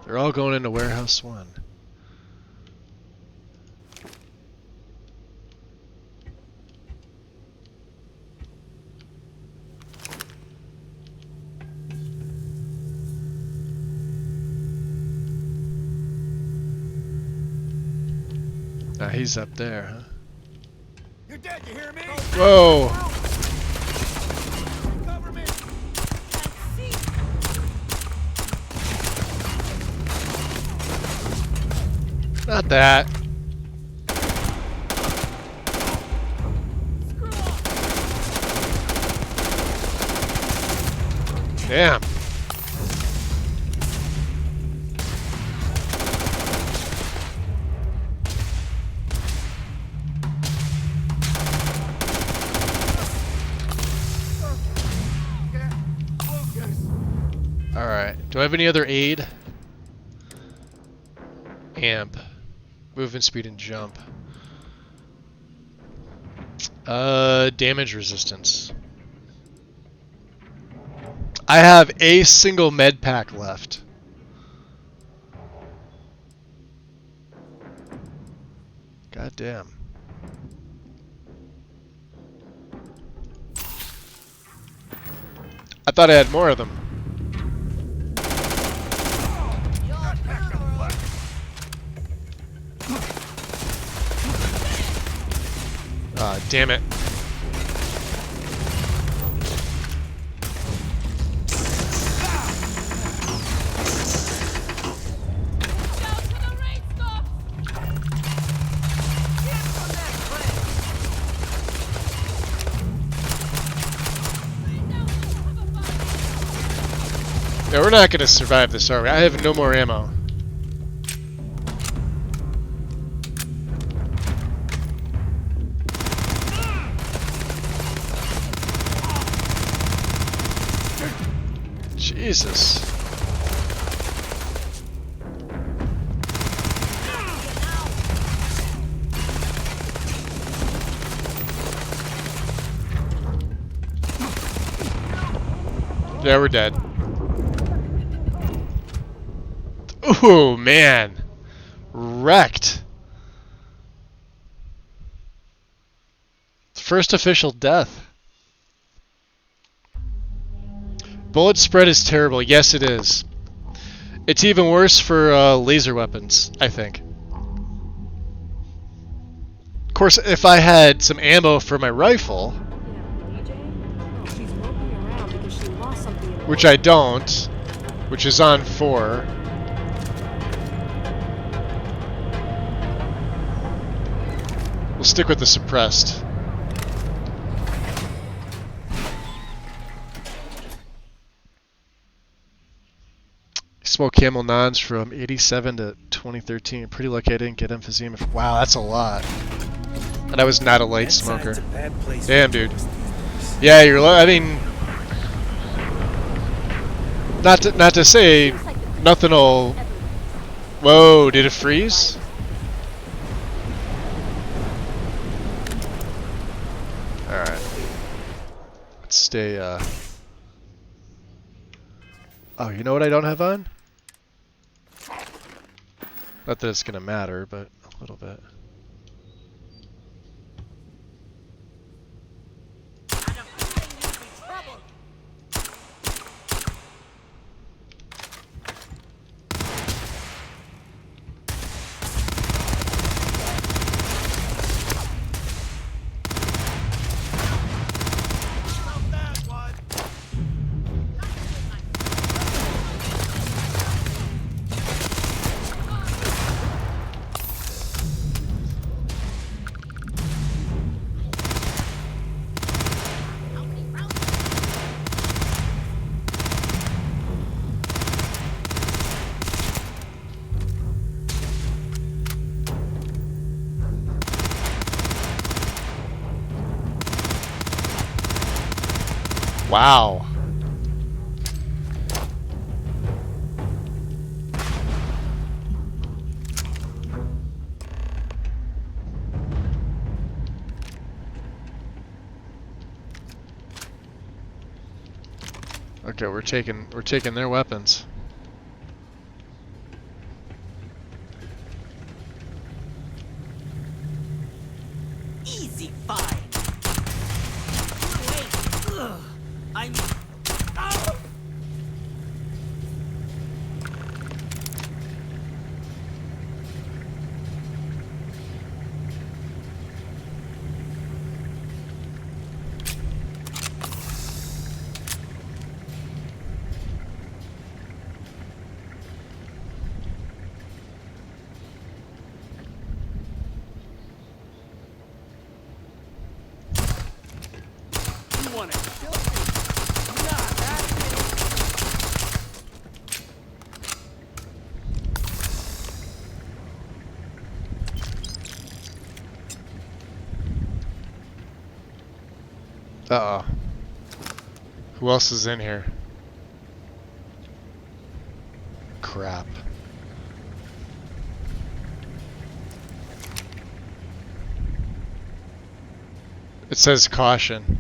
They're all going into Warehouse 1. Now he's up there, huh? You're dead, you hear me? Whoa! Cover me! Not that. Damn. Alright. Do I have any other aid? Amp. Movement speed and jump. Damage resistance. I have a single med pack left. God damn. I thought I had more of them. Ah, damn it. Yeah, we're not gonna survive this, are we? I have no more ammo. Jesus. Yeah, we're dead. Ooh, man. Wrecked. First official death. Bullet spread is terrible. Yes, it is. It's even worse for laser weapons, I think. Of course, if I had some ammo for my rifle, which I don't, which is on 4. We'll stick with the suppressed. Smoked Camel Nons from 87 to 2013. Pretty lucky I didn't get emphysema. Wow, that's a lot. And I was not a light smoker. Damn, dude. Yeah, you're. I mean, not to say nothing'll. Whoa! Did it freeze? All right. Let's stay. Oh, you know what I don't have on? Not that it's gonna matter, but a little bit. Wow. Okay, we're taking their weapons. Easy fine. Wait. Ugh. I'm. Oh. You want to kill me? Not happening. Uh-oh. Who else is in here? Crap. It says caution.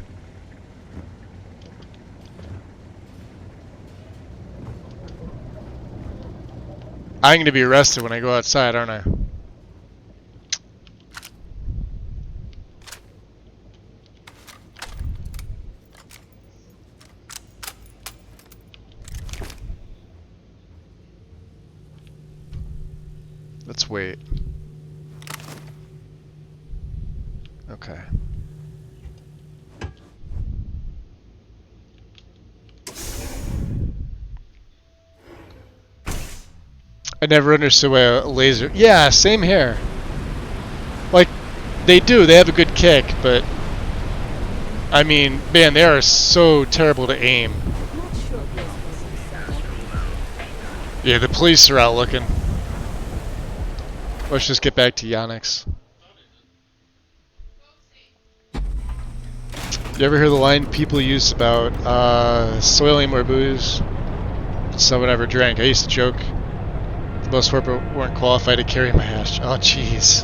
I'm gonna be arrested when I go outside, aren't I? Let's wait. Okay. I never understood why a laser... Yeah, same here. Like, they do, they have a good kick, but... I mean, man, they are so terrible to aim. Yeah, the police are out looking. Let's just get back to Yannick's. You ever hear the line people use about soiling more booze than someone ever drank? I used to joke most weren't qualified to carry my ass. Oh, jeez.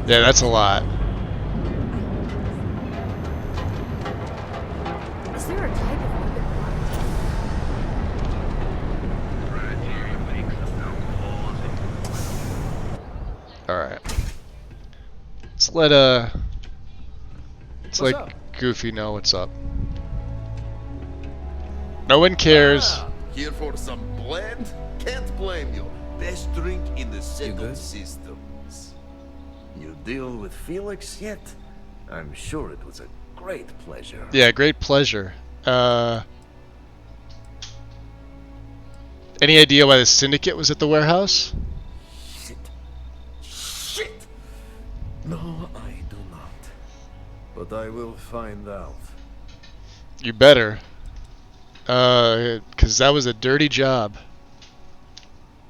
Yeah, that's a lot. Is there a type of Alright. Let's let What's let up? Goofy know what's up. No one cares. Ah, here for some blend? Can't blame you. Best drink in the settled systems. You deal with Felix yet? I'm sure it was a great pleasure. Yeah, great pleasure. Any idea why the syndicate was at the warehouse? Shit! No, I do not. But I will find out. You better. 'Cause that was a dirty job.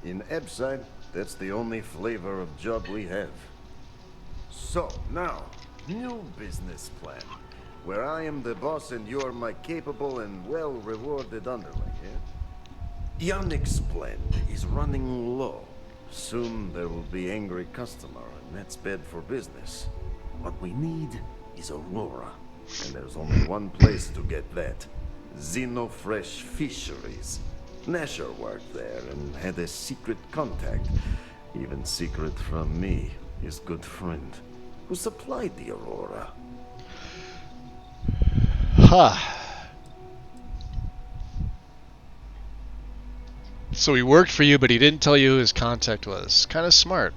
In Ebside, that's the only flavor of job we have. So, now, new business plan. where I am the boss and you are my capable and well-rewarded underling, yeah? Yannick's blend is running low. Soon there will be angry customer, and that's bad for business. What we need is Aurora, and there's only one place to get that. Xenofresh Fisheries. Nasher worked there and had a secret contact, even secret from me, his good friend, who supplied the Aurora. Huh. So he worked for you, but he didn't tell you who his contact was. Kind of smart.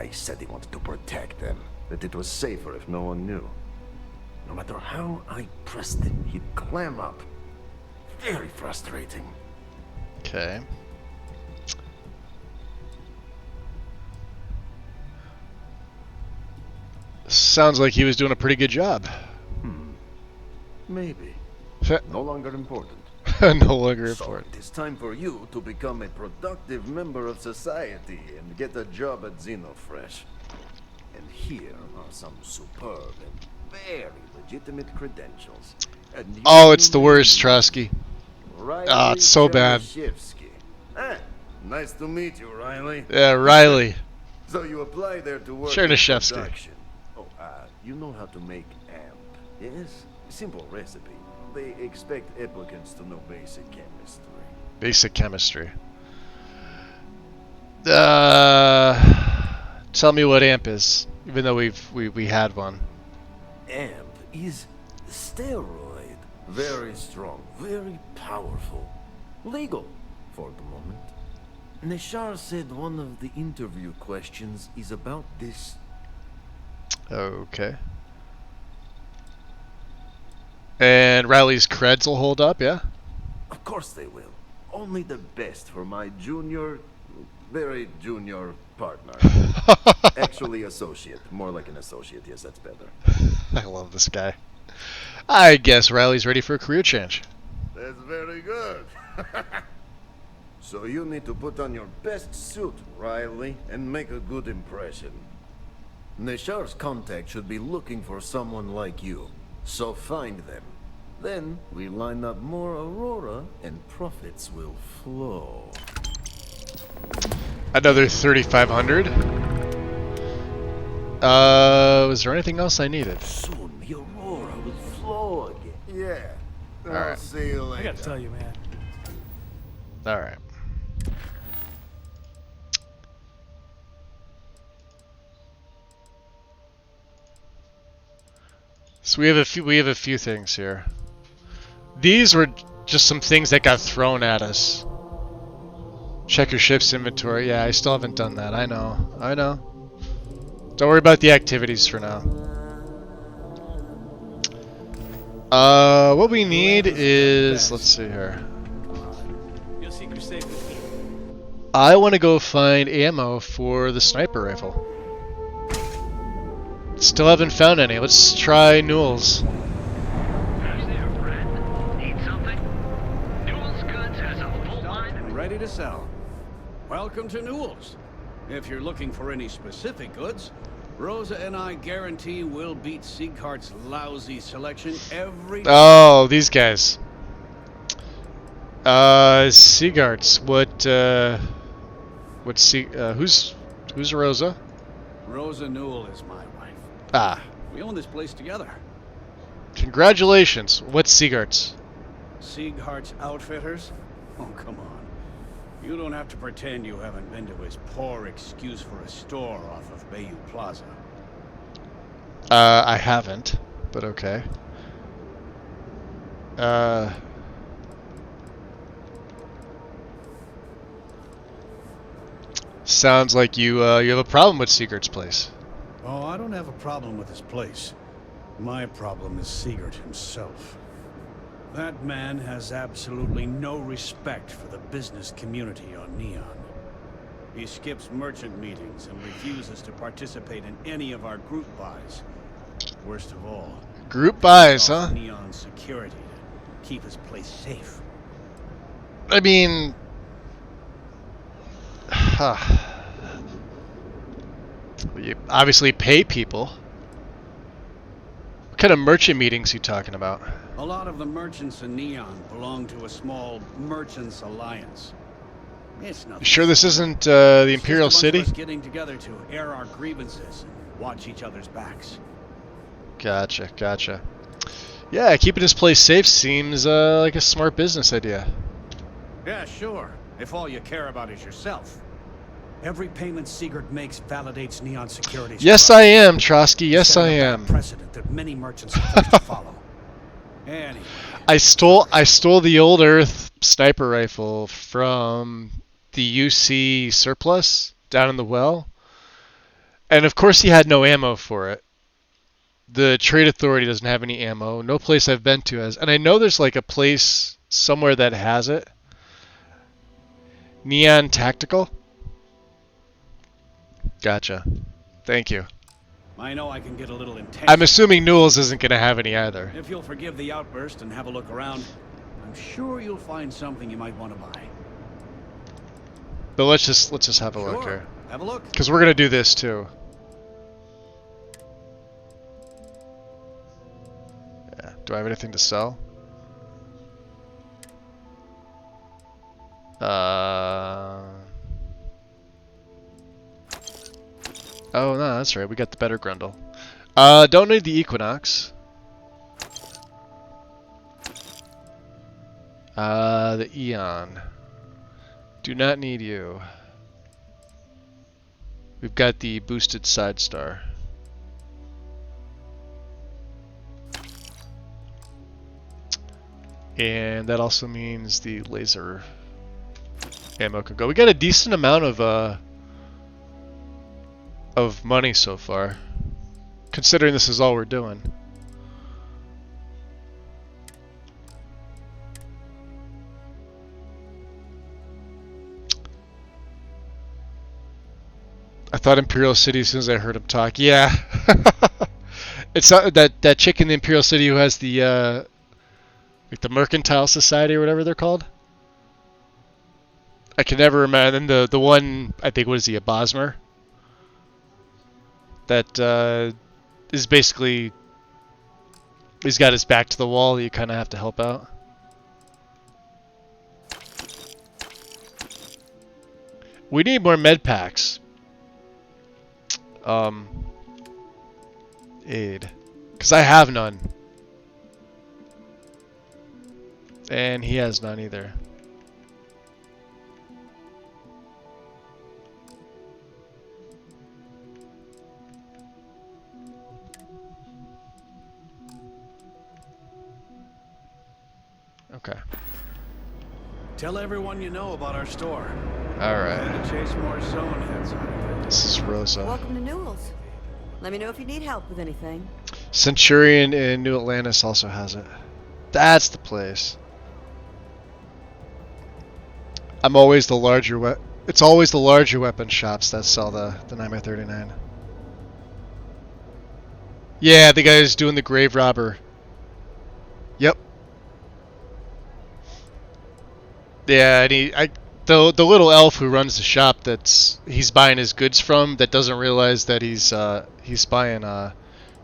He said he wanted to protect them, that it was safer if no one knew. No matter how I pressed him, he'd clam up. Very frustrating. Okay. Sounds like he was doing a pretty good job. Maybe. No longer important. No longer So important. it is time for you to become a productive member of society and get a job at Xenofresh. And here are some superb and very legitimate credentials. And you Oh, it's the may worst, meet Trusky. Riley Oh, it's so bad. Chernyshevsky. Nice to meet you, Riley. Yeah, Riley. So you apply there to work in Chernyshevsky. production. Oh, you know how to make amp, yes? Simple recipe. They expect applicants to know basic chemistry. Basic chemistry. Tell me what amp is, even though we had one. Amp is steroid. Very strong, very powerful. Legal, for the moment. Neshar said one of the interview questions is about this. Okay. And Riley's creds will hold up, yeah? Of course they will. Only the best for my junior, very junior partner. Actually associate. More like an associate, yes, that's better. I love this guy. I guess Riley's ready for a career change. That's very good. So you need to put on your best suit, Riley, and make a good impression. Neshar's contact should be looking for someone like you. So find them. Then we line up more Aurora and profits will flow. Another 3,500. Was there anything else I needed? Soon the Aurora will flow again. Yeah. I'll Alright. see you later. I gotta tell you, man. Alright. So we have a few things here. These were just some things that got thrown at us. Check your ship's inventory. Yeah, I still haven't done that. I know. I know. Don't worry about the activities for now. What we need is, let's see here. You'll seek your safe with me. I want to go find ammo for the sniper rifle. Still haven't found any. Let's try Newell's. Ready to sell. Welcome to Newell's. If you're looking for any specific goods, Rosa and I guarantee we'll beat Sieghart's lousy selection every time. Oh, these guys. Siegart's. Who's Rosa? Rosa Newell is my wife. Ah. We own this place together. Congratulations. What's Siegart's? Sieghart's Outfitters? Oh, come on. You don't have to pretend you haven't been to his poor excuse for a store off of Bayou Plaza. I haven't, but okay. Sounds like you have a problem with Siegart's place. Oh, I don't have a problem with his place. My problem is Siegert himself. That man has absolutely no respect for the business community on Neon. He skips merchant meetings and refuses to participate in any of our group buys. Worst of all, Group buys, huh? Neon security to keep his place safe. I mean, you obviously pay people. kind of merchant meetings you talking about? A lot of the merchants in Neon belong to a small merchants alliance. It's nothing. You sure this isn't the Imperial It's just a bunch City? of us getting together to air our grievances and watch each other's backs. Gotcha, gotcha. Yeah, keeping this place safe seems like a smart business idea. Yeah, sure. If all you care about is yourself. Every payment Sigurd makes validates Neon Security's Yes, trust. I am, Trotsky. Yes, I Setting a bad am. precedent that many merchants are forced to follow. Anyway, I stole the old Earth sniper rifle from the UC surplus down in the well, and of course he had no ammo for it. The Trade Authority doesn't have any ammo. No place I've been to has, and I know there's like a place somewhere that has it. Neon Tactical. Gotcha. Thank you. I know I can get a little intense. I'm assuming Newell's isn't going to have any either. If you'll forgive the outburst and have a look around, I'm sure you'll find something you might want to buy. But let's just have a look Sure. here. Have a look. Because we're going to do this too. Yeah. Do I have anything to sell? Oh, no, that's right. We got the better Grundle. Don't need the Equinox. The Eon. Do not need you. We've got the boosted side star. And that also means the laser ammo can go. We got a decent amount of money so far, considering this is all we're doing. I thought Imperial City as soon as I heard him talk. Yeah. It's that chick in the Imperial City who has the like the Mercantile Society or whatever they're called. I can never remember. And then the one, I think, what is he, a Bosmer? That is basically, he's got his back to the wall. You kind of have to help out. We need more med packs. Aid. Because I have none. And he has none either. Okay. Tell everyone you know about our store. Alright. And to chase more zone heads out of it. This is Rosa. Welcome to Newell's. Let me know if you need help with anything. Centurion in New Atlantis also has it. That's the place. I'm always the larger it's always the larger weapon shops that sell the 9x39. Yeah, the guy who's doing the grave robber. Yep. Yeah, and the little elf who runs the shop he's buying his goods from that doesn't realize that he's buying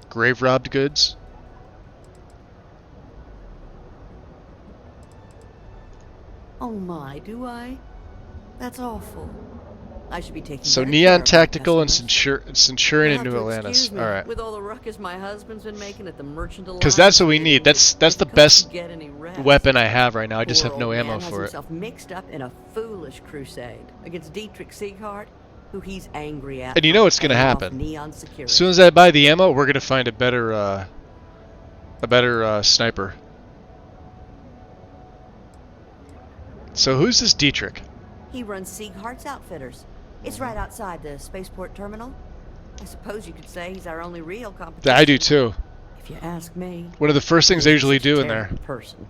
grave robbed goods. Oh my, do I? That's awful. I should be taking So better care Neon of my Tactical and customers. Centurion You'll in have New to Atlantis. excuse me, All right. with all the ruckus my husband's been making at the Merchant Alliance. Because that's what we need. That's the best get any rest. weapon I have right now. I just Poor have no old ammo man has for it. himself mixed up in a foolish crusade against Dietrich Sieghart, who he's angry at. And you know for what's gonna paying off happen. Neon Security. As soon as I buy the ammo, we're gonna find a better sniper. So who's this Dietrich? He runs Sieghart's Outfitters. It's right outside the spaceport terminal. I suppose you could say he's our only real competition. I do too. If you ask me. One of the first things I he's usually such a do in there. terrible person.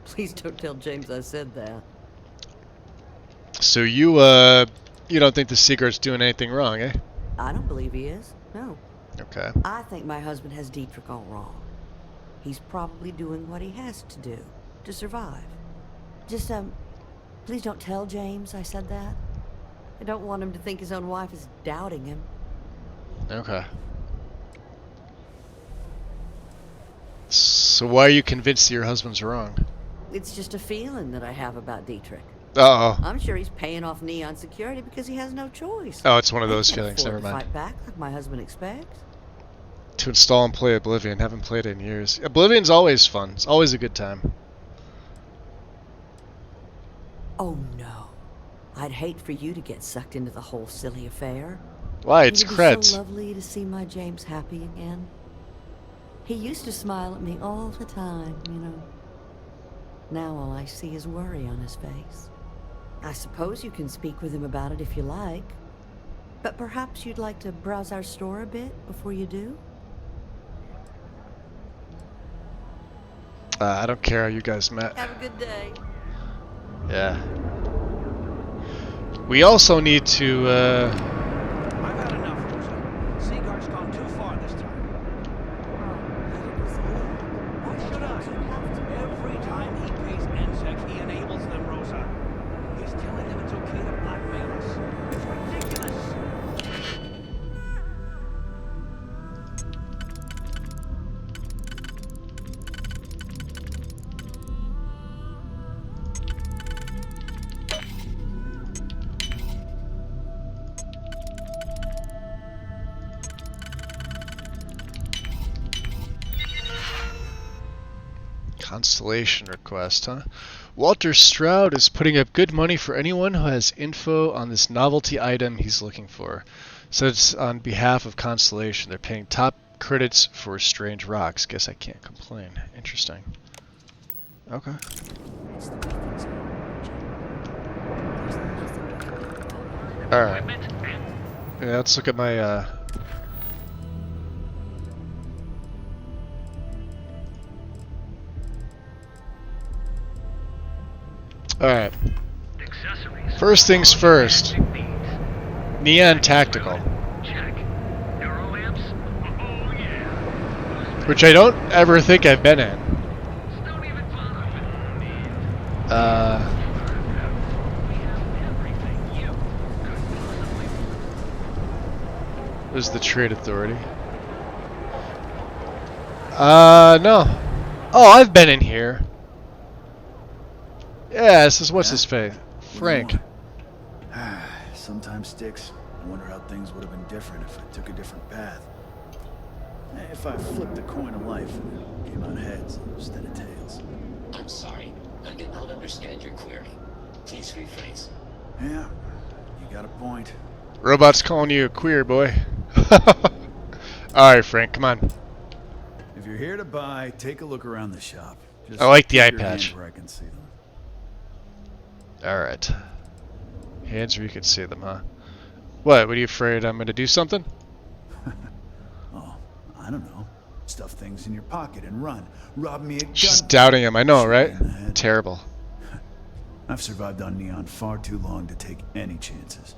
Please don't tell James I said that. So you don't think the Seaguard's doing anything wrong, eh? I don't believe he is. No. Okay. I think my husband has Dietrich all wrong. He's probably doing what he has to do to survive. Just, please don't tell James I said that. I don't want him to think his own wife is doubting him. Okay. So why are you convinced that your husband's wrong? It's just a feeling that I have about Dietrich. Uh-oh. I'm sure he's paying off Neon security because he has no choice. Oh, it's one of I those can't feelings. afford Never to mind. fight back like my husband expects. To install and play Oblivion. Haven't played it in years. Oblivion's always fun. It's always a good time. Oh no. I'd hate for you to get sucked into the whole silly affair. Why? It's It'd be creds. so lovely to see my James happy again. He used to smile at me all the time, you know. Now all I see is worry on his face. I suppose you can speak with him about it if you like. But perhaps you'd like to browse our store a bit before you do? I don't care how you guys met. Have a good day. Yeah. We also need to, I've had enough, Rosa. Seaguard's gone too far this time. Why should I? Every time he pays NSEC, he enables them, Rosa. He's telling them it's okay to blackmail us. It's ridiculous. Constellation request, huh? Walter Stroud is putting up good money for anyone who has info on this novelty item he's looking for. So it's on behalf of Constellation. They're paying top credits for strange rocks. Guess I can't complain. Interesting. Okay. Alright. Yeah, let's look at my, Alright. First things first. Neon Tactical. Which I don't ever think I've been in. Where's the Trade Authority? No. Oh, I've been in here. Yeah, this is what's his face? Frank. Sometimes, Sticks, I wonder how things would have been different if I took a different path. If I flipped a coin of life and it came out heads instead of tails. I'm sorry. I did not understand your query. Please rephrase. Yeah, you got a point. Robot's calling you a queer boy. Alright, Frank, come on. If you're here to buy, take a look around the shop. Just I like the keep eye your hands patch. where I can see them. Alright. Hands where you can see them, huh? What are you afraid I'm gonna do something? Oh, I don't know. Stuff things in your pocket and run. Rob me a gun. She's doubting him, I know, right? Terrible. I've survived on Neon far too long to take any chances.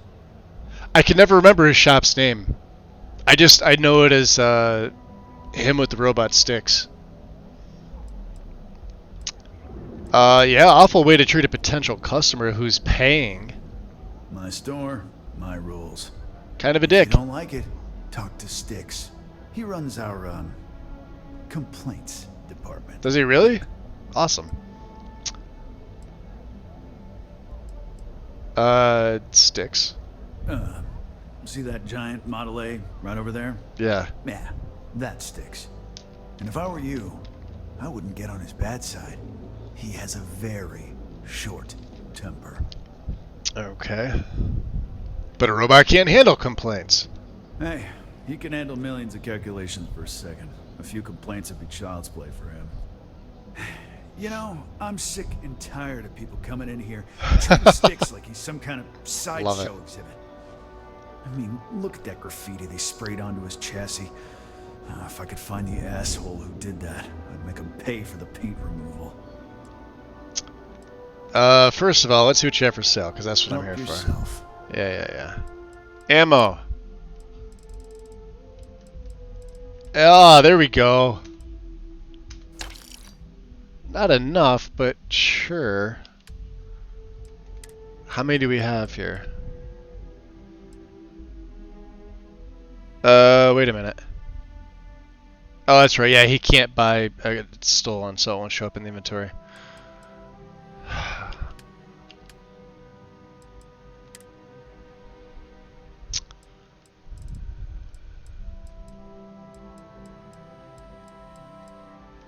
I can never remember his shop's name. I know it as him with the robot sticks. Yeah, awful way to treat a potential customer who's paying. My store, my rules. Kind of a dick. If you don't like it, talk to Sticks. He runs our complaints department. Does he really? Awesome. Sticks. See that giant Model A right over there? Yeah. Yeah, that Sticks. And if I were you, I wouldn't get on his bad side. He has a very short temper. Okay. But a robot can't handle complaints. Hey, he can handle millions of calculations per second. A few complaints would be child's play for him. You know, I'm sick and tired of people coming in here and treating Sticks like he's some kind of sideshow exhibit. I mean, look at that graffiti they sprayed onto his chassis. If I could find the asshole who did that, I'd make him pay for the paint removal. First of all, let's see what you have for sale, because that's what I'm here yourself. for. Yeah. Ammo. Ah, there we go. Not enough, but sure. How many do we have here? Wait a minute. Oh, that's right. Yeah, he can't buy stolen, so it won't show up in the inventory.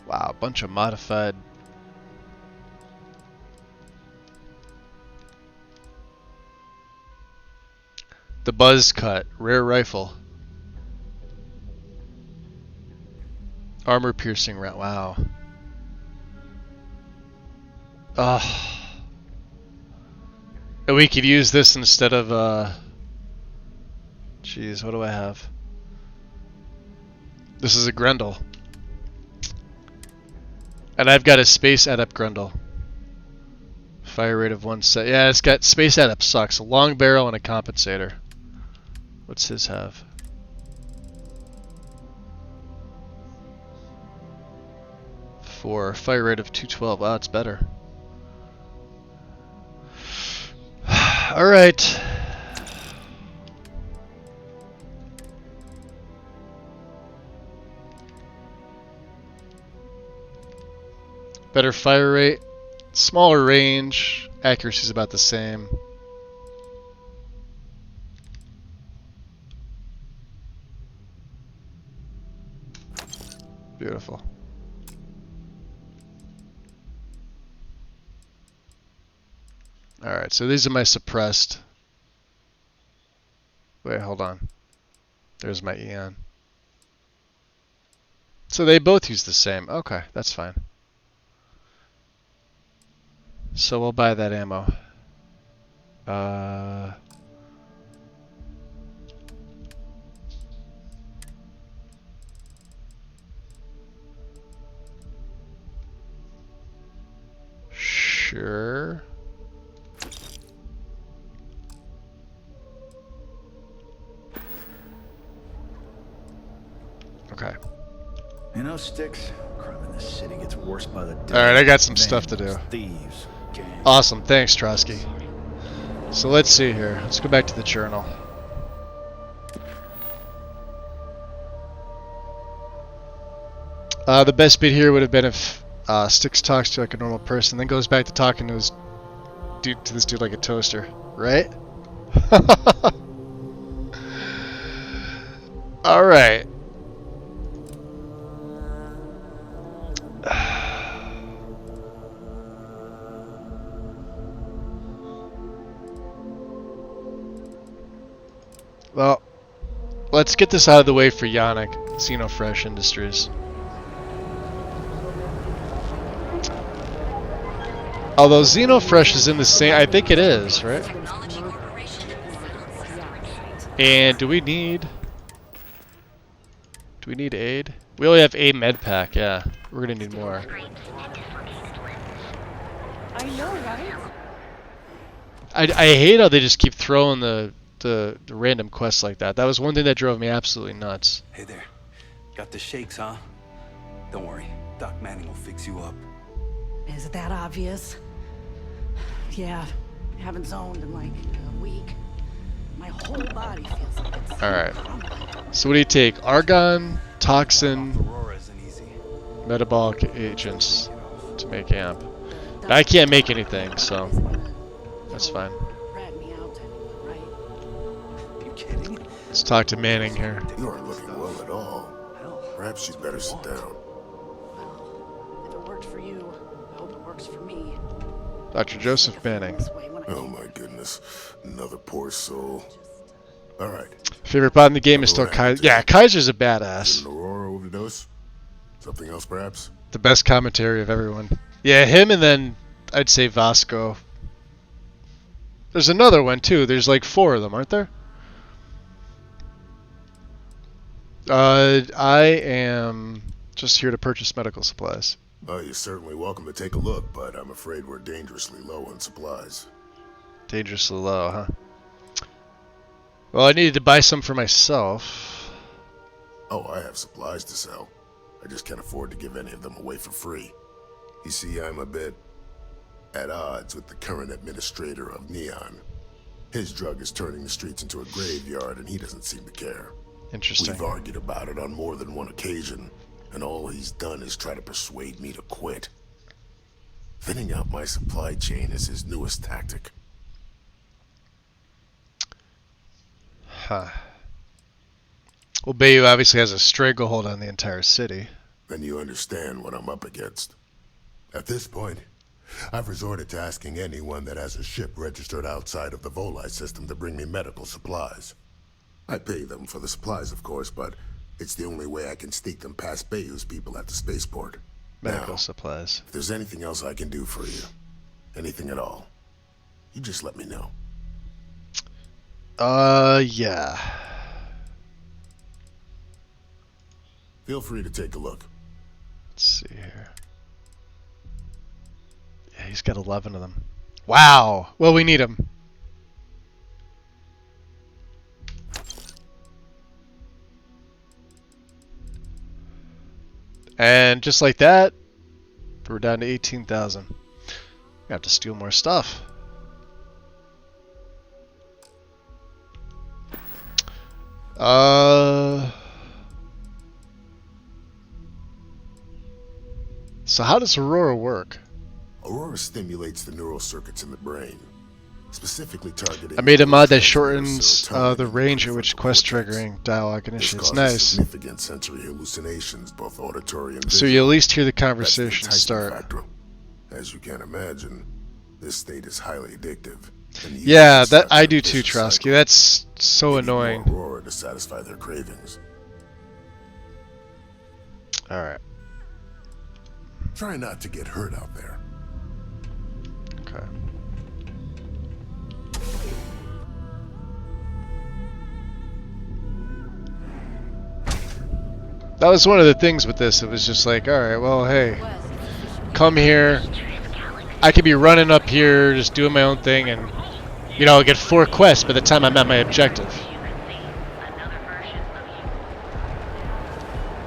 Wow, a bunch of modified. The Buzz Cut, rare rifle. Armor piercing round. Wow. And we could use this instead of Jeez, what do I have? This is a Grendel. And I've got a Space Adept Grendel. Fire rate of 1 set. Yeah, it's got Space Adept sucks. A long barrel and a compensator. What's his have? For fire rate of 212. Wow, it's better. Alright. Better fire rate, smaller range, accuracy is about the same. Beautiful. Alright, so these are my suppressed. Wait, hold on. There's my Eon. So they both use the same. Okay, that's fine. So we'll buy that ammo. Sure. Okay. You know, Sticks, crime in this city gets worse by the day. Alright, I got some stuff to do. Thieves. Awesome, thanks, Trotsky. So let's see here. Let's go back to the journal. The best bit here would have been if Sticks talks to like a normal person, then goes back to talking to this dude like a toaster, right? All right. Well, let's get this out of the way for Yannick, Xenofresh Industries. Although Xenofresh is in the same, I think it is, right? And do we need aid? We only have a med pack, yeah. We're gonna need more. I know, right? I hate how they just keep throwing the random quests like that. That was one thing that drove me absolutely nuts. Hey there. Got the shakes, huh? Don't worry. Doc Manning will fix you up. Is it that obvious? Yeah, haven't zoned in like a week. My whole body feels like it's... Alright. So what do you take? Argon, toxin, metabolic agents to make amp. I can't make anything, so that's fine. Let's talk to Manning here. You aren't looking well at all. Perhaps you'd better sit down. If it worked for you, I hope it works for me. Dr. Joseph Manning. Oh my goodness. Another poor soul. Alright. Favorite bot in the game is still Kaiser. Yeah, Kaiser's a badass. An Aurora overdose? Something else perhaps? The best commentary of everyone. Yeah, him and then I'd say Vasco. There's another one too. There's like 4 of them, aren't there? I am just here to purchase medical supplies. You're certainly welcome to take a look, but I'm afraid we're dangerously low on supplies. Dangerously low, huh? Well, I needed to buy some for myself. Oh, I have supplies to sell. I just can't afford to give any of them away for free. You see, I'm a bit at odds with the current administrator of Neon. His drug is turning the streets into a graveyard, and he doesn't seem to care. Interesting. We've argued about it on more than one occasion, and all he's done is try to persuade me to quit. Thinning out my supply chain is his newest tactic. Huh. Well, Bayou obviously has a stranglehold on the entire city. Then you understand what I'm up against. At this point, I've resorted to asking anyone that has a ship registered outside of the Volii system to bring me medical supplies. I pay them for the supplies, of course, but it's the only way I can sneak them past Bayou's people at the spaceport. Medical supplies. If there's anything else I can do for you, anything at all, you just let me know. Yeah. Feel free to take a look. Let's see here. Yeah, he's got 11 of them. Wow. Well, we need him. And just like that, we're down to 18,000. We have to steal more stuff. So how does Aurora work? Aurora stimulates the neural circuits in the brain, specifically targeting... I made a mod that shortens the range at which quest triggering dialogue initiates. Nice. Significant sensory hallucinations, both auditory and visual. So you at least hear the conversation start. Factor. As you can imagine, this state is highly addictive. Yeah, that I do too, Trotsky. That's so annoying. Aurora to satisfy their cravings. All right. Try not to get hurt out there. Okay. That was one of the things with this. It was just like, all right, well, hey, come here. I could be running up here, just doing my own thing, and you know, I'll get 4 quests by the time I'm at my objective.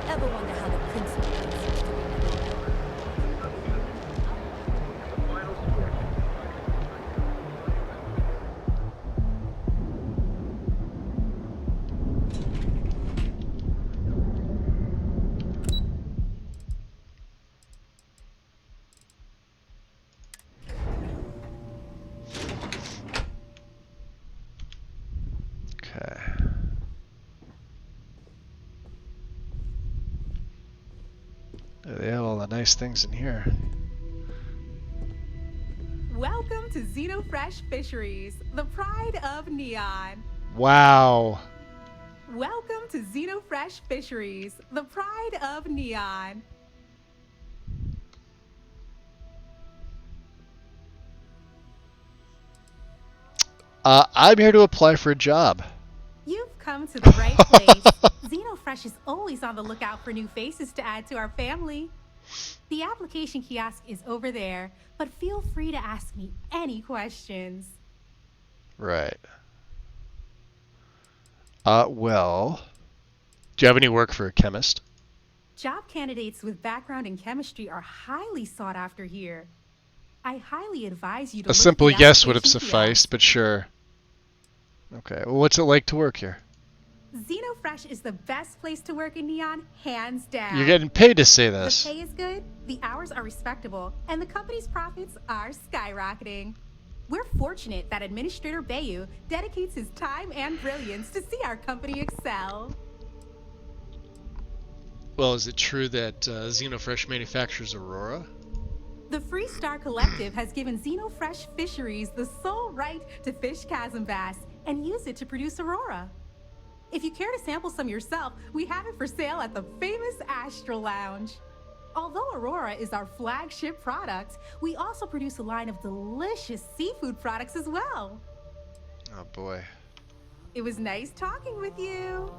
Ever wonder how the principal seems to be? Okay. They have all the nice things in here. Welcome to Xenofresh Fisheries, the pride of Neon. Wow. Welcome to Xenofresh Fisheries, the pride of Neon. I'm here to apply for a job. You've come to the right place. Xenofresh is always on the lookout for new faces to add to our family. The application kiosk is over there, but feel free to ask me any questions. Right. Well, do you have any work for a chemist? Job candidates with background in chemistry are highly sought after here. I highly advise you to A simple yes would have sufficed, but sure. Okay, well, what's it like to work here? Xenofresh is the best place to work in Neon, hands down. You're getting paid to say this. The pay is good, the hours are respectable, and the company's profits are skyrocketing. We're fortunate that Administrator Bayou dedicates his time and brilliance to see our company excel. Well, is it true that Xenofresh manufactures Aurora? The Free Star Collective has given Xenofresh Fisheries the sole right to fish chasm bass and use it to produce Aurora. If you care to sample some yourself, we have it for sale at the famous Astral Lounge. Although Aurora is our flagship product, we also produce a line of delicious seafood products as well. Oh boy. It was nice talking with you.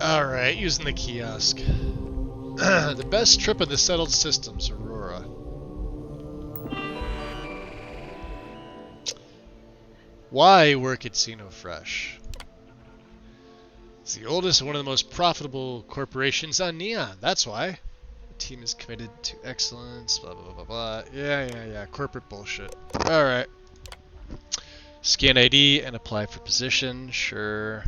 Alright, using the kiosk. The best trip of the settled systems, Aurora. Why work at Xenofresh? It's the oldest and one of the most profitable corporations on Neon. That's why. The team is committed to excellence, blah, blah, blah, blah, blah. Yeah. Corporate bullshit. Alright. Scan ID and apply for position. Sure.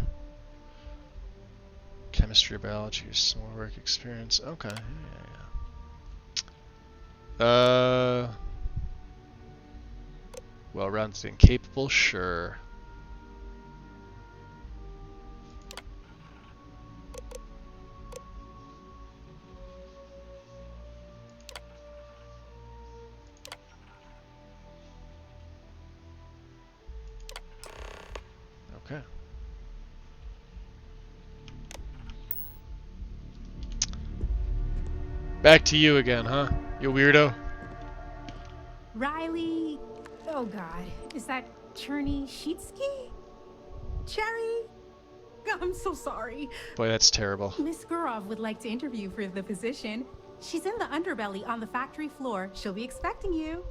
Chemistry or biology or similar work experience. Okay. Yeah. Well-rounded and capable, sure. Okay. Back to you again, huh? You weirdo. Riley. Oh God, is that Cherny-Sheetsky? Cherry? I'm so sorry. Boy, that's terrible. Miss Gurov would like to interview for the position. She's in the underbelly on the factory floor. She'll be expecting you.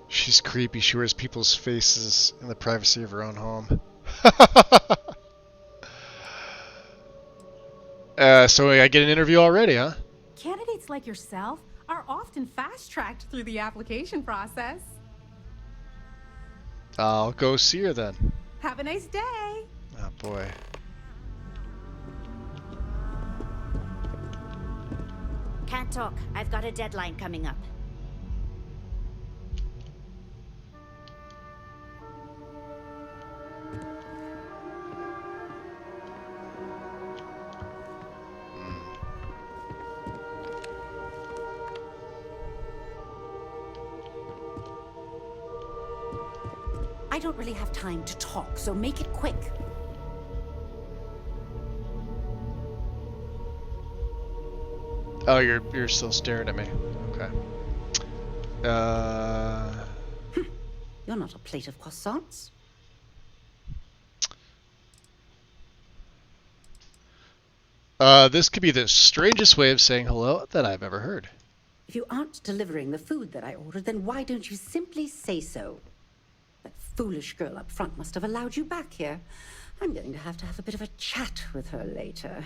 She's creepy. She wears people's faces in the privacy of her own home. So I get an interview already, huh? Candidates like yourself are often fast-tracked through the application process. I'll go see her then. Have a nice day. Oh boy. Can't talk. I've got a deadline coming up. I don't really have time to talk, so make it quick. Oh, you're still staring at me. Okay. You're not a plate of croissants. This could be the strangest way of saying hello that I've ever heard. If you aren't delivering the food that I ordered, then why don't you simply say so? That foolish girl up front must have allowed you back here. I'm going to have a bit of a chat with her later.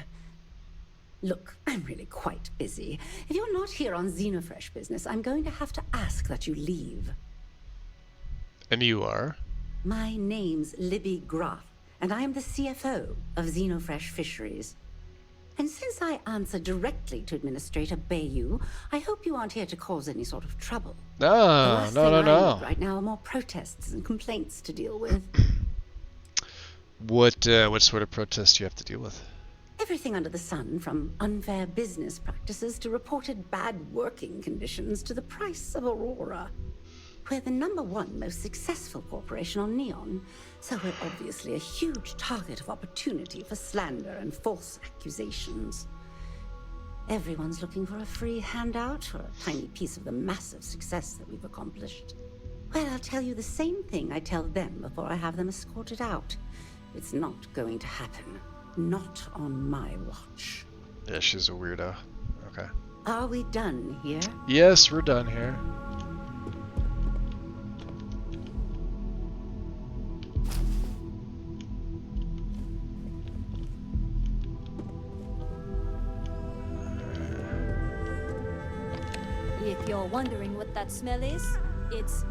Look, I'm really quite busy. If you're not here on Xenofresh business, I'm going to have to ask that you leave. And you are? My name's Libby Groth, and I am the CFO of Xenofresh Fisheries. And since I answer directly to Administrator Bayou, I hope you aren't here to cause any sort of trouble. No. Right now are more protests and complaints to deal with. What sort of protests do you have to deal with? Everything under the sun, from unfair business practices to reported bad working conditions to the price of Aurora. We're the #1 most successful corporation on Neon, so we're obviously a huge target of opportunity for slander and false accusations. Everyone's looking for a free handout or a tiny piece of the massive success that we've accomplished. Well, I'll tell you the same thing I tell them before I have them escorted out. It's not going to happen. Not on my watch. Yeah, she's a weirdo. Okay. Are we done here? Yes, we're done here. If you're wondering what that smell is, it's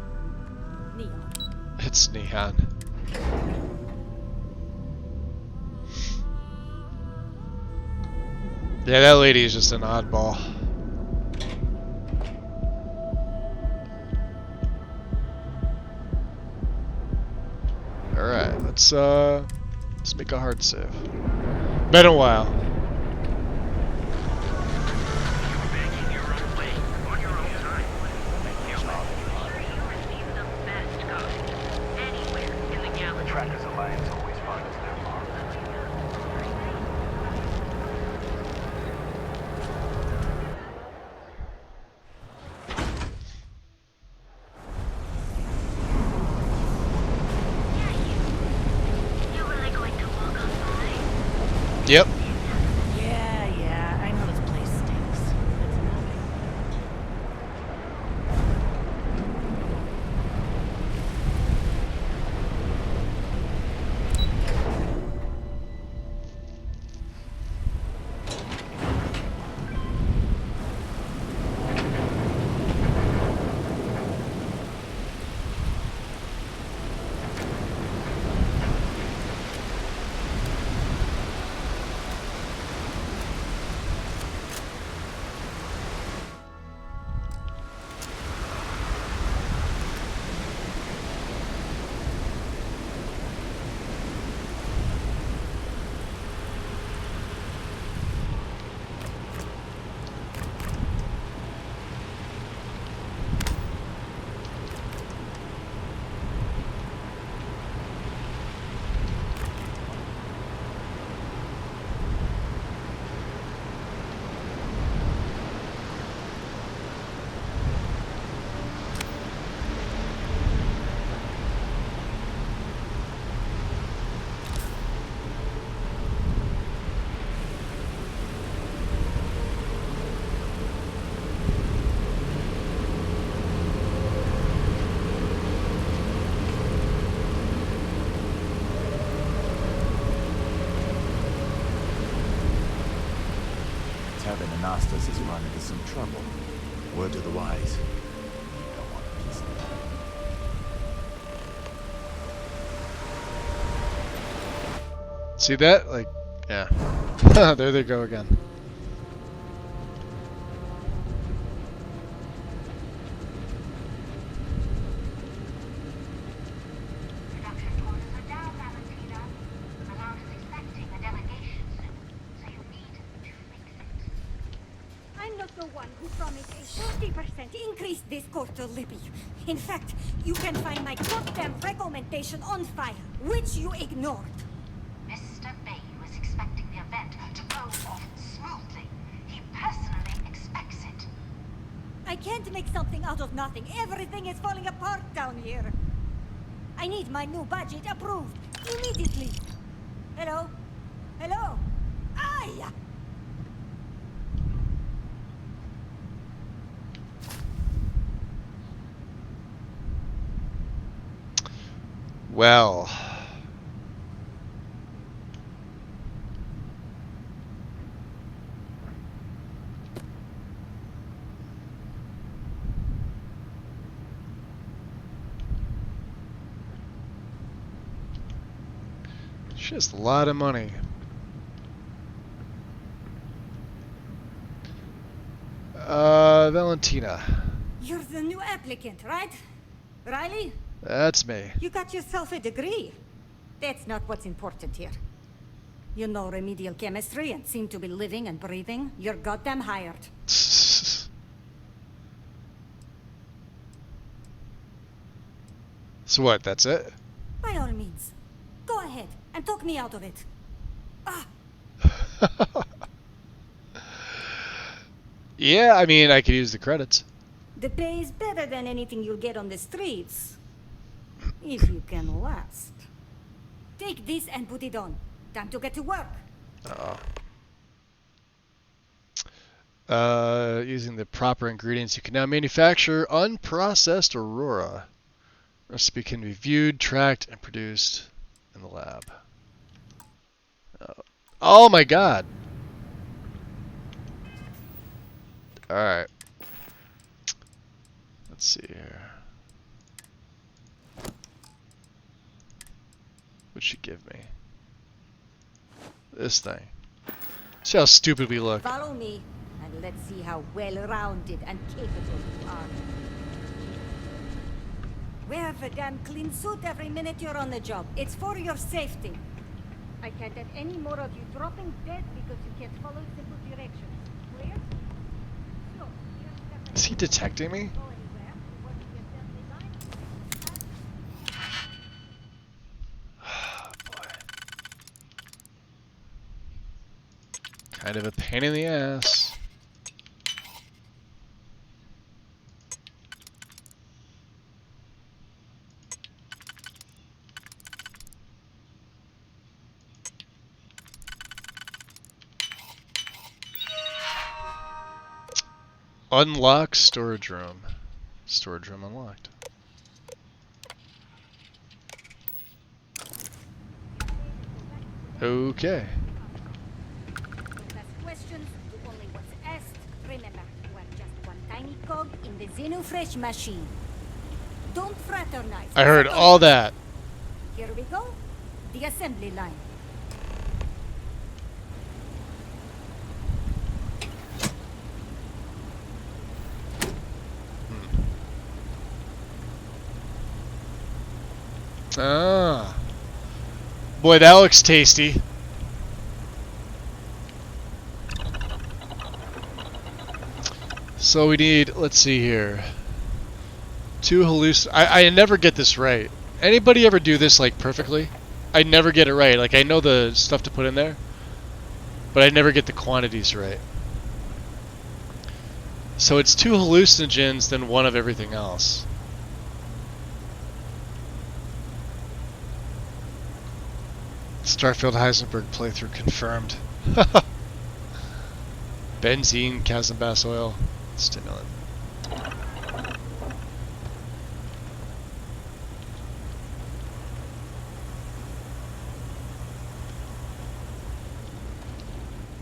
neon. It's neon. Yeah, that lady is just an oddball. Alright, let's make a hard save. Been a while. Yep. Nastas has run into some trouble. Word to the wise. You don't want a piece of that. See that? Like, yeah. There they go again. I'm not the one who promised a 30% increase this quarter, Libby. In fact, you can find my goddamn recommendation on file, which you ignored. Mr. Bain was expecting the event to go off smoothly. He personally expects it. I can't make something out of nothing. Everything is falling apart down here. I need my new budget approved immediately. Hello? Hello? Aye! Well. Just a lot of money. Valentina. You're the new applicant, right? Riley? That's me. You got yourself a degree. That's not what's important here. You know remedial chemistry and seem to be living and breathing. You're goddamn hired. So what, that's it? By all means. Go ahead and talk me out of it. Ah! Yeah, I mean, I could use the credits. The pay is better than anything you'll get on the streets. If you can last. Take this and put it on. Time to get to work. Using the proper ingredients, you can now manufacture unprocessed Aurora. Recipe can be viewed, tracked, and produced in the lab. Oh my god! Alright. Let's see here. What'd she give me? This thing. See how stupid we look. Follow me, and let's see how well-rounded and capable you are. Wear the damn clean suit every minute you're on the job. It's for your safety. I can't have any more of you dropping dead because you can't follow simple directions. Clear? So, Is he detecting me? Kind of a pain in the ass. Unlock storage room. Storage room unlocked. Okay. Questions to only what's asked. Remember, you are just one tiny cog in the Xenofresh machine. Don't fraternize. I heard all that. Here we go. The assembly line. Ah. Boy, that looks tasty. So we need, let's see here. I never get this right. Anybody ever do this like perfectly? I never get it right. Like I know the stuff to put in there, but I never get the quantities right. So it's 2 hallucinogens, then 1 of everything else. Starfield Heisenberg playthrough confirmed. Benzene, calcium bass oil, stimulant.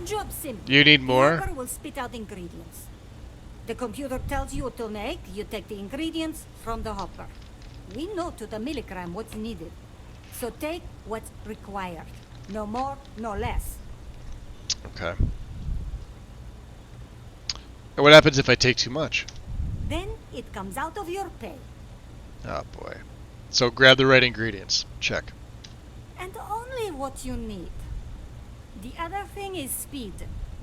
Job simple. You need more? The hopper will spit out ingredients. The computer tells you what to make. You take the ingredients from the hopper. We know to the milligram what's needed. So take what's required. No more, no less. Okay. And what happens if I take too much? Then it comes out of your pay. Oh boy. So grab the right ingredients. Check. And only what you need. The other thing is speed.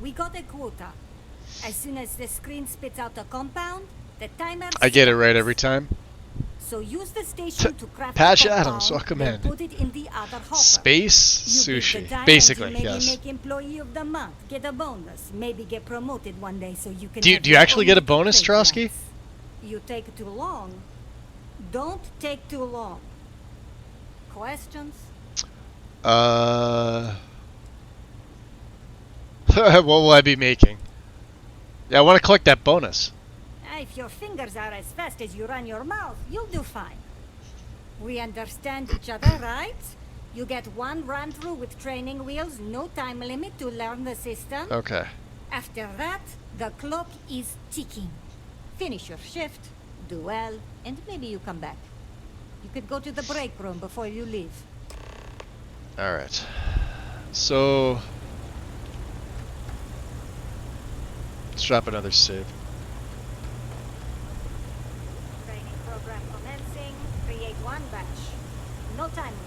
We got a quota. As soon as the screen spits out a compound, the timer I get it right every time. So use the station to craft Patch the compound, Adams, welcome then in. Put it in the other hopper. Space You beat the sushi. time Basically, and you maybe yes. make employee of the month, get a bonus, maybe get promoted one day so you can. Do have you your actually own get a little bonus, playground. Trotsky? You take too long. Don't take too long. Questions? What will I be making? Yeah, I want to collect that bonus. If your fingers are as fast as you run your mouth, you'll do fine. We understand each other, right? You get one run through with training wheels, no time limit to learn the system. Okay. After that, the clock is ticking. Finish your shift, do well, and maybe you come back. You could go to the break room before you leave. Alright. So... let's drop another save. Training program commencing. Create one batch. No time limit.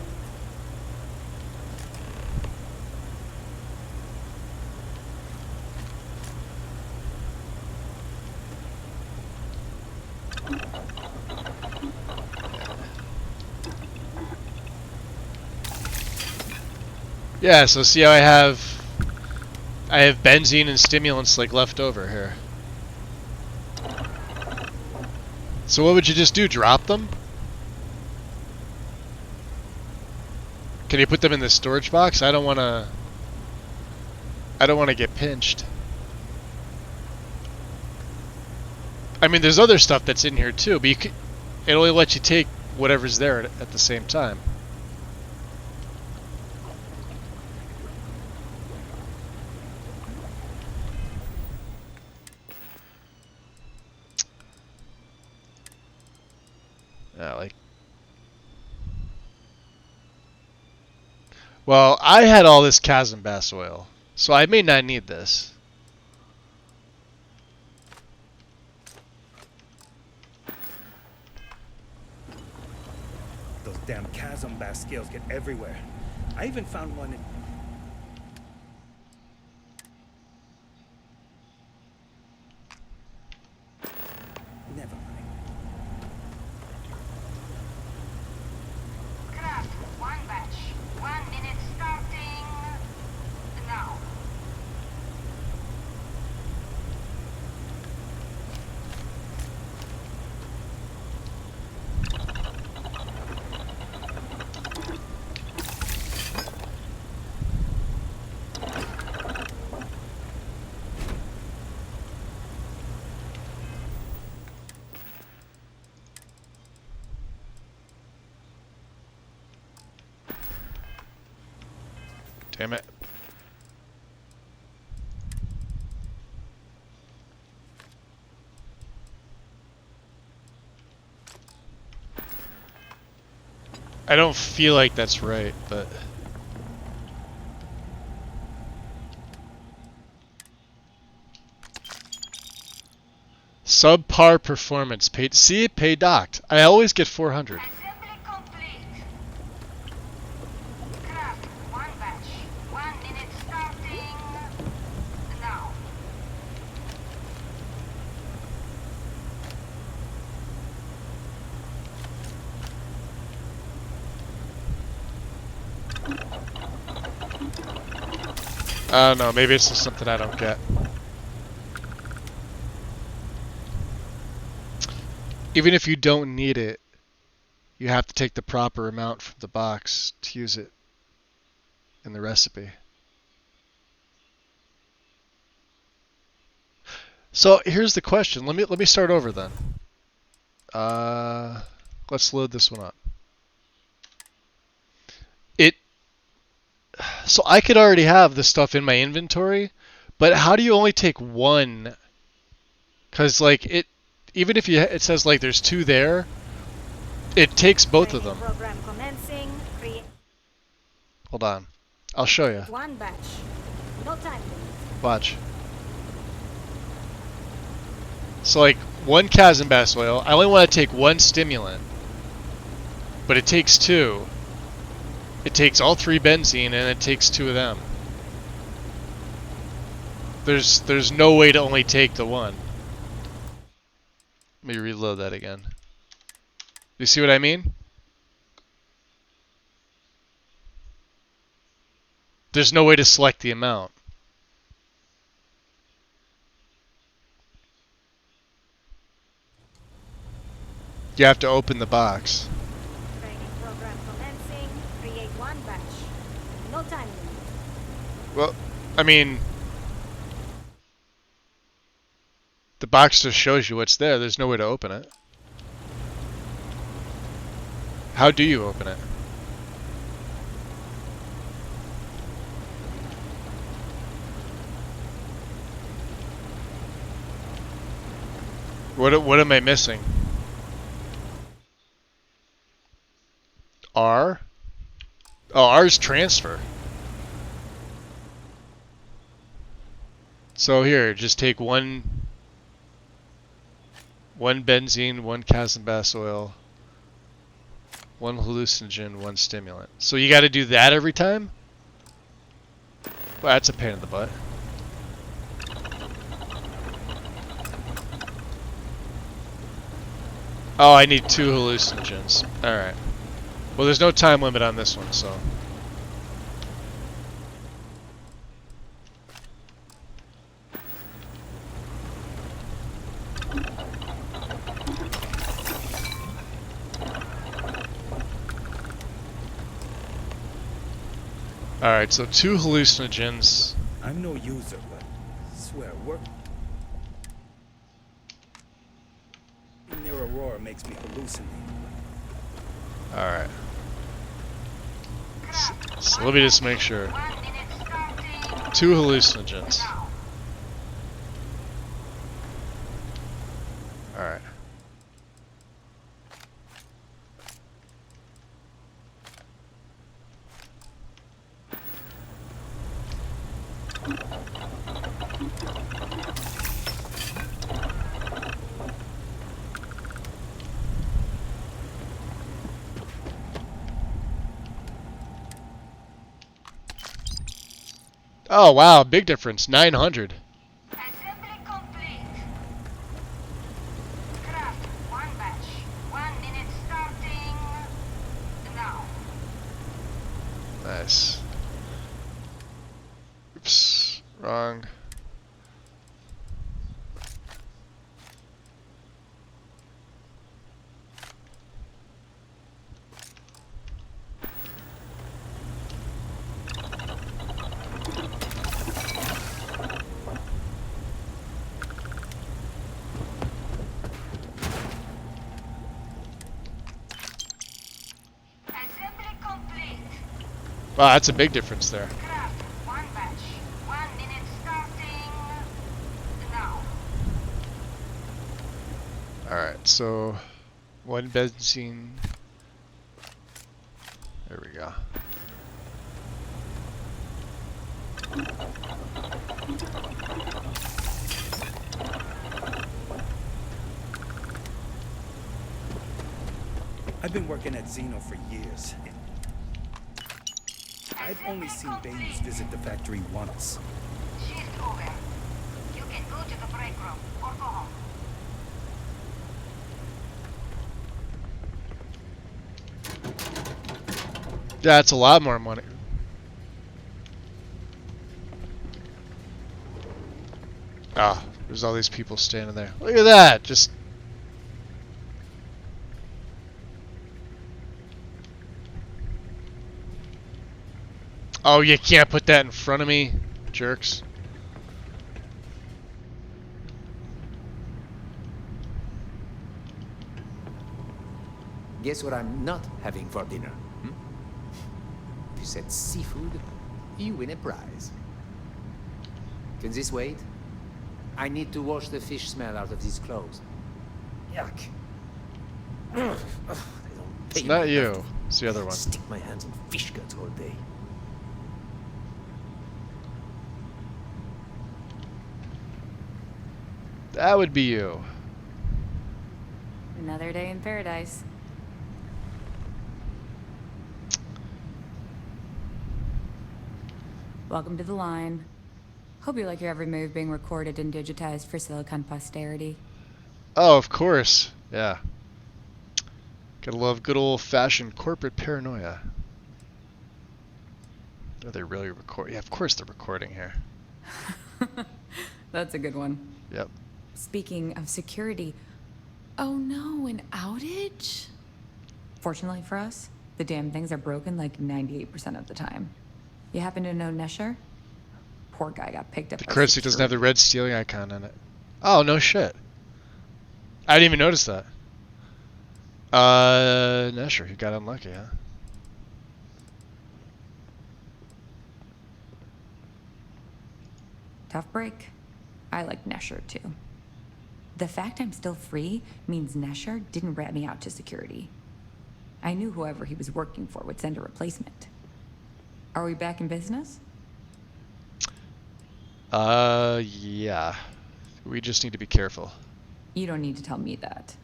Yeah, so see how I have benzene and stimulants like left over here. So what would you just do? Drop them? Can you put them in the storage box? I don't want to get pinched. I mean, there's other stuff that's in here too, but it only lets you take whatever's there at the same time. Well, I had all this chasm bass oil, so I may not need this. Those damn chasm bass scales get everywhere. I even found one in... Never mind. Craft one batch. 1 minute starting now. Damn it. I don't feel like that's right, but... subpar performance. Paid. See it? Pay docked. I always get 400. Craft one batch. 1 minute starting now. I don't know. Maybe it's just something I don't get. Even if you don't need it, you have to take the proper amount from the box to use it in the recipe. So here's the question. Let me start over then. Let's load this one up. So I could already have this stuff in my inventory, But how do you only take one? Because like even if it says like there's two there, it takes both of them. Program commencing. Create Hold on, I'll show you. one batch. No time limit. Watch. So like one chasm bass oil, I only want to take one stimulant, but it takes two. It takes all three benzene and it takes two of them. There's no way to only take the one. Let me reload that again. You see what I mean? There's no way to select the amount. You have to open the box. Training program commencing. Create one batch. No time limit. Well, I mean, the box just shows you what's there. There's no way to open it. How do you open it? What am I missing? R? Oh, R is transfer. So here, just take one benzene, one chasm bass oil, one hallucinogen, one stimulant. So you got to do that every time? Well, that's a pain in the butt. Oh, I need 2 hallucinogens. Alright. Well, there's no time limit on this one, so... Alright, so 2 hallucinogens. I'm no user, but I swear, work near Aurora makes me hallucinate. Alright. So let me just make sure. 2 hallucinogens. Alright. Oh wow, big difference. 900. Assembly complete. Craft one batch. 1 minute starting now. Nice. Oops, wrong. Assembly complete. Wow, that's a big difference there. Craft one batch. 1 minute starting now. Alright, so 1 benzene. There we go. I've been working at Xeno for years. I've only seen Bayus visit the factory once. Shift over. You can go to the break room or go home. Yeah, that's a lot more money. Ah, there's all these people standing there. Look at that! Just... Oh, you can't put that in front of me, jerks. Guess what I'm not having for dinner? Hmm? If you said seafood, you win a prize. Can this wait? I need to wash the fish smell out of these clothes. Yuck. It's not you. It's the other one. Stick my hands in fish guts all day. That would be you. Another day in paradise. Welcome to the line. Hope you like your every move being recorded and digitized for Silicon posterity. Oh, of course. Yeah. Gotta love good old-fashioned corporate paranoia. Are they really recording? Yeah, of course they're recording here. That's a good one. Yep. Speaking of security, oh no, an outage? Fortunately for us, the damn things are broken like 98% of the time. You happen to know Nesher? Poor guy got picked up. The currency doesn't have the red stealing icon on it. Oh, no shit. I didn't even notice that. Nesher, he got unlucky, huh? Tough break. I like Nesher too. The fact I'm still free means Nesher didn't rat me out to security. I knew whoever he was working for would send a replacement. Are we back in business? Yeah. We just need to be careful. You don't need to tell me that.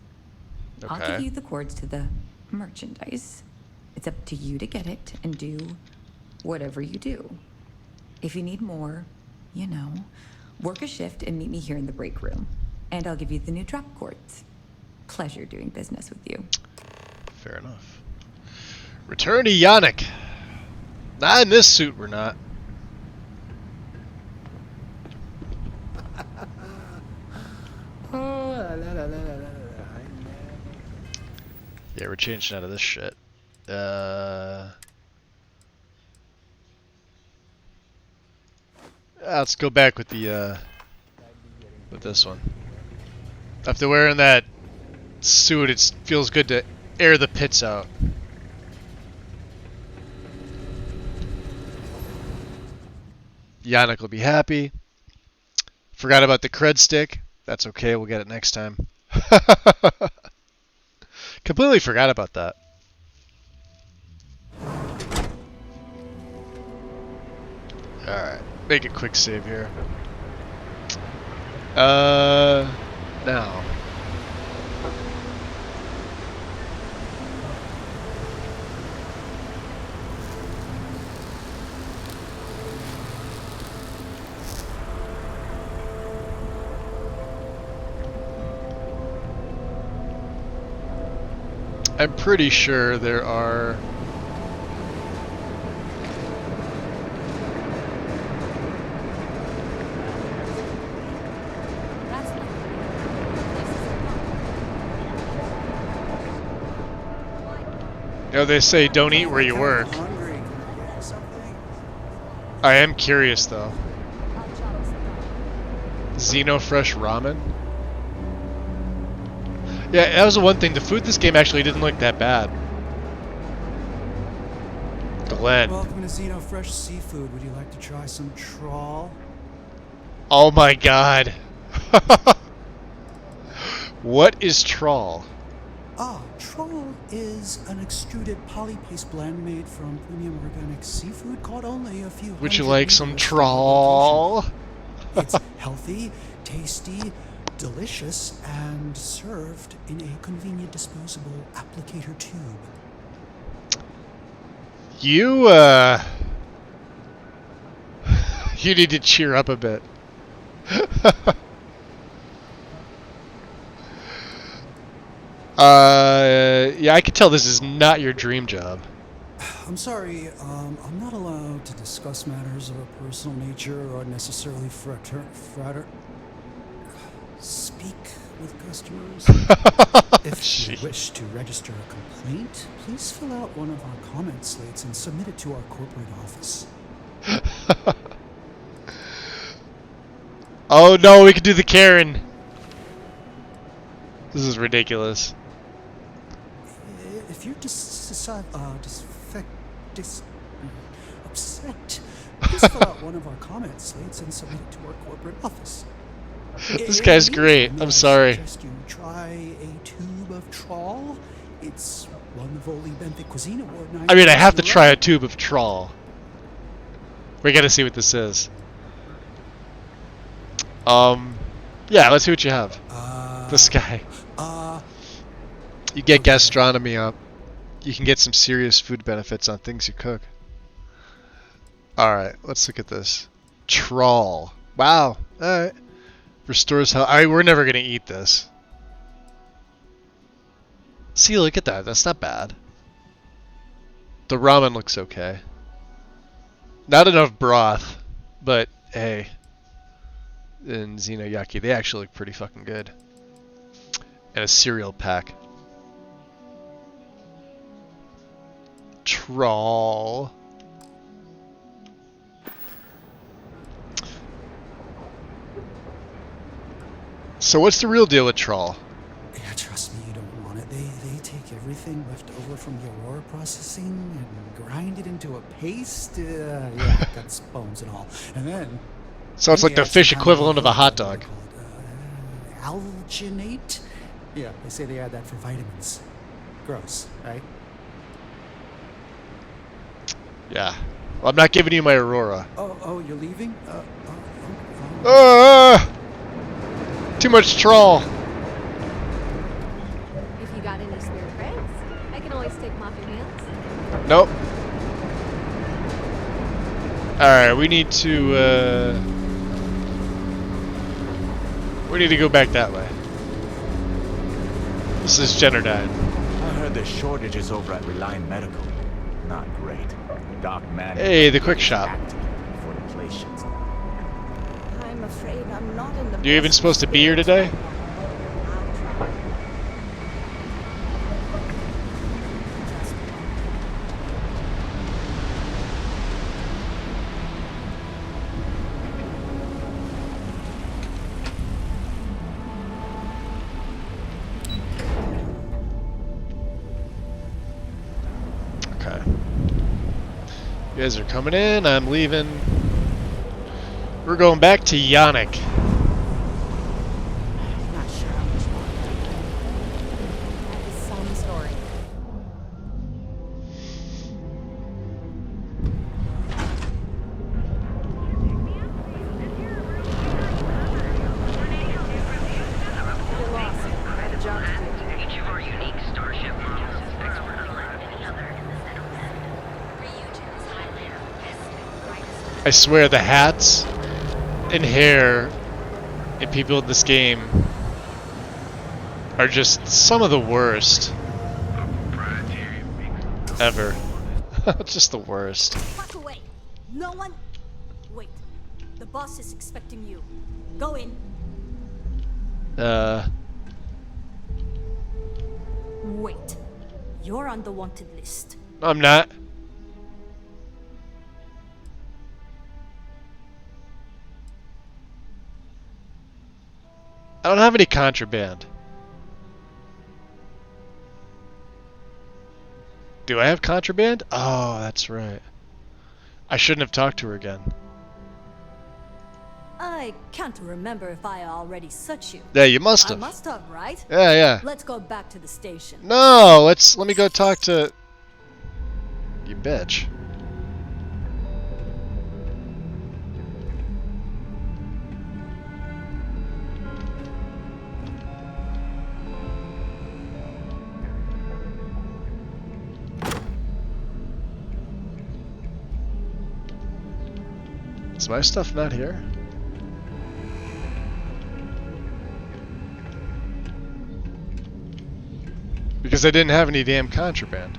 I'll give you the cords to the merchandise. It's up to you to get it and do whatever you do. If you need more, you know, work a shift and meet me here in the break room. And I'll give you the new drop cords. Pleasure doing business with you. Fair enough. Return to Yannick. Not in this suit, we're not. Yeah, we're changing out of this shit. Let's go back with the with this one. After wearing that suit, it feels good to air the pits out. Yannick will be happy. Forgot about the cred stick. That's okay, we'll get it next time. Completely forgot about that. Alright, make a quick save here. Now. I'm pretty sure there are you know, they say don't eat where you work. I am curious though. Xenofresh ramen? Yeah, that was the one thing. The food in this game actually didn't look that bad. Glenn. Welcome to Xenofresh Seafood. Would you like to try some trawl? Oh my god. What is trawl? Trawl is an extruded polypaste blend made from premium organic seafood caught only a few. Would you like some trawl? It's healthy, tasty, delicious, and served in a convenient disposable applicator tube. You, you need to cheer up a bit. Yeah, I can tell this is not your dream job. I'm sorry, I'm not allowed to discuss matters of a personal nature or necessarily speak with customers. If you wish to register a complaint, please fill out one of our comment slates and submit it to our corporate office. Oh no, we can do the Karen. This is ridiculous. If you're upset Just fill out one of our comment slates and submit it to our corporate office. This guy's great. I'm sorry. I suggest you try a tube of trawl. It's won the Voli Benthic Cuisine Award 9 I mean, I times have in to a try row. a tube of trawl. We gotta see what this is. Yeah, let's see what you have. This guy. You get gastronomy up. You can get some serious food benefits on things you cook. Alright, let's look at this. Trawl. Wow. Alright. Restores health. We're never gonna eat this. See, look at that. That's not bad. The ramen looks okay. Not enough broth, but hey. And Xenoyaki, they actually look pretty fucking good. And a cereal pack. Trawl. So what's the real deal with trawl? Yeah, trust me, you don't want it. They take everything left over from the Aurora processing and grind it into a paste. Yeah, guts, bones, and all. And then. So it's like the fish equivalent of a hot dog. Alginate? Yeah, they say they add that for vitamins. Gross, right? Yeah. Well, I'm not giving you my Aurora. Oh, you're leaving? Too much trawl. If you got any spare crates, I can always take them off your hands. Nope. Alright, we need to, we need to go back that way. This is Jennerdyne. I heard there's shortages over at Reliant Medical. Not great. Doc Manning. Hey, the quick shop. For the place shuts down. I'm afraid I'm not in the You even supposed to be here today? Okay. You guys are coming in, I'm leaving. We're going back to Yannick. Not sure how much more. That is some story. You're lost. I have a job to do. Each of our unique starship models is expert unlike any other in the settlement. Ryujin's Highlander, best and brightest. I swear the hats and hair and people in this game are just some of the worst ever. Just the worst. Fuck away. No one. Wait. The boss is expecting you. Go in. Wait. You're on the wanted list. I'm not. I don't have any contraband. Do I have contraband? Oh, that's right. I shouldn't have talked to her again. I can't remember if I already searched you. Yeah, you must have. I must have, right? Yeah, yeah. Let's go back to the station. No, let me go talk to you, bitch. Is my stuff not here? Because I didn't have any damn contraband.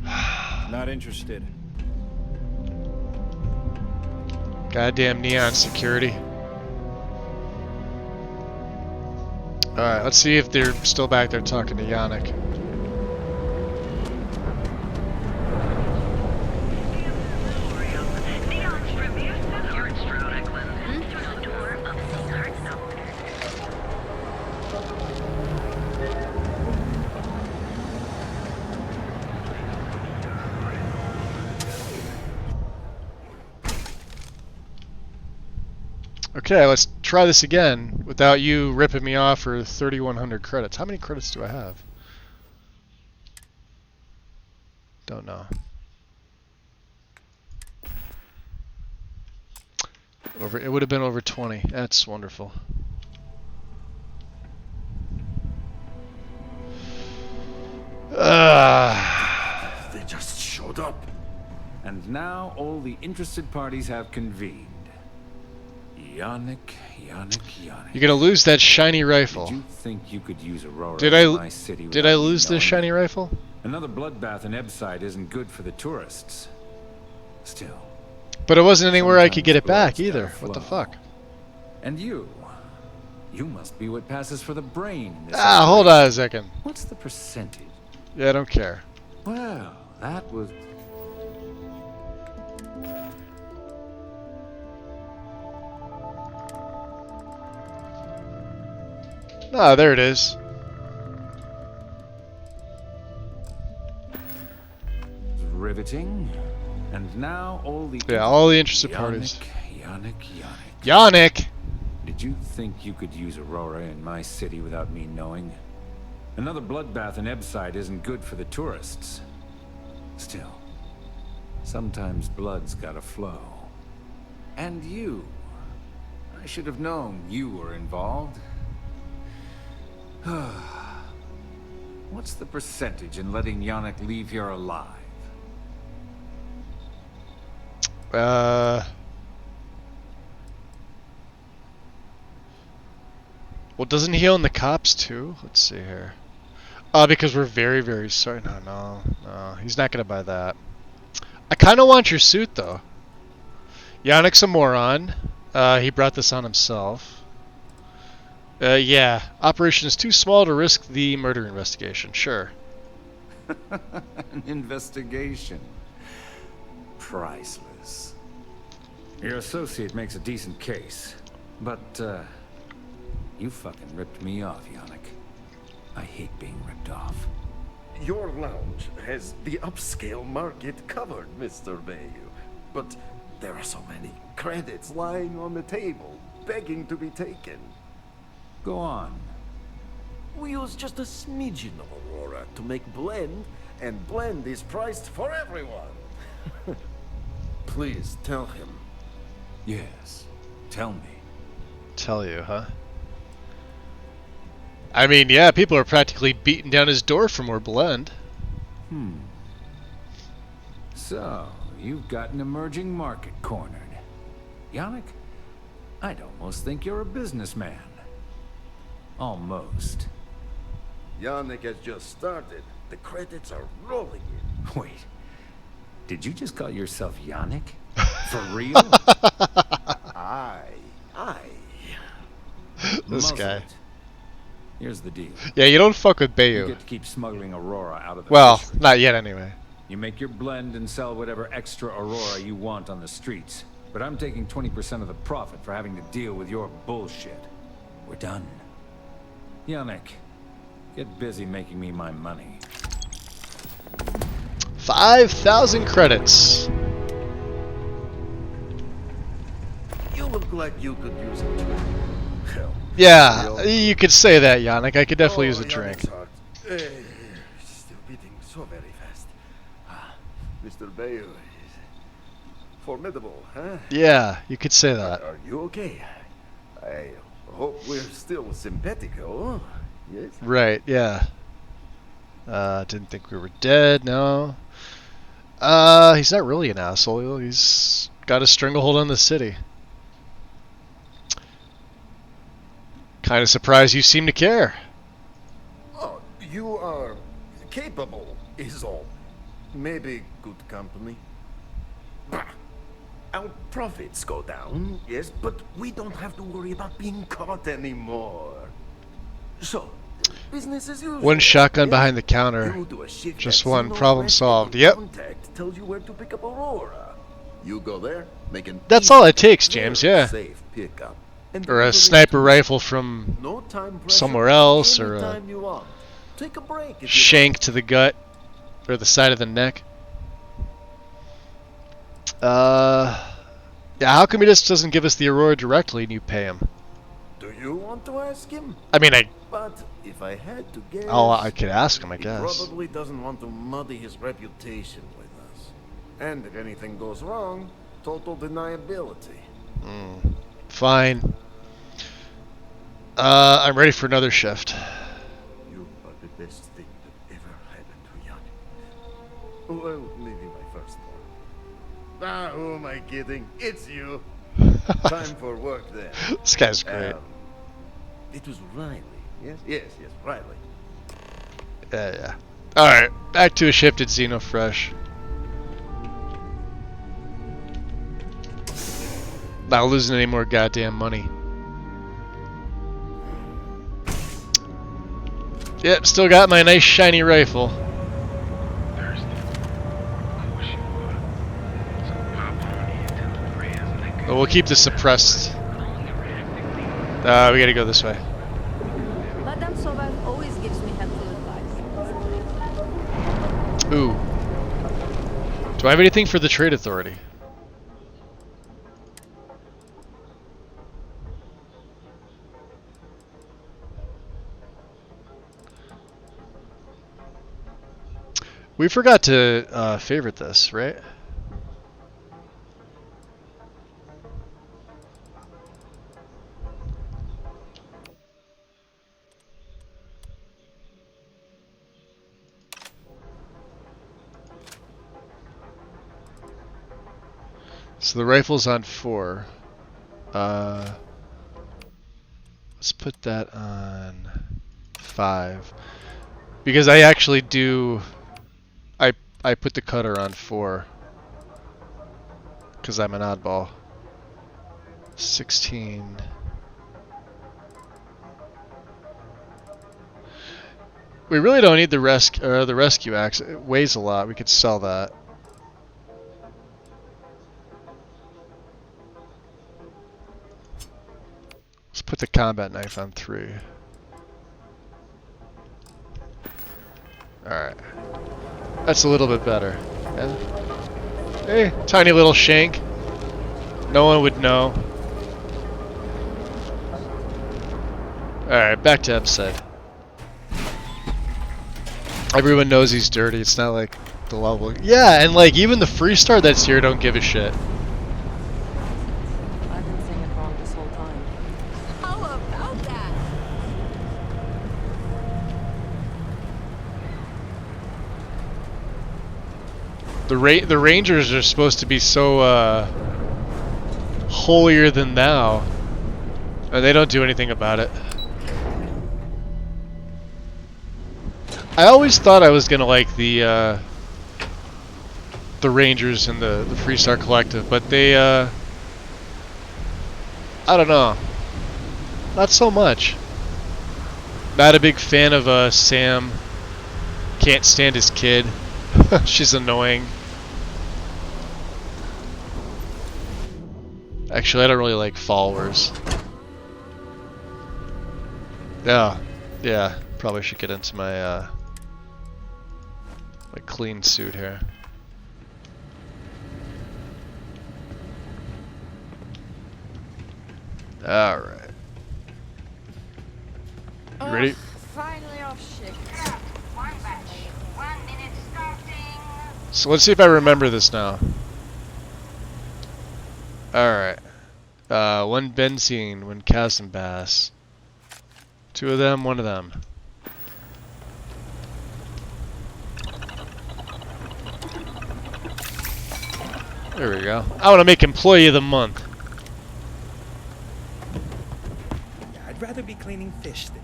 Not interested. Goddamn neon security. Alright, let's see if they're still back there talking to Yannick. Okay, let's try this again without you ripping me off for 3,100 credits. How many credits do I have? Don't know. It would have been over 20. That's wonderful. They just showed up. And now all the interested parties have convened. Yannick. You're gonna lose that shiny rifle. Did you think you could use Aurora Did in my city Did I without me lose this knowing? shiny rifle? Another bloodbath in Ebside isn't good for the tourists. Still. But it wasn't anywhere I could get it Sometimes back either. blood's What the gotta fuck? And you must be what passes for the brain in this Hold on a second. What's the percentage? Yeah, I don't care. Well, that was... Ah, there it is. riveting. And now all the... Yeah, all the interested parties. Yannick. Yannick! Did you think you could use Aurora in my city without me knowing? Another bloodbath in Ebside isn't good for the tourists. Still, sometimes blood's gotta flow. And you. I should have known you were involved. What's the percentage in letting Yannick leave here alive? Well, doesn't he own the cops too? Let's see here. Because we're very, very sorry. No, he's not gonna buy that. I kind of want your suit though. Yannick's a moron. He brought this on himself. Yeah, operation is too small to risk the murder investigation. Sure. An investigation. Priceless. Your associate makes a decent case, but you fucking ripped me off, Yannick. I hate being ripped off. Your lounge has the upscale market covered, Mr. Bayou. But there are so many credits lying on the table, begging to be taken. Go on. We use just a smidgen of Aurora to make blend, and blend is priced for everyone. Please tell him. Yes, tell me. Tell you, huh? I mean, yeah, people are practically beating down his door for more blend. So, you've got an emerging market cornered. Yannick, I'd almost think you're a businessman. Almost. Yannick has just started. The credits are rolling in. Wait, did you just call yourself Yannick? For real? Aye. This Muzzle guy. it. Here's the deal. Yeah, you don't fuck with You Bayou. get to keep smuggling Aurora out of the Well, fishery. not yet anyway. You make your blend and sell whatever extra Aurora you want on the streets. But I'm taking 20% of the profit for having to deal with your bullshit. We're done. Yannick, get busy making me my money. 5,000 credits. You look like you could use a drink. Hell. Yeah, you could say that, Yannick. I could definitely use a drink. Still beating so very fast. Mr. Bayou is formidable, huh? Yeah, you could say that. Are you okay? I hope we're still simpatico. Yes? Right, yeah. Didn't think we were dead, no. He's not really an asshole. He's got a stranglehold on the city. Kind of surprised you seem to care. Oh, you are capable, is all. Maybe good company. Bah. Our profits go down, yes, but we don't have to worry about being caught anymore. So, business as usual. One shotgun yes? behind the counter. You do a shift Just at one. Zeno Problem West, solved. and Yep. Contact tells you where to pick up Aurora. You go there, make an That's all it takes, James, yeah. safe pickup. And Or a deliver it sniper to rifle from no time pressure, somewhere else, or a anytime you want. Take a break if you shank to the gut, or the side of the neck. Yeah, how come he just doesn't give us the Aurora directly and you pay him? Do you want to ask him? I mean, But if I had to guess... oh, I could ask him, I he guess. probably doesn't want to muddy his reputation with us. And if anything goes wrong, total deniability. Fine. I'm ready for another shift. You are the best thing that ever happened to Yanni. Well, maybe my firstborn. Ah, who am I kidding? It's you. Time for work then. This guy's great. It was Riley. Yes, Riley. Yeah. Alright, back to a shift at Xenofresh. Not losing any more goddamn money. Yep, still got my nice shiny rifle. But we'll keep the suppressed. We gotta go this way. Madame Sauvage always gives me helpful advice. Ooh. Do I have anything for the Trade Authority? We forgot to favorite this, right? So the rifle's on 4. Let's put that on 5. Because I actually do... I put the cutter on 4. Because I'm an oddball. 16. We really don't need the rescue axe. It weighs a lot. We could sell that. Let's put the combat knife on 3. Alright. That's a little bit better. Yeah. Hey, tiny little shank. No one would know. Alright, back to Ebsed. Everyone knows he's dirty. It's not like the level. Yeah, and like even the Freestar that's here don't give a shit. I've been saying it wrong this whole time. How about that? The Rangers are supposed to be so holier than thou, and they don't do anything about it. I always thought I was gonna like the Rangers and the Freestar Collective, but they I don't know, not so much. Not a big fan of Sam. Can't stand his kid. She's annoying. Actually, I don't really like followers. Yeah, probably should get into my my clean suit here. All right. You ready? Finally off shift. So let's see if I remember this now. Alright. 1 benzene, 1 chasm bass. 2 of them, 1 of them. There we go. I want to make Employee of the Month. I'd rather be cleaning fish than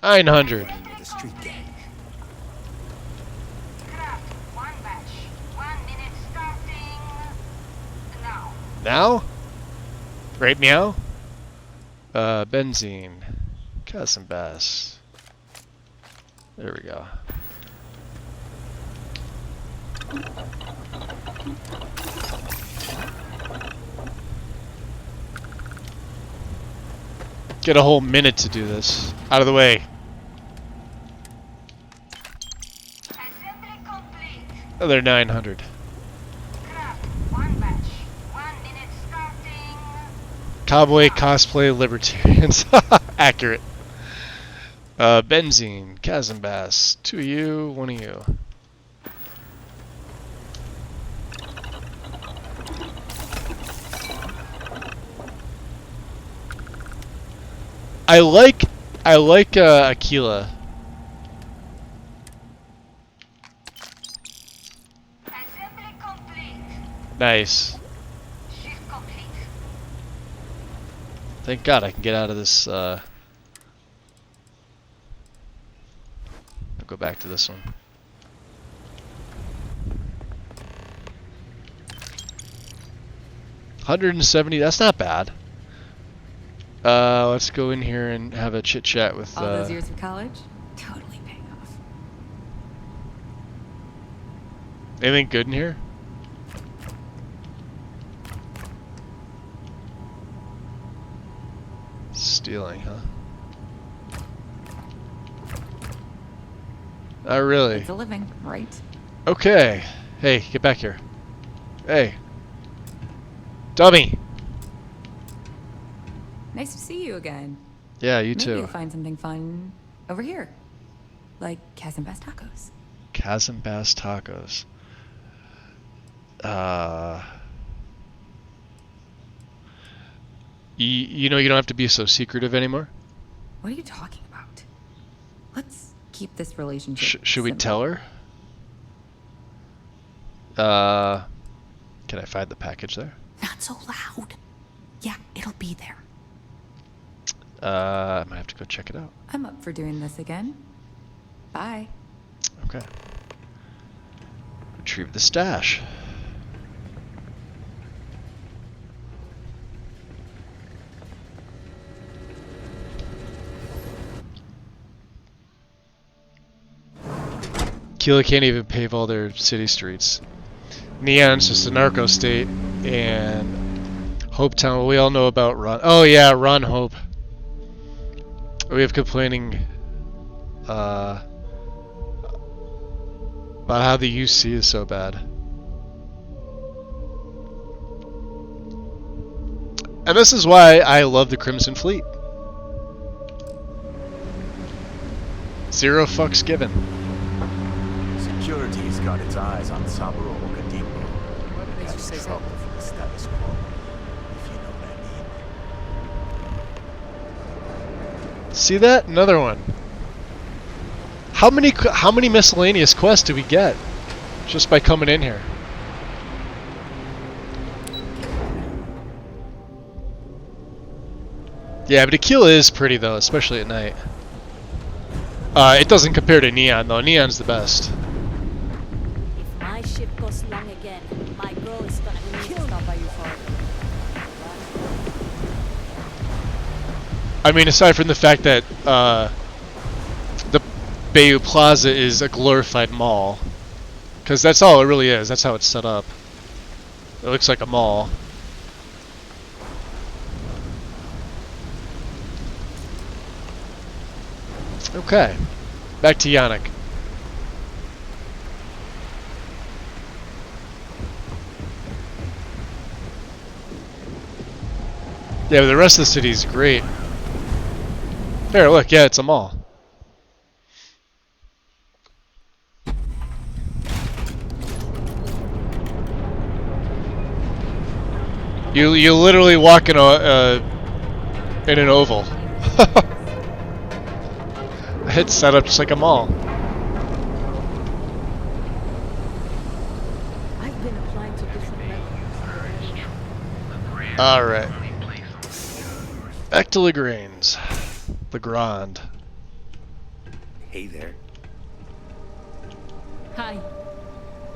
900. with a street gang. Now? Right meow? Benzene. Chasm bass. There we go. Get a whole minute to do this. Out of the way. Another 900. Cowboy cosplay libertarians. Accurate. Benzene, Chasm Bass. 2 of you, 1 of you. I like Aquila. Nice. Thank God I can get out of this. I'll go back to this one. $170. That's not bad. Let's go in here and have a chit chat with. All those years of college, totally paying off. Anything good in here? Stealing, huh? Not really. It's a living, right? Okay. Hey, get back here. Hey. Dummy. Nice to see you again. Yeah, you Maybe too. you'll find something fun over here, like Chasm Bass Tacos. Chasm Bass Tacos. You know you don't have to be so secretive anymore. What are you talking about? Let's keep this relationship. Should we simple. tell her? Can I find the package there? Not so loud. Yeah, it'll be there. I might have to go check it out. I'm up for doing this again. Bye. Okay. Retrieve the stash. Keela can't even pave all their city streets. Neon's just a narco state, and Hopetown, well, we all know about Ron. Oh yeah, Ron Hope. We have complaining about how the UC is so bad. And this is why I love the Crimson Fleet. 0 fucks given. Security's got its eyes on Saburo Okadipo. That's trouble for the status quo, if you know what I mean. See that? Another one. How many miscellaneous quests do we get just by coming in here? Yeah, but Aquila is pretty though, especially at night. It doesn't compare to Neon though. Neon's the best. If my ship goes long again, my girl is gonna kill me. By your father. I mean, aside from the fact that the Bayou Plaza is a glorified mall, because that's all it really is. That's how it's set up. It looks like a mall. Okay, back to Yannick. Yeah, but the rest of the city is great. There, look, yeah, it's a mall. You literally walk in an oval. It's set up just like a mall. I've been applying to different methods. All right. Back to Lagrange's. Legrand. Hey there. Hi.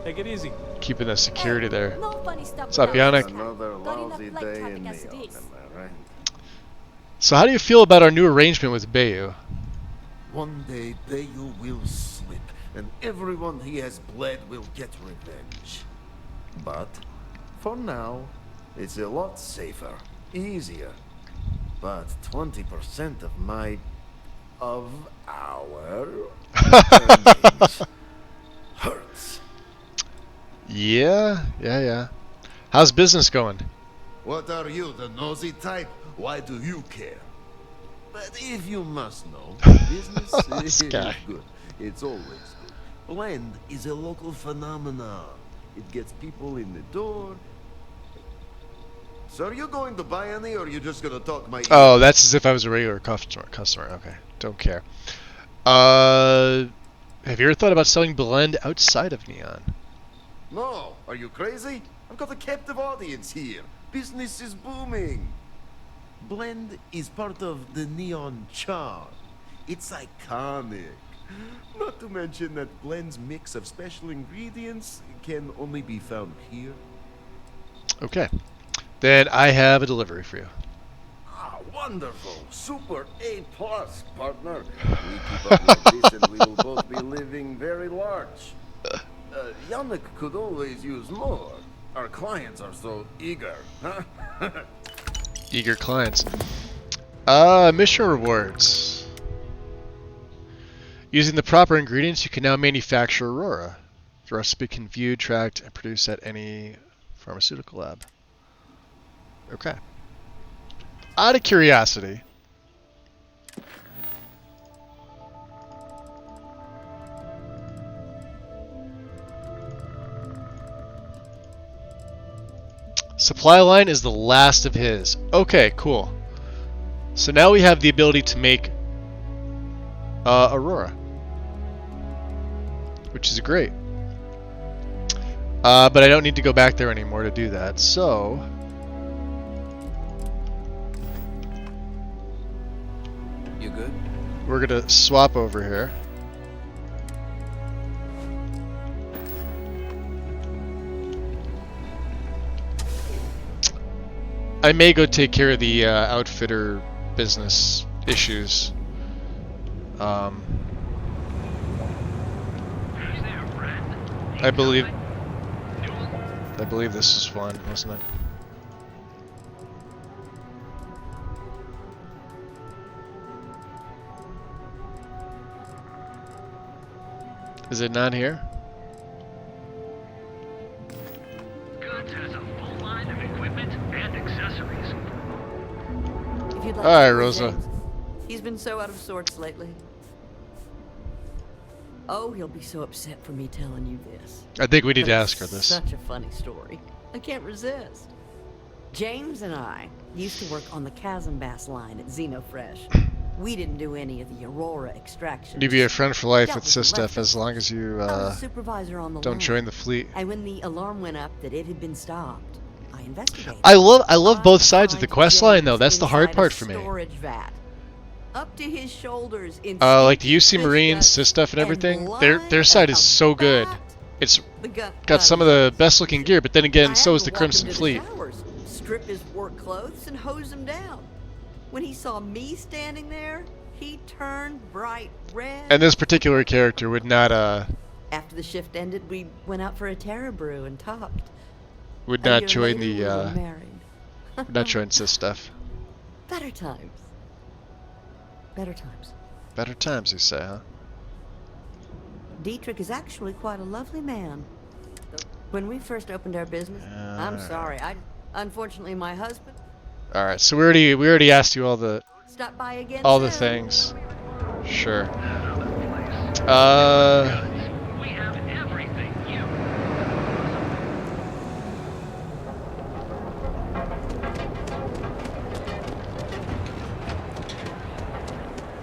Take it easy. Keeping the security there. No funny stuff. What's up, Yannick? Another Got enough lousy light day traffic in as it Neon, is. am I right? So how do you feel about our new arrangement with Bayou? One day Bayou will slip, and everyone he has bled will get revenge. But for now, it's a lot safer, easier. But 20% of our earnings hurts. Yeah. How's business going? What are you, the nosy type? Why do you care? But if you must know, business This is guy. good. It's always good. Blend is a local phenomenon. It gets people in the door. So are you going to buy any, or are you just gonna talk my ear? Oh, that's as if I was a regular customer. Okay, don't care. Have you ever thought about selling Blend outside of Neon? No, are you crazy? I've got a captive audience here. Business is booming. Blend is part of the Neon charm. It's iconic. Not to mention that Blend's mix of special ingredients can only be found here. Okay. Then I have a delivery for you. Ah, wonderful. Super A+, partner. We keep up like this and we will both be living very large. Yannick could always use more. Our clients are so eager, huh? Eager clients. Mission rewards. Using the proper ingredients, you can now manufacture Aurora. The recipe can view, tracked, and produce at any pharmaceutical lab. Okay. Out of curiosity, supply line is the last of his. Okay, cool. So now we have the ability to make Aurora, which is great. But I don't need to go back there anymore to do that. So You good? we're gonna swap over here. I may go take care of the outfitter business issues. I believe this is one, wasn't it? Is it not here? Goods has a full line of equipment and accessories. If you'd like All right, to Rosa. James. He's been so out of sorts lately. Oh, he'll be so upset for me telling you this. I think we need But to it's ask her this. Such a funny story. I can't resist. James and I used to work on the Chasm Bass line at Xenofresh. We didn't do any of the Aurora extraction. You'd be a friend for life Dealt with with the Sistef rest of as long as you I was supervisor on the don't line. join the fleet. And when the alarm went up that it had been stopped, I investigated. I love both sides of the quest line though. That's the hard Inside a part for me. Storage vat, up to his shoulders in Like the UC stinky Marines, fish Sistef, and and everything. blind Their side is as a so good. It's got some of the best looking gear, but then again, so is the Crimson Fleet. strip his work clothes and hose him down. When he saw me standing there, he turned bright red. And this particular character would not After the shift ended, we went out for a Terra brew and talked. would A not year join later, the we were married. would not join Sistef. Better times. Better times. Better times, you say, huh? Dietrich is actually quite a lovely man. When we first opened our business, I'm sorry, unfortunately my husband All right, so we already asked you all the stopped by again the soon. things. Sure. We have everything you.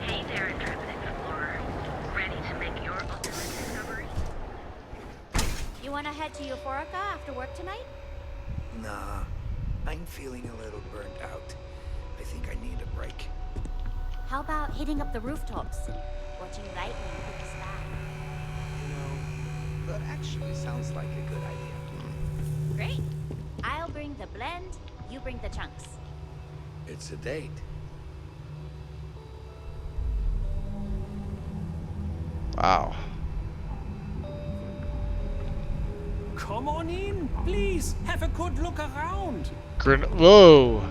Hey there, intrepid explorer. Ready to make your ultimate discovery? You want to head to Euphorica after work tonight? Nah, I'm feeling a little burnt out. I think I need a break. How about hitting up the rooftops? Watching lightning hit the sky. You know, that actually sounds like a good idea. Great. I'll bring the blend, you bring the chunks. It's a date. Wow. Come on in, please. Have a good look around. Whoa,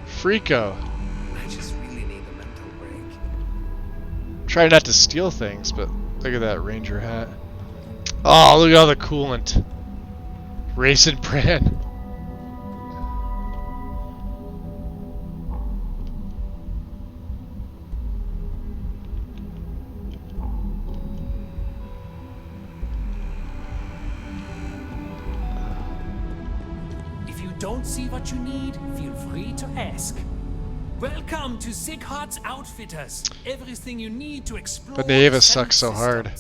Freako. I just really need a mental break. Try not to steal things, but look at that ranger hat. Oh, look at all the coolant. Raisin bran. Don't see what you need? Feel free to ask. Welcome to Sick Heart's Outfitters. Everything you need to explore. But Neva sucks so hard.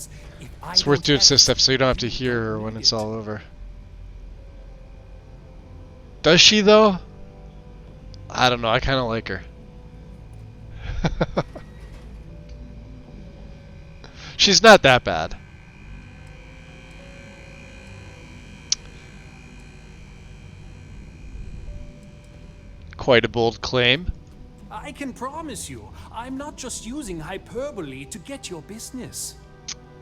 It's worth doing stuff so you don't have to hear her when it's all over. Does she though? I don't know, I kinda like her. She's not that bad. Quite a bold claim. I can promise you, I'm not just using hyperbole to get your business.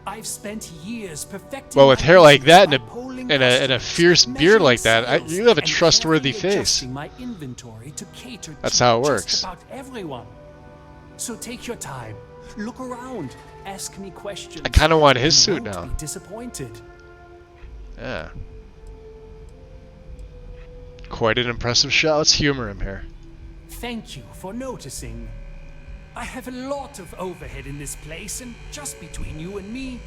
I've spent years perfecting. Well, with hair like that and a fierce beard like that, you have a trustworthy face. My inventory to cater That's to how it just works. about everyone. So take your time, look around, ask me questions. I kind of want his You suit won't now. be disappointed. Yeah. Quite an impressive shot. Let's humor him here. Thank you for noticing. I have a lot of overhead in this place, and just between you and me,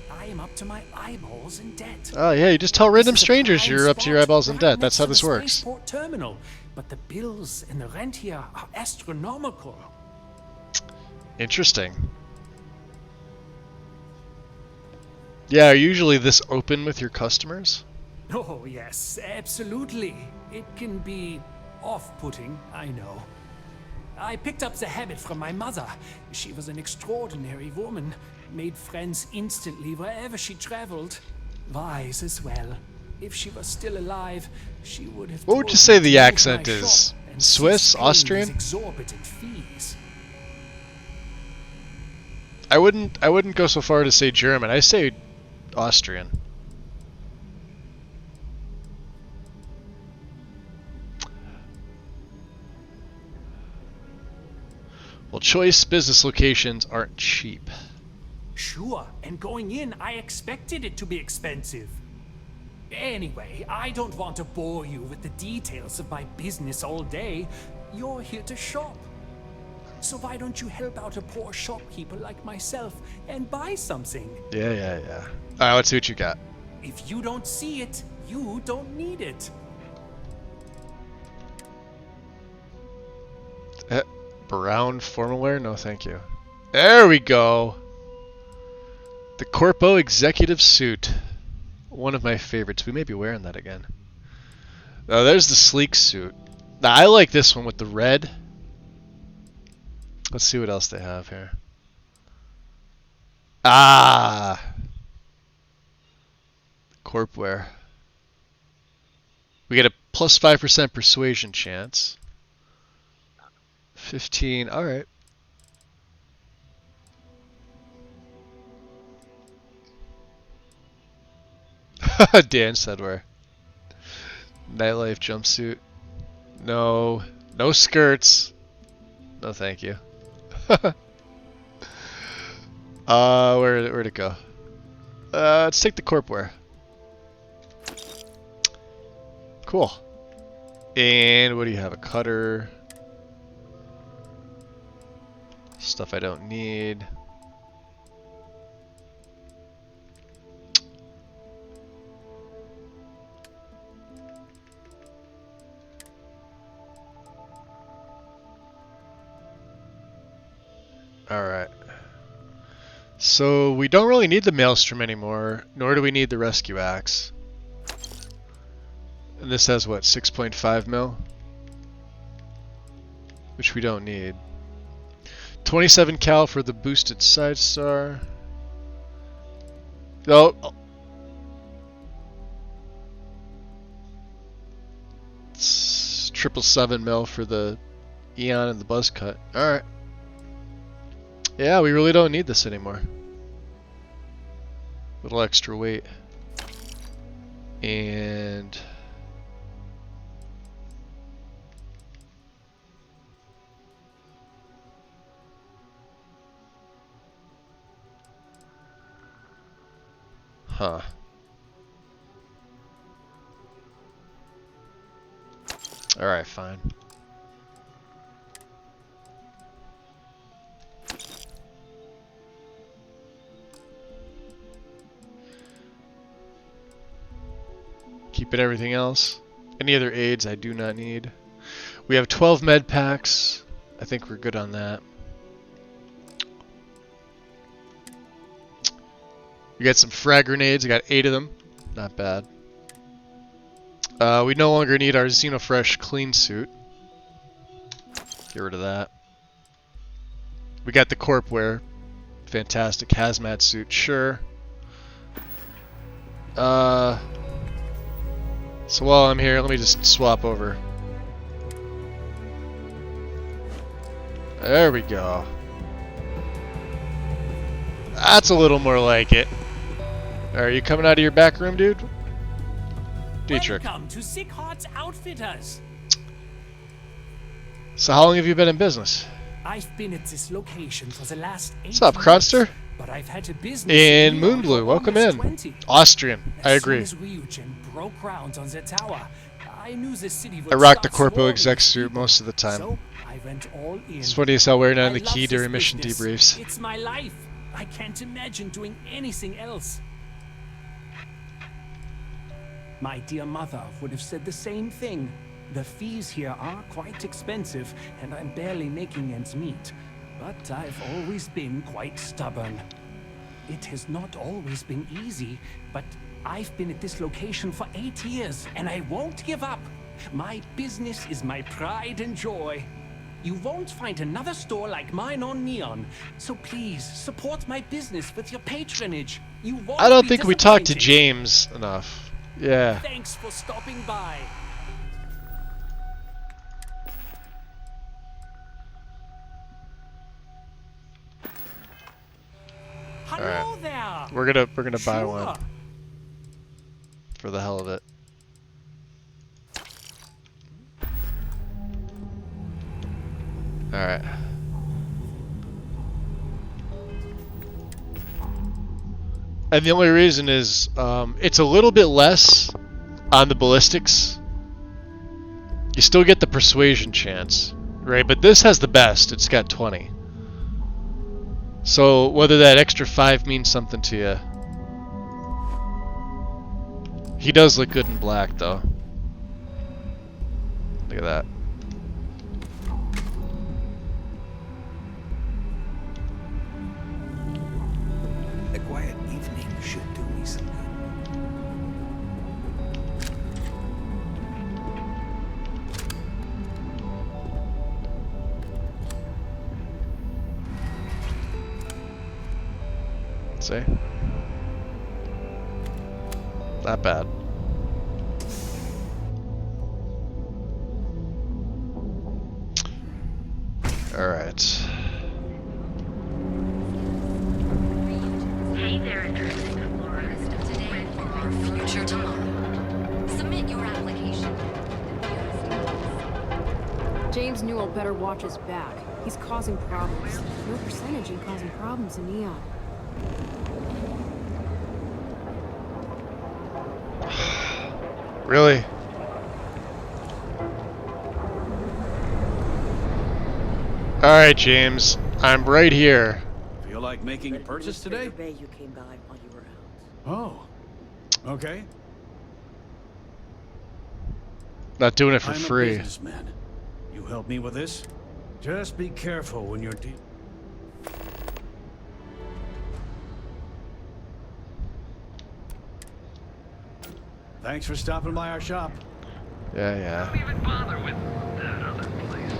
I am up to my eyeballs in debt. Oh yeah, you just tell random This is a strangers prime you're up to your spot eyeballs in right debt. That's next how to this the works. Spaceport terminal, but the bills and the rent here are astronomical. Interesting. Yeah, are you usually this open with your customers? Oh yes, absolutely. It can be off-putting, I know. I picked up the habit from my mother. She was an extraordinary woman, made friends instantly wherever she traveled. Wise as well. If she was still alive, she would have. What would you say the accent is? Swiss? Austrian? Exorbitant fees. I wouldn't go so far to say German. I say Austrian. Well, choice business locations aren't cheap. Sure, and going in, I expected it to be expensive. Anyway, I don't want to bore you with the details of my business all day. You're here to shop. So why don't you help out a poor shopkeeper like myself and buy something? Yeah. Alright, let's see what you got. If you don't see it, you don't need it. Brown formal wear? No, thank you. There we go. The Corpo Executive Suit. One of my favorites. We may be wearing that again. Oh, there's the sleek suit. Now, I like this one with the red. Let's see what else they have here. Ah! Corp wear. We get a plus 5% persuasion chance. 15, alright. Dan said wear. Nightlife jumpsuit. No. No skirts. No thank you. Where'd it go? Let's take the corp wear. Cool. And what do you have? A cutter. Stuff I don't need. Alright. So we don't really need the Maelstrom anymore, nor do we need the Rescue Axe. And this has what, 6.5 mil? Which we don't need. 27 cal for the boosted side star. Oh. It's 777 mil for the Eon and the buzz cut. Alright. Yeah, we really don't need this anymore. Little extra weight. And huh. Alright, fine. Keeping everything else. Any other aids I do not need. We have 12 med packs. I think we're good on that. We got some frag grenades. I got 8 of them. Not bad. We no longer need our Xenofresh clean suit. Get rid of that. We got the corp wear. Fantastic hazmat suit. Sure. So while I'm here, let me just swap over. There we go. That's a little more like it. Are you coming out of your back room, dude? Dietrich. Welcome to Sick Heart's Outfitters. So how long have you been in business? I've been at this location for the last 8 What's up, years, Kronster? but I've had a business In Neon for Moonblue, welcome almost in. 20. Austrian, I agree. As soon as Ryujin broke ground on the tower, I knew the city would I rock the start Corpo swarming exec with suit people. most of the time. So I went all in. It's funny as hell wearing it on I the love key this during mission business. debriefs. It's my life. I can't imagine doing anything else. My dear mother would have said the same thing. The fees here are quite expensive, and I'm barely making ends meet. But I've always been quite stubborn. It has not always been easy, but I've been at this location for 8 years, and I won't give up. My business is my pride and joy. You won't find another store like mine on Neon, so please support my business with your patronage. You won't I don't be think we talked to disappointed. James enough. Yeah. Thanks for stopping by. Hello there. We're gonna buy Sure. one. For the hell of it. Alright. And the only reason is it's a little bit less on the ballistics. You still get the persuasion chance, right? But this has the best. It's got 20. So whether that extra 5 means something to you. He does look good in black, though. Look at that. A quiet evening should do me some good. See? Not bad. Alright. Hey there, Earth Explorers. Today for our future tomorrow. Submit your application. James Newell better watch his back. He's causing problems. No percentage in causing problems in Neon. Really? Alright, James. I'm right here. Feel like making a purchase today? Bay you came by while you were out. Oh. Okay. Not doing it for I'm free. a businessman. You help me with this? Just be careful when you're Thanks for stopping by our shop. Yeah, yeah. Don't even bother with that other place.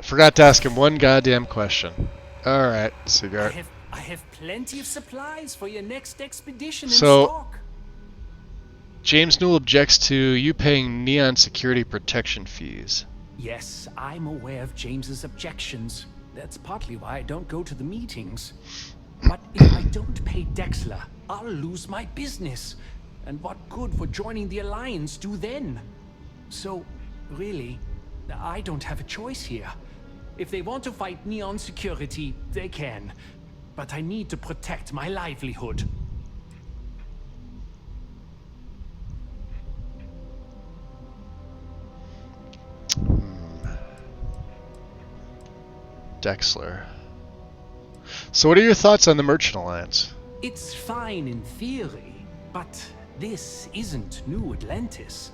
Forgot to ask him one goddamn question. Alright, cigar. I have plenty of supplies for your next expedition in So, stock. James Newell objects to you paying Neon security protection fees. Yes, I'm aware of James's objections. That's partly why I don't go to the meetings. But if I don't pay Dexler, I'll lose my business. And what good would joining the Alliance do then? So, really, I don't have a choice here. If they want to fight Neon security, they can. But I need to protect my livelihood. Dexler. So what are your thoughts on the Merchant Alliance? It's fine in theory, but this isn't New Atlantis.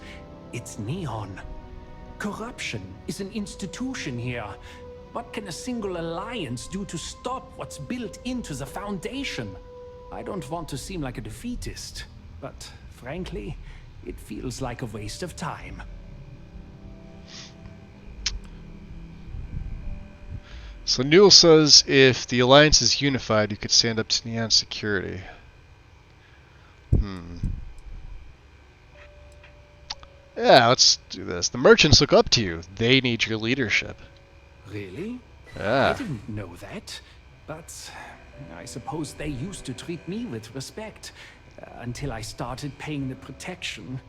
It's Neon. Corruption is an institution here. What can a single alliance do to stop what's built into the Foundation? I don't want to seem like a defeatist, but frankly, it feels like a waste of time. So Newell says if the Alliance is unified, you could stand up to Neon security. Yeah, let's do this. The merchants look up to you. They need your leadership. Really? Yeah. I didn't know that, but I suppose they used to treat me with respect until I started paying the protection.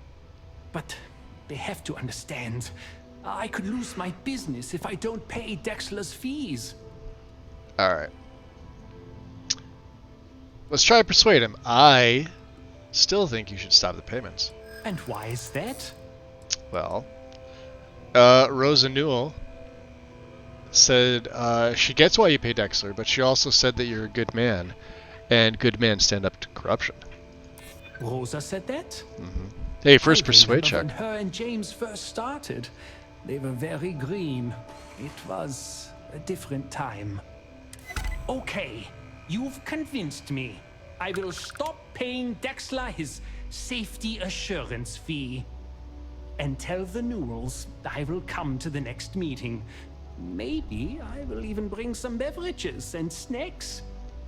But they have to understand. I could lose my business if I don't pay Dexler's fees. Alright. Let's try to persuade him. I still think you should stop the payments. And why is that? Well, Rosa Newell said she gets why you pay Dexler, but she also said that you're a good man, and good men stand up to corruption. Rosa said that? Hey, first I persuade remember check. when her and James first started. They were very green. It was a different time. Okay, you've convinced me. I will stop paying Dexler his safety assurance fee. And tell the Newells I will come to the next meeting. Maybe I will even bring some beverages and snacks.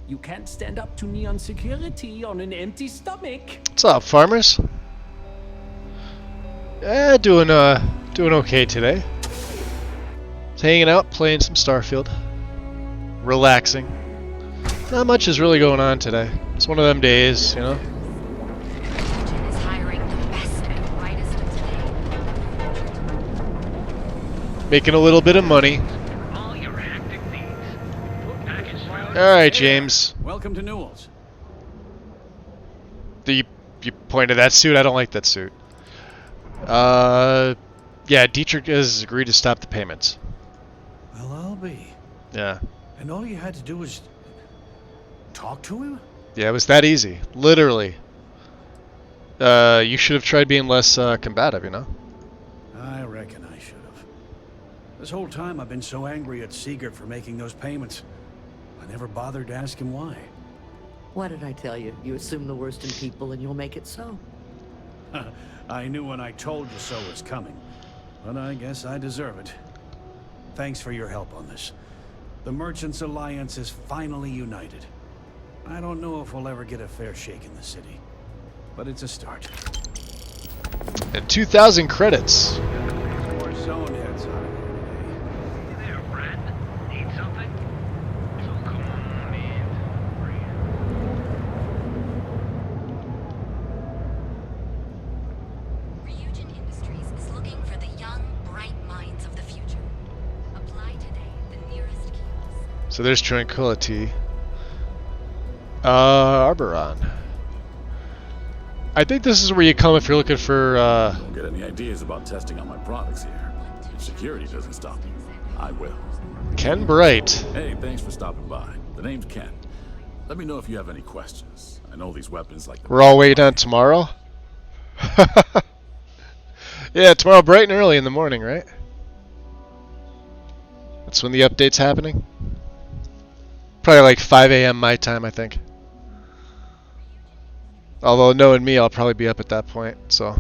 You can't stand up to Neon security on an empty stomach. What's up, farmers? Yeah, doing okay today. Just hanging out, playing some Starfield. Relaxing. Not much is really going on today. It's one of them days, you know? Making a little bit of money. Alright, James. Welcome to Newell's. You pointed that suit? I don't like that suit. Yeah, Dietrich has agreed to stop the payments. Well, I'll be. Yeah. And all you had to do was talk to him? Yeah, it was that easy. Literally. You should have tried being less combative, you know? I reckon I should have. This whole time I've been so angry at Siegert for making those payments. I never bothered to ask him why. What did I tell you? You assume the worst in people and you'll make it so. I knew when I told you so was coming. But I guess I deserve it. Thanks for your help on this. The Merchants Alliance is finally united. I don't know if we'll ever get a fair shake in the city. But it's a start. And 2,000 credits. More zone heads out of here today. There, friend. Need something? So come on in. Ryujin Industries is looking for the young, bright minds of the future. Apply today at the nearest kiosk. So there's Tranquility. Arboron. I think this is where you come if you're looking for, Don't get any ideas about testing on my products here. If security doesn't stop me, I will. Ken Bright. Hey, thanks for stopping by. The name's Ken. Let me know if you have any questions. I know these weapons like... We're all waiting on tomorrow? Yeah, tomorrow bright and early in the morning, right? That's when the update's happening? Probably like 5 a.m. my time, I think. Although knowing me, I'll probably be up at that point, so...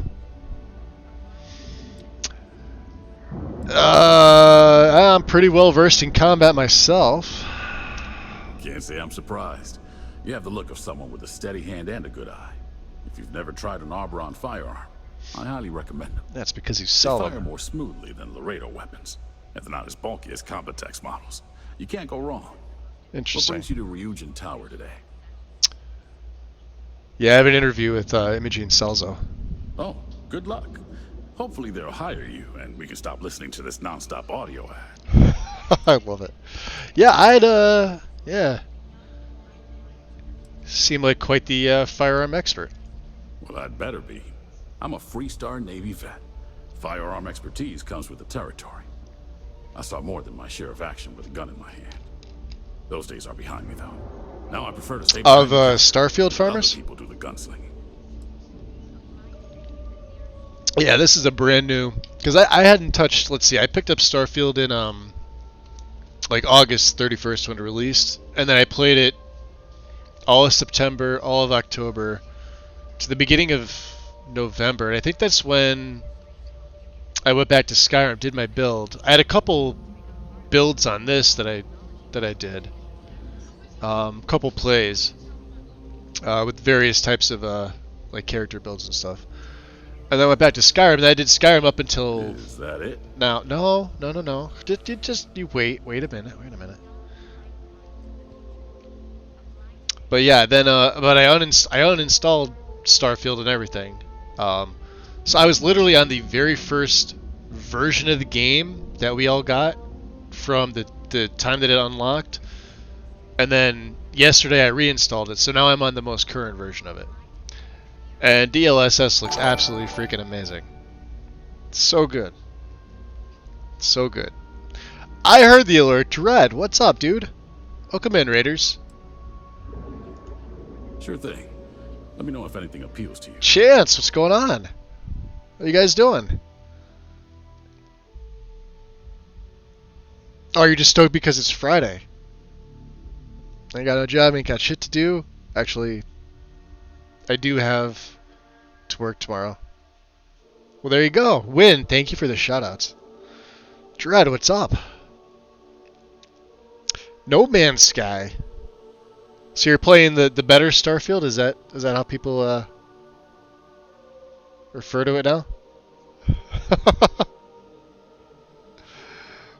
I'm pretty well versed in combat myself. Can't say I'm surprised. You have the look of someone with a steady hand and a good eye. If you've never tried an Arboron firearm, I highly recommend them. That's because you sell They them. fire more smoothly than Laredo weapons, and they're not as bulky as Combatex models. You can't go wrong. Interesting. What brings you to Ryujin Tower today? Yeah, I have an interview with Imogene Celzo. Oh, good luck. Hopefully they'll hire you, and we can stop listening to this non-stop audio ad. I love it. Yeah, yeah. Seem like quite the firearm expert. Well, I'd better be. I'm a Freestar Navy vet. Firearm expertise comes with the territory. I saw more than my share of action with a gun in my hand. Those days are behind me, though. Now I prefer to stay Of behind the counter, Starfield let farmers? other people do the gunslinging. Yeah, this is a brand new, because I hadn't touched. Let's see, I picked up Starfield in like August 31st when it released, and then I played it all of September, all of October, to the beginning of November, and I think that's when I went back to Skyrim, did my build. I had a couple builds on this that I did, couple plays with various types of like character builds and stuff. And then I went back to Skyrim, and I did Skyrim up until... Is that it? Now, no. You wait a minute. But yeah, then, but I uninstalled Starfield and everything. So I was literally on the very first version of the game that we all got from the time that it unlocked. And then yesterday I reinstalled it, so now I'm on the most current version of it. And DLSS looks absolutely freaking amazing. So good. So good. I heard the alert. Dread, what's up, dude? Welcome in, Raiders. Sure thing. Let me know if anything appeals to you. Chance, what's going on? What are you guys doing? Oh, you're just stoked because it's Friday. I ain't got no job, ain't got shit to do. Actually, I do have to work tomorrow. Well, there you go. Win, thank you for the shoutouts. Dread, what's up? No Man's Sky. So you're playing the better Starfield? Is that how people refer to it now?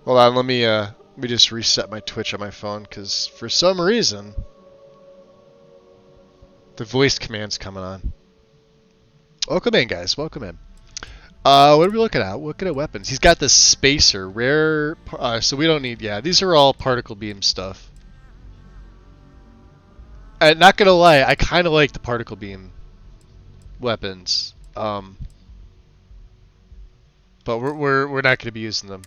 Hold on, let me just reset my Twitch on my phone, because for some reason the voice command's coming on. Welcome in, guys. Welcome in. What are we looking at? Looking at weapons. He's got this spacer, rare. So we don't need. Yeah, these are all particle beam stuff. And not gonna lie, I kind of like the particle beam weapons. But we're not gonna be using them,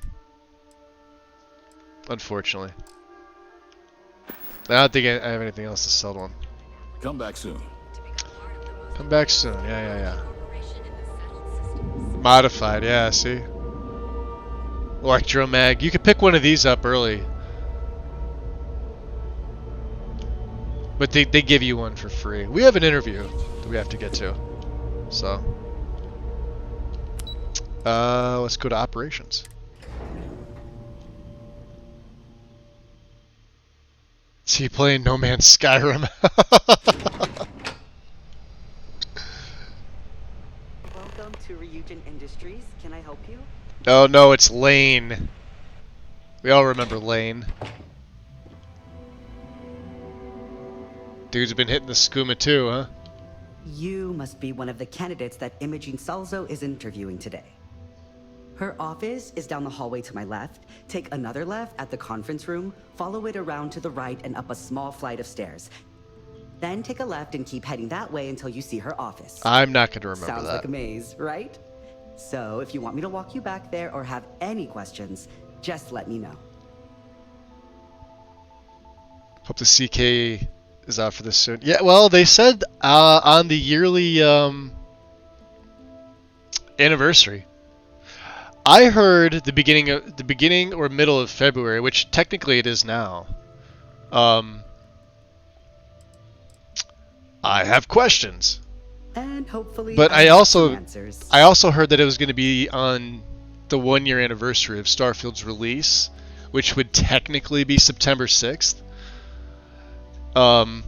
unfortunately. I don't think I have anything else to sell to him. Come back soon. Come back soon. Yeah. Modified, yeah, see? Electromag. You could pick one of these up early. But they give you one for free. We have an interview that we have to get to. So. Let's go to operations. See you playing No Man's Skyrim. Welcome to Ryujin Industries. Can I help you? Oh no, it's Lane. We all remember Lane. Dude's been hitting the skooma too, huh? You must be one of the candidates that Imogene Salzo is interviewing today. Her office is down the hallway to my left. Take another left at the conference room, follow it around to the right and up a small flight of stairs. Then take a left and keep heading that way until you see her office. I'm not going to remember Sounds that. like a maze, right? So if you want me to walk you back there or have any questions, just let me know. Hope the CK is out for this soon. Yeah, well, they said on the yearly anniversary. I heard the beginning or middle of February, which technically it is now. I have questions. And hopefully But I have some also answers. heard that it was going to be on the 1-year anniversary of Starfield's release, which would technically be September 6th. And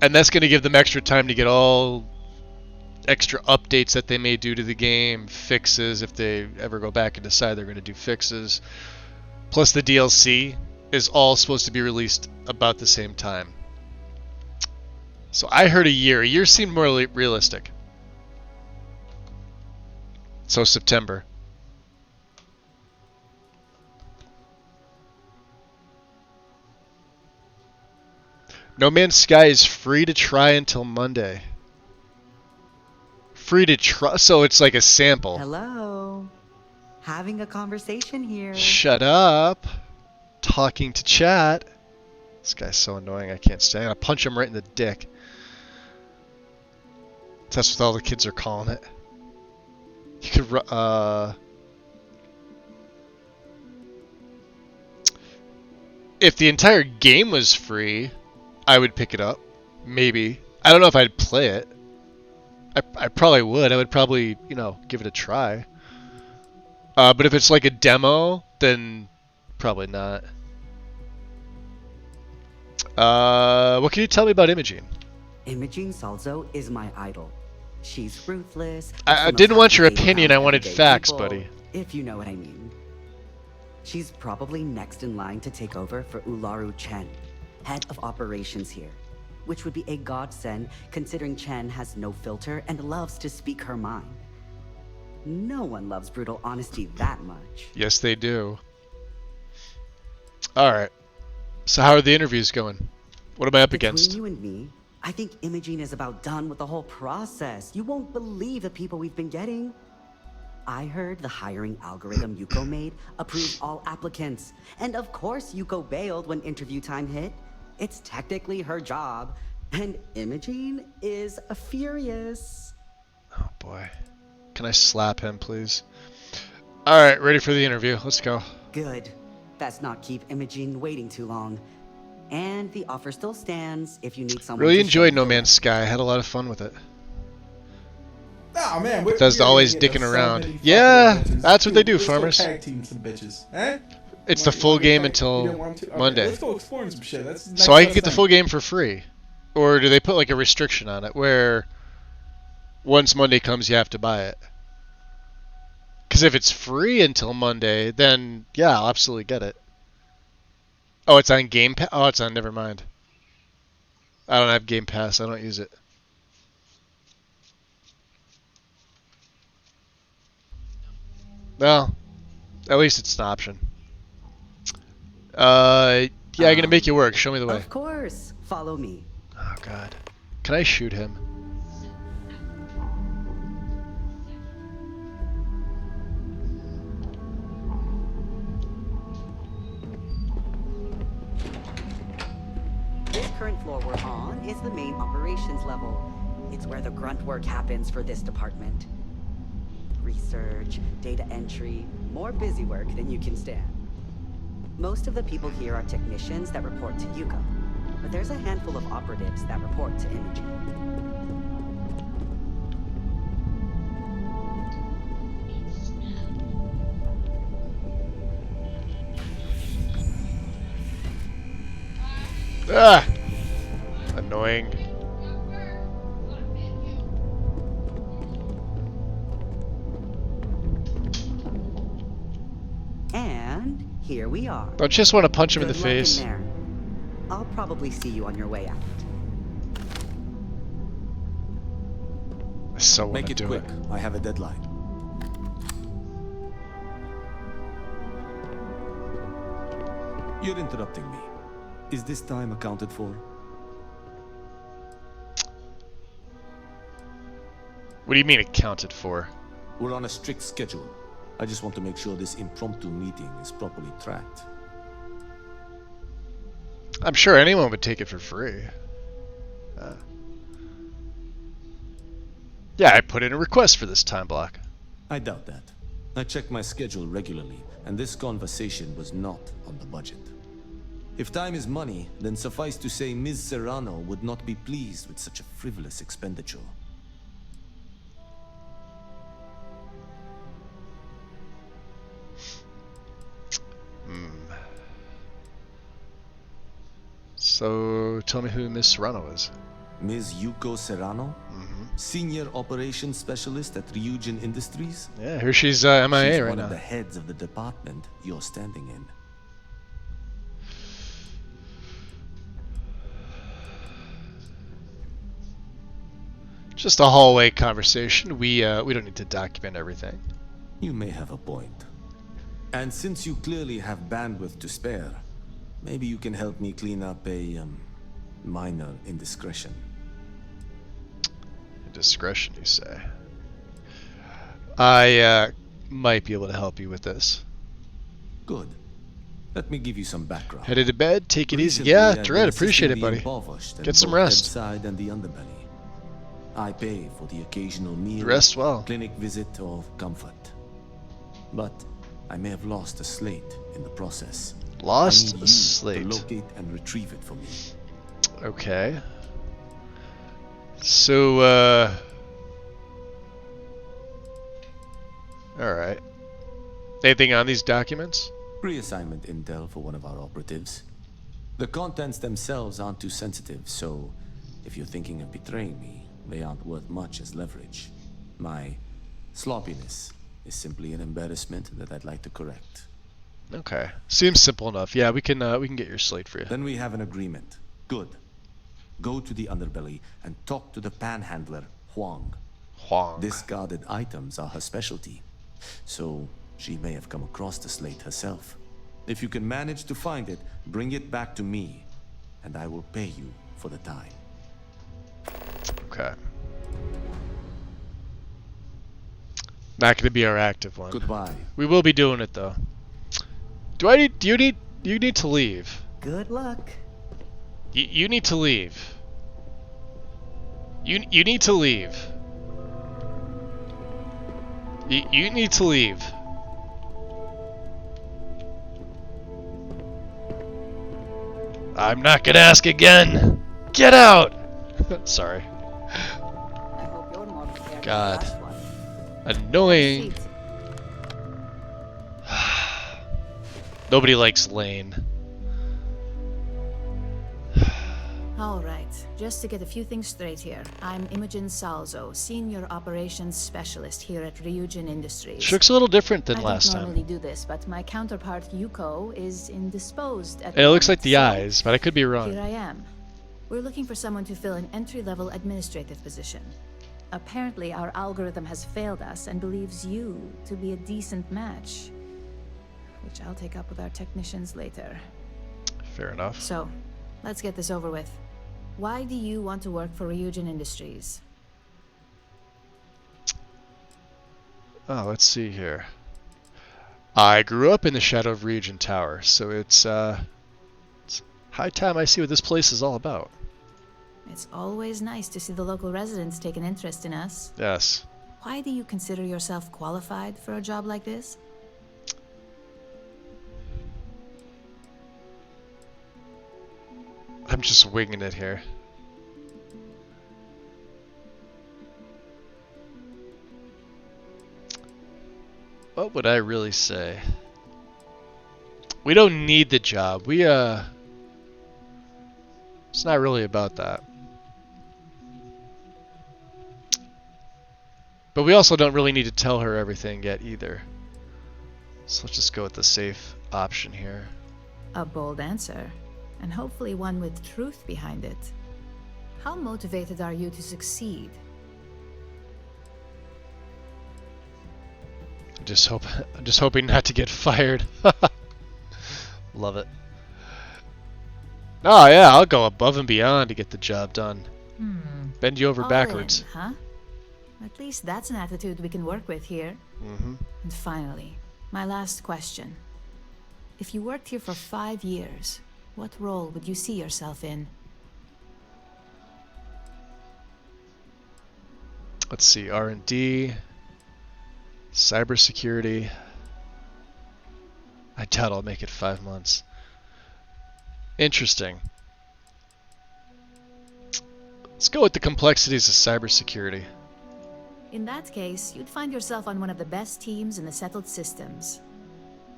that's going to give them extra time to get all extra updates that they may do to the game, fixes if they ever go back and decide they're going to do fixes. Plus the DLC is all supposed to be released about the same time. So I heard a year. A year seemed more realistic. So September. No Man's Sky is free to try until Monday. Free to try, so it's like a sample. Hello. having a conversation here. Shut up. Talking to chat. This guy's so annoying, I can't stand it. I'm gonna punch him right in the dick. That's what all the kids are calling it. You could, if the entire game was free, I would pick it up. Maybe. I don't know if I'd play it. I probably would. I would probably, you know, give it a try. But if it's like a demo, then probably not. What can you tell me about Imogene? Imogene Salzo is my idol. She's ruthless. I didn't want your opinion, I wanted facts, buddy. If you know what I mean. She's probably next in line to take over for Ularu Chen, head of operations here, which would be a godsend considering Chen has no filter and loves to speak her mind. No one loves brutal honesty that much. Yes, they do. Alright. So how are the interviews going? What am I up against? Between you and me, I think Imogene is about done with the whole process. You won't believe the people we've been getting. I heard the hiring algorithm Yuko made approved all applicants. And of course Yuko bailed when interview time hit. It's technically her job. And Imogene is furious. Oh boy. Can I slap him, please? Alright, ready for the interview. Let's go. Good. Let's not keep Imogene waiting too long. And the offer still stands if you need someone. Really enjoyed No Man's Sky. I had a lot of fun with it. Oh man, That's always dicking around. Yeah, that's what they do, farmers. Tag team some bitches. Eh? It's the full game until Monday. Let's go exploring some shit. That's So I can get the full game for free. Or do they put like a restriction on it where once Monday comes you have to buy it? Because if it's free until Monday, then yeah, I'll absolutely get it. Oh, it's on Game Pass? Oh, it's on, never mind. I don't have Game Pass, I don't use it. Well, at least it's an option. Yeah, I'm gonna make you work. Show me the way. Of course. Follow me. Oh god. Can I shoot him? This current floor we're on is the main operations level. It's where the grunt work happens for this department. Research, data entry, more busy work than you can stand. Most of the people here are technicians that report to Yuko, but there's a handful of operatives that report to Imogene. Ah! Annoying. And here we are. Don't you just want to punch him in the Good luck face? there. I'll probably see you on your way out. I so want Make to it do quick. it. I have a deadline. You're interrupting me. Is this time accounted for? What do you mean accounted for? We're on a strict schedule. I just want to make sure this impromptu meeting is properly tracked. I'm sure anyone would take it for free. Yeah, I put in a request for this time block. I doubt that. I check my schedule regularly, and this conversation was not on the budget. If time is money, then suffice to say Ms. Serrano would not be pleased with such a frivolous expenditure. So, tell me who Miss Serrano is. Ms. Yuko Serrano? Senior Operations Specialist at Ryujin Industries? Yeah, here she's MIA She's right one now. of the heads of the department you're standing in. Just a hallway conversation. We don't need to document everything. You may have a point. And since you clearly have bandwidth to spare, maybe you can help me clean up a minor indiscretion. Indiscretion, you say? I might be able to help you with this. Good. Let me give you some background. Headed to bed, take it easy. Recently, Yeah, I've Dread, been appreciate it, assisting the buddy. impoverished in Get some both rest. Inside and the underbelly. I pay for the occasional meal, Rest well. clinic visit, or comfort. But I may have lost a slate in the process. Lost I need a you slate. to locate and retrieve it for me. Okay. So, alright. Anything on these documents? Pre-assignment intel for one of our operatives. The contents themselves aren't too sensitive, so if you're thinking of betraying me, they aren't worth much as leverage. My sloppiness is simply an embarrassment that I'd like to correct. Okay. Seems simple enough. Yeah, we can get your slate for you. Then we have an agreement. Good. Go to the underbelly and talk to the panhandler, Huang. Huang. Discarded items are her specialty, so she may have come across the slate herself. If you can manage to find it, bring it back to me, and I will pay you for the time. Okay. Not gonna be our active one. Goodbye. We will be doing it though. Do you need to leave? Good luck. You need to leave. You need to leave. You need to leave. I'm not gonna ask again. Get out. Sorry. I hope you're more prepared for the God. last one. Annoying. Nobody likes Lane. All right, just to get a few things straight here. I'm Imogen Salzo, Senior Operations Specialist here at Ryujin Industries. She looks a little different than I last don't time. normally do this, but my counterpart Yuko is indisposed at And it looks the like the moment, so eyes, but I could be wrong. Here I am. We're looking for someone to fill an entry-level administrative position. Apparently, our algorithm has failed us and believes you to be a decent match, which I'll take up with our technicians later. Fair enough. So, let's get this over with. Why do you want to work for Ryujin Industries? Oh, let's see here. I grew up in the shadow of Ryujin Tower, so it's high time I see what this place is all about. It's always nice to see the local residents take an interest in us. Yes. Why do you consider yourself qualified for a job like this? I'm just winging it here. What would I really say? We don't need the job. It's not really about that. But we also don't really need to tell her everything yet either. So let's just go with the safe option here. A bold answer, and hopefully one with truth behind it. How motivated are you to succeed? I'm just hoping not to get fired. Love it. Oh yeah, I'll go above and beyond to get the job done. Bend you over All backwards. in, huh? At least that's an attitude we can work with here. And finally, my last question. If you worked here for 5 years, what role would you see yourself in? Let's see, R&D, cybersecurity. I doubt I'll make it 5 months. Interesting. Let's go with the complexities of cybersecurity. In that case, you'd find yourself on one of the best teams in the settled systems.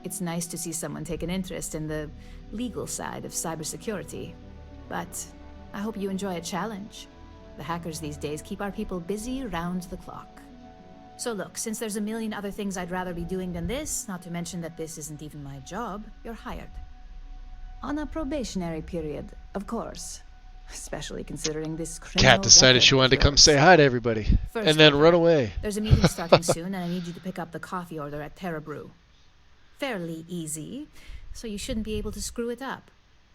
It's nice to see someone take an interest in the legal side of cybersecurity. But I hope you enjoy a challenge. The hackers these days keep our people busy round the clock. So look, since there's a million other things I'd rather be doing than this, not to mention that this isn't even my job, you're hired. On a probationary period, of course. Especially considering this criminal Kat decided record she wanted to of come yours. say hi to everybody. First And then off, run away. There's a meeting starting soon, and I need you to pick up the coffee order at Terra Brew. Fairly easy, so you shouldn't be able to screw it up.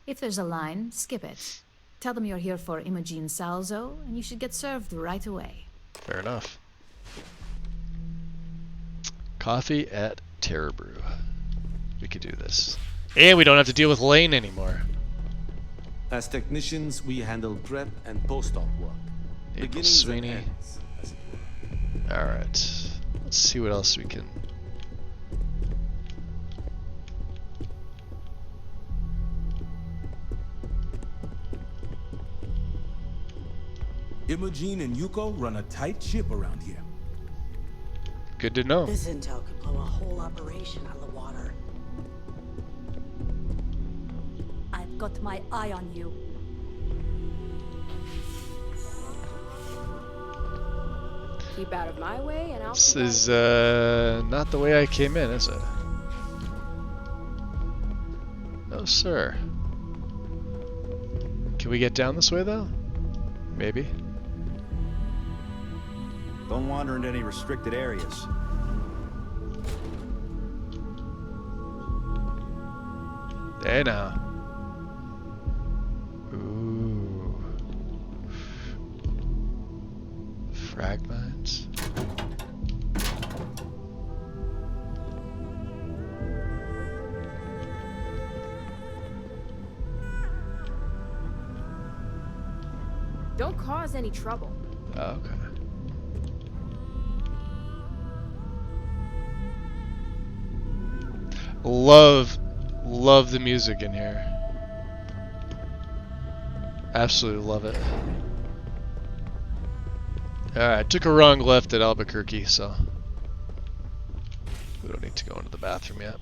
If there's a line, skip it. Tell them you're here for Imogen Salzo, and you should get served right away. Fair enough. Coffee at Terror Brew. We could do this. And we don't have to deal with Lane anymore. As technicians, we handle prep and post-op work. April Beginnings and Sweeney. ends, as it were. Alright. Let's see what else we can... Imogene and Yuko run a tight ship around here. Good to know. This intel could blow a whole operation out of the water. I've got my eye on you. Keep out of my way and I'll This keep out is of not the way I came in, is it? No, sir. Can we get down this way, though? Maybe. Don't wander into any restricted areas. Hey now. Ooh. Fragments. Don't cause any trouble. Okay. Love the music in here. Absolutely love it. Alright, took a wrong left at Albuquerque, so we don't need to go into the bathroom yet.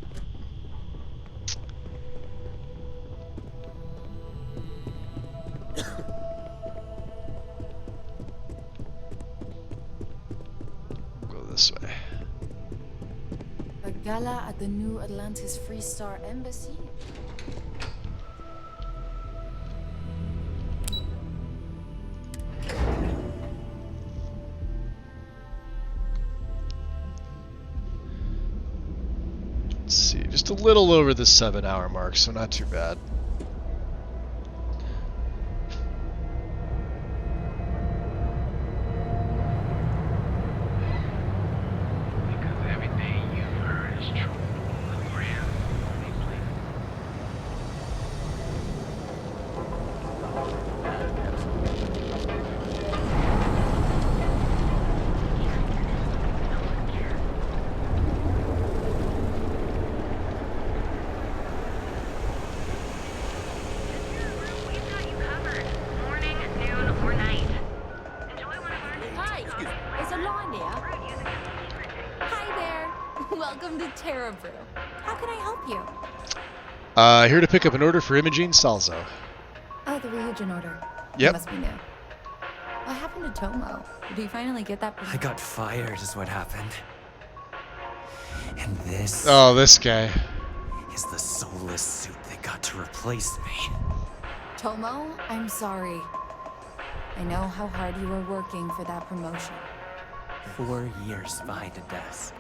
Go this way. A gala at the New Atlantis Free Star Embassy? Let's see, just a little over the 7-hour mark, so not too bad. Hi, is a line here? Hi there. Welcome to Terra Brew. How can I help you? Here to pick up an order for Imogene Salzo. Oh, the reagent order. Yep. Must be new. What happened to Tomo? Did he finally get that? I got fired is what happened. And this Oh, this guy. is the soulless suit they got to replace me. Tomo, I'm sorry. I know how hard you were working for that promotion. 4 years behind a desk,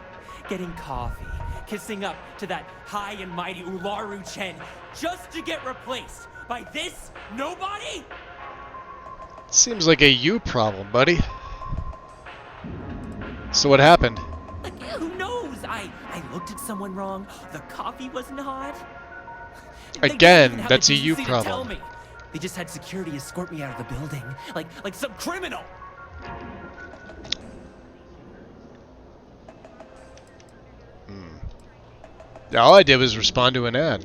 getting coffee, kissing up to that high and mighty Ularu Chen, just to get replaced by this nobody? Seems like a you problem, buddy. So what happened? Like, who knows? I looked at someone wrong. The coffee wasn't hot. They didn't Again, even have that's the a you decency to tell problem. me. They just had security escort me out of the building, like some criminal. Yeah, all I did was respond to an ad.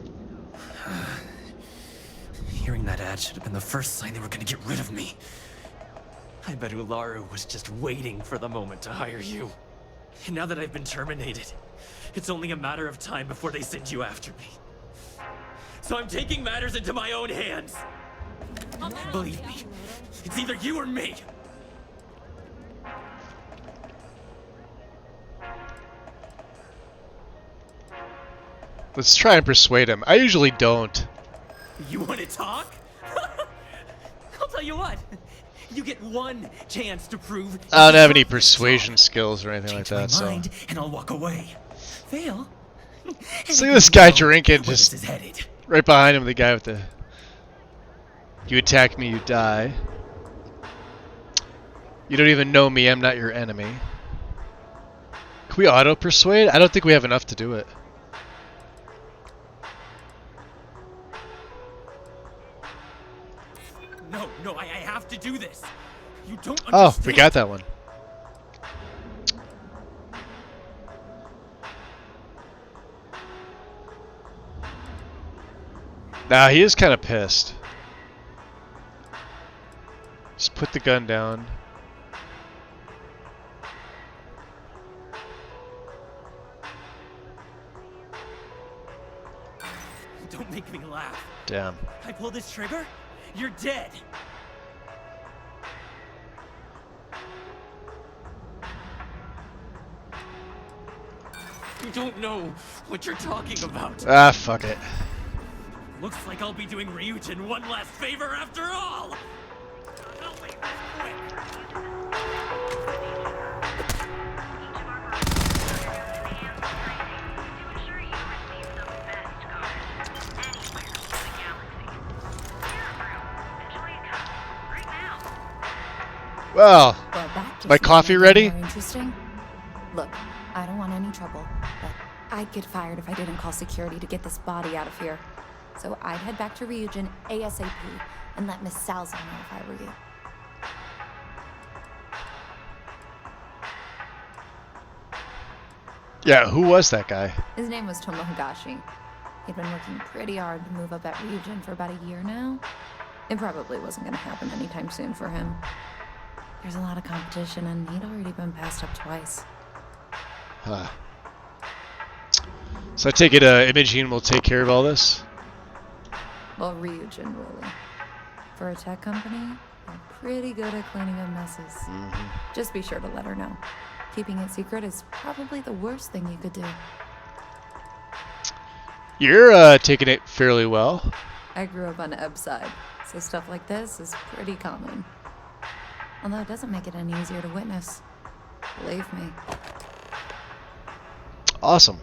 Hearing that ad should have been the first sign they were gonna get rid of me. I bet Ularu was just waiting for the moment to hire you. And now that I've been terminated, it's only a matter of time before they send you after me. So I'm taking matters into my own hands. Believe me, it's either you or me. Let's try and persuade him. I usually don't. You want to talk? I'll tell you what. You get one chance to prove. I don't have any persuasion skills or anything like that, so. Mind, and I'll walk away. Fail. See this guy drinking, Where just this is headed. right behind him, the guy with the... You attack me, you die. You don't even know me, I'm not your enemy. Can we auto persuade? I don't think we have enough to do it. No, I have to do this. You don't Oh, understand. we got that one. Nah, he is kind of pissed. Just put the gun down. Don't make me laugh. Damn. I pull this trigger, you're dead. You don't know what you're talking about. Ah, fuck it. Looks like I'll be doing Ryujin one last favor after all. Help me, quick. Well, that my just coffee made ready? more interesting. Look, I don't want any trouble, but I'd get fired if I didn't call security to get this body out of here. So I'd head back to Ryujin ASAP and let Miss Salza know if I were you. Yeah, who was that guy? His name was Tomo Higashi. He'd been working pretty hard to move up at Ryujin for about a year now. It probably wasn't going to happen anytime soon for him. There's a lot of competition, and he'd already been passed up twice. Huh. So I take it Imogene will take care of all this? Well, Ryujin, really. For a tech company, they're pretty good at cleaning up messes. Just be sure to let her know. Keeping it secret is probably the worst thing you could do. You're taking it fairly well. I grew up on Ebb's side, so stuff like this is pretty common. Although it doesn't make it any easier to witness. Believe me. Awesome.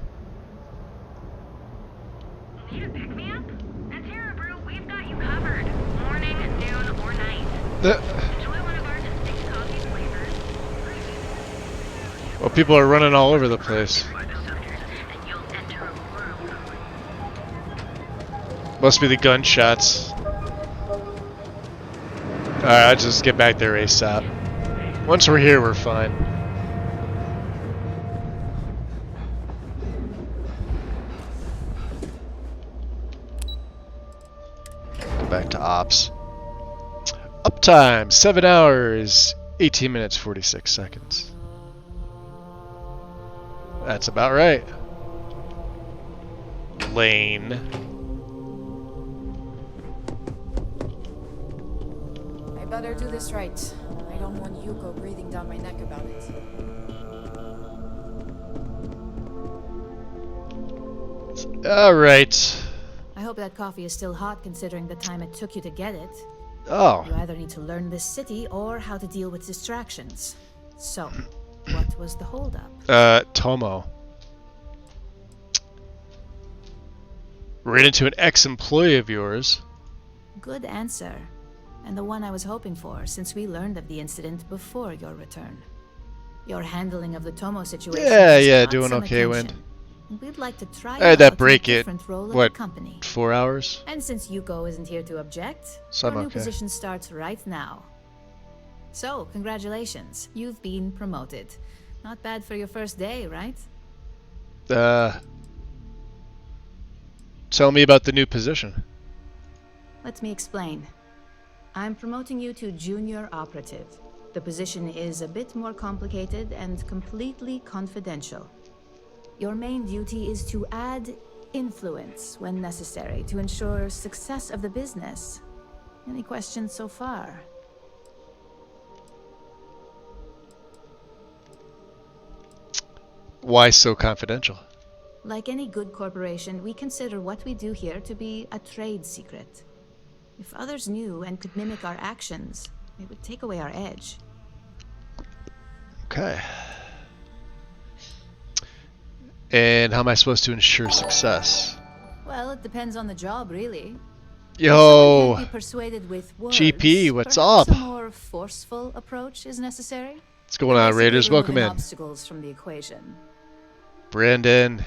Need a pick-me-up? At Terra Brew, we've got you covered. Morning, noon, or night. Enjoy one of our distinct coffee flavors. Well, people are running all over the place. Must be the gunshots. Alright, I'll just get back there ASAP. Once we're here, we're fine. Go back to ops. Uptime, 7 hours, 18 minutes, 46 seconds. That's about right. Lane. I better do this right. I don't want Yuko breathing down my neck about it. Alright. I hope that coffee is still hot considering the time it took you to get it. Oh. You either need to learn this city or how to deal with distractions. So, what was the holdup? Tomo. Ran into an ex-employee of yours. Good answer. And the one I was hoping for, since we learned of the incident before your return. Your handling of the Tomo situation. Yeah, has caught doing some okay, attention, Wind. and we'd like to try I had that out break a it, different role at what, the company. 4 hours? And since Yuko isn't here to object, So I'm your new okay. position starts right now. So, congratulations. You've been promoted. Not bad for your first day, right? Tell me about the new position. Let me explain. I'm promoting you to junior operative. The position is a bit more complicated and completely confidential. Your main duty is to add influence when necessary to ensure success of the business. Any questions so far? Why so confidential? Like any good corporation, we consider what we do here to be a trade secret. If others knew and could mimic our actions, it would take away our edge. Okay. And how am I supposed to ensure success? Well, it depends on the job, really. Yo, If someone can't be persuaded with words, GP, what's perhaps up? a more forceful approach is necessary. What's going on, Basically Raiders? Welcome removing in. obstacles from the equation. Brandon.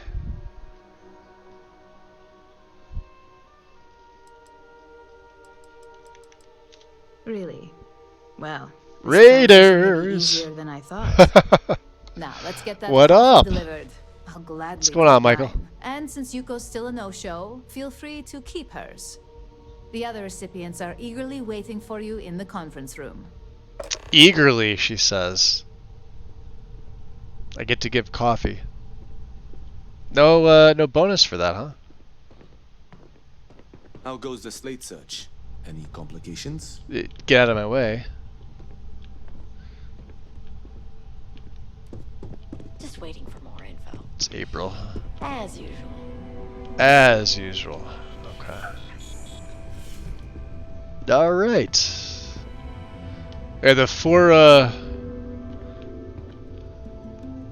Really? Well, Raiders. Easier than I thought. Now let's get that What coffee up? delivered. I'll gladly What's going on, take Michael? mine. And since Yuko's still a no-show, feel free to keep hers. The other recipients are eagerly waiting for you in the conference room. Eagerly, she says. I get to give coffee. No bonus for that, huh? How goes the slate search? Any complications? Get out of my way. Just waiting for more info. It's April. As usual. As usual. Okay. All right. Yeah, the four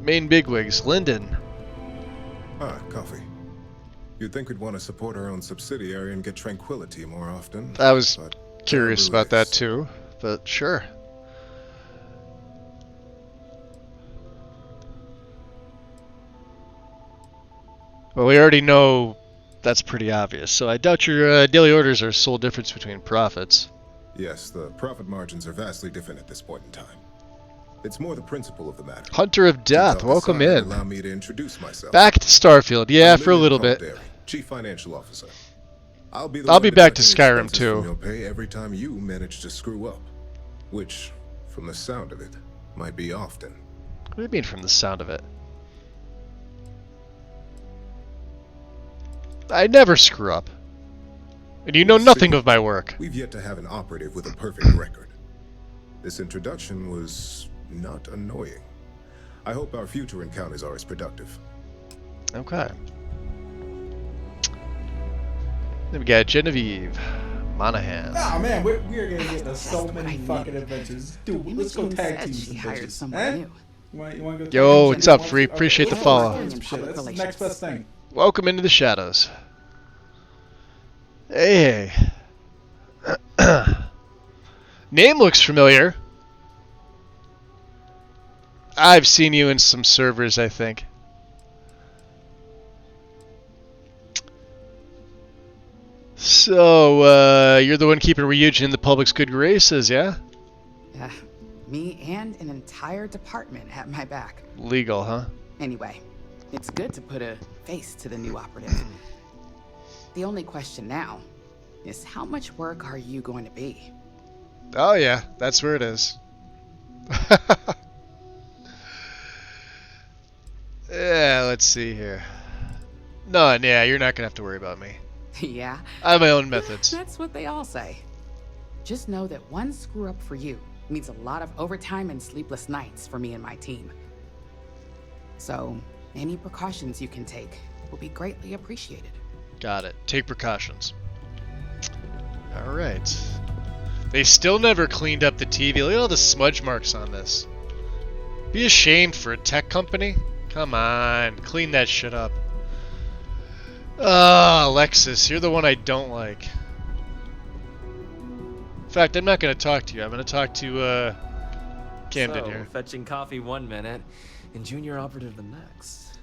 main bigwigs. Lyndon. Ah, coffee. You'd think we'd want to support our own subsidiary and get tranquility more often. I was curious about that too, but sure. Well, we already know that's pretty obvious, so I doubt your daily orders are sole difference between profits. Yes, the profit margins are vastly different at this point in time. It's more the principle of the matter. Hunter of Death, welcome in. Allow me to introduce myself. Back to Starfield, yeah, for a little bit. Chief Financial Officer. I'll be back to Skyrim too. Your pay every time you manage to screw up, which, from the sound of it, might be often. What do you mean from the sound of it? I never screw up. And you know nothing of my work. We've yet to have an operative with a perfect record. This introduction was not annoying. I hope our future encounters are as productive. Okay. Then we got Genevieve Monahan. Oh man, we are gonna get into so many fucking adventures. Dude, let's go tag team some bitches. Eh? You wanna go Yo, what's up, Free? Appreciate the follow. That's the next best thing. Welcome into the shadows. Hey. Name looks familiar. I've seen you in some servers, I think. So, you're the one keeping Ryujin in the public's good graces, yeah? Yeah, me and an entire department at my back. Legal, huh? Anyway, it's good to put a face to the new operative. The only question now is how much work are you going to be? Oh yeah, that's where it is. Yeah, let's see here. No, yeah, you're not gonna have to worry about me. Yeah? I have my own methods. That's what they all say. Just know that one screw up for you means a lot of overtime and sleepless nights for me and my team. So, any precautions you can take will be greatly appreciated. Got it. Take precautions. Alright. They still never cleaned up the TV. Look at all the smudge marks on this. Be ashamed for a tech company? Come on, clean that shit up. Alexis, you're the one I don't like. In fact, I'm not going to talk to you. I'm going to talk to, Camden so, here. Fetching coffee 1 minute and junior operative the next.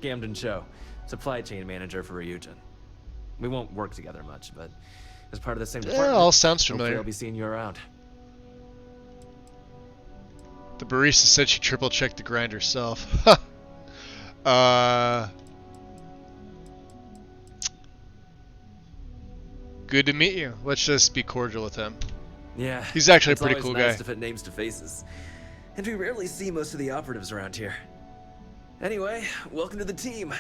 Camden Cho, supply chain manager for Ryujin. We won't work together much, but as part of the same department, all sounds hopefully familiar. I'll be seeing you around. The barista said she triple-checked the grind herself. Good to meet you. Let's just be cordial with him. Yeah, he's actually a it's pretty always cool nice guy. to put names to faces, and we rarely see most of the operatives around here. Anyway, welcome to the team.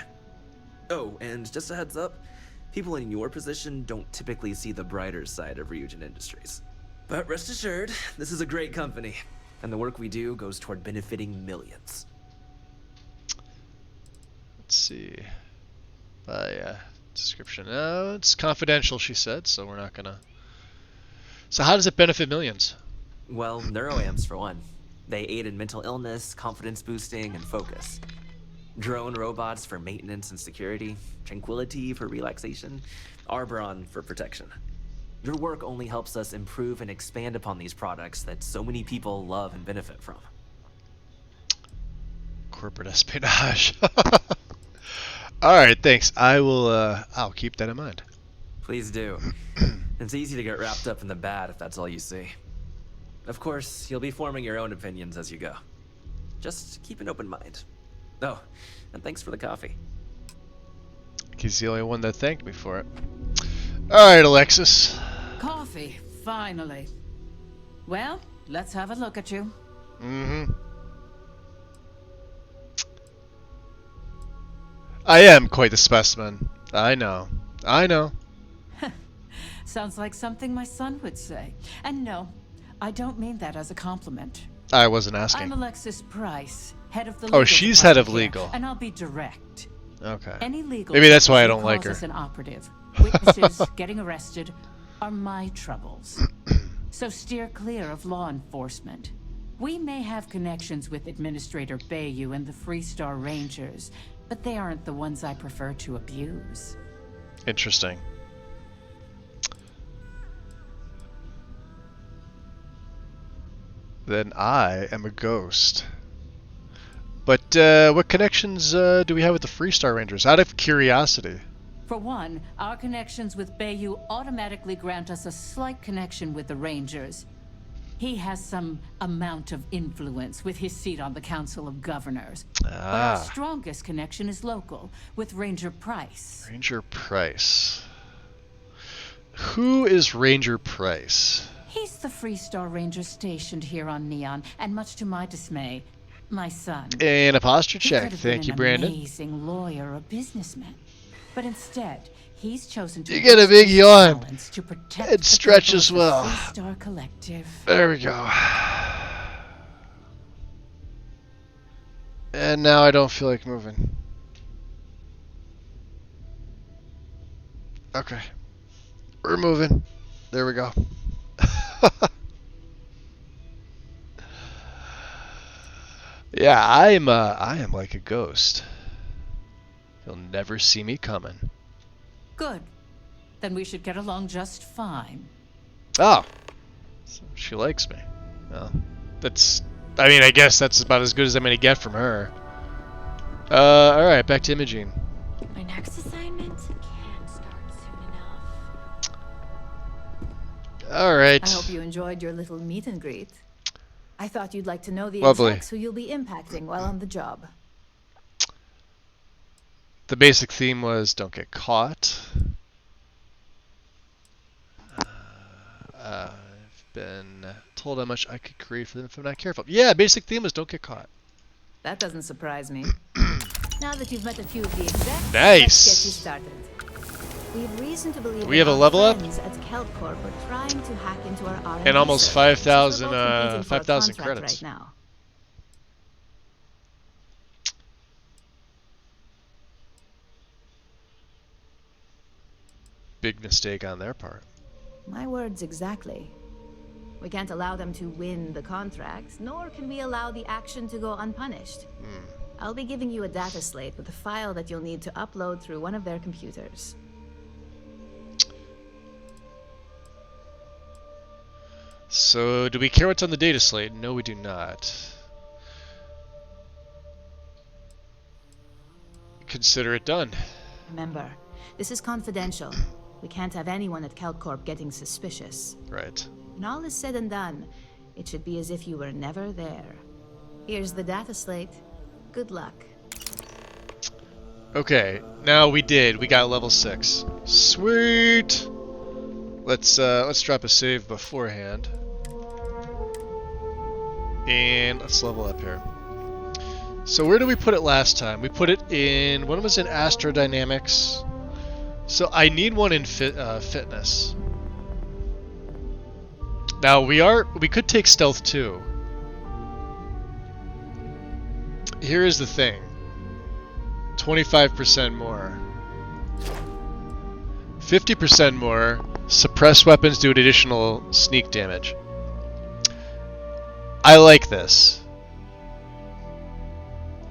Oh, and just a heads up, people in your position don't typically see the brighter side of Ryujin Industries. But rest assured, this is a great company, and the work we do goes toward benefiting millions. Let's see. Description. It's confidential, she said, so we're not gonna. So how does it benefit millions? Well, neuroamps for one. They aid in mental illness, confidence boosting, and focus. Drone robots for maintenance and security, tranquility for relaxation, Arbron for protection. Your work only helps us improve and expand upon these products that so many people love and benefit from. corporate espionage. Alright, thanks. I'll keep that in mind. Please do. It's easy to get wrapped up in the bad if that's all you see. Of course, you'll be forming your own opinions as you go. Just keep an open mind. Oh, and thanks for the coffee. He's the only one that thanked me for it. Alright, Alexis. Coffee, finally. Well, let's have a look at you. Mm-hmm. I am quite the specimen. I know. I know. Sounds like something my son would say. And no, I don't mean that as a compliment. I wasn't asking. I'm Alexis Price, head of the legal she's head of department legal. here, and I'll be direct. Okay. Any legal Maybe that's why I troubles don't like her. cause us an operative, witnesses getting arrested are my troubles. So steer clear of law enforcement. We may have connections with Administrator Bayou and the Freestar Rangers, but they aren't the ones I prefer to abuse. Interesting. Then I am a ghost. But what connections do we have with the Freestar Rangers? Out of curiosity. For one, our connections with Bayou automatically grant us a slight connection with the Rangers. He has some amount of influence with his seat on the Council of Governors. But our strongest connection is local, with Ranger Price. Ranger Price. Who is Ranger Price? He's the Freestar Ranger stationed here on Neon, and much to my dismay, my son. An posture check. He could have Thank been you, an Brandon. amazing lawyer or businessman. But instead, he's chosen to You get a big yawn. to protect It stretches the well. Freestar Collective. There we go. And now I don't feel like moving. Okay. We're moving. There we go. Yeah, I am like a ghost. You'll never see me coming. Good. Then we should get along just fine. Oh. So she likes me. Well, I mean, I guess that's about as good as I'm gonna get from her. Alright, back to Imogene. My next assignment can't start soon enough. Alright. I hope you enjoyed your little meet and greet. I thought you'd like to know the Lovely. execs who you'll be impacting while on the job. The basic theme was don't get caught. I've been told how much I could create for them if I'm not careful. Yeah, basic theme was don't get caught. That doesn't surprise me. Now that you've met a few of the execs, Nice. let's get you started. We have reason to believe We have that a our level up? friends at CalCorp are trying to hack into our R&D And almost servers, 5,000 so we're both competing for a 5,000 contract credits. right now. Big mistake on their part. My words exactly. We can't allow them to win the contract, nor can we allow the action to go unpunished. I'll be giving you a data slate with a file that you'll need to upload through one of their computers. So, do we care what's on the data slate? No, we do not. Consider it done. Remember, this is confidential. We can't have anyone at CalCorp getting suspicious. Right. When all is said and done, it should be as if you were never there. Here's the data slate. Good luck. Okay, now we did. We got level 6. Sweet! Let's drop a save beforehand. And let's level up here. So where did we put it last time? We put it in... One was in Astrodynamics. So I need one in Fitness. Now we could take Stealth too. Here is the thing. 25% more. 50% more. Suppressed weapons do additional sneak damage. I like this.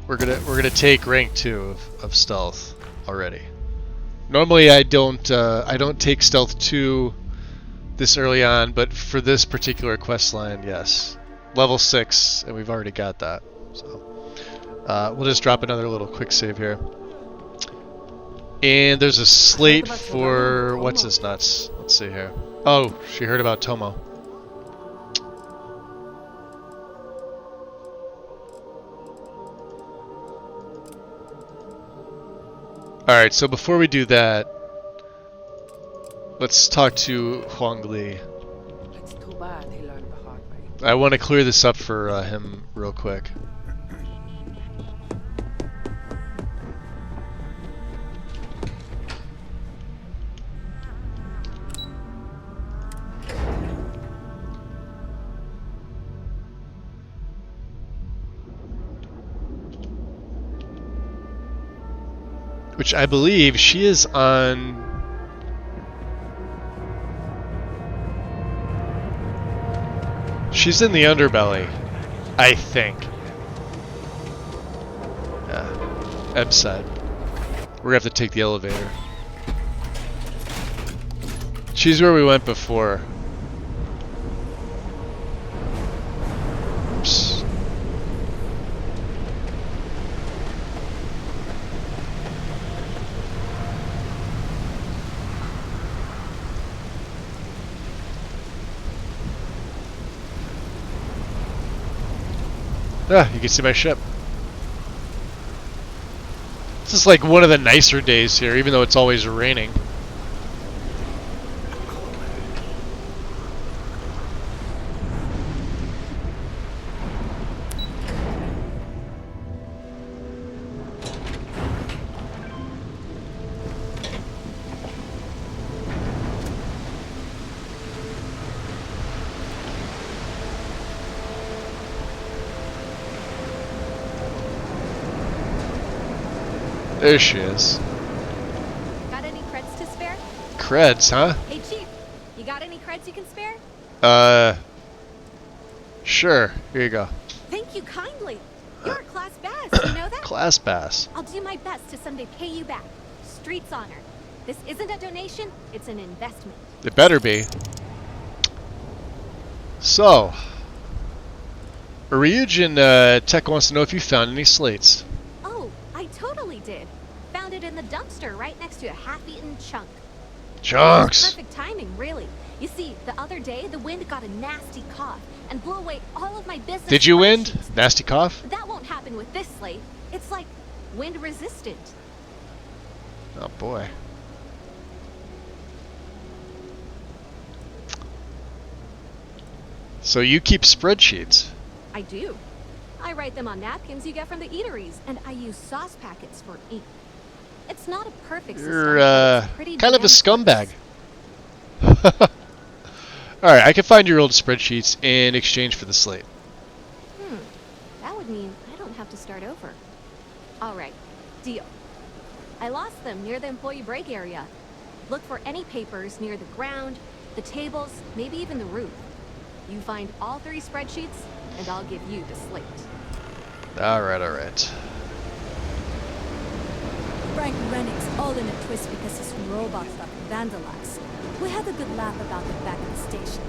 We're gonna take rank 2 of stealth already. Normally I don't take stealth 2 this early on, but for this particular quest line, yes. Level 6, and we've already got that. So We'll just drop another little quick save here. And there's a slate for what's his nuts. Let's see here. Oh, she heard about Tomo. Alright, so before we do that, let's talk to Huang Li. It's too bad he learned the hard way. I want to clear this up for him real quick. Which I believe she is on... She's in the underbelly, I think. Yeah, Eb's side. We're gonna have to take the elevator. She's where we went before. Oops. Ah, you can see my ship. This is like one of the nicer days here, even though it's always raining. There she is. Got any creds to spare? Creds, huh? Hey Chief, you got any creds you can spare? Sure. Here you go. Thank you kindly. You're a class bass, you know that? Class bass. I'll do my best to someday pay you back. Street's honor. This isn't a donation, it's an investment. It better be. So, Ryujin Tech wants to know if you found any slates. Oh, I totally did. Found it in the dumpster right next to a half-eaten chunk. Chunks! Perfect timing, really. You see, the other day, the wind got a nasty cough and blew away all of my business. Did you wind? Nasty cough? That won't happen with this slate. It's like wind resistant. Oh boy. So you keep spreadsheets? I do. I write them on napkins you get from the eateries, and I use sauce packets for ink. It's not a perfect system. You're pretty kind of a damn scumbag. Alright, I can find your old spreadsheets in exchange for the slate. That would mean I don't have to start over. Alright, deal. I lost them near the employee break area. Look for any papers near the ground, the tables, maybe even the roof. You find all 3 spreadsheets, and I'll give you the slate. Alright, alright. Frank Rennick's all in a twist because his robots got vandalized. We had a good laugh about it back at the station.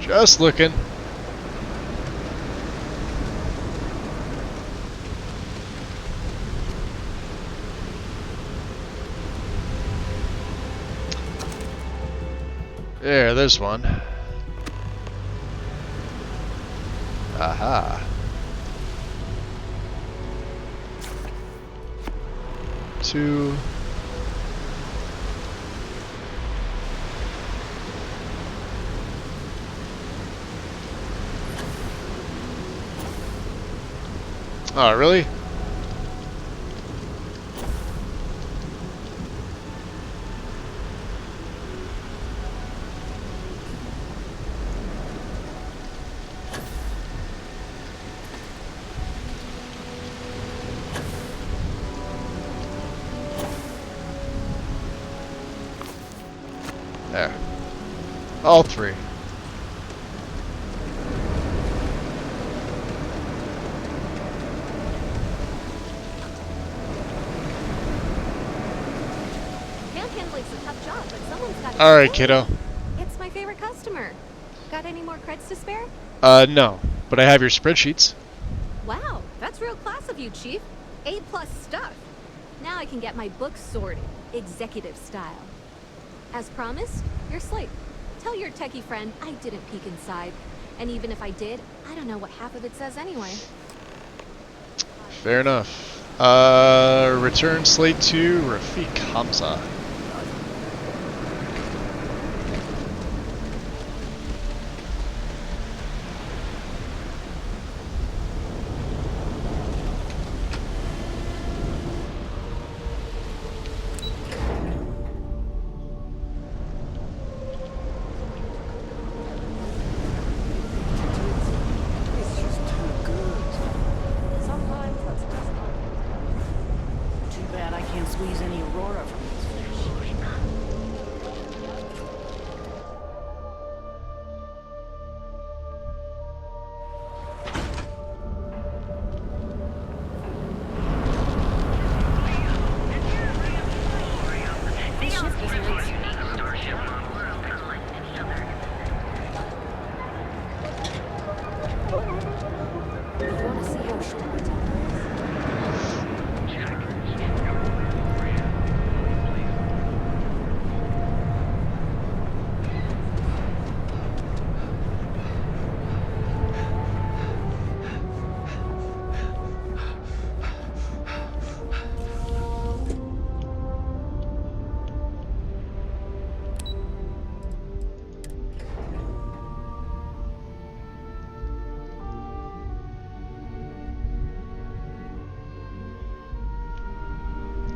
Just looking. There's one. Aha. 2. Oh, really? There. All 3. Handling's a tough job, but someone's got to. All right, kiddo. It's my favorite customer. Got any more creds to spare? No, but I have your spreadsheets. Wow, that's real class of you, Chief. A+ stuff. Now I can get my books sorted, executive style. As promised, your slate. Tell your techie friend I didn't peek inside. And even if I did, I don't know what half of it says anyway. Fair enough. Return slate to Rafiq Hamza.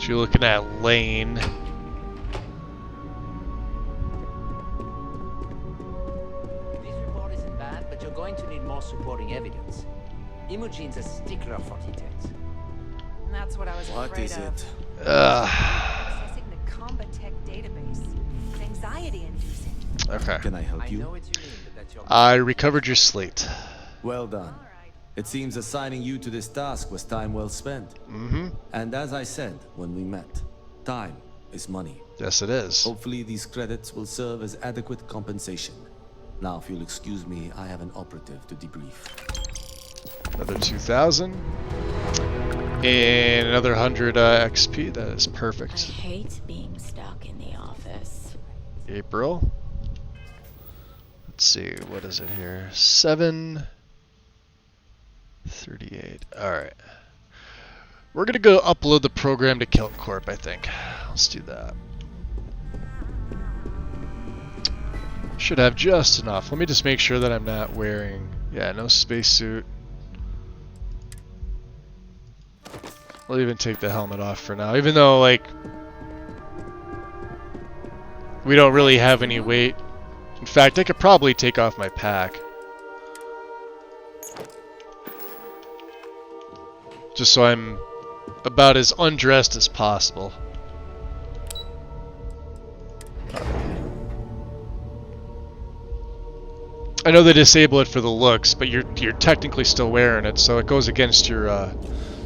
You're looking at Lane. This report isn't bad, but you're going to need more supporting evidence. Imogene's a stickler for details. That's what I was afraid of. What is it? Accessing the Combatech database. It's anxiety-inducing. Okay. Can I help you? know what you mean, but that's your... I recovered your slate. Well done. It seems assigning you to this task was time well spent. Mm-hmm. And as I said when we met, time is money. Yes, it is. Hopefully these credits will serve as adequate compensation. Now, if you'll excuse me, I have an operative to debrief. Another 2,000. And another 100 XP. That is perfect. I hate being stuck in the office. April. Let's see, what is it here? 738. Alright. We're gonna go upload the program to Kelp Corp, I think. Let's do that. Should have just enough. Let me just make sure that I'm not wearing... Yeah, no spacesuit. I'll even take the helmet off for now, even though, like, we don't really have any weight. In fact, I could probably take off my pack. Just so I'm about as undressed as possible. I know they disable it for the looks, but you're technically still wearing it, so it goes against your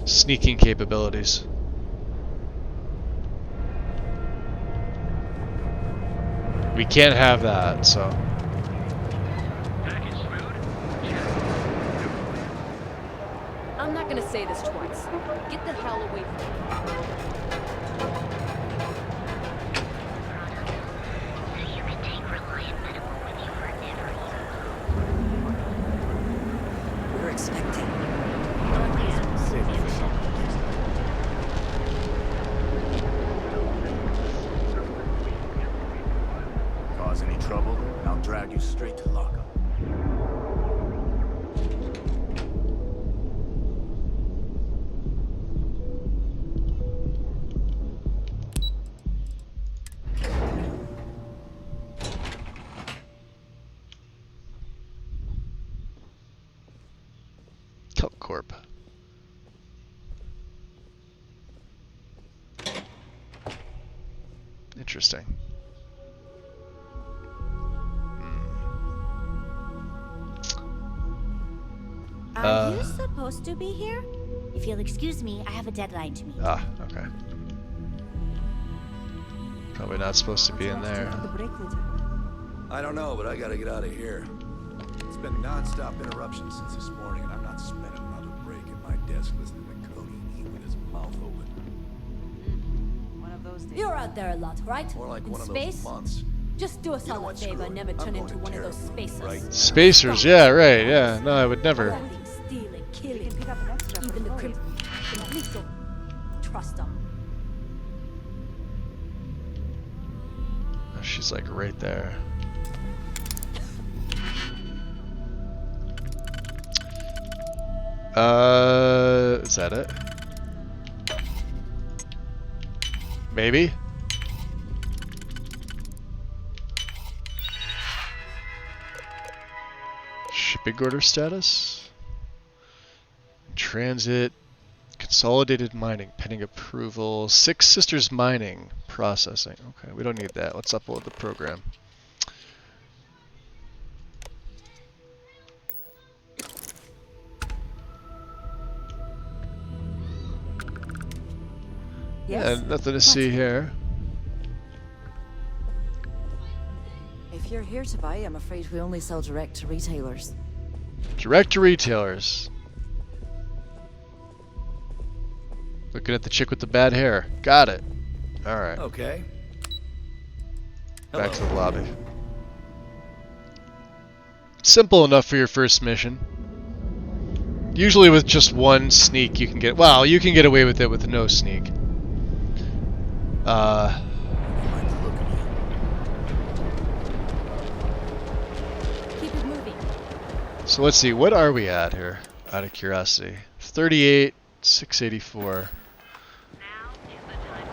sneaking capabilities. We can't have that, so. I'm not gonna say this twice. Get the hell away from me. You can take Reliant Medical with you forever. We're expecting. Cause any trouble, and I'll drag you straight to lockup. Kelp Corp. Interesting. Are you supposed to be here? If you'll excuse me, I have a deadline to meet. Ah, okay. Probably not supposed to be in there. I don't know, but I gotta get out of here. It's been non-stop interruptions since this morning, and I'm not spending another break at my desk listening to Cody eat with his mouth open. One of those days. You're out there a lot, right? More like In one of space? those months. Just do a solid favor and never turn into one of those spacers. Right. Spacers, yeah, right, yeah. No, I would never. Stealing, killing, pick up an extra even the criminals. At least don't trust them. Oh, she's like right there. Is that it? Maybe? Shipping order status? Transit. Consolidated mining pending approval. Six Sisters mining processing. Okay, we don't need that. Let's upload the program. Yes? Yeah, nothing to see here. If you're here to buy, I'm afraid we only sell direct to retailers. Direct to retailers. Looking at the chick with the bad hair. Got it. Alright. Okay. Back to the lobby. Simple enough for your first mission. Usually with just one sneak you can get... Well, you can get away with it with no sneak. Keep it moving. So let's see, what are we at here? Out of curiosity. 38, 684.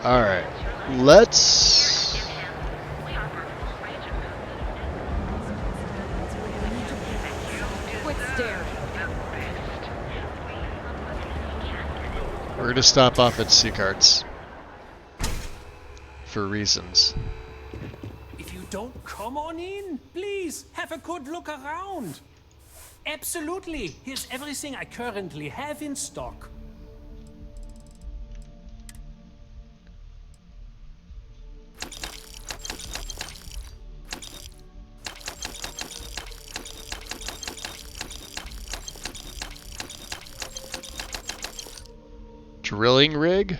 Alright. Let's... Quit staring. We're gonna stop off at Seacarts. For reasons. If you don't come on in, please have a good look around. Absolutely. Here's everything I currently have in stock. Drilling rig?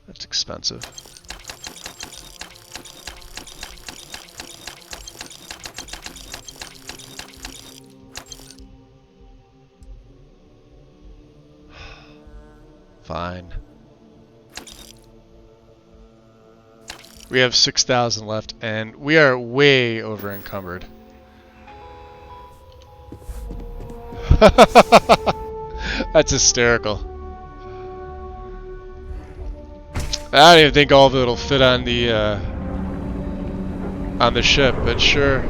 That's expensive. Fine. We have 6,000 left, and we are way over encumbered. That's hysterical. I don't even think all of it will fit on the ship, but sure.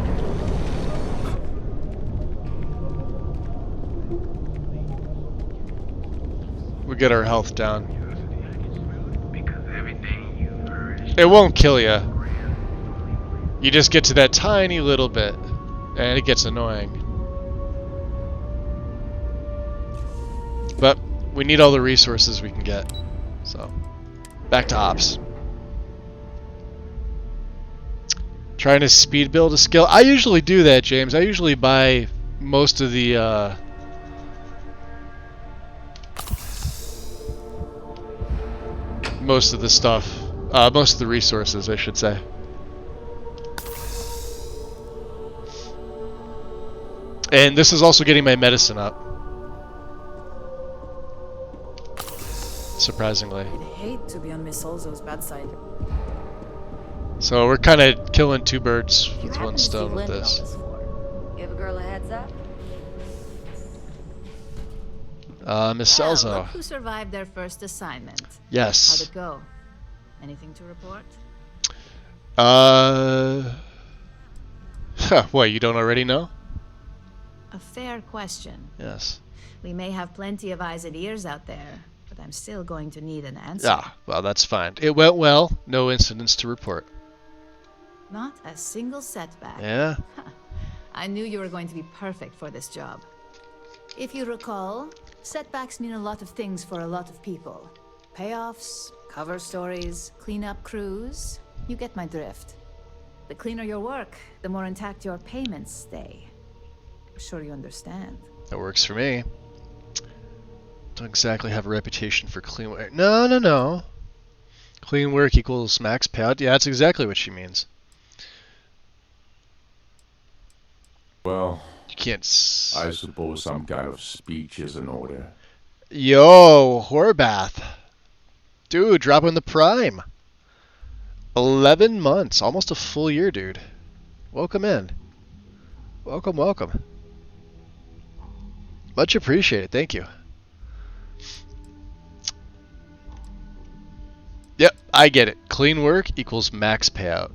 We get our health down. It won't kill you. You just get to that tiny little bit, and it gets annoying. But we need all the resources we can get, so back to ops. Trying to speed build a skill. I usually do that, James. I usually buy most of the stuff. Most of the resources, I should say. And this is also getting my medicine up. Surprisingly. I'd hate to be on Miss Olzo's bad side. So we're kind of killing two birds with one stone with this. Give a girl a heads up. Miss Well, Celzo. look who survived their first assignment. Yes. How'd it go? Anything to report? What, you don't already know? A fair question. Yes. We may have plenty of eyes and ears out there, but I'm still going to need an answer. Yeah, well, that's fine. It went well. No incidents to report. Not a single setback. Yeah. I knew you were going to be perfect for this job. If you recall, setbacks mean a lot of things for a lot of people. Payoffs, cover stories, cleanup crews. You get my drift. The cleaner your work, the more intact your payments stay. I'm sure you understand. That works for me. Don't exactly have a reputation for clean work. No. Clean work equals max payout. Yeah, that's exactly what she means. Well, you can't. I suppose some kind of speech is in order. Yo, Horbath. Dude, dropping the prime. 11 months, almost a full year, dude. Welcome in. Welcome. Much appreciated, thank you. Yep, I get it. Clean work equals max payout.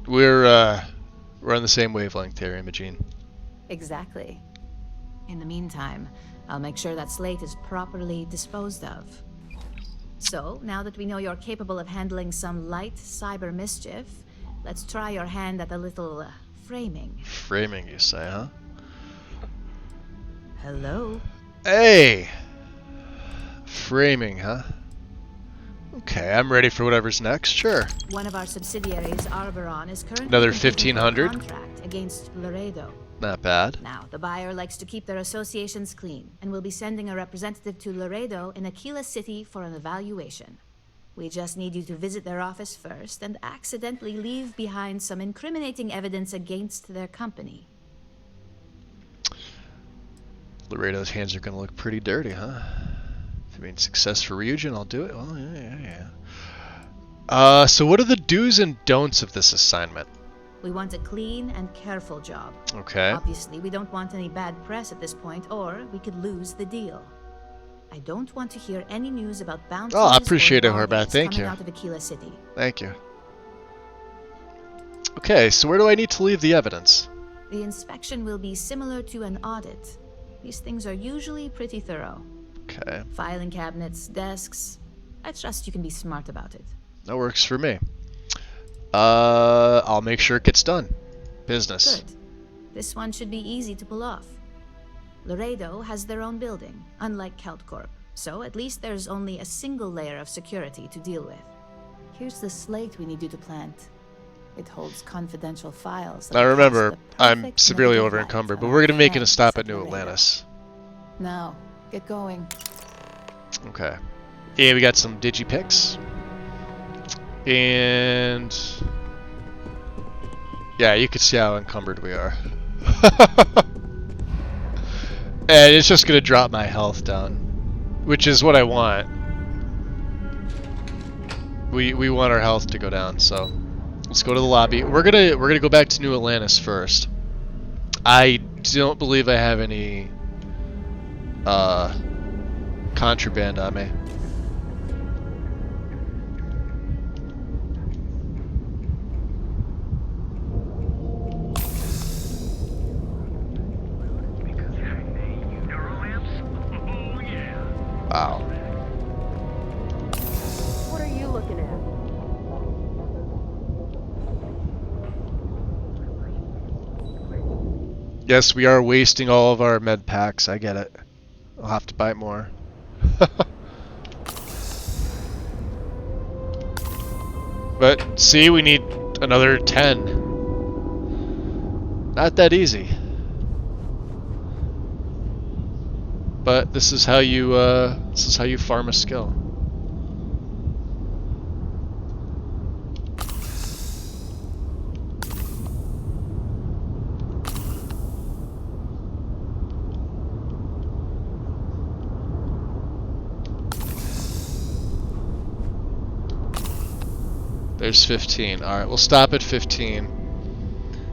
We're on the same wavelength here, Imogene. Exactly. In the meantime, I'll make sure that slate is properly disposed of. So, now that we know you're capable of handling some light cyber mischief, let's try your hand at a little framing. Framing, you say, huh? Hello? Hey! Framing, huh? Okay, I'm ready for whatever's next, sure. One of our subsidiaries, Arboron, is currently another competing for a 1,500? contract against Laredo. Not bad. Now, the buyer likes to keep their associations clean, and will be sending a representative to Laredo in Aquila City for an evaluation. We just need you to visit their office first and accidentally leave behind some incriminating evidence against their company. Laredo's hands are gonna look pretty dirty, huh? If it means success for Ryujin, I'll do it. Well, yeah. So what are the do's and don'ts of this assignment? We want a clean and careful job. Okay. Obviously, we don't want any bad press at this point, or we could lose the deal. I don't want to hear any news about bounties. Oh, I appreciate it, Horbath. Thank coming you. out of Aquila City. Thank you. Okay, so where do I need to leave the evidence? The inspection will be similar to an audit. These things are usually pretty thorough. Okay. Filing cabinets, desks. I trust you can be smart about it. That works for me. I'll make sure it gets done. Business. Good. This one should be easy to pull off. Laredo has their own building, unlike CaltCorp, so at least there's only a single layer of security to deal with. Here's the slate we need you to plant. It holds confidential files. Now remember, I'm severely over-encumbered, but we're going to make it a stop at New Atlantis. Now, get going. Okay. Yeah, we got some digipics. And yeah, you can see how encumbered we are. And it's just gonna drop my health down, which is what I want. We want our health to go down, so let's go to the lobby. We're gonna go back to New Atlantis first. I don't believe I have any contraband on me. Wow. What are you looking at? Yes, we are wasting all of our med packs. I get it. I'll have to buy more. But see, we need another 10. Not that easy. But this is how you farm a skill. There's 15. All right, we'll stop at 15.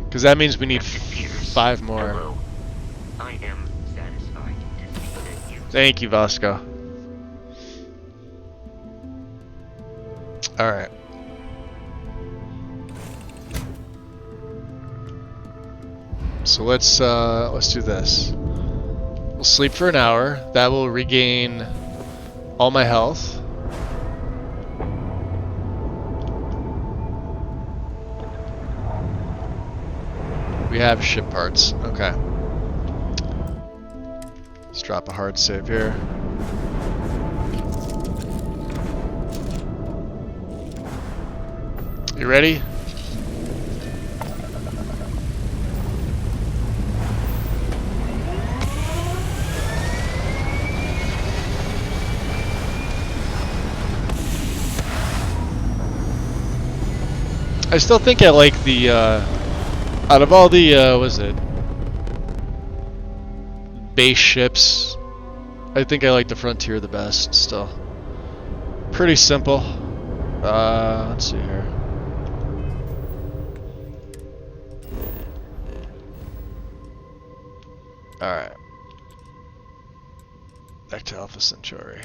Because that means we need 5 more. Hello. I am satisfied to see that you... Thank you, Vasco. All right. So let's do this. We'll sleep for an hour. That will regain All my health. We have ship parts. Okay. Let's drop a hard save here. You ready? I still think I like the, out of all the, what is it? Base ships, I think I like the Frontier the best still. Pretty simple. Let's see here. Alright. Back to Alpha Centauri.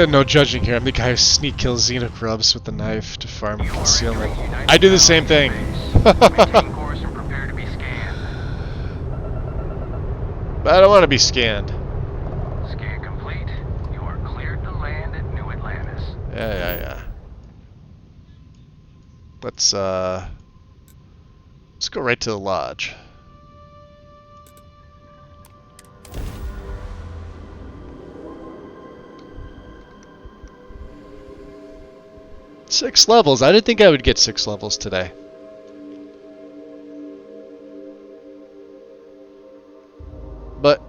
No judging here. I'm the guy who sneak kills xenocrubs with the knife to farm concealment. I do the same thing. But I don't want to be scanned. Scan complete. You are cleared to land at New Atlantis. Yeah. Let's go right to the lodge. Six levels. I didn't think I would get 6 levels today. But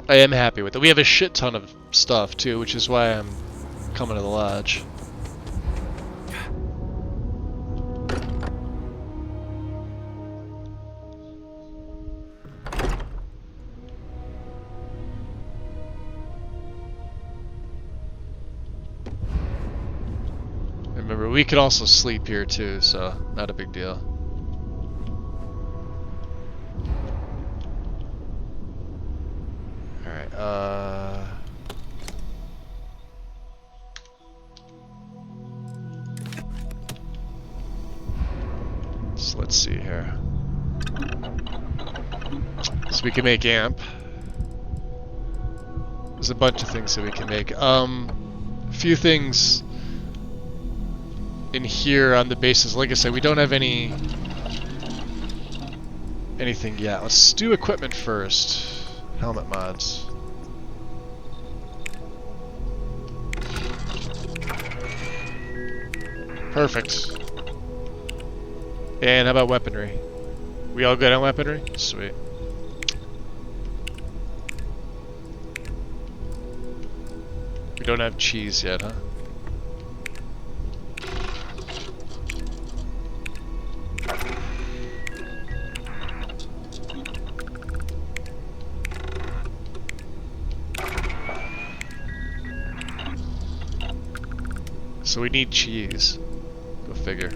I am happy with it. We have a shit ton of stuff too, which is why I'm coming to the lodge. Remember, we can also sleep here too, so not a big deal. Alright, so let's see here. So we can make amp. There's a bunch of things that we can make. A few things in here on the bases. Like I said, we don't have anything yet. Let's do equipment first. Helmet mods. Perfect. And how about weaponry? We all good on weaponry? Sweet. We don't have cheese yet, huh? So we need cheese. Go figure.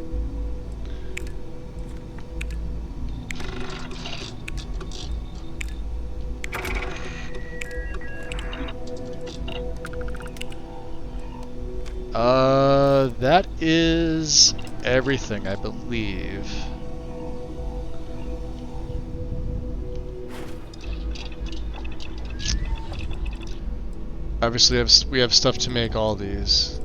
That is everything, I believe. Obviously, we have stuff to make all these.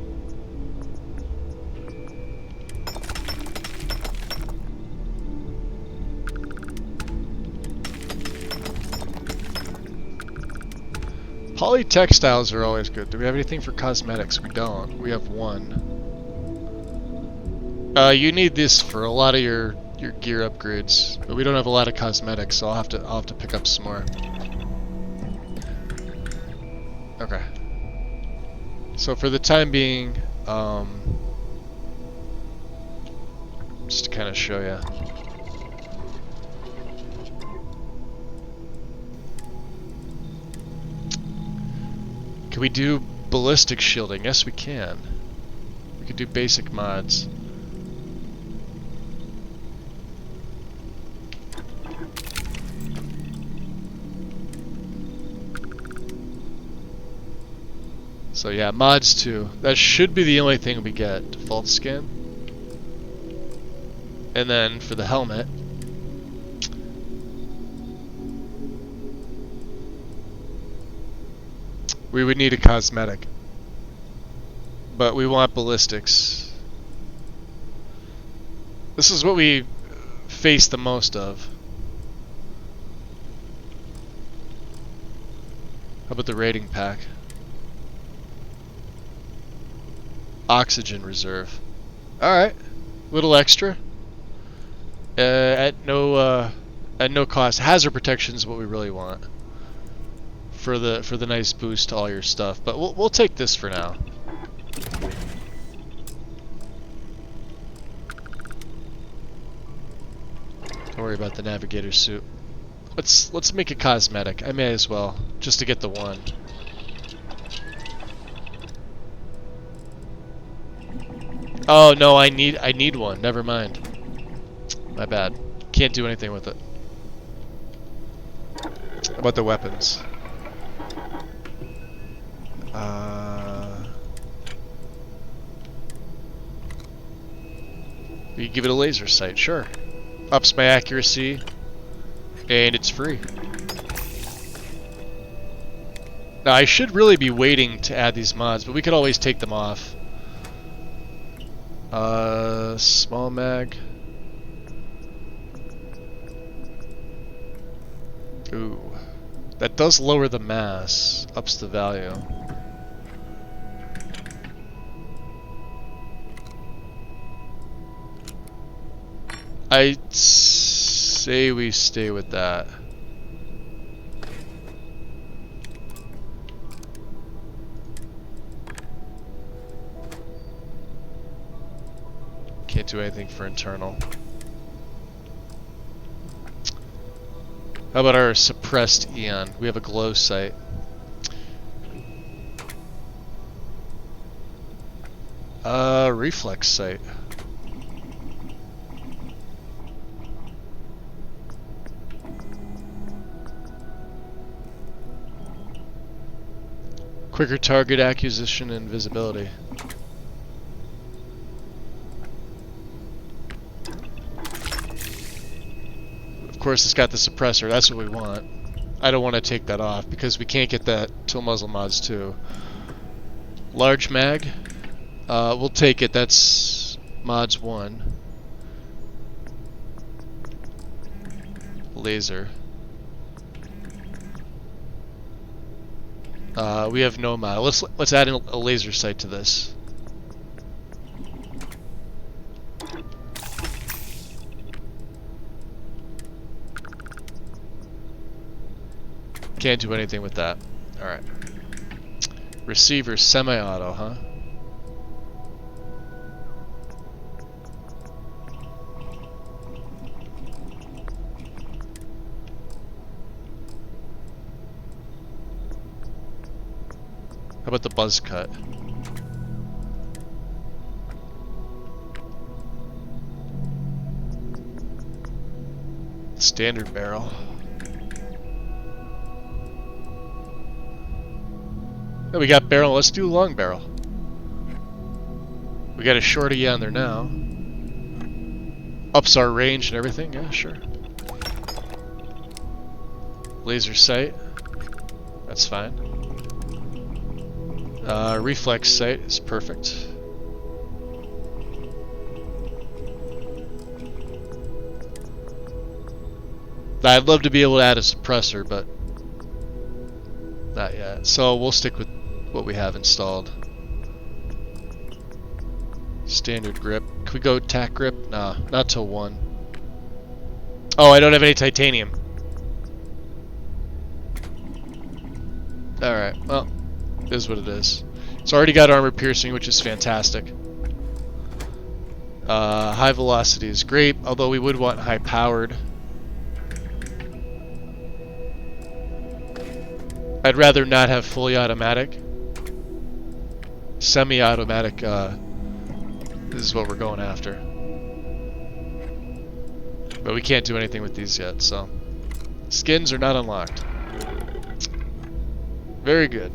Polytextiles are always good. Do we have anything for cosmetics? We don't. We have one. You need this for a lot of your gear upgrades, but we don't have a lot of cosmetics, so I'll have to pick up some more. Okay. So for the time being, just to kind of show you. Can we do ballistic shielding? Yes, we can. We could do basic mods. So yeah, mods too. That should be the only thing we get. Default skin. And then for the helmet, we would need a cosmetic. But we want ballistics. This is what we face the most of. How about the raiding pack? Oxygen reserve. Alright. Little extra. At no cost. Hazard protection is what we really want. For the nice boost to all your stuff. But we'll take this for now. Don't worry about the navigator suit. Let's make a cosmetic. I may as well, just to get the one. Oh no, I need one. Never mind. My bad. Can't do anything with it. How about the weapons? We can give it a laser sight, sure. Ups my accuracy, and it's free. Now I should really be waiting to add these mods, but we could always take them off. Small mag. Ooh. That does lower the mass, ups the value. I'd say we stay with that. Can't do anything for internal. How about our suppressed Eon? We have a glow sight. Reflex sight. Quicker target acquisition and visibility. Of course, it's got the suppressor. That's what we want. I don't want to take that off because we can't get that till muzzle mods too. Large mag. We'll take it. That's mods 1. Laser. We have no mod. Let's add a laser sight to this. Can't do anything with that. Alright. Receiver semi-auto, huh? How about the buzz cut? Standard barrel. Oh, we got barrel. Let's do long barrel. We got a shorty on there now. Ups our range and everything. Yeah, sure. Laser sight. That's fine. Reflex sight is perfect. I'd love to be able to add a suppressor, but not yet. So we'll stick with what we have installed. Standard grip. Can we go tack grip? Nah, not till 1. Oh, I don't have any titanium. Alright, well, it is what it is. It's already got armor piercing, which is fantastic. High velocity is great, although we would want high powered. I'd rather not have fully automatic. Semi-automatic, this is what we're going after. But we can't do anything with these yet, so. Skins are not unlocked. Very good.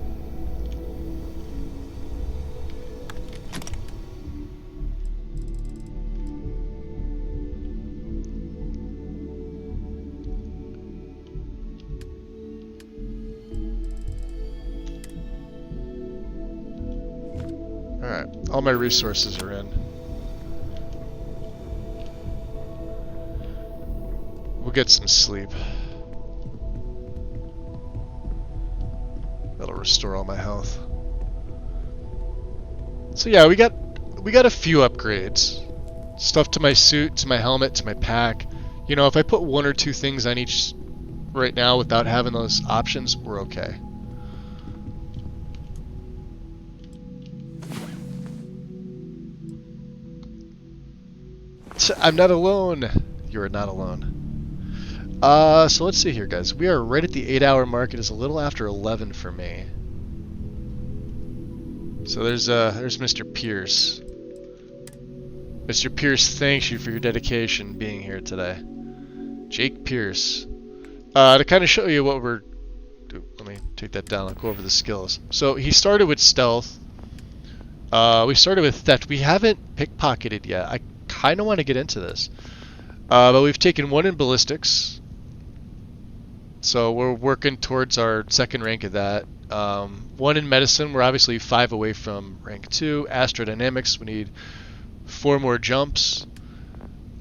All my resources are in. We'll get some sleep. That'll restore all my health. So yeah, we got a few upgrades. Stuff to my suit, to my helmet, to my pack. You know, if I put one or two things on each right now without having those options, we're okay. I'm not alone. You're not alone. So let's see here, guys. We are right at the 8-hour mark. It is a little after 11 for me. So there's Mr. Pierce. Mr. Pierce, thanks you for your dedication being here today. Jake Pierce. To kind of show you what we're... Let me take that down. I'll go over the skills. So he started with stealth. We started with theft. We haven't pickpocketed yet. I kind of want to get into this. But we've taken 1 in ballistics. So we're working towards our 2nd rank of that. 1 in medicine. We're obviously 5 away from rank 2. Astrodynamics. We need 4 more jumps.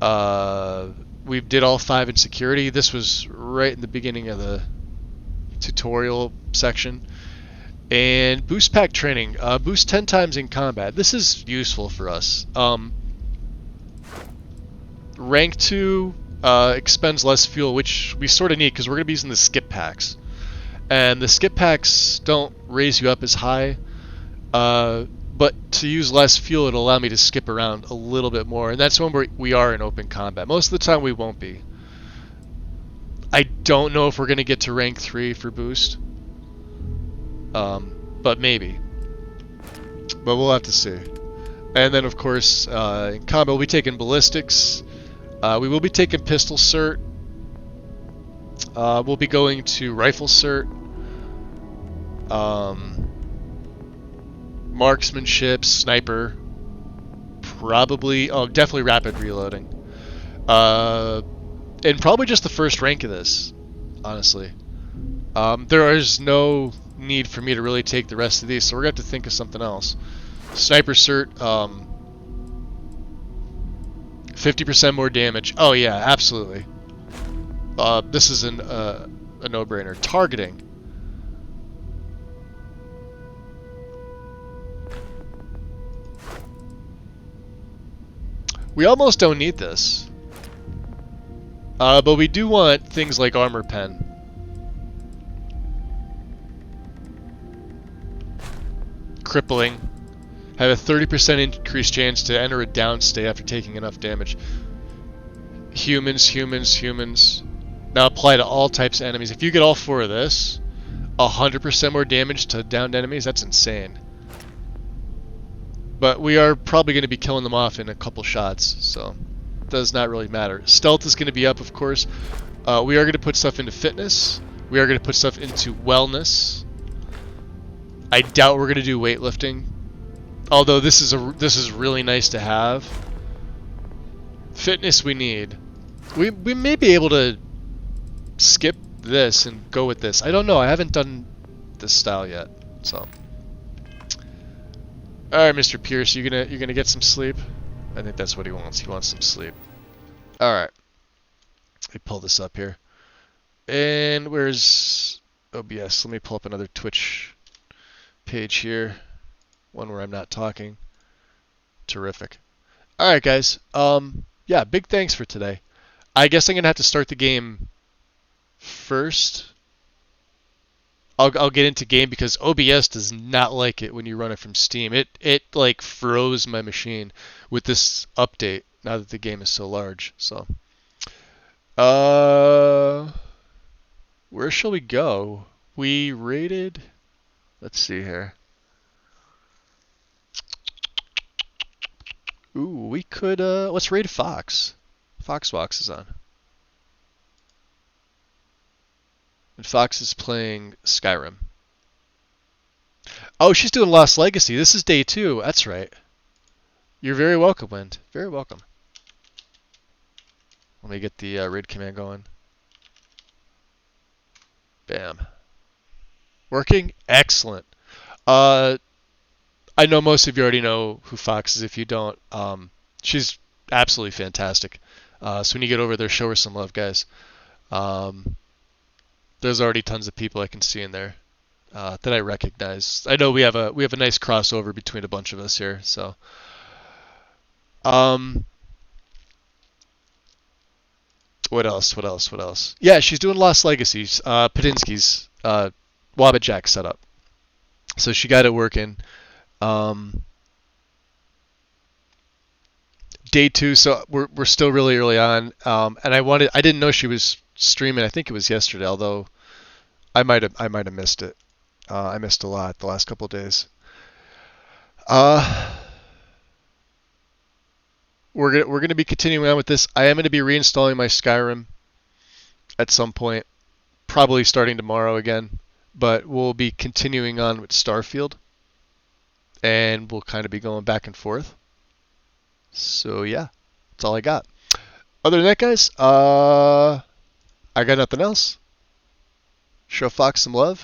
We did all 5 in security. This was right in the beginning of the tutorial section. And boost pack training. Boost 10 times in combat. This is useful for us. Rank 2 expends less fuel, which we sort of need because we're going to be using the skip packs. And the skip packs don't raise you up as high. But to use less fuel, it'll allow me to skip around a little bit more. And that's when we are in open combat. Most of the time we won't be. I don't know if we're going to get to rank 3 for boost. But maybe. But we'll have to see. And then, of course, in combat, we'll be taking ballistics. We will be taking pistol cert. We'll be going to rifle cert. Marksmanship, sniper. Probably... Oh, definitely rapid reloading. And probably just the first rank of this, honestly. There is no need for me to really take the rest of these, so we're going to have to think of something else. Sniper cert, 50% more damage. Oh yeah, absolutely. This is a no-brainer. Targeting. We almost don't need this. But we do want things like armor pen. Crippling. Have a 30% increased chance to enter a downstay after taking enough damage. Humans, humans, humans. Now apply to all types of enemies. If you get all 4 of this, 100% more damage to downed enemies, that's insane. But we are probably going to be killing them off in a couple shots, so it does not really matter. Stealth is going to be up, of course. We are going to put stuff into fitness. We are going to put stuff into wellness. I doubt we're going to do weightlifting. Although this is really nice to have. Fitness we need. We may be able to skip this and go with this. I don't know. I haven't done this style yet. So. Alright, Mr. Pierce, you're gonna get some sleep? I think that's what he wants. He wants some sleep. Alright. Let me pull this up here. And where's OBS? Let me pull up another Twitch page here. One where I'm not talking. Terrific. Alright, guys. Yeah, big thanks for today. I guess I'm gonna have to start the game first. I'll get into game because OBS does not like it when you run it from Steam. It like froze my machine with this update now that the game is so large. So where shall we go? We rated, let's see here. Ooh, we could let's raid Fox. Foxbox is on. And Fox is playing Skyrim. Oh, she's doing Lost Legacy. This is day 2. That's right. You're very welcome, Wind. Very welcome. Let me get the raid command going. Bam. Working? Excellent. I I know most of you already know who Fox is. If you don't, she's absolutely fantastic. So when you get over there, show her some love, guys. Um, there's already tons of people I can see in there that I recognize. I know we have a nice crossover between a bunch of us here. So, um, what else? What else? What else? Yeah, she's doing Lost Legacies, Padinsky's Wobbit Jack setup. So she got it working. Um, Day two, so we're still really early on, and I didn't know she was streaming. I think it was yesterday, although I might have missed it. I missed a lot the last couple of days. Uh, we're gonna be continuing on with this. I am gonna be reinstalling my Skyrim at some point, probably starting tomorrow again, but we'll be continuing on with Starfield, and we'll kind of be going back and forth. So yeah, that's all I got. Other than that, guys, I got nothing else. Show Fox some love,